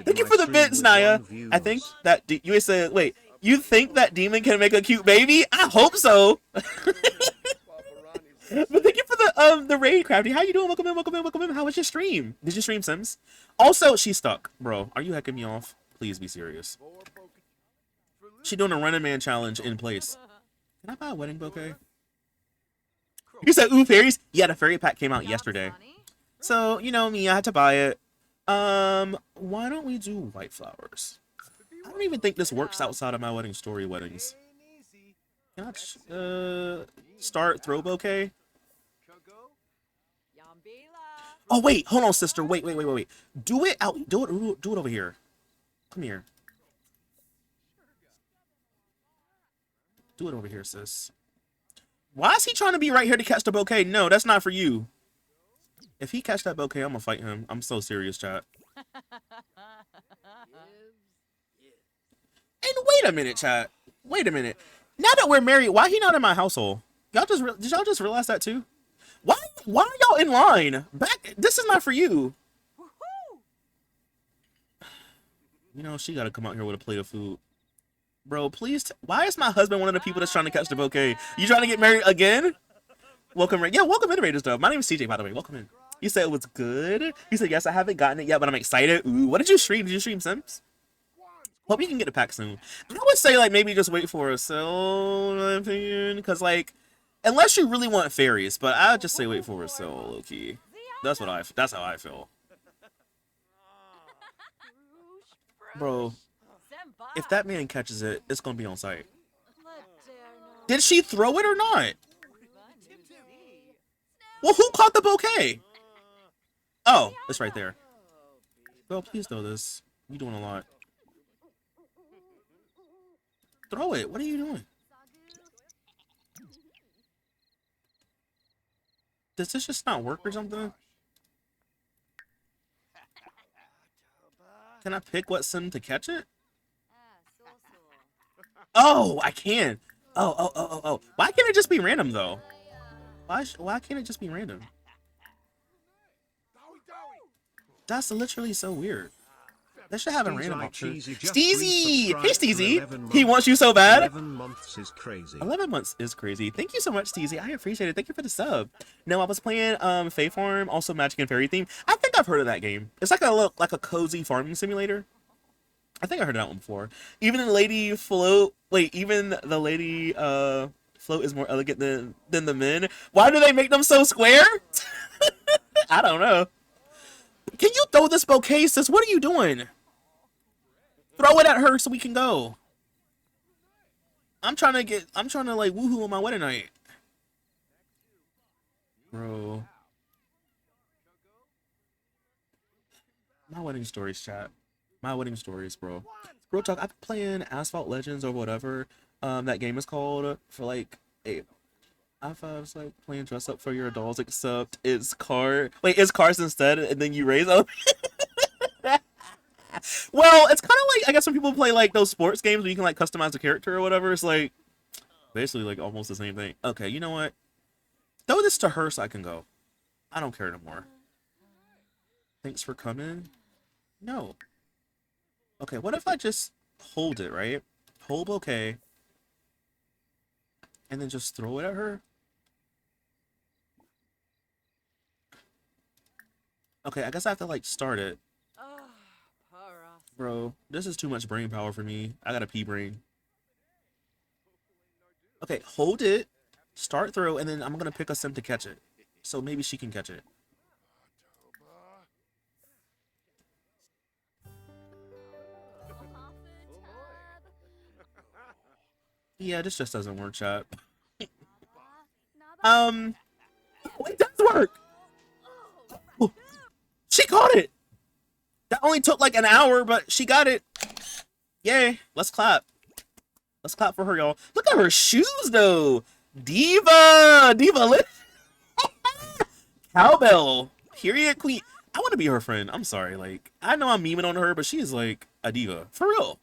Speaker 1: Thank you for the bits, Naya. I think that you said, wait, you think that demon can make a cute baby? I hope so. But thank you for the raid, Crafty. How you doing? Welcome in, welcome in, welcome in. How was your stream? Did you stream Sims? Also, she's stuck, bro. Are you hecking me off? Please be serious. She doing a Running Man challenge in place. Can I buy a wedding bouquet? You said, ooh, fairies? Yeah, the fairy pack came out yesterday. So, you know me, I had to buy it. Why don't we do white flowers? I don't even think this works outside of my wedding story weddings. Can I, start throw bouquet? Oh, wait, hold on, sister. Wait. Do it out. Do it over here. Come here. Do it over here, sis. Why is he trying to be right here to catch the bouquet? No, that's not for you. If he catch that bouquet, I'm gonna fight him. I'm so serious, chat. And wait a minute, chat. Wait a minute. Now that we're married, why he not in my household? Y'all just did y'all just realize that too? Why are y'all in line? This is not for you. You know, she gotta come out here with a plate of food. Bro, please. Why is my husband one of the people that's trying to catch the bouquet? You trying to get married again? Welcome, yeah, welcome in, Raiders stuff. My name is CJ, by the way. Welcome in. You said it was good. You said yes. I haven't gotten it yet, but I'm excited. Ooh, what did you stream? Did you stream Sims? Hope you can get the pack soon. I would say like maybe just wait for a sale, in my opinion, because like unless you really want fairies, but I'd just say wait for a sale, low key. That's how I feel, bro. If that man catches it, it's gonna be on site. Did she throw it or not? Well, who caught the bouquet? Oh, it's right there. Bro, please throw this. You're doing a lot. Throw it. What are you doing? Does this just not work or something? Can I pick what sim to catch it? Oh, I can. Oh. Why can't it just be random though? Why can't it just be random? That's literally so weird. They should have a random option. Steezy! Hey, Steezy! He wants you so bad.
Speaker 2: 11 months is crazy.
Speaker 1: 11 months is crazy. Thank you so much, Steezy. I appreciate it. Thank you for the sub. No, I was playing Fae Farm, also Magic and Fairy Theme. I think I've heard of that game. It's like a cozy farming simulator. I think I heard of that one before. Even the lady float. Wait, even the lady float is more elegant than the men. Why do they make them so square? I don't know. Can you throw this bouquet, sis? What are you doing? Throw it at her so we can go. I'm trying to like woohoo on my wedding night. Bro. My wedding stories, chat. My wedding stories, bro. Real talk, I've been playing Asphalt Legends or whatever that game is called for like I was like playing dress up for your dolls, except it's cars instead, and then you raise up. Well, it's kind of like I guess when people play like those sports games where you can like customize a character or whatever. It's like basically like almost the same thing. Okay, you know what? Throw this to her so I can go. I don't care no more. Thanks for coming. No. Okay, what if I just hold it, right? Hold bouquet. And then just throw it at her? Okay, I guess I have to like start it. Bro, this is too much brain power for me. I got a pea brain. Okay, hold it. Start throw, and then I'm gonna pick a sim to catch it. So maybe she can catch it. Yeah, this just doesn't work, chat. Oh, it does work! Oh, she caught it! That only took like an hour, but she got it. Yay, let's clap. Let's clap for her, y'all. Look at her shoes, though. Diva! Cowbell. Period queen. I want to be her friend. I'm sorry. Like, I know I'm memeing on her, but she is like a diva. For real.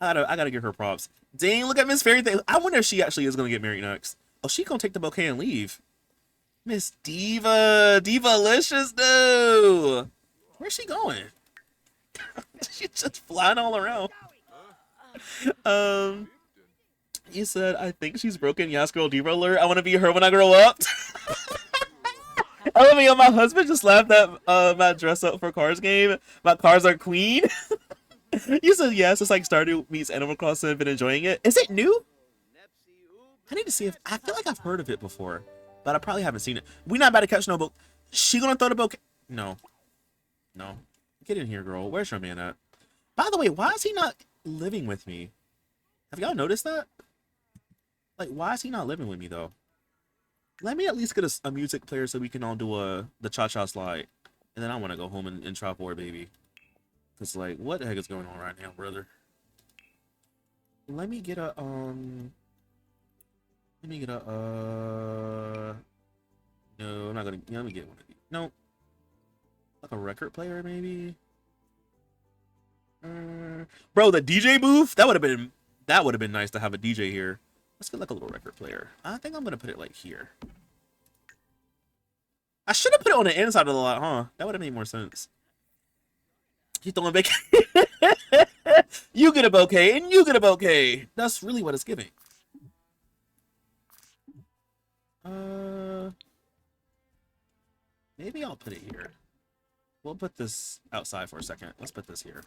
Speaker 1: I gotta give her props. Dang, look at Miss Fairy Thing. I wonder if she actually is gonna get married next. Oh, she gonna take the bouquet and leave. Miss Diva, Divalicious, no. Where's she going? She's just flying all around. Um, you said I think she's broken. Yes, girl, Diva alert. I want to be her when I grow up. Oh, me and my husband just laughed at my dress up for cars game. My cars are queen. You said yes. It's like Stardew meets Animal Crossing. Been enjoying it. Is it new? I need to see if I feel like I've heard of it before, but I probably haven't seen it. We not about to catch no book. She gonna throw the bouquet? No, no. Get in here, girl. Where's your man at? By the way, why is he not living with me? Have y'all noticed that? Like, why is he not living with me though? Let me at least get a music player so we can all do the cha-cha slide, and then I want to go home and try for baby. Cause like, what the heck is going on right now, brother? Let me get a Let me get a No, I'm not gonna. Yeah, let me get one of these. No, like a record player maybe. Bro, the DJ booth that would have been nice to have a DJ here. Let's get like a little record player. I think I'm gonna put it like here. I should have put it on the inside of the lot, huh? That would have made more sense. You throwing bouquet? You get a bouquet and you get a bouquet. That's really what it's giving. Maybe I'll put it here. We'll put this outside for a second. Let's put this here.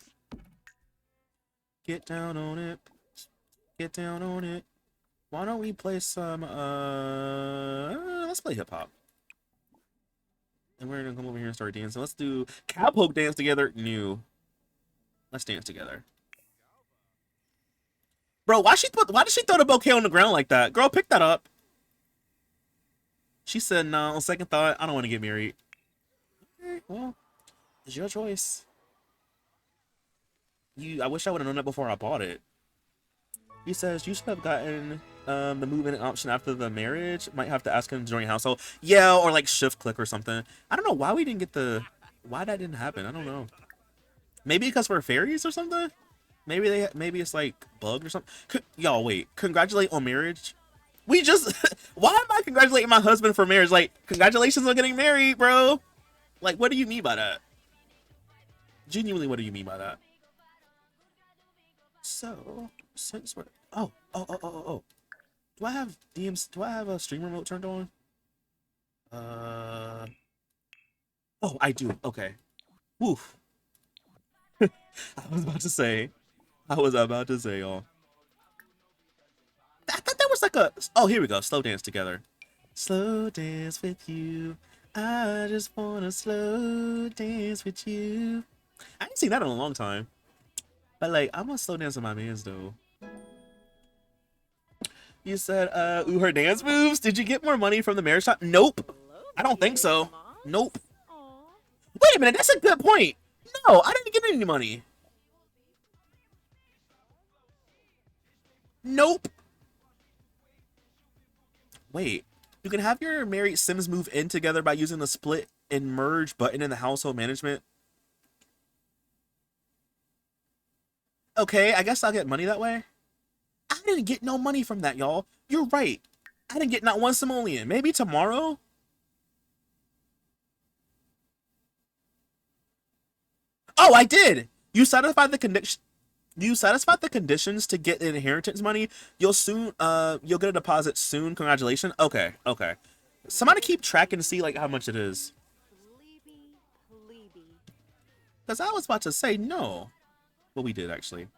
Speaker 1: Get down on it. Get down on it. Why don't we play some let's play hip hop. And we're gonna come over here and start dancing. Let's do cowpoke dance together. New. Let's dance together. Bro, why did she throw the bouquet on the ground like that? Girl, pick that up. She said, no, on second thought, I don't want to get married. Okay, well, it's your choice. I wish I would have known that before I bought it. He says, you should have gotten the move-in option after the marriage. Might have to ask him to join household. Yeah, or like shift click or something. I don't know why we didn't get why that didn't happen. I don't know. Maybe because we're fairies or something? Maybe it's like bugged or something. Y'all, wait. Congratulate on marriage? We just... Why am I congratulating my husband for marriage? Like, congratulations on getting married, bro. Like, what do you mean by that? Genuinely, what do you mean by that? So, since we're... Oh. Do I have DMs? Do I have a stream remote turned on? Oh, I do. Okay. Woof. I was about to say, y'all. I thought that was like a... Oh, here we go. Slow dance together. Slow dance with you. I just wanna slow dance with you. I ain't seen that in a long time. But like, I'm gonna slow dance with my mans though. You said, ooh, her dance moves? Did you get more money from the marriage shop? Nope. I don't think so. Nope. Wait a minute, that's a good point. No, I didn't get any money. Nope. Wait, you can have your married Sims move in together by using the split and merge button in the household management. Okay, I guess I'll get money that way. I didn't get no money from that, y'all. You're right. I didn't get not one simoleon. Maybe tomorrow? Oh, I did! You satisfied the condition. You satisfied the conditions to get inheritance money. You'll get a deposit soon. Congratulations. Okay. Somebody keep track and see like how much it is. Because I was about to say no. Well, we did actually.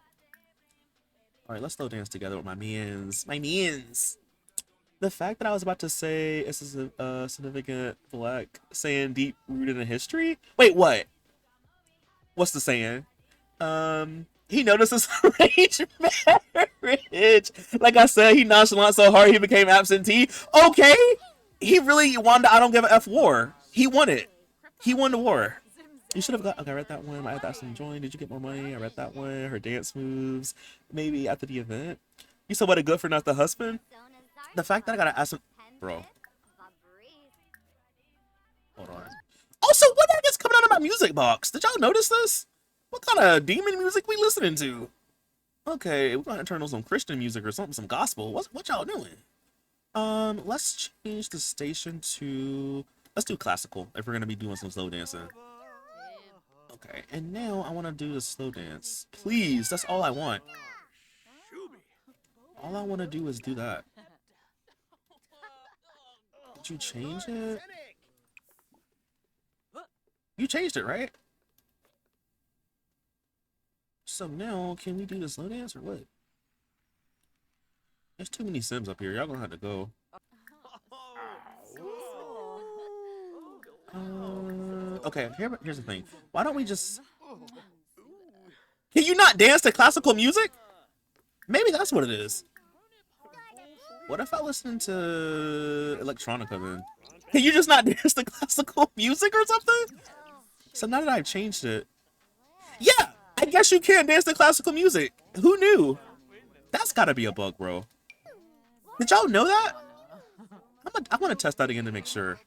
Speaker 1: All right, let's slow dance together with my mans. My mans. The fact that I was about to say this is a significant black saying deep rooted in history. Wait, what? What's the saying? He notices arranged marriage. Like I said, he nonchalant so hard he became absentee. Okay, he really won the I don't give a F war. He won it. He won the war. You should have got... Okay, I read that one. I had that join. Did you get more money? I read that one. Her dance moves. Maybe after the event. You said what a good for not the husband? The fact that I gotta ask him... Bro. Hold on. Also, what the heck is coming out of my music box? Did y'all notice this? What kind of demon music we listening to? Okay, we're gonna turn on some Christian music or something, some gospel. What y'all doing? Let's change the station to, let's do classical if we're gonna be doing some slow dancing. Okay, and now I want to do the slow dance. Please, that's all I want. All I want to do is do that. Did you change it? You changed it, right? So now, can we do the slow dance or what? There's too many Sims up here. Y'all gonna have to go. Okay, here's the thing. Why don't we just... Can you not dance to classical music? Maybe that's what it is. What if I listen to electronica then? Can you just not dance to classical music or something? So now that I've changed it... Yeah! I guess you can dance to classical music. Who knew? That's gotta be a bug, bro. Did y'all know that? I want to test that again to make sure.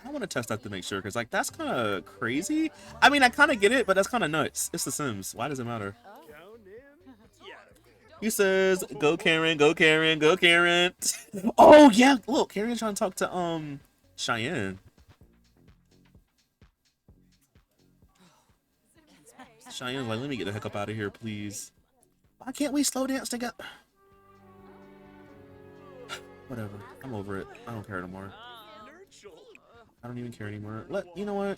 Speaker 1: I want to test that to make sure, because, like, that's kind of crazy. I mean, I kind of get it, but that's kind of nuts. It's The Sims. Why does it matter? He says, go Karen, go Karen, go Karen. Oh, yeah. Look, Karen's trying to talk to, Cheyenne. Cheyenne's like, let me get the heck up out of here, please. Why can't we slow dance together? Whatever. I'm over it. I don't care anymore. I don't even care anymore. You know what?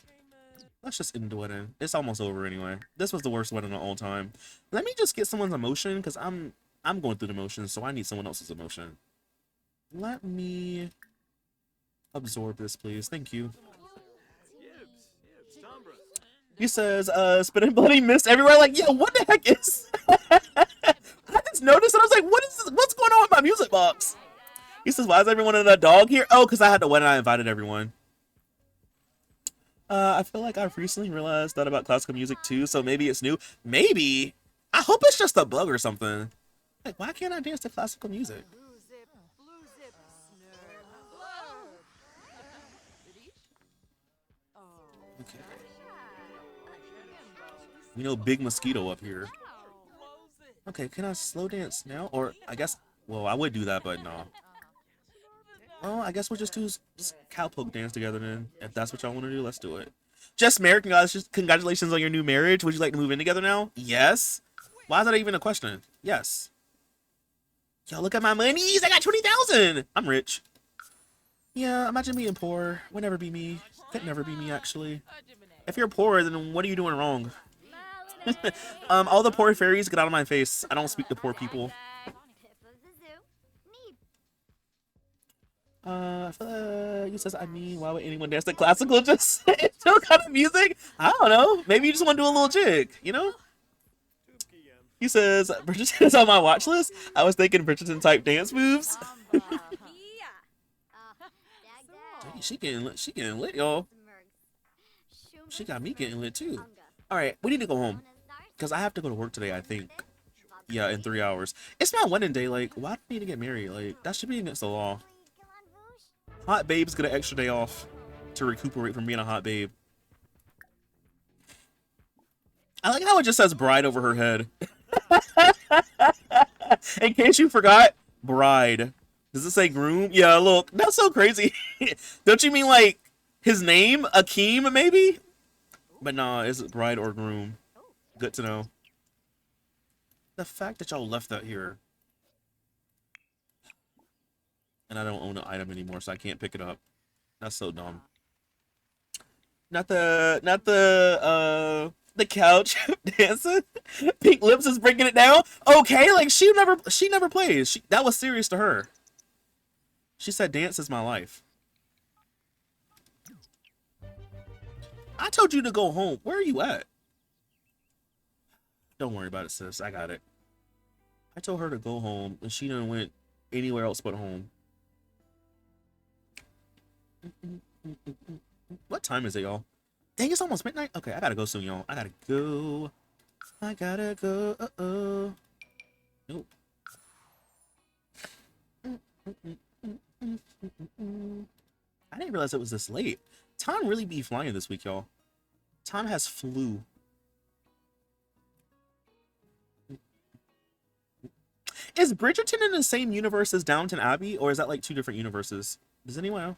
Speaker 1: Let's just end the wedding. It's almost over anyway. This was the worst wedding of all time. Let me just get someone's emotion, because I'm going through the emotions, so I need someone else's emotion. Let me absorb this, please. Thank you. He says, spitting bloody mist everywhere. Like, yeah, what the heck is... I just noticed and I was like, what is this? What's going on with my music box? He says, why is everyone in a dog here? Oh, because I had the wedding. I invited everyone. I feel like I've recently realized that about classical music too, so maybe it's new. Maybe. I hope it's just a bug or something. Like, why can't I dance to classical music? Okay. You know, big mosquito up here. Okay, can I slow dance now? Or, I guess, well, I would do that, but no. Well, I guess we'll just do cowpoke dance together then. If that's what y'all want to do, let's do it. Just married, congratulations on your new marriage. Would you like to move in together now? Yes. Why is that even a question? Yes. Yo, look at my monies. I got 20,000. I'm rich. Yeah, imagine being poor. Would never be me. Could never be me, actually. If you're poor, then what are you doing wrong? All the poor fairies, get out of my face. I don't speak to poor people. You says, I mean, why would anyone dance to classical? Just still kind of music? I don't know. Maybe you just want to do a little jig, you know? He says, Bridgerton is on my watch list. I was thinking Bridgerton type dance moves. Dang, she getting lit, y'all. She got me getting lit too. All right, we need to go home because I have to go to work today, I think. Yeah, in 3 hours. It's my wedding day. Like, why do I need to get married? Like, that should be against the law. Hot babes get an extra day off to recuperate from being a hot babe. I like how it just says bride over her head. In case you forgot, bride. Does it say groom? Yeah, look, that's so crazy. Don't you mean like his name, Akeem, maybe? But nah, is it bride or groom? Good to know. The fact that y'all left that here. And I don't own the item anymore, so I can't pick it up. That's so dumb. Not the couch dancing. Pink Lips is breaking it down. Okay, like she never plays. That was serious to her. She said dance is my life. I told you to go home. Where are you at? Don't worry about it, sis. I got it. I told her to go home, and she didn't went anywhere else but home. What time is it, y'all? Dang, it's almost midnight. Okay, I gotta go soon, y'all. I gotta go. I gotta go. Uh-oh. Nope. I didn't realize it was this late. Time really be flying this week, y'all. Time has flew. Is Bridgerton in the same universe as Downton Abbey, or is that like two different universes? Does anyone know?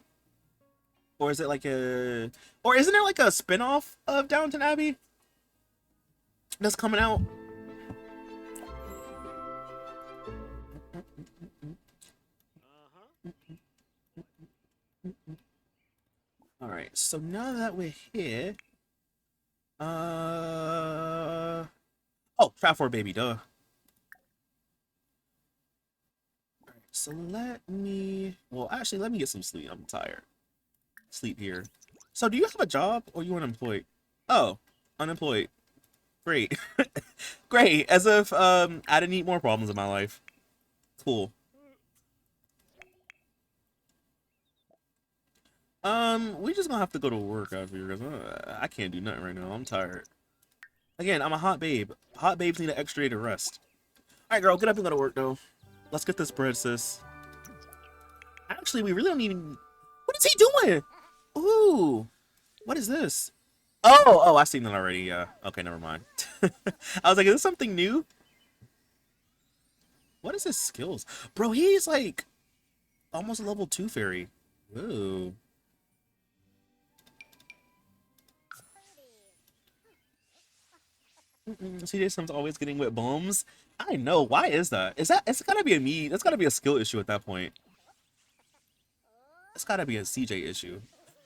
Speaker 1: Or is it like a, or isn't there like a spin-off of Downton Abbey that's coming out? All right, so now that we're here, oh, Trap Baby, duh. All right, so let me, well, actually, let me get some sleep. I'm tired. Sleep here. So, do you have a job or you unemployed? Oh, unemployed. Great, great. As if I didn't need more problems in my life. Cool. We just gonna have to go to work after here because I can't do nothing right now. I'm tired. Again, I'm a hot babe. Hot babes need an extra day to rest. All right, girl, get up and go to work though. Let's get this bread, sis. Actually, we really don't even. What is he doing? Ooh, what is this? Oh, I seen that already. Yeah. Okay, never mind. I was like, is this something new? What is his skills, bro? He's like almost a level 2 fairy. Ooh. CJ Sims always getting with bums. I know. Why is that? Is that? It's gotta be a me. That's gotta be a skill issue at that point. It's gotta be a CJ issue.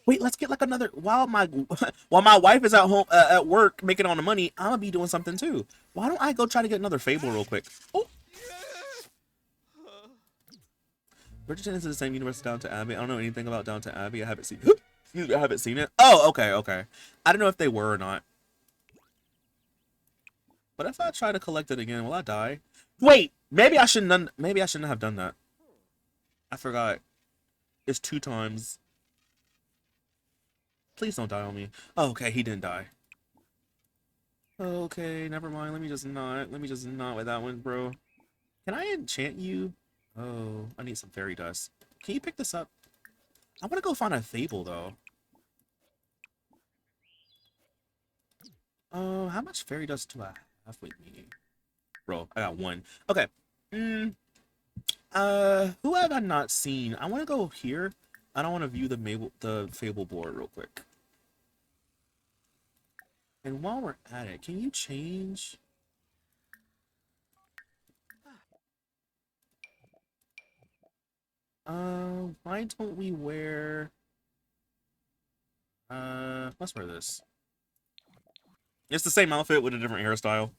Speaker 1: Wait, let's get like another. While my while my wife is at home at work making all the money, I'm gonna be doing something too. Why don't I go try to get another Fable real quick? Oh, Bridgerton is in the same universe as Downton Abbey. I don't know anything about Downton Abbey. I haven't seen. Excuse me, I haven't seen it. Oh, okay, okay. I don't know if they were or not. But if I try to collect it again, will I die? Wait, maybe I shouldn't. Maybe I shouldn't have done that. I forgot. It's 2 times. Please don't die on me. Oh, okay, he didn't die. Okay, never mind. Let me just not. Let me just not with that one, bro. Can I enchant you? Oh, I need some fairy dust. Can you pick this up? I want to go find a Fable though. Oh, how much fairy dust do I have with me? Bro, I got 1. Okay. Who have I not seen? I want to go here. I don't want to view the Fable board real quick. And while we're at it, can you change? Why don't we wear? Let's wear this. It's the same outfit with a different hairstyle.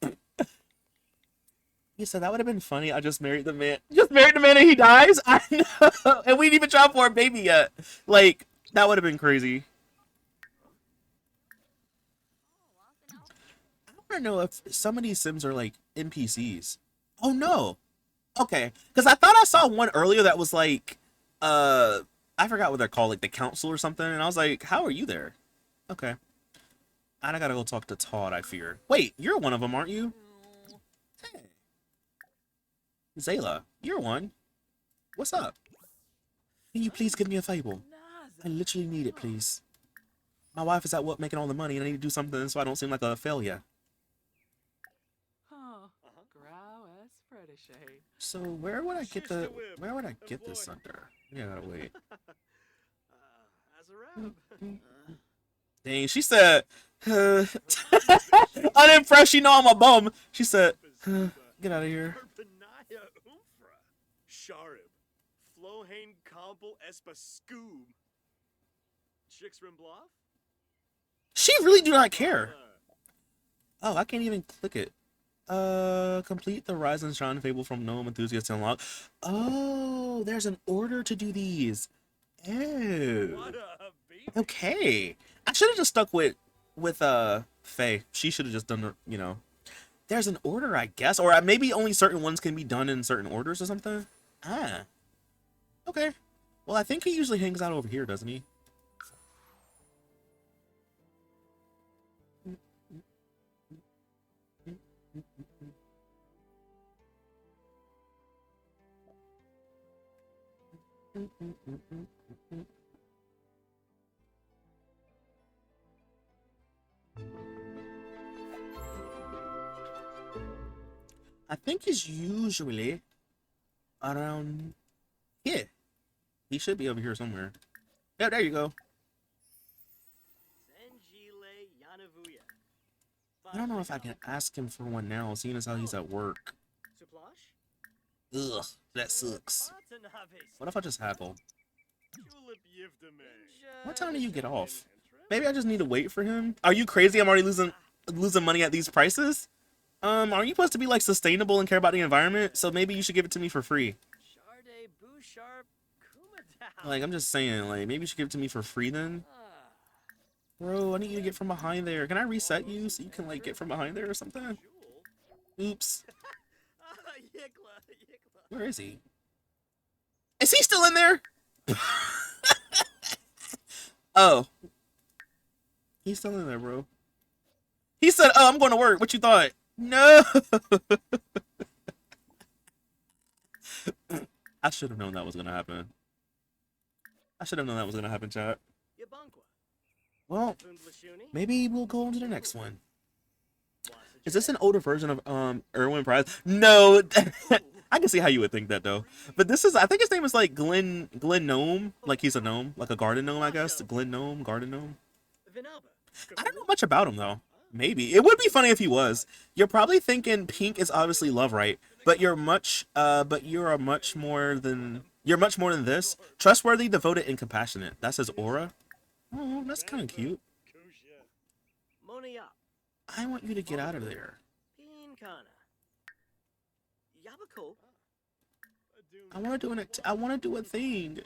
Speaker 1: Yeah, so that would have been funny. I just married the man. Just married the man and he dies? I know. And we didn't even try for a baby yet. Like, that would have been crazy. I want to know if some of these Sims are like NPCs. Oh no. Okay. Because I thought I saw one earlier that was like, I forgot what they're called, like the council or something. And I was like, how are you there? Okay. I gotta go talk to Todd, I fear. Wait, you're one of them, aren't you? Hey. Zayla, you're one. What's up? Can you please give me a Fable? I literally need it, please. My wife is at work making all the money and I need to do something so I don't seem like a failure. So where would I get this under? Yeah, gotta wait. Dang, she said, unimpressed, she know I'm a bum. She said, get out of here. She really do not care. Oh, I can't even click it. Complete the Rise and Shine Fable from Gnome Enthusiast to unlock. Oh, there's an order to do these. Oh. Okay. I should have just stuck with Faye. She should have just done the, you know. There's an order, I guess, or maybe only certain ones can be done in certain orders or something. Ah. Okay. Well, I think he usually hangs out over here, doesn't he? I think he's usually Around here. He should be over here somewhere. Yeah, there you go. I don't know if I can ask him for one now, seeing as how he's at work. Ugh, that sucks. What if I just haggle? What time do you get off? Maybe I just need to wait for him. Are you crazy? I'm already losing money at these prices. Aren't you supposed to be like sustainable and care about the environment? So maybe you should give it to me for free. Like, I'm just saying, like, maybe you should give it to me for free then. Bro, I need you to get from behind there. Can I reset you so you can, like, get from behind there or something? Oops. Where is he? Is he still in there? Oh. He's still in there, bro. He said, oh, I'm going to work. What you thought? No. I should have known that was going to happen. I should have known that was going to happen, chat. Well, maybe we'll go on to the next one. Is this an older version of Erwin Prize? No. I can see how you would think that though. But this is, I think his name is like Glen Gnome. Like he's a gnome, like a garden gnome, I guess. Glen Gnome, garden gnome. I don't know much about him though. Maybe. It would be funny if he was. You're probably thinking pink is obviously love, right? But you're much more than this. Trustworthy, devoted, and compassionate. That's his aura. Oh, that's kind of cute. I want you to get out of there. I want to do I want to do a thing.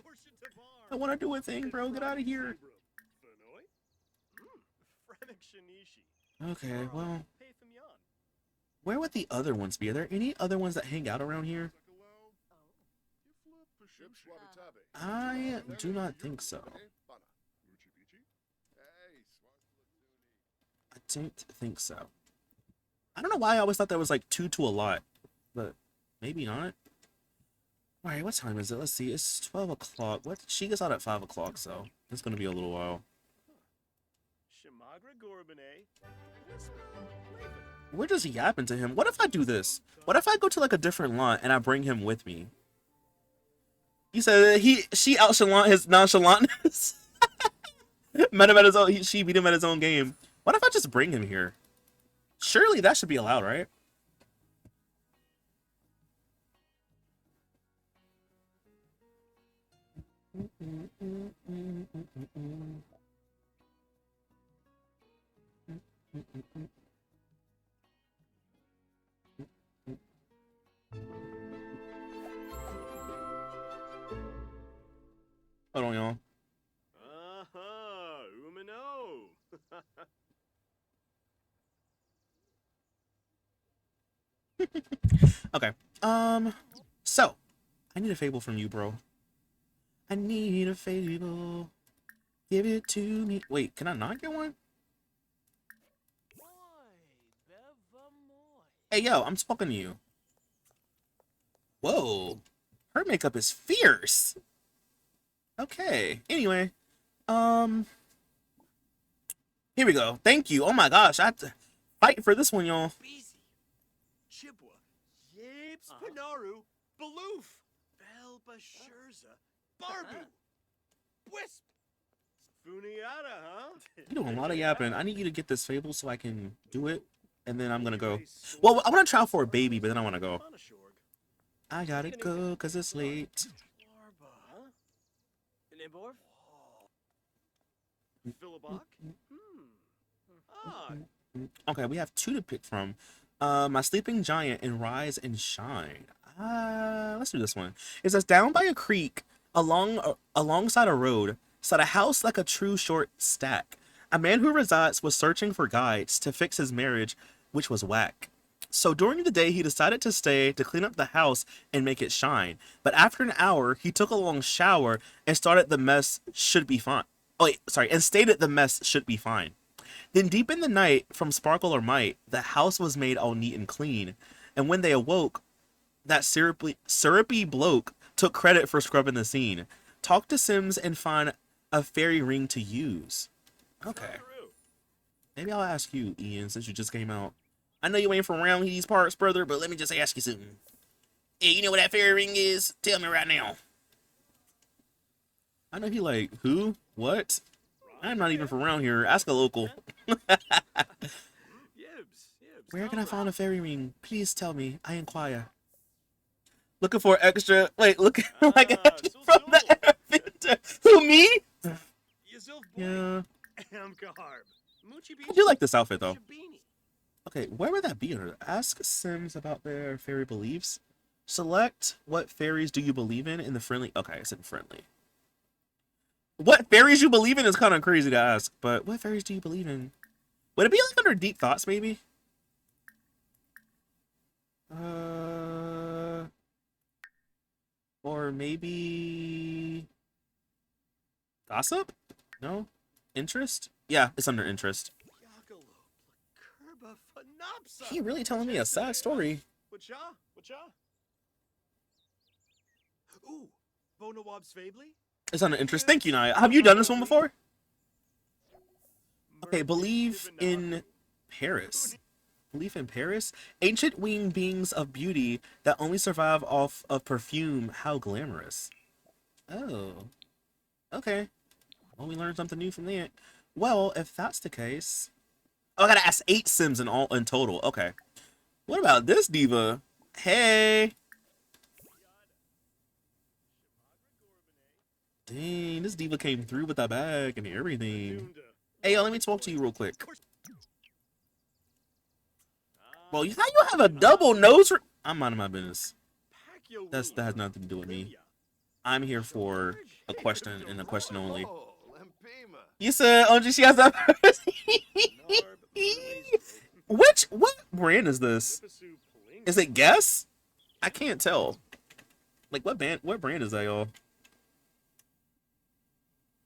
Speaker 1: I want to do a thing, bro. Get out of here. Okay, well, where would the other ones be? Are there any other ones that hang out around here? I do not think so. I don't think so. I don't know why I always thought that was like 2 to a lot, but maybe not. Alright, what time is it? Let's see. It's 12 o'clock. What? She gets out at 5 o'clock, so it's going to be a little while. We're just yapping to him. What if I do this? What if I go to like a different lot and I bring him with me? He said she outchalant his nonchalantness. Met him at his own. She beat him at his own game. What if I just bring him here? Surely that should be allowed, right? Hold on, y'all. Okay. So I need a fable from you, bro. I need a fable. Give it to me. Wait, can I not get one? Hey, yo, I'm talking to you. Whoa. Her makeup is fierce. Okay. Anyway. Here we go. Thank you. Oh my gosh. I have to fight for this one, y'all.
Speaker 3: Panaru, Baloof, Belbashurza, Barbu, Wisp, Funiata, huh?
Speaker 1: You're doing a lot of yapping. I need you to get this fable so I can do it, and then I'm gonna go. Well, I want to try for a baby, but then I want to go. I gotta go because it's late. Okay, we have 2 to pick from. My Sleeping Giant and Rise and Shine. Let's do this one. It says, down by a creek, alongside a road, sat a house like a true short stack. A man who resides was searching for guides to fix his marriage, which was whack. So during the day, he decided to stay to clean up the house and make it shine. But after an hour, he took a long shower and started the mess should be fine. Oh, wait, sorry, and stated the mess should be fine. Then deep in the night, from sparkle or might, the house was made all neat and clean. And when they awoke, that syrupy bloke took credit for scrubbing the scene. Talk to Sims and find a fairy ring to use. Okay. Maybe I'll ask you, Ian, since you just came out. I know you ain't from around these parts, brother, but let me just ask you something. Hey, you know what that fairy ring is? Tell me right now. I know he like, who? What? I'm not even from around here. Ask a local.
Speaker 3: Yibs, yibs.
Speaker 1: Where can I
Speaker 3: Tara.
Speaker 1: find a fairy ring? Please tell me. I inquire. Looking for extra. Wait, look like
Speaker 3: Sul
Speaker 1: from
Speaker 3: Sul.
Speaker 1: the Airbender. Who, me?
Speaker 3: Yazilf boy.
Speaker 1: Yeah.
Speaker 3: Amgarb. Moochie
Speaker 1: I do like this outfit though.
Speaker 3: Shabini.
Speaker 1: Okay, where would that be under? Ask Sims about their fairy beliefs. Select what fairies do you believe in the friendly. Okay, it's in friendly. What fairies you believe in is kind of crazy to ask, but what fairies do you believe in? Would it be like under deep thoughts, maybe? Or maybe gossip? No? Interest? Yeah, it's under interest.
Speaker 3: Yagalo. Kerba Phanopsa.
Speaker 1: He really telling me a sad story.
Speaker 3: Whatcha? Whatcha? Ooh. Bonawab Svably?
Speaker 1: It's under interest. Thank you, Naya. Have you done this one before? Okay, believe in Paris. Belief in Paris? Ancient winged beings of beauty that only survive off of perfume. How glamorous. Oh. Okay. Well, we learned something new from that. Well, if that's the case... Oh, I gotta ask 8 Sims in total. Okay. What about this diva? Hey! Dang, this diva came through with that bag and everything. Hey, yo, let me talk to you real quick. Well, how you have a double nose? I'm minding my business. That has nothing to do with me. I'm here for a question and a question only. You said, Anji, she has that. What brand is this? Is it Guess? I can't tell. Like, what brand is that, y'all?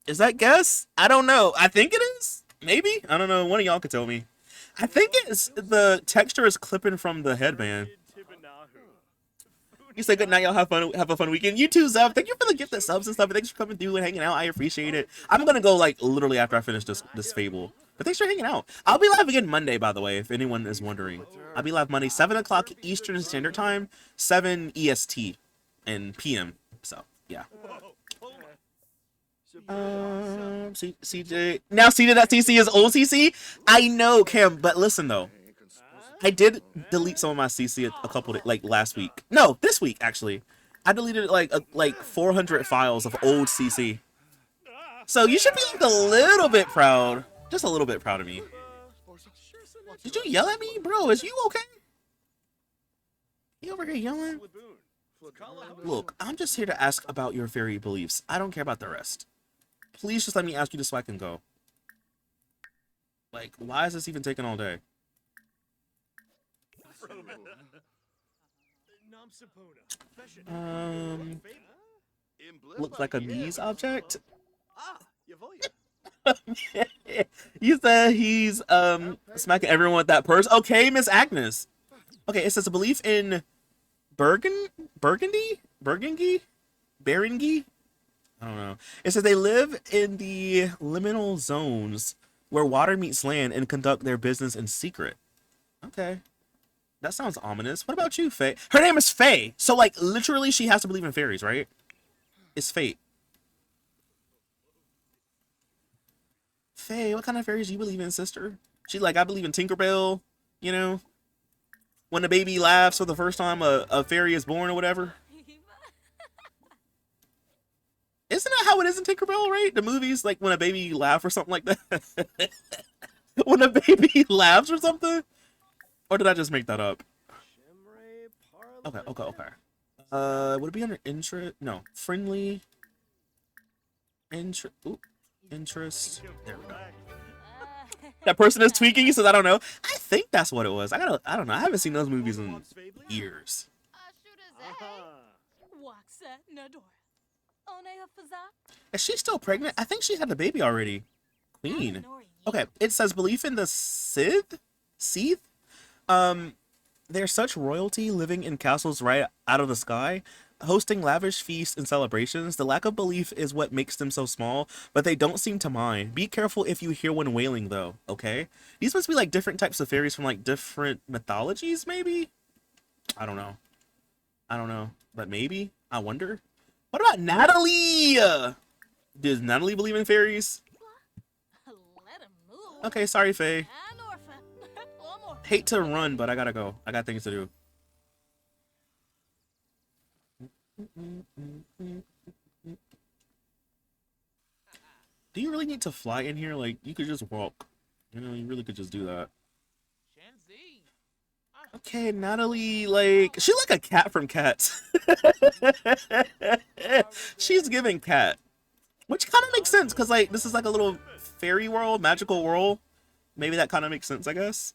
Speaker 1: Is that Guess? I don't know. I think it is. Maybe. I don't know. One of y'all could tell me. I think it's the texture is clipping from the headband. You say good night, y'all. Have a fun weekend. You too, Zev. Thank you for the gift of subs and stuff. Thanks for coming through and hanging out. I appreciate it. I'm gonna go like literally after I finish this fable. But thanks for hanging out. I'll be live again Monday, by the way, if anyone is wondering. I'll be live Monday, 7 o'clock Eastern Standard Time, 7 EST and PM. So yeah. CJ. Now CJ that CC is old CC. I know, Cam, but listen though. I did delete some of my CC a couple of, like last week. No, this week actually. I deleted like 400 files of old CC. So you should be like a little bit proud, just a little bit proud of me. Did you yell at me, bro? Is you okay? You over here yelling? Look, I'm just here to ask about your fairy beliefs. I don't care about the rest. Please just let me ask you this so I can go. Like, why is this even taking all day? Looks like a Mies object. You said he's smacking everyone with that purse. Okay, Miss Agnes. Okay, it says a belief in Burgundy? Berengi? I don't know. It says they live in the liminal zones where water meets land and conduct their business in secret. Okay. That sounds ominous. What about you, Faye? Her name is Faye. So, like, literally she has to believe in fairies, right? It's Fate. Faye, what kind of fairies do you believe in, sister? She's like, I believe in Tinkerbell, you know? When the baby laughs for the first time a fairy is born or whatever. Isn't that how it is in Tinkerbell, right? The movies, like when a baby laughs or something like that. When a baby laughs or something? Or did I just make that up? Okay. Would it be under interest? No. Friendly. Interest. There we go. That person is tweaking. He says, I don't know. I think that's what it was. I don't know. I haven't seen those movies in years. Is she still pregnant? I think she had the baby already. Queen. Okay, it says belief in the Sith? They're such royalty living in castles right out of the sky, hosting lavish feasts and celebrations. The lack of belief is what makes them so small, but they don't seem to mind. Be careful if you hear one wailing, though, okay? These must be like different types of fairies from like different mythologies, maybe? I don't know. I don't know, but maybe. I wonder. What about Natalie? Does Natalie believe in fairies?
Speaker 4: Let him move.
Speaker 1: Okay, sorry, Faye.
Speaker 4: An orphan. One more.
Speaker 1: Hate to run, but I gotta go. I got things to do. Do you really need to fly in here? Like, you could just walk. You know, you really could just do that. Okay, Natalie, like, she like a cat from Cats. She's giving cat. Which kind of makes sense, because, like, this is like a little fairy world, magical world. Maybe that kind of makes sense, I guess.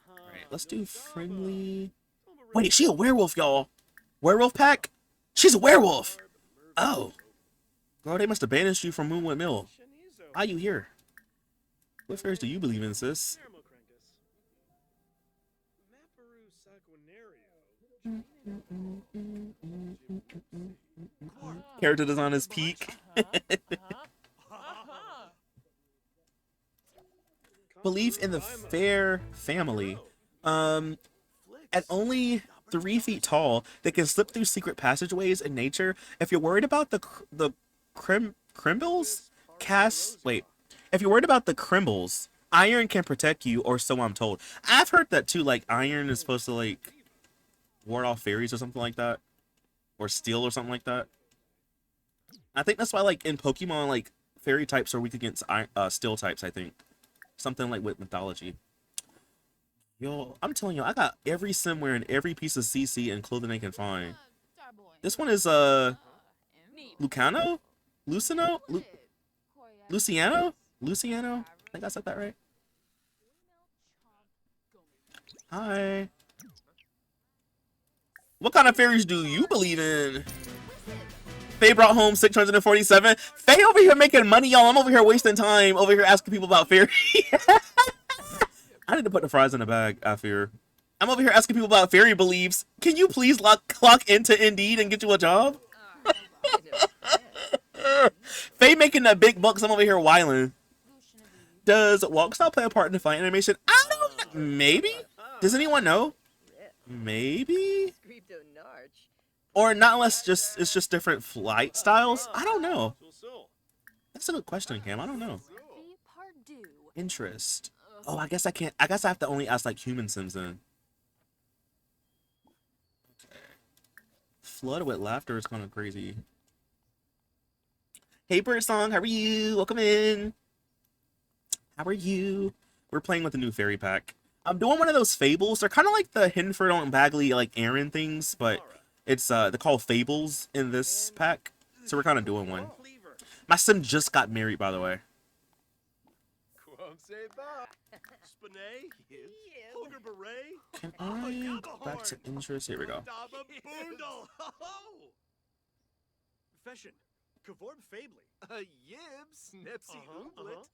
Speaker 1: Alright, let's do friendly. Wait, is she a werewolf, y'all? Werewolf pack? She's a werewolf! Oh. Girl, they must have banished you from Moonwood Mill. Why are you here? What fairies do you believe in, sis? Character design is peak. Belief in the fair family. At only 3 feet tall, they can slip through secret passageways in nature. If you're worried about the Crimbles, if you're worried about the Crimbles, iron can protect you, or so I'm told. I've heard that too, like iron is supposed to like ward off fairies or something like that, or steel or something like that. I think that's why, like in Pokemon, like fairy types are weak against steel types. I think something like with mythology. Yo, I'm telling you, I got every sim wearing every piece of CC and clothing they can find. This one is Lucano, Lucino, Luciano, Luciano. I think I said that right. Hi. What kind of fairies do you believe in? Faye brought home 647. Faye over here making money, y'all. I'm over here wasting time over here asking people about fairy. I need to put the fries in the bag, I fear. I'm over here asking people about fairy beliefs. Can you please clock into Indeed and get you a job? Faye making that big bucks. I'm over here whiling. Does walk style play a part in the fight animation? I don't know. Maybe? Does anyone know? Maybe? Or not unless it's just different flight styles? I don't know. That's a good question, Cam. I don't know. Interest. Oh, I guess I can't. I guess I have to only ask like human sims then. Okay. Flood with laughter is kind of crazy. Hey, Birdsong, how are you? Welcome in. How are you? We're playing with the new fairy pack. I'm doing one of those fables. They're kind of like the Hinford on Bagley like Aaron things, but it's they're called fables in this pack. So we're kind of doing one. My sim just got married, by the way. Can I go back to interest? Here we go.
Speaker 3: Fashion. Kavorb Fably. Yibs. Nipsey Ooblet.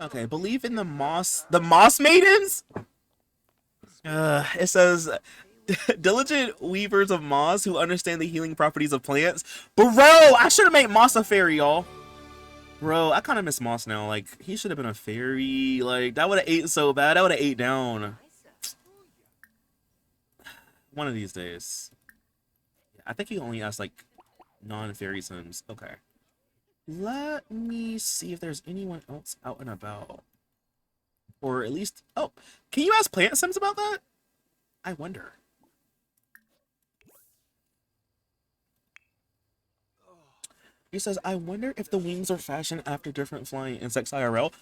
Speaker 1: Okay, believe in the Moss Maidens? It says diligent weavers of moss who understand the healing properties of plants. Bro, I should have made Moss a fairy, y'all. Bro, I kind of miss Moss now. Like, he should have been a fairy. Like, that would have ate so bad. That would have ate down. One of these days. I think he only has, like, non-fairy sims. Okay. Let me see if there's anyone else out and about. Or at least... Oh, can you ask plant sims about that? I wonder. He says, I wonder if the wings are fashioned after different flying insects IRL.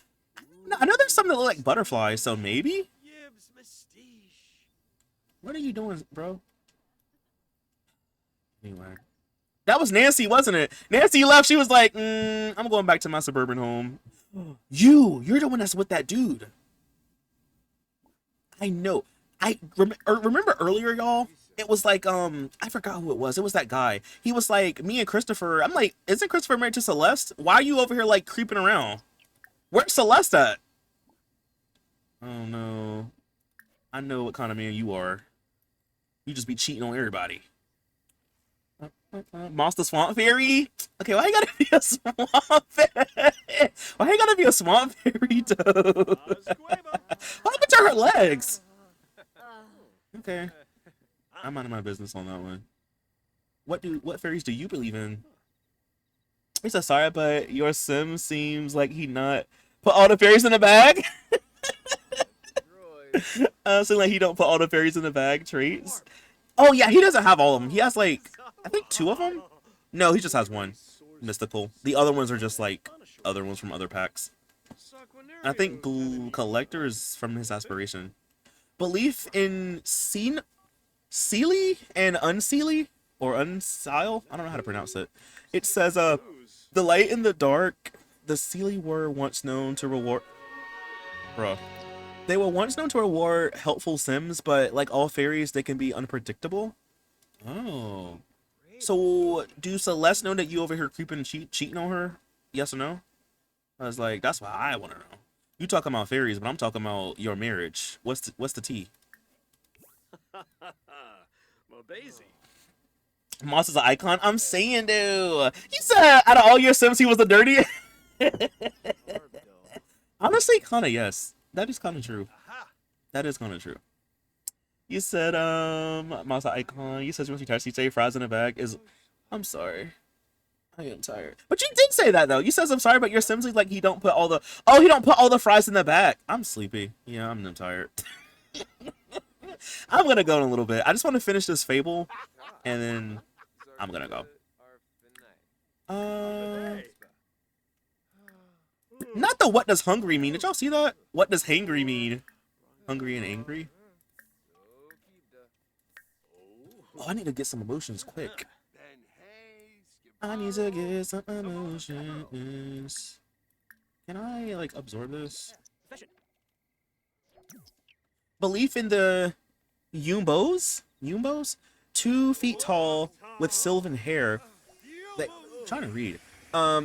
Speaker 1: I know there's some that look like butterflies, so maybe? What are you doing, bro? Anyway. That was Nancy, wasn't it? Nancy left. She was like, I'm going back to my suburban home. You're the one that's with that dude. I know. I remember earlier, y'all. It was like, I forgot who it was. It was that guy. He was like, me and Christopher. I'm like, isn't Christopher married to Celeste? Why are you over here like creeping around? Where's Celeste at? Oh no. I know what kind of man you are. You just be cheating on everybody. Moss the Swamp Fairy? Okay, why you gotta be a swamp fairy? Why you gotta be a swamp fairy, though? What happened to her legs? Okay. I'm out of my business on that one. What fairies do you believe in? He said, sorry, but your sim seems like he not put all the fairies in the bag. So like he don't put all the fairies in the bag traits. Oh yeah, he doesn't have all of them. He has like I think 2 of them. No, he just has 1 mystical. The other ones are just like other ones from other packs. I think collector is from his aspiration. Belief in Sealy and Unsealy or Unseal. I don't know how to pronounce it. It says the light in the dark. The Sealy were once known to reward. Bruh. They were once known to reward helpful sims, but like all fairies, they can be unpredictable. Oh. So, do Celeste know that you over here creeping and cheating on her? Yes or no? I was like, that's what I want to know. You talking about fairies, but I'm talking about your marriage. What's the tea?
Speaker 3: Mabezi.
Speaker 1: Moss is an icon. I'm saying, dude. He said out of all your sims, he was the dirtiest. Honestly, kind of yes. That is kind of true. That is kind of true. You said, Mouse icon. You said once you touch CJ fries in the bag is. I'm sorry. I am tired. But you did say that though. You says I'm sorry, but your Sims like he don't put all the. Oh, he don't put all the fries in the bag. I'm sleepy. Yeah, I'm tired. I'm gonna go in a little bit. I just want to finish this fable, and then I'm gonna go. Not the what does hungry mean? Did y'all see that? What does hangry mean? Hungry and angry? Oh, I need to get some emotions quick. I need to get some emotions. Can I, like, absorb this? Belief in the Yumbos? Yumbos? 2 feet tall with sylvan hair. I'm trying to read.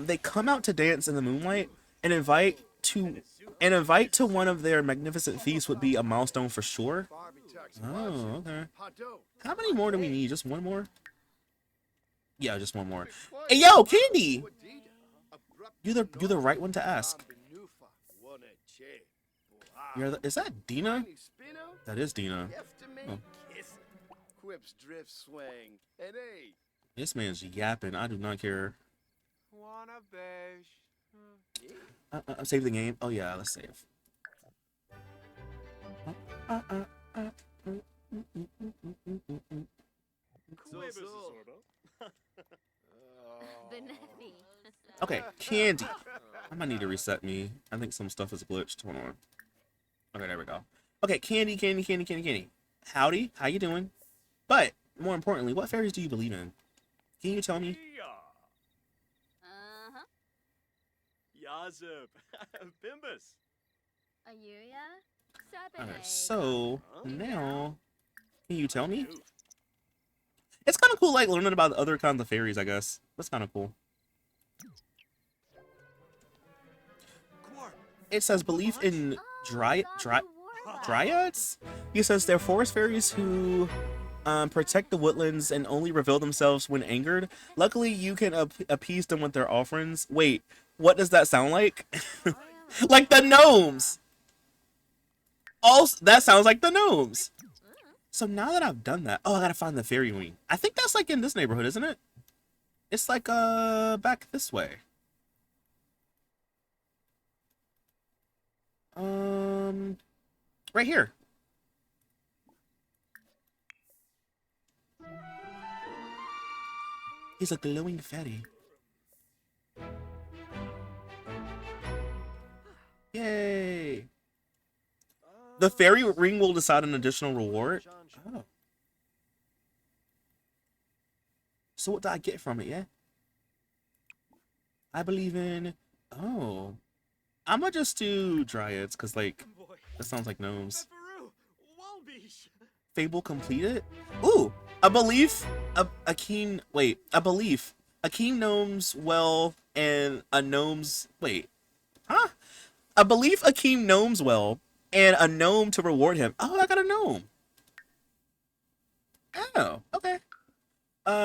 Speaker 1: They come out to dance in the moonlight and invite to one of their magnificent feasts would be a milestone for sure. Oh, okay. How many more do we need? Just 1 more? Yeah, just 1 more. Hey, yo, Candy! You're the right one to ask. Is that Dina? That is Dina. Oh. This man's yapping. I do not care. Save the game. Oh yeah, let's save. Okay, Candy. I might need to reset me. I think some stuff is glitched. Hold on. Okay, there we go. Okay, Candy. Howdy, how you doing? But, more importantly, what fairies do you believe in? Can you tell me?
Speaker 4: Uh-huh.
Speaker 3: Yazub. Bimbus.
Speaker 4: Ayuya?
Speaker 1: Okay, so, now, can you tell me? It's kind of cool, like, learning about other kinds of fairies, I guess. That's kind of cool. It says belief in dryads? He says they're forest fairies who protect the woodlands and only reveal themselves when angered. Luckily, you can appease them with their offerings. Wait, what does that sound like? Like the gnomes! Also, that sounds like the gnomes! So now that I've done that, oh, I gotta find the fairy wing. I think that's like in this neighborhood, isn't it? It's like back this way. Right here. He's a glowing fairy. Yay! The fairy ring will decide an additional reward. Oh. So what do I get from it, yeah? I believe in... Oh. I'm gonna just do dryads, because, like, that sounds like gnomes. Fable completed? Ooh! A belief, a keen... Wait, a belief. A keen gnome's well, and a gnome's... Wait. Huh? A belief, a keen gnome's well, and a gnome to reward him. Oh, I got a gnome. Oh, okay.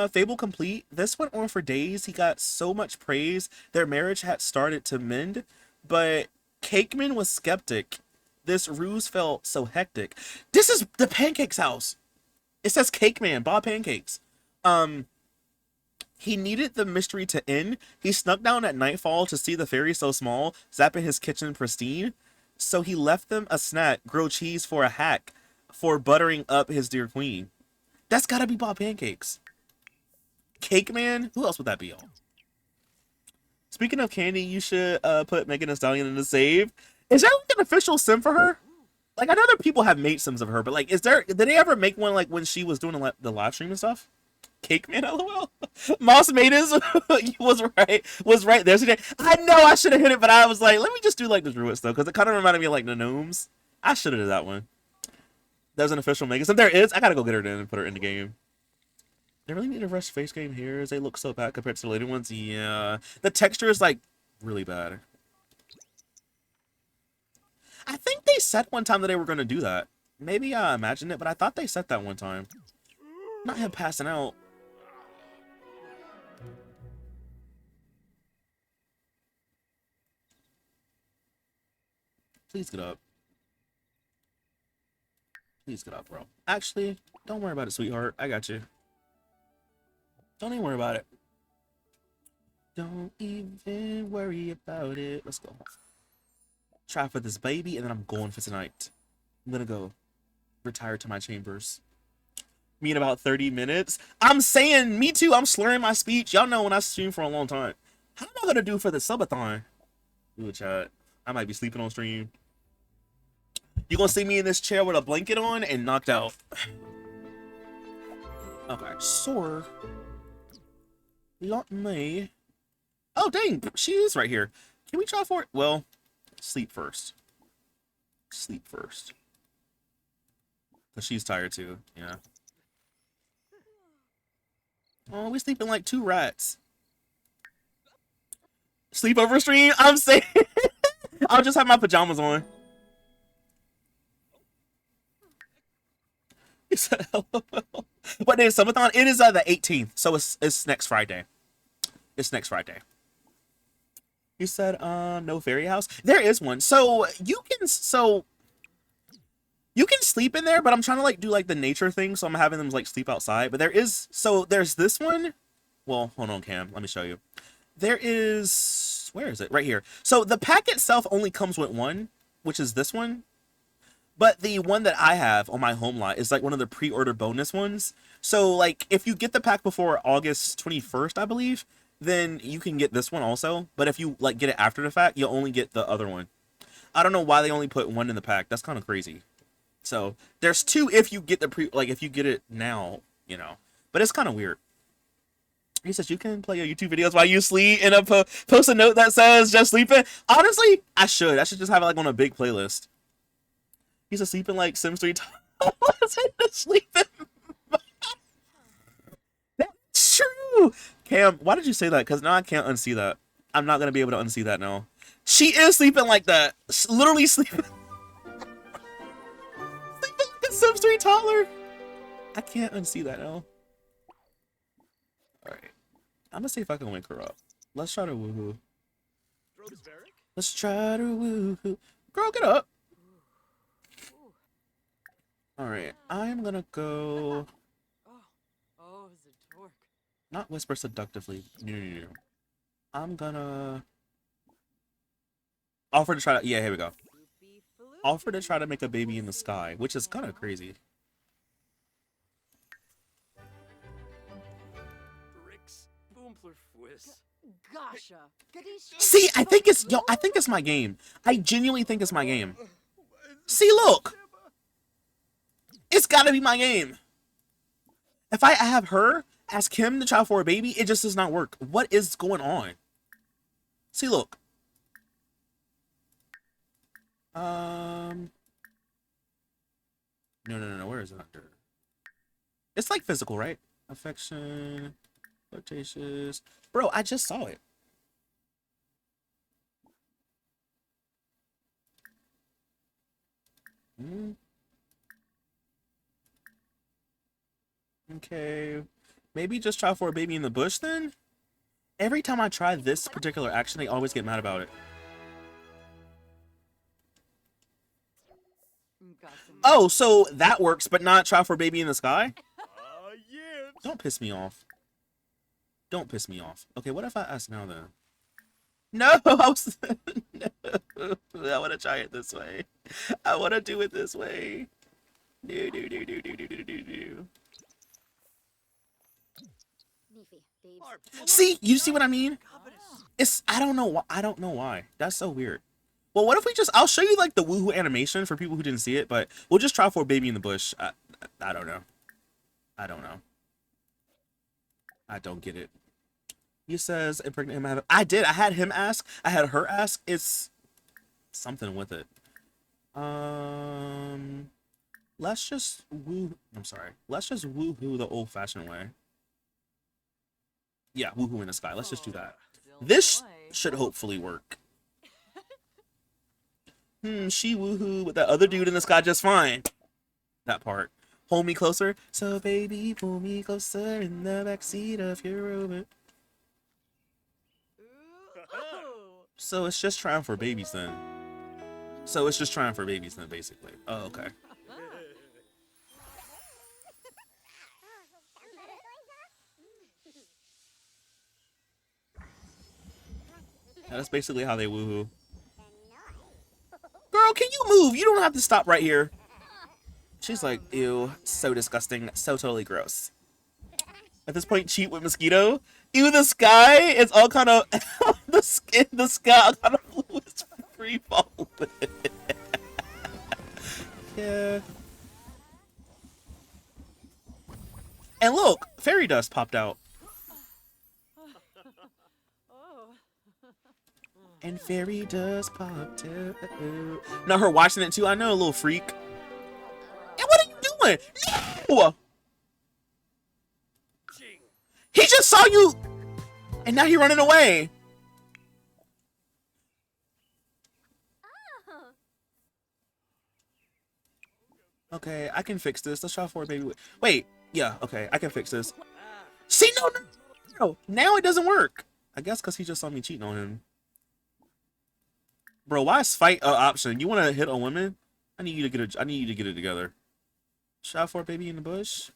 Speaker 1: Fable complete. This went on for days. He got so much praise. Their marriage had started to mend, but Cakeman was skeptic. This ruse felt so hectic. This is the Pancake's house. It says Cake Man, Bob Pancakes. He needed the mystery to end. He snuck down at nightfall to see the fairy so small, zapping his kitchen pristine. So he left them a snack, grilled cheese for a hack, for buttering up his dear queen. That's gotta be Bob Pancakes. Cake Man? Who else would that be, y'all? Speaking of candy, you should put Megan Thee Stallion in the save. Is there like an official sim for her? Like, I know other people have made sims of her, but like, did they ever make one like when she was doing the live stream and stuff? Cake Man, lol. Moss Maidens was right there today. I know I should have hit it, but I was like, let me just do like the Druids though, because it kind of reminded me of like the gnomes. I should have did that one. There's an official Megan. If there is, I gotta go get her then and put her in the game. They really need to rush face game here. They look so bad compared to the later ones. Yeah, the texture is like really bad. I think they said one time that they were going to do that. Maybe I imagined it, but I thought they said that one time. Not him passing out. Please get up. Please get up, bro. Actually, don't worry about it, sweetheart. I got you. Don't even worry about it. Don't even worry about it. Let's go. Try for this baby, and then I'm going for tonight. I'm gonna go retire to my chambers. Me in about 30 minutes. I'm saying, me too. I'm slurring my speech. Y'all know when I stream for a long time. How am I gonna do for the subathon? Ooh, chat. I might be sleeping on stream. You gonna see me in this chair with a blanket on and knocked out. Okay, sore. Not me. Oh, dang. She is right here. Can we try for it? Well, sleep first. Sleep first. Because she's tired too. Yeah. Oh, we sleeping like two rats. Sleepover stream? I'm saying. I'll just have my pajamas on. He said, LOL. What day is subathon? It is the 18th. So it's next Friday. It's next Friday. You said no fairy house. There is one. So you can sleep in there, but I'm trying to like do like the nature thing, so I'm having them like sleep outside. But there's this one. Well, hold on, Cam. Let me show you. There is, where is it? Right here. So the pack itself only comes with one, which is this one. But the one that I have on my home lot is like one of the pre-order bonus ones. So like if you get the pack before August 21st, I believe, then you can get this one also. But if you like get it after the fact, you'll only get the other one. I don't know why they only put one in the pack. That's kind of crazy. So there's two if you get if you get it now, you know. But it's kind of weird. He says you can play your YouTube videos while you sleep and post a note that says just sleeping. Honestly, I should just have it like on a big playlist. He's a sleeping like Sims 3 times. Sleeping. That's true. Cam, why did you say that? Because now I can't unsee that. I'm not going to be able to unsee that now. She is sleeping like that. Literally sleeping. Sleeping like a Sims 3 toddler. I can't unsee that now. Alright. I'm going to see if I can wake her up. Let's try to woohoo. Let's try to woohoo. Girl, get up. Alright, I'm gonna go...
Speaker 4: Oh, the torque.
Speaker 1: Not whisper seductively. No. I'm gonna... Offer to try to... Yeah, here we go. Offer to try to make a baby in the sky, which is kind of crazy. See, I think it's my game. I genuinely think it's my game. See, look! It's gotta be my game. If I have her ask him to try for a baby, it just does not work. What is going on? See, look. No. Where is it under? It's like physical, right? Affection, flirtatious. Bro, I just saw it. Okay, maybe just try for a baby in the bush then? Every time I try this particular action, they always get mad about it. Oh, so that works, but not try for a baby in the sky? Don't piss me off. Don't piss me off. Okay, what if I ask now then? No, I was no, I want to try it this way. I want to do it this way. Do do do do do do do do do. See, you see what I mean? It's I don't know why. I don't know why. That's so weird. Well, what if we just? I'll show you like the woohoo animation for people who didn't see it, but we'll just try for Baby in the Bush. I don't know. I don't know. I don't get it. He says impregnate him. I did. I had him ask. I had her ask. It's something with it. Let's just woo. I'm sorry. Let's just woohoo the old-fashioned way. Yeah, woohoo in the sky. Let's just do that. This should hopefully work. She woohoo with that other dude in the sky just fine. That part. Hold me closer. So baby, pull me closer in the backseat of your Rover. So it's just trying for babies then. Basically. Oh, okay. Yeah, that's basically how they woohoo. Girl, can you move? You don't have to stop right here. She's like, ew, so disgusting, so totally gross. At this point, cheat with mosquito. Ew, the sky is all kind of the sky all kind of blue is free falling. Yeah. And look, fairy dust popped out. And fairy dust popped out. Now her watching it too. I know, a little freak. And what are you doing? No! He just saw you, and now he's running away. Okay, I can fix this. Let's try for it, baby. Wait, yeah, okay, I can fix this. See, no. Now it doesn't work. I guess because he just saw me cheating on him. Bro, why is fight an option? You want to hit on women? I need you to get it. I need you to get it together. Shot for it, baby in the bush.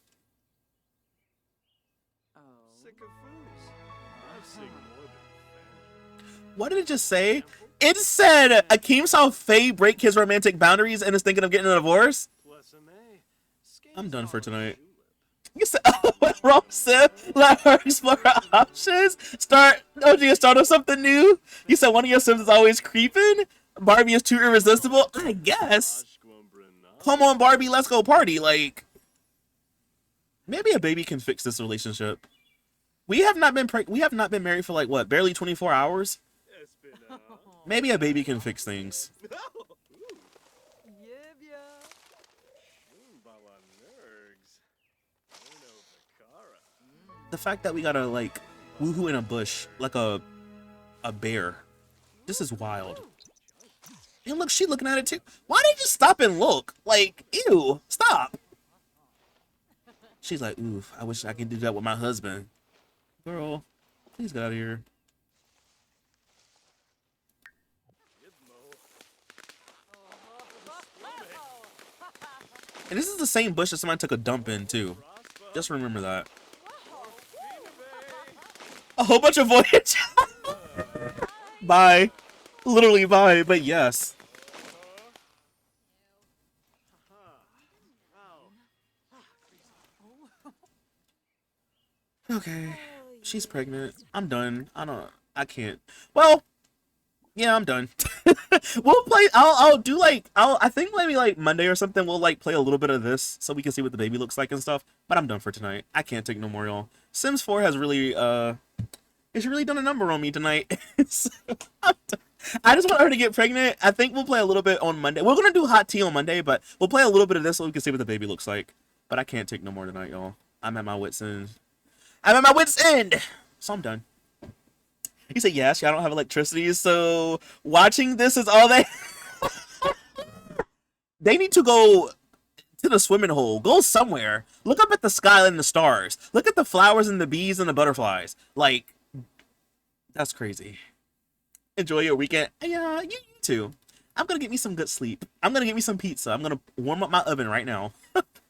Speaker 1: What did it just say? It said Akeem saw Faye break his romantic boundaries and is thinking of getting a divorce. I'm done for tonight. You said, oh, what's wrong, Sim? Let her explore her options. Start of something new. You said one of your Sims is always creeping. Barbie is too irresistible. I guess. Come on, Barbie, let's go party. Like, maybe a baby can fix this relationship. We have not been married for like what, barely 24 hours. Maybe a baby can fix things. The fact that we gotta like woohoo in a bush like a bear. This is wild. And look, she looking at it too. Why did you stop and look? Like, ew, stop. She's like, oof, I wish I could do that with my husband. Girl, please get out of here. And this is the same bush that somebody took a dump in too. Just remember that. A whole bunch of voyage. Bye. Literally bye, but yes. Okay. She's pregnant. I'm done. I can't. Well, yeah, I'm done. We'll play. I'll do like I think maybe like Monday or something. We'll like play a little bit of this so we can see what the baby looks like and stuff. But I'm done for tonight. I can't take no more, y'all. Sims 4 has really it's really done a number on me tonight. So, I just want her to get pregnant. I think we'll play a little bit on Monday. We're gonna do hot tea on Monday, but we'll play a little bit of this so we can see what the baby looks like. But I can't take no more tonight, y'all. I'm at my wit's end. So I'm done. He said, yes, I don't have electricity, so watching this is all they... They need to go to the swimming hole. Go somewhere. Look up at the sky and the stars. Look at the flowers and the bees and the butterflies. Like, that's crazy. Enjoy your weekend. Yeah, you too. I'm going to get me some good sleep. I'm going to get me some pizza. I'm going to warm up my oven right now.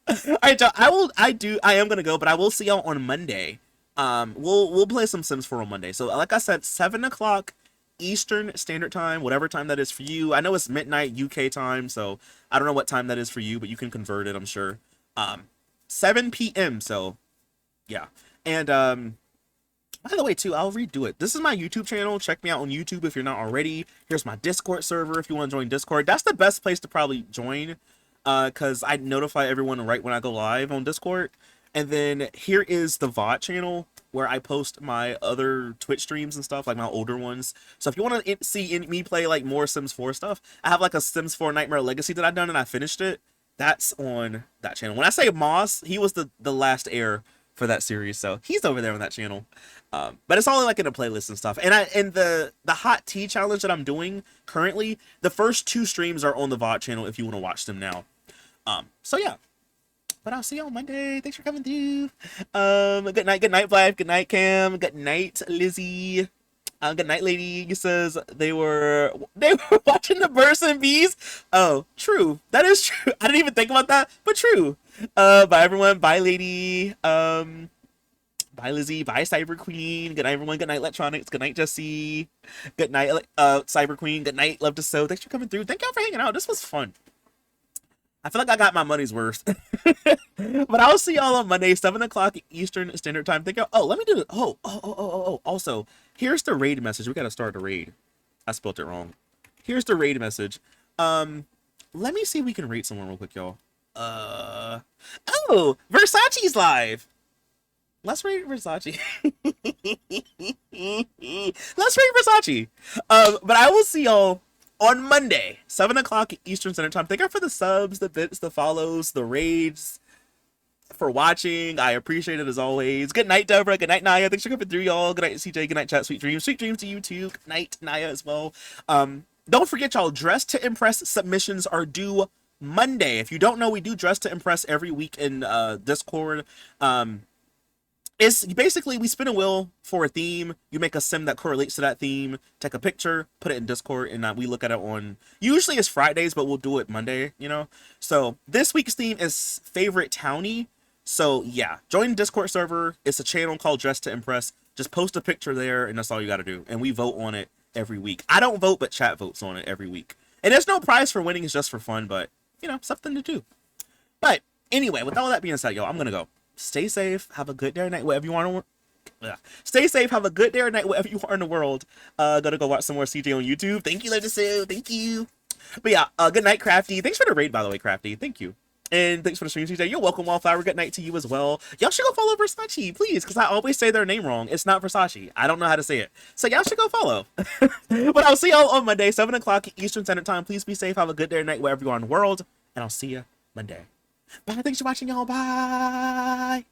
Speaker 1: All right, y'all. I am gonna go, but I will see y'all on Monday. We'll play some Sims 4 on Monday. So, like I said, 7 o'clock Eastern Standard Time, whatever time that is for you. I know it's midnight UK time, so I don't know what time that is for you, but you can convert it, I'm sure. 7 p.m. So, yeah. And by the way, too, I'll redo it. This is my YouTube channel. Check me out on YouTube if you're not already. Here's my Discord server if you want to join Discord. That's the best place to probably join, because I notify everyone right when I go live on Discord. And then here is the VOD channel where I post my other Twitch streams and stuff, like my older ones. So if you want to see me play like more Sims 4 stuff, I have like a Sims 4 Nightmare Legacy that I've done and I finished it. That's on that channel. When I say Moss, he was the last heir for that series, so he's over there on that channel. But it's all like in a playlist and stuff. And the hot tea challenge that I'm doing currently, the first 2 streams are on the VOD channel if you want to watch them now. So yeah. But I'll see you on Monday. Thanks for coming through. Good night, Vibe. Good night, Cam. Good night, Lizzie. Good night, lady. He says they were watching the birds and bees. Oh, true. That is true. I didn't even think about that, but true. Bye everyone. Bye, lady. Bye, Lizzie. Bye, Cyber Queen. Good night, everyone. Good night, Electronics. Good night, Jesse. Good night, Cyber Queen. Good night, Love to Sew. Thanks for coming through. Thank y'all for hanging out. This was fun. I feel like I got my money's worth. But I'll see y'all on Monday, 7 o'clock Eastern Standard Time. Think of, let me do it. Also, here's the raid message. We got to start the raid. I spelled it wrong. Here's the raid message. Let me see if we can rate someone real quick, y'all. Versace's live. Let's rate Versace. Let's rate Versace. But I will see y'all on Monday, 7 o'clock Eastern Standard Time. Thank you for the subs, the bits, the follows, the raids, for watching. I appreciate it as always. Good night, Deborah. Good night, Naya. Thanks for coming through, y'all. Good night, CJ. Good night, chat. Sweet dreams. Sweet dreams to you too. Good night, Naya, as well. Don't forget, y'all, Dress to Impress submissions are due Monday. If you don't know, we do Dress to Impress every week in Discord. It's basically, we spin a wheel for a theme. You make a sim that correlates to that theme. Take a picture, put it in Discord, and we look at it on, usually it's Fridays, but we'll do it Monday, you know? So this week's theme is Favorite Townie. So yeah, join the Discord server. It's a channel called Dress to Impress. Just post a picture there, and that's all you got to do. And we vote on it every week. I don't vote, but chat votes on it every week. And there's no prize for winning. It's just for fun, but, you know, something to do. But anyway, with all that being said, y'all, I'm going to go. Stay safe. Have a good day or night, wherever you are. Stay safe. Have a good day or night, wherever you are in the world. Gonna go watch some more CJ on YouTube. Thank you, Legisu. Thank you. But yeah, good night, Crafty. Thanks for the raid, by the way, Crafty. Thank you. And thanks for the stream, CJ. You're welcome, Wallflower. Good night to you as well. Y'all should go follow Versace, please, because I always say their name wrong. It's not Versace. I don't know how to say it. So y'all should go follow. But I'll see y'all on Monday, 7 o'clock Eastern Standard Time. Please be safe. Have a good day or night, wherever you are in the world. And I'll see you Monday. Bye. Thanks for watching, y'all. Bye.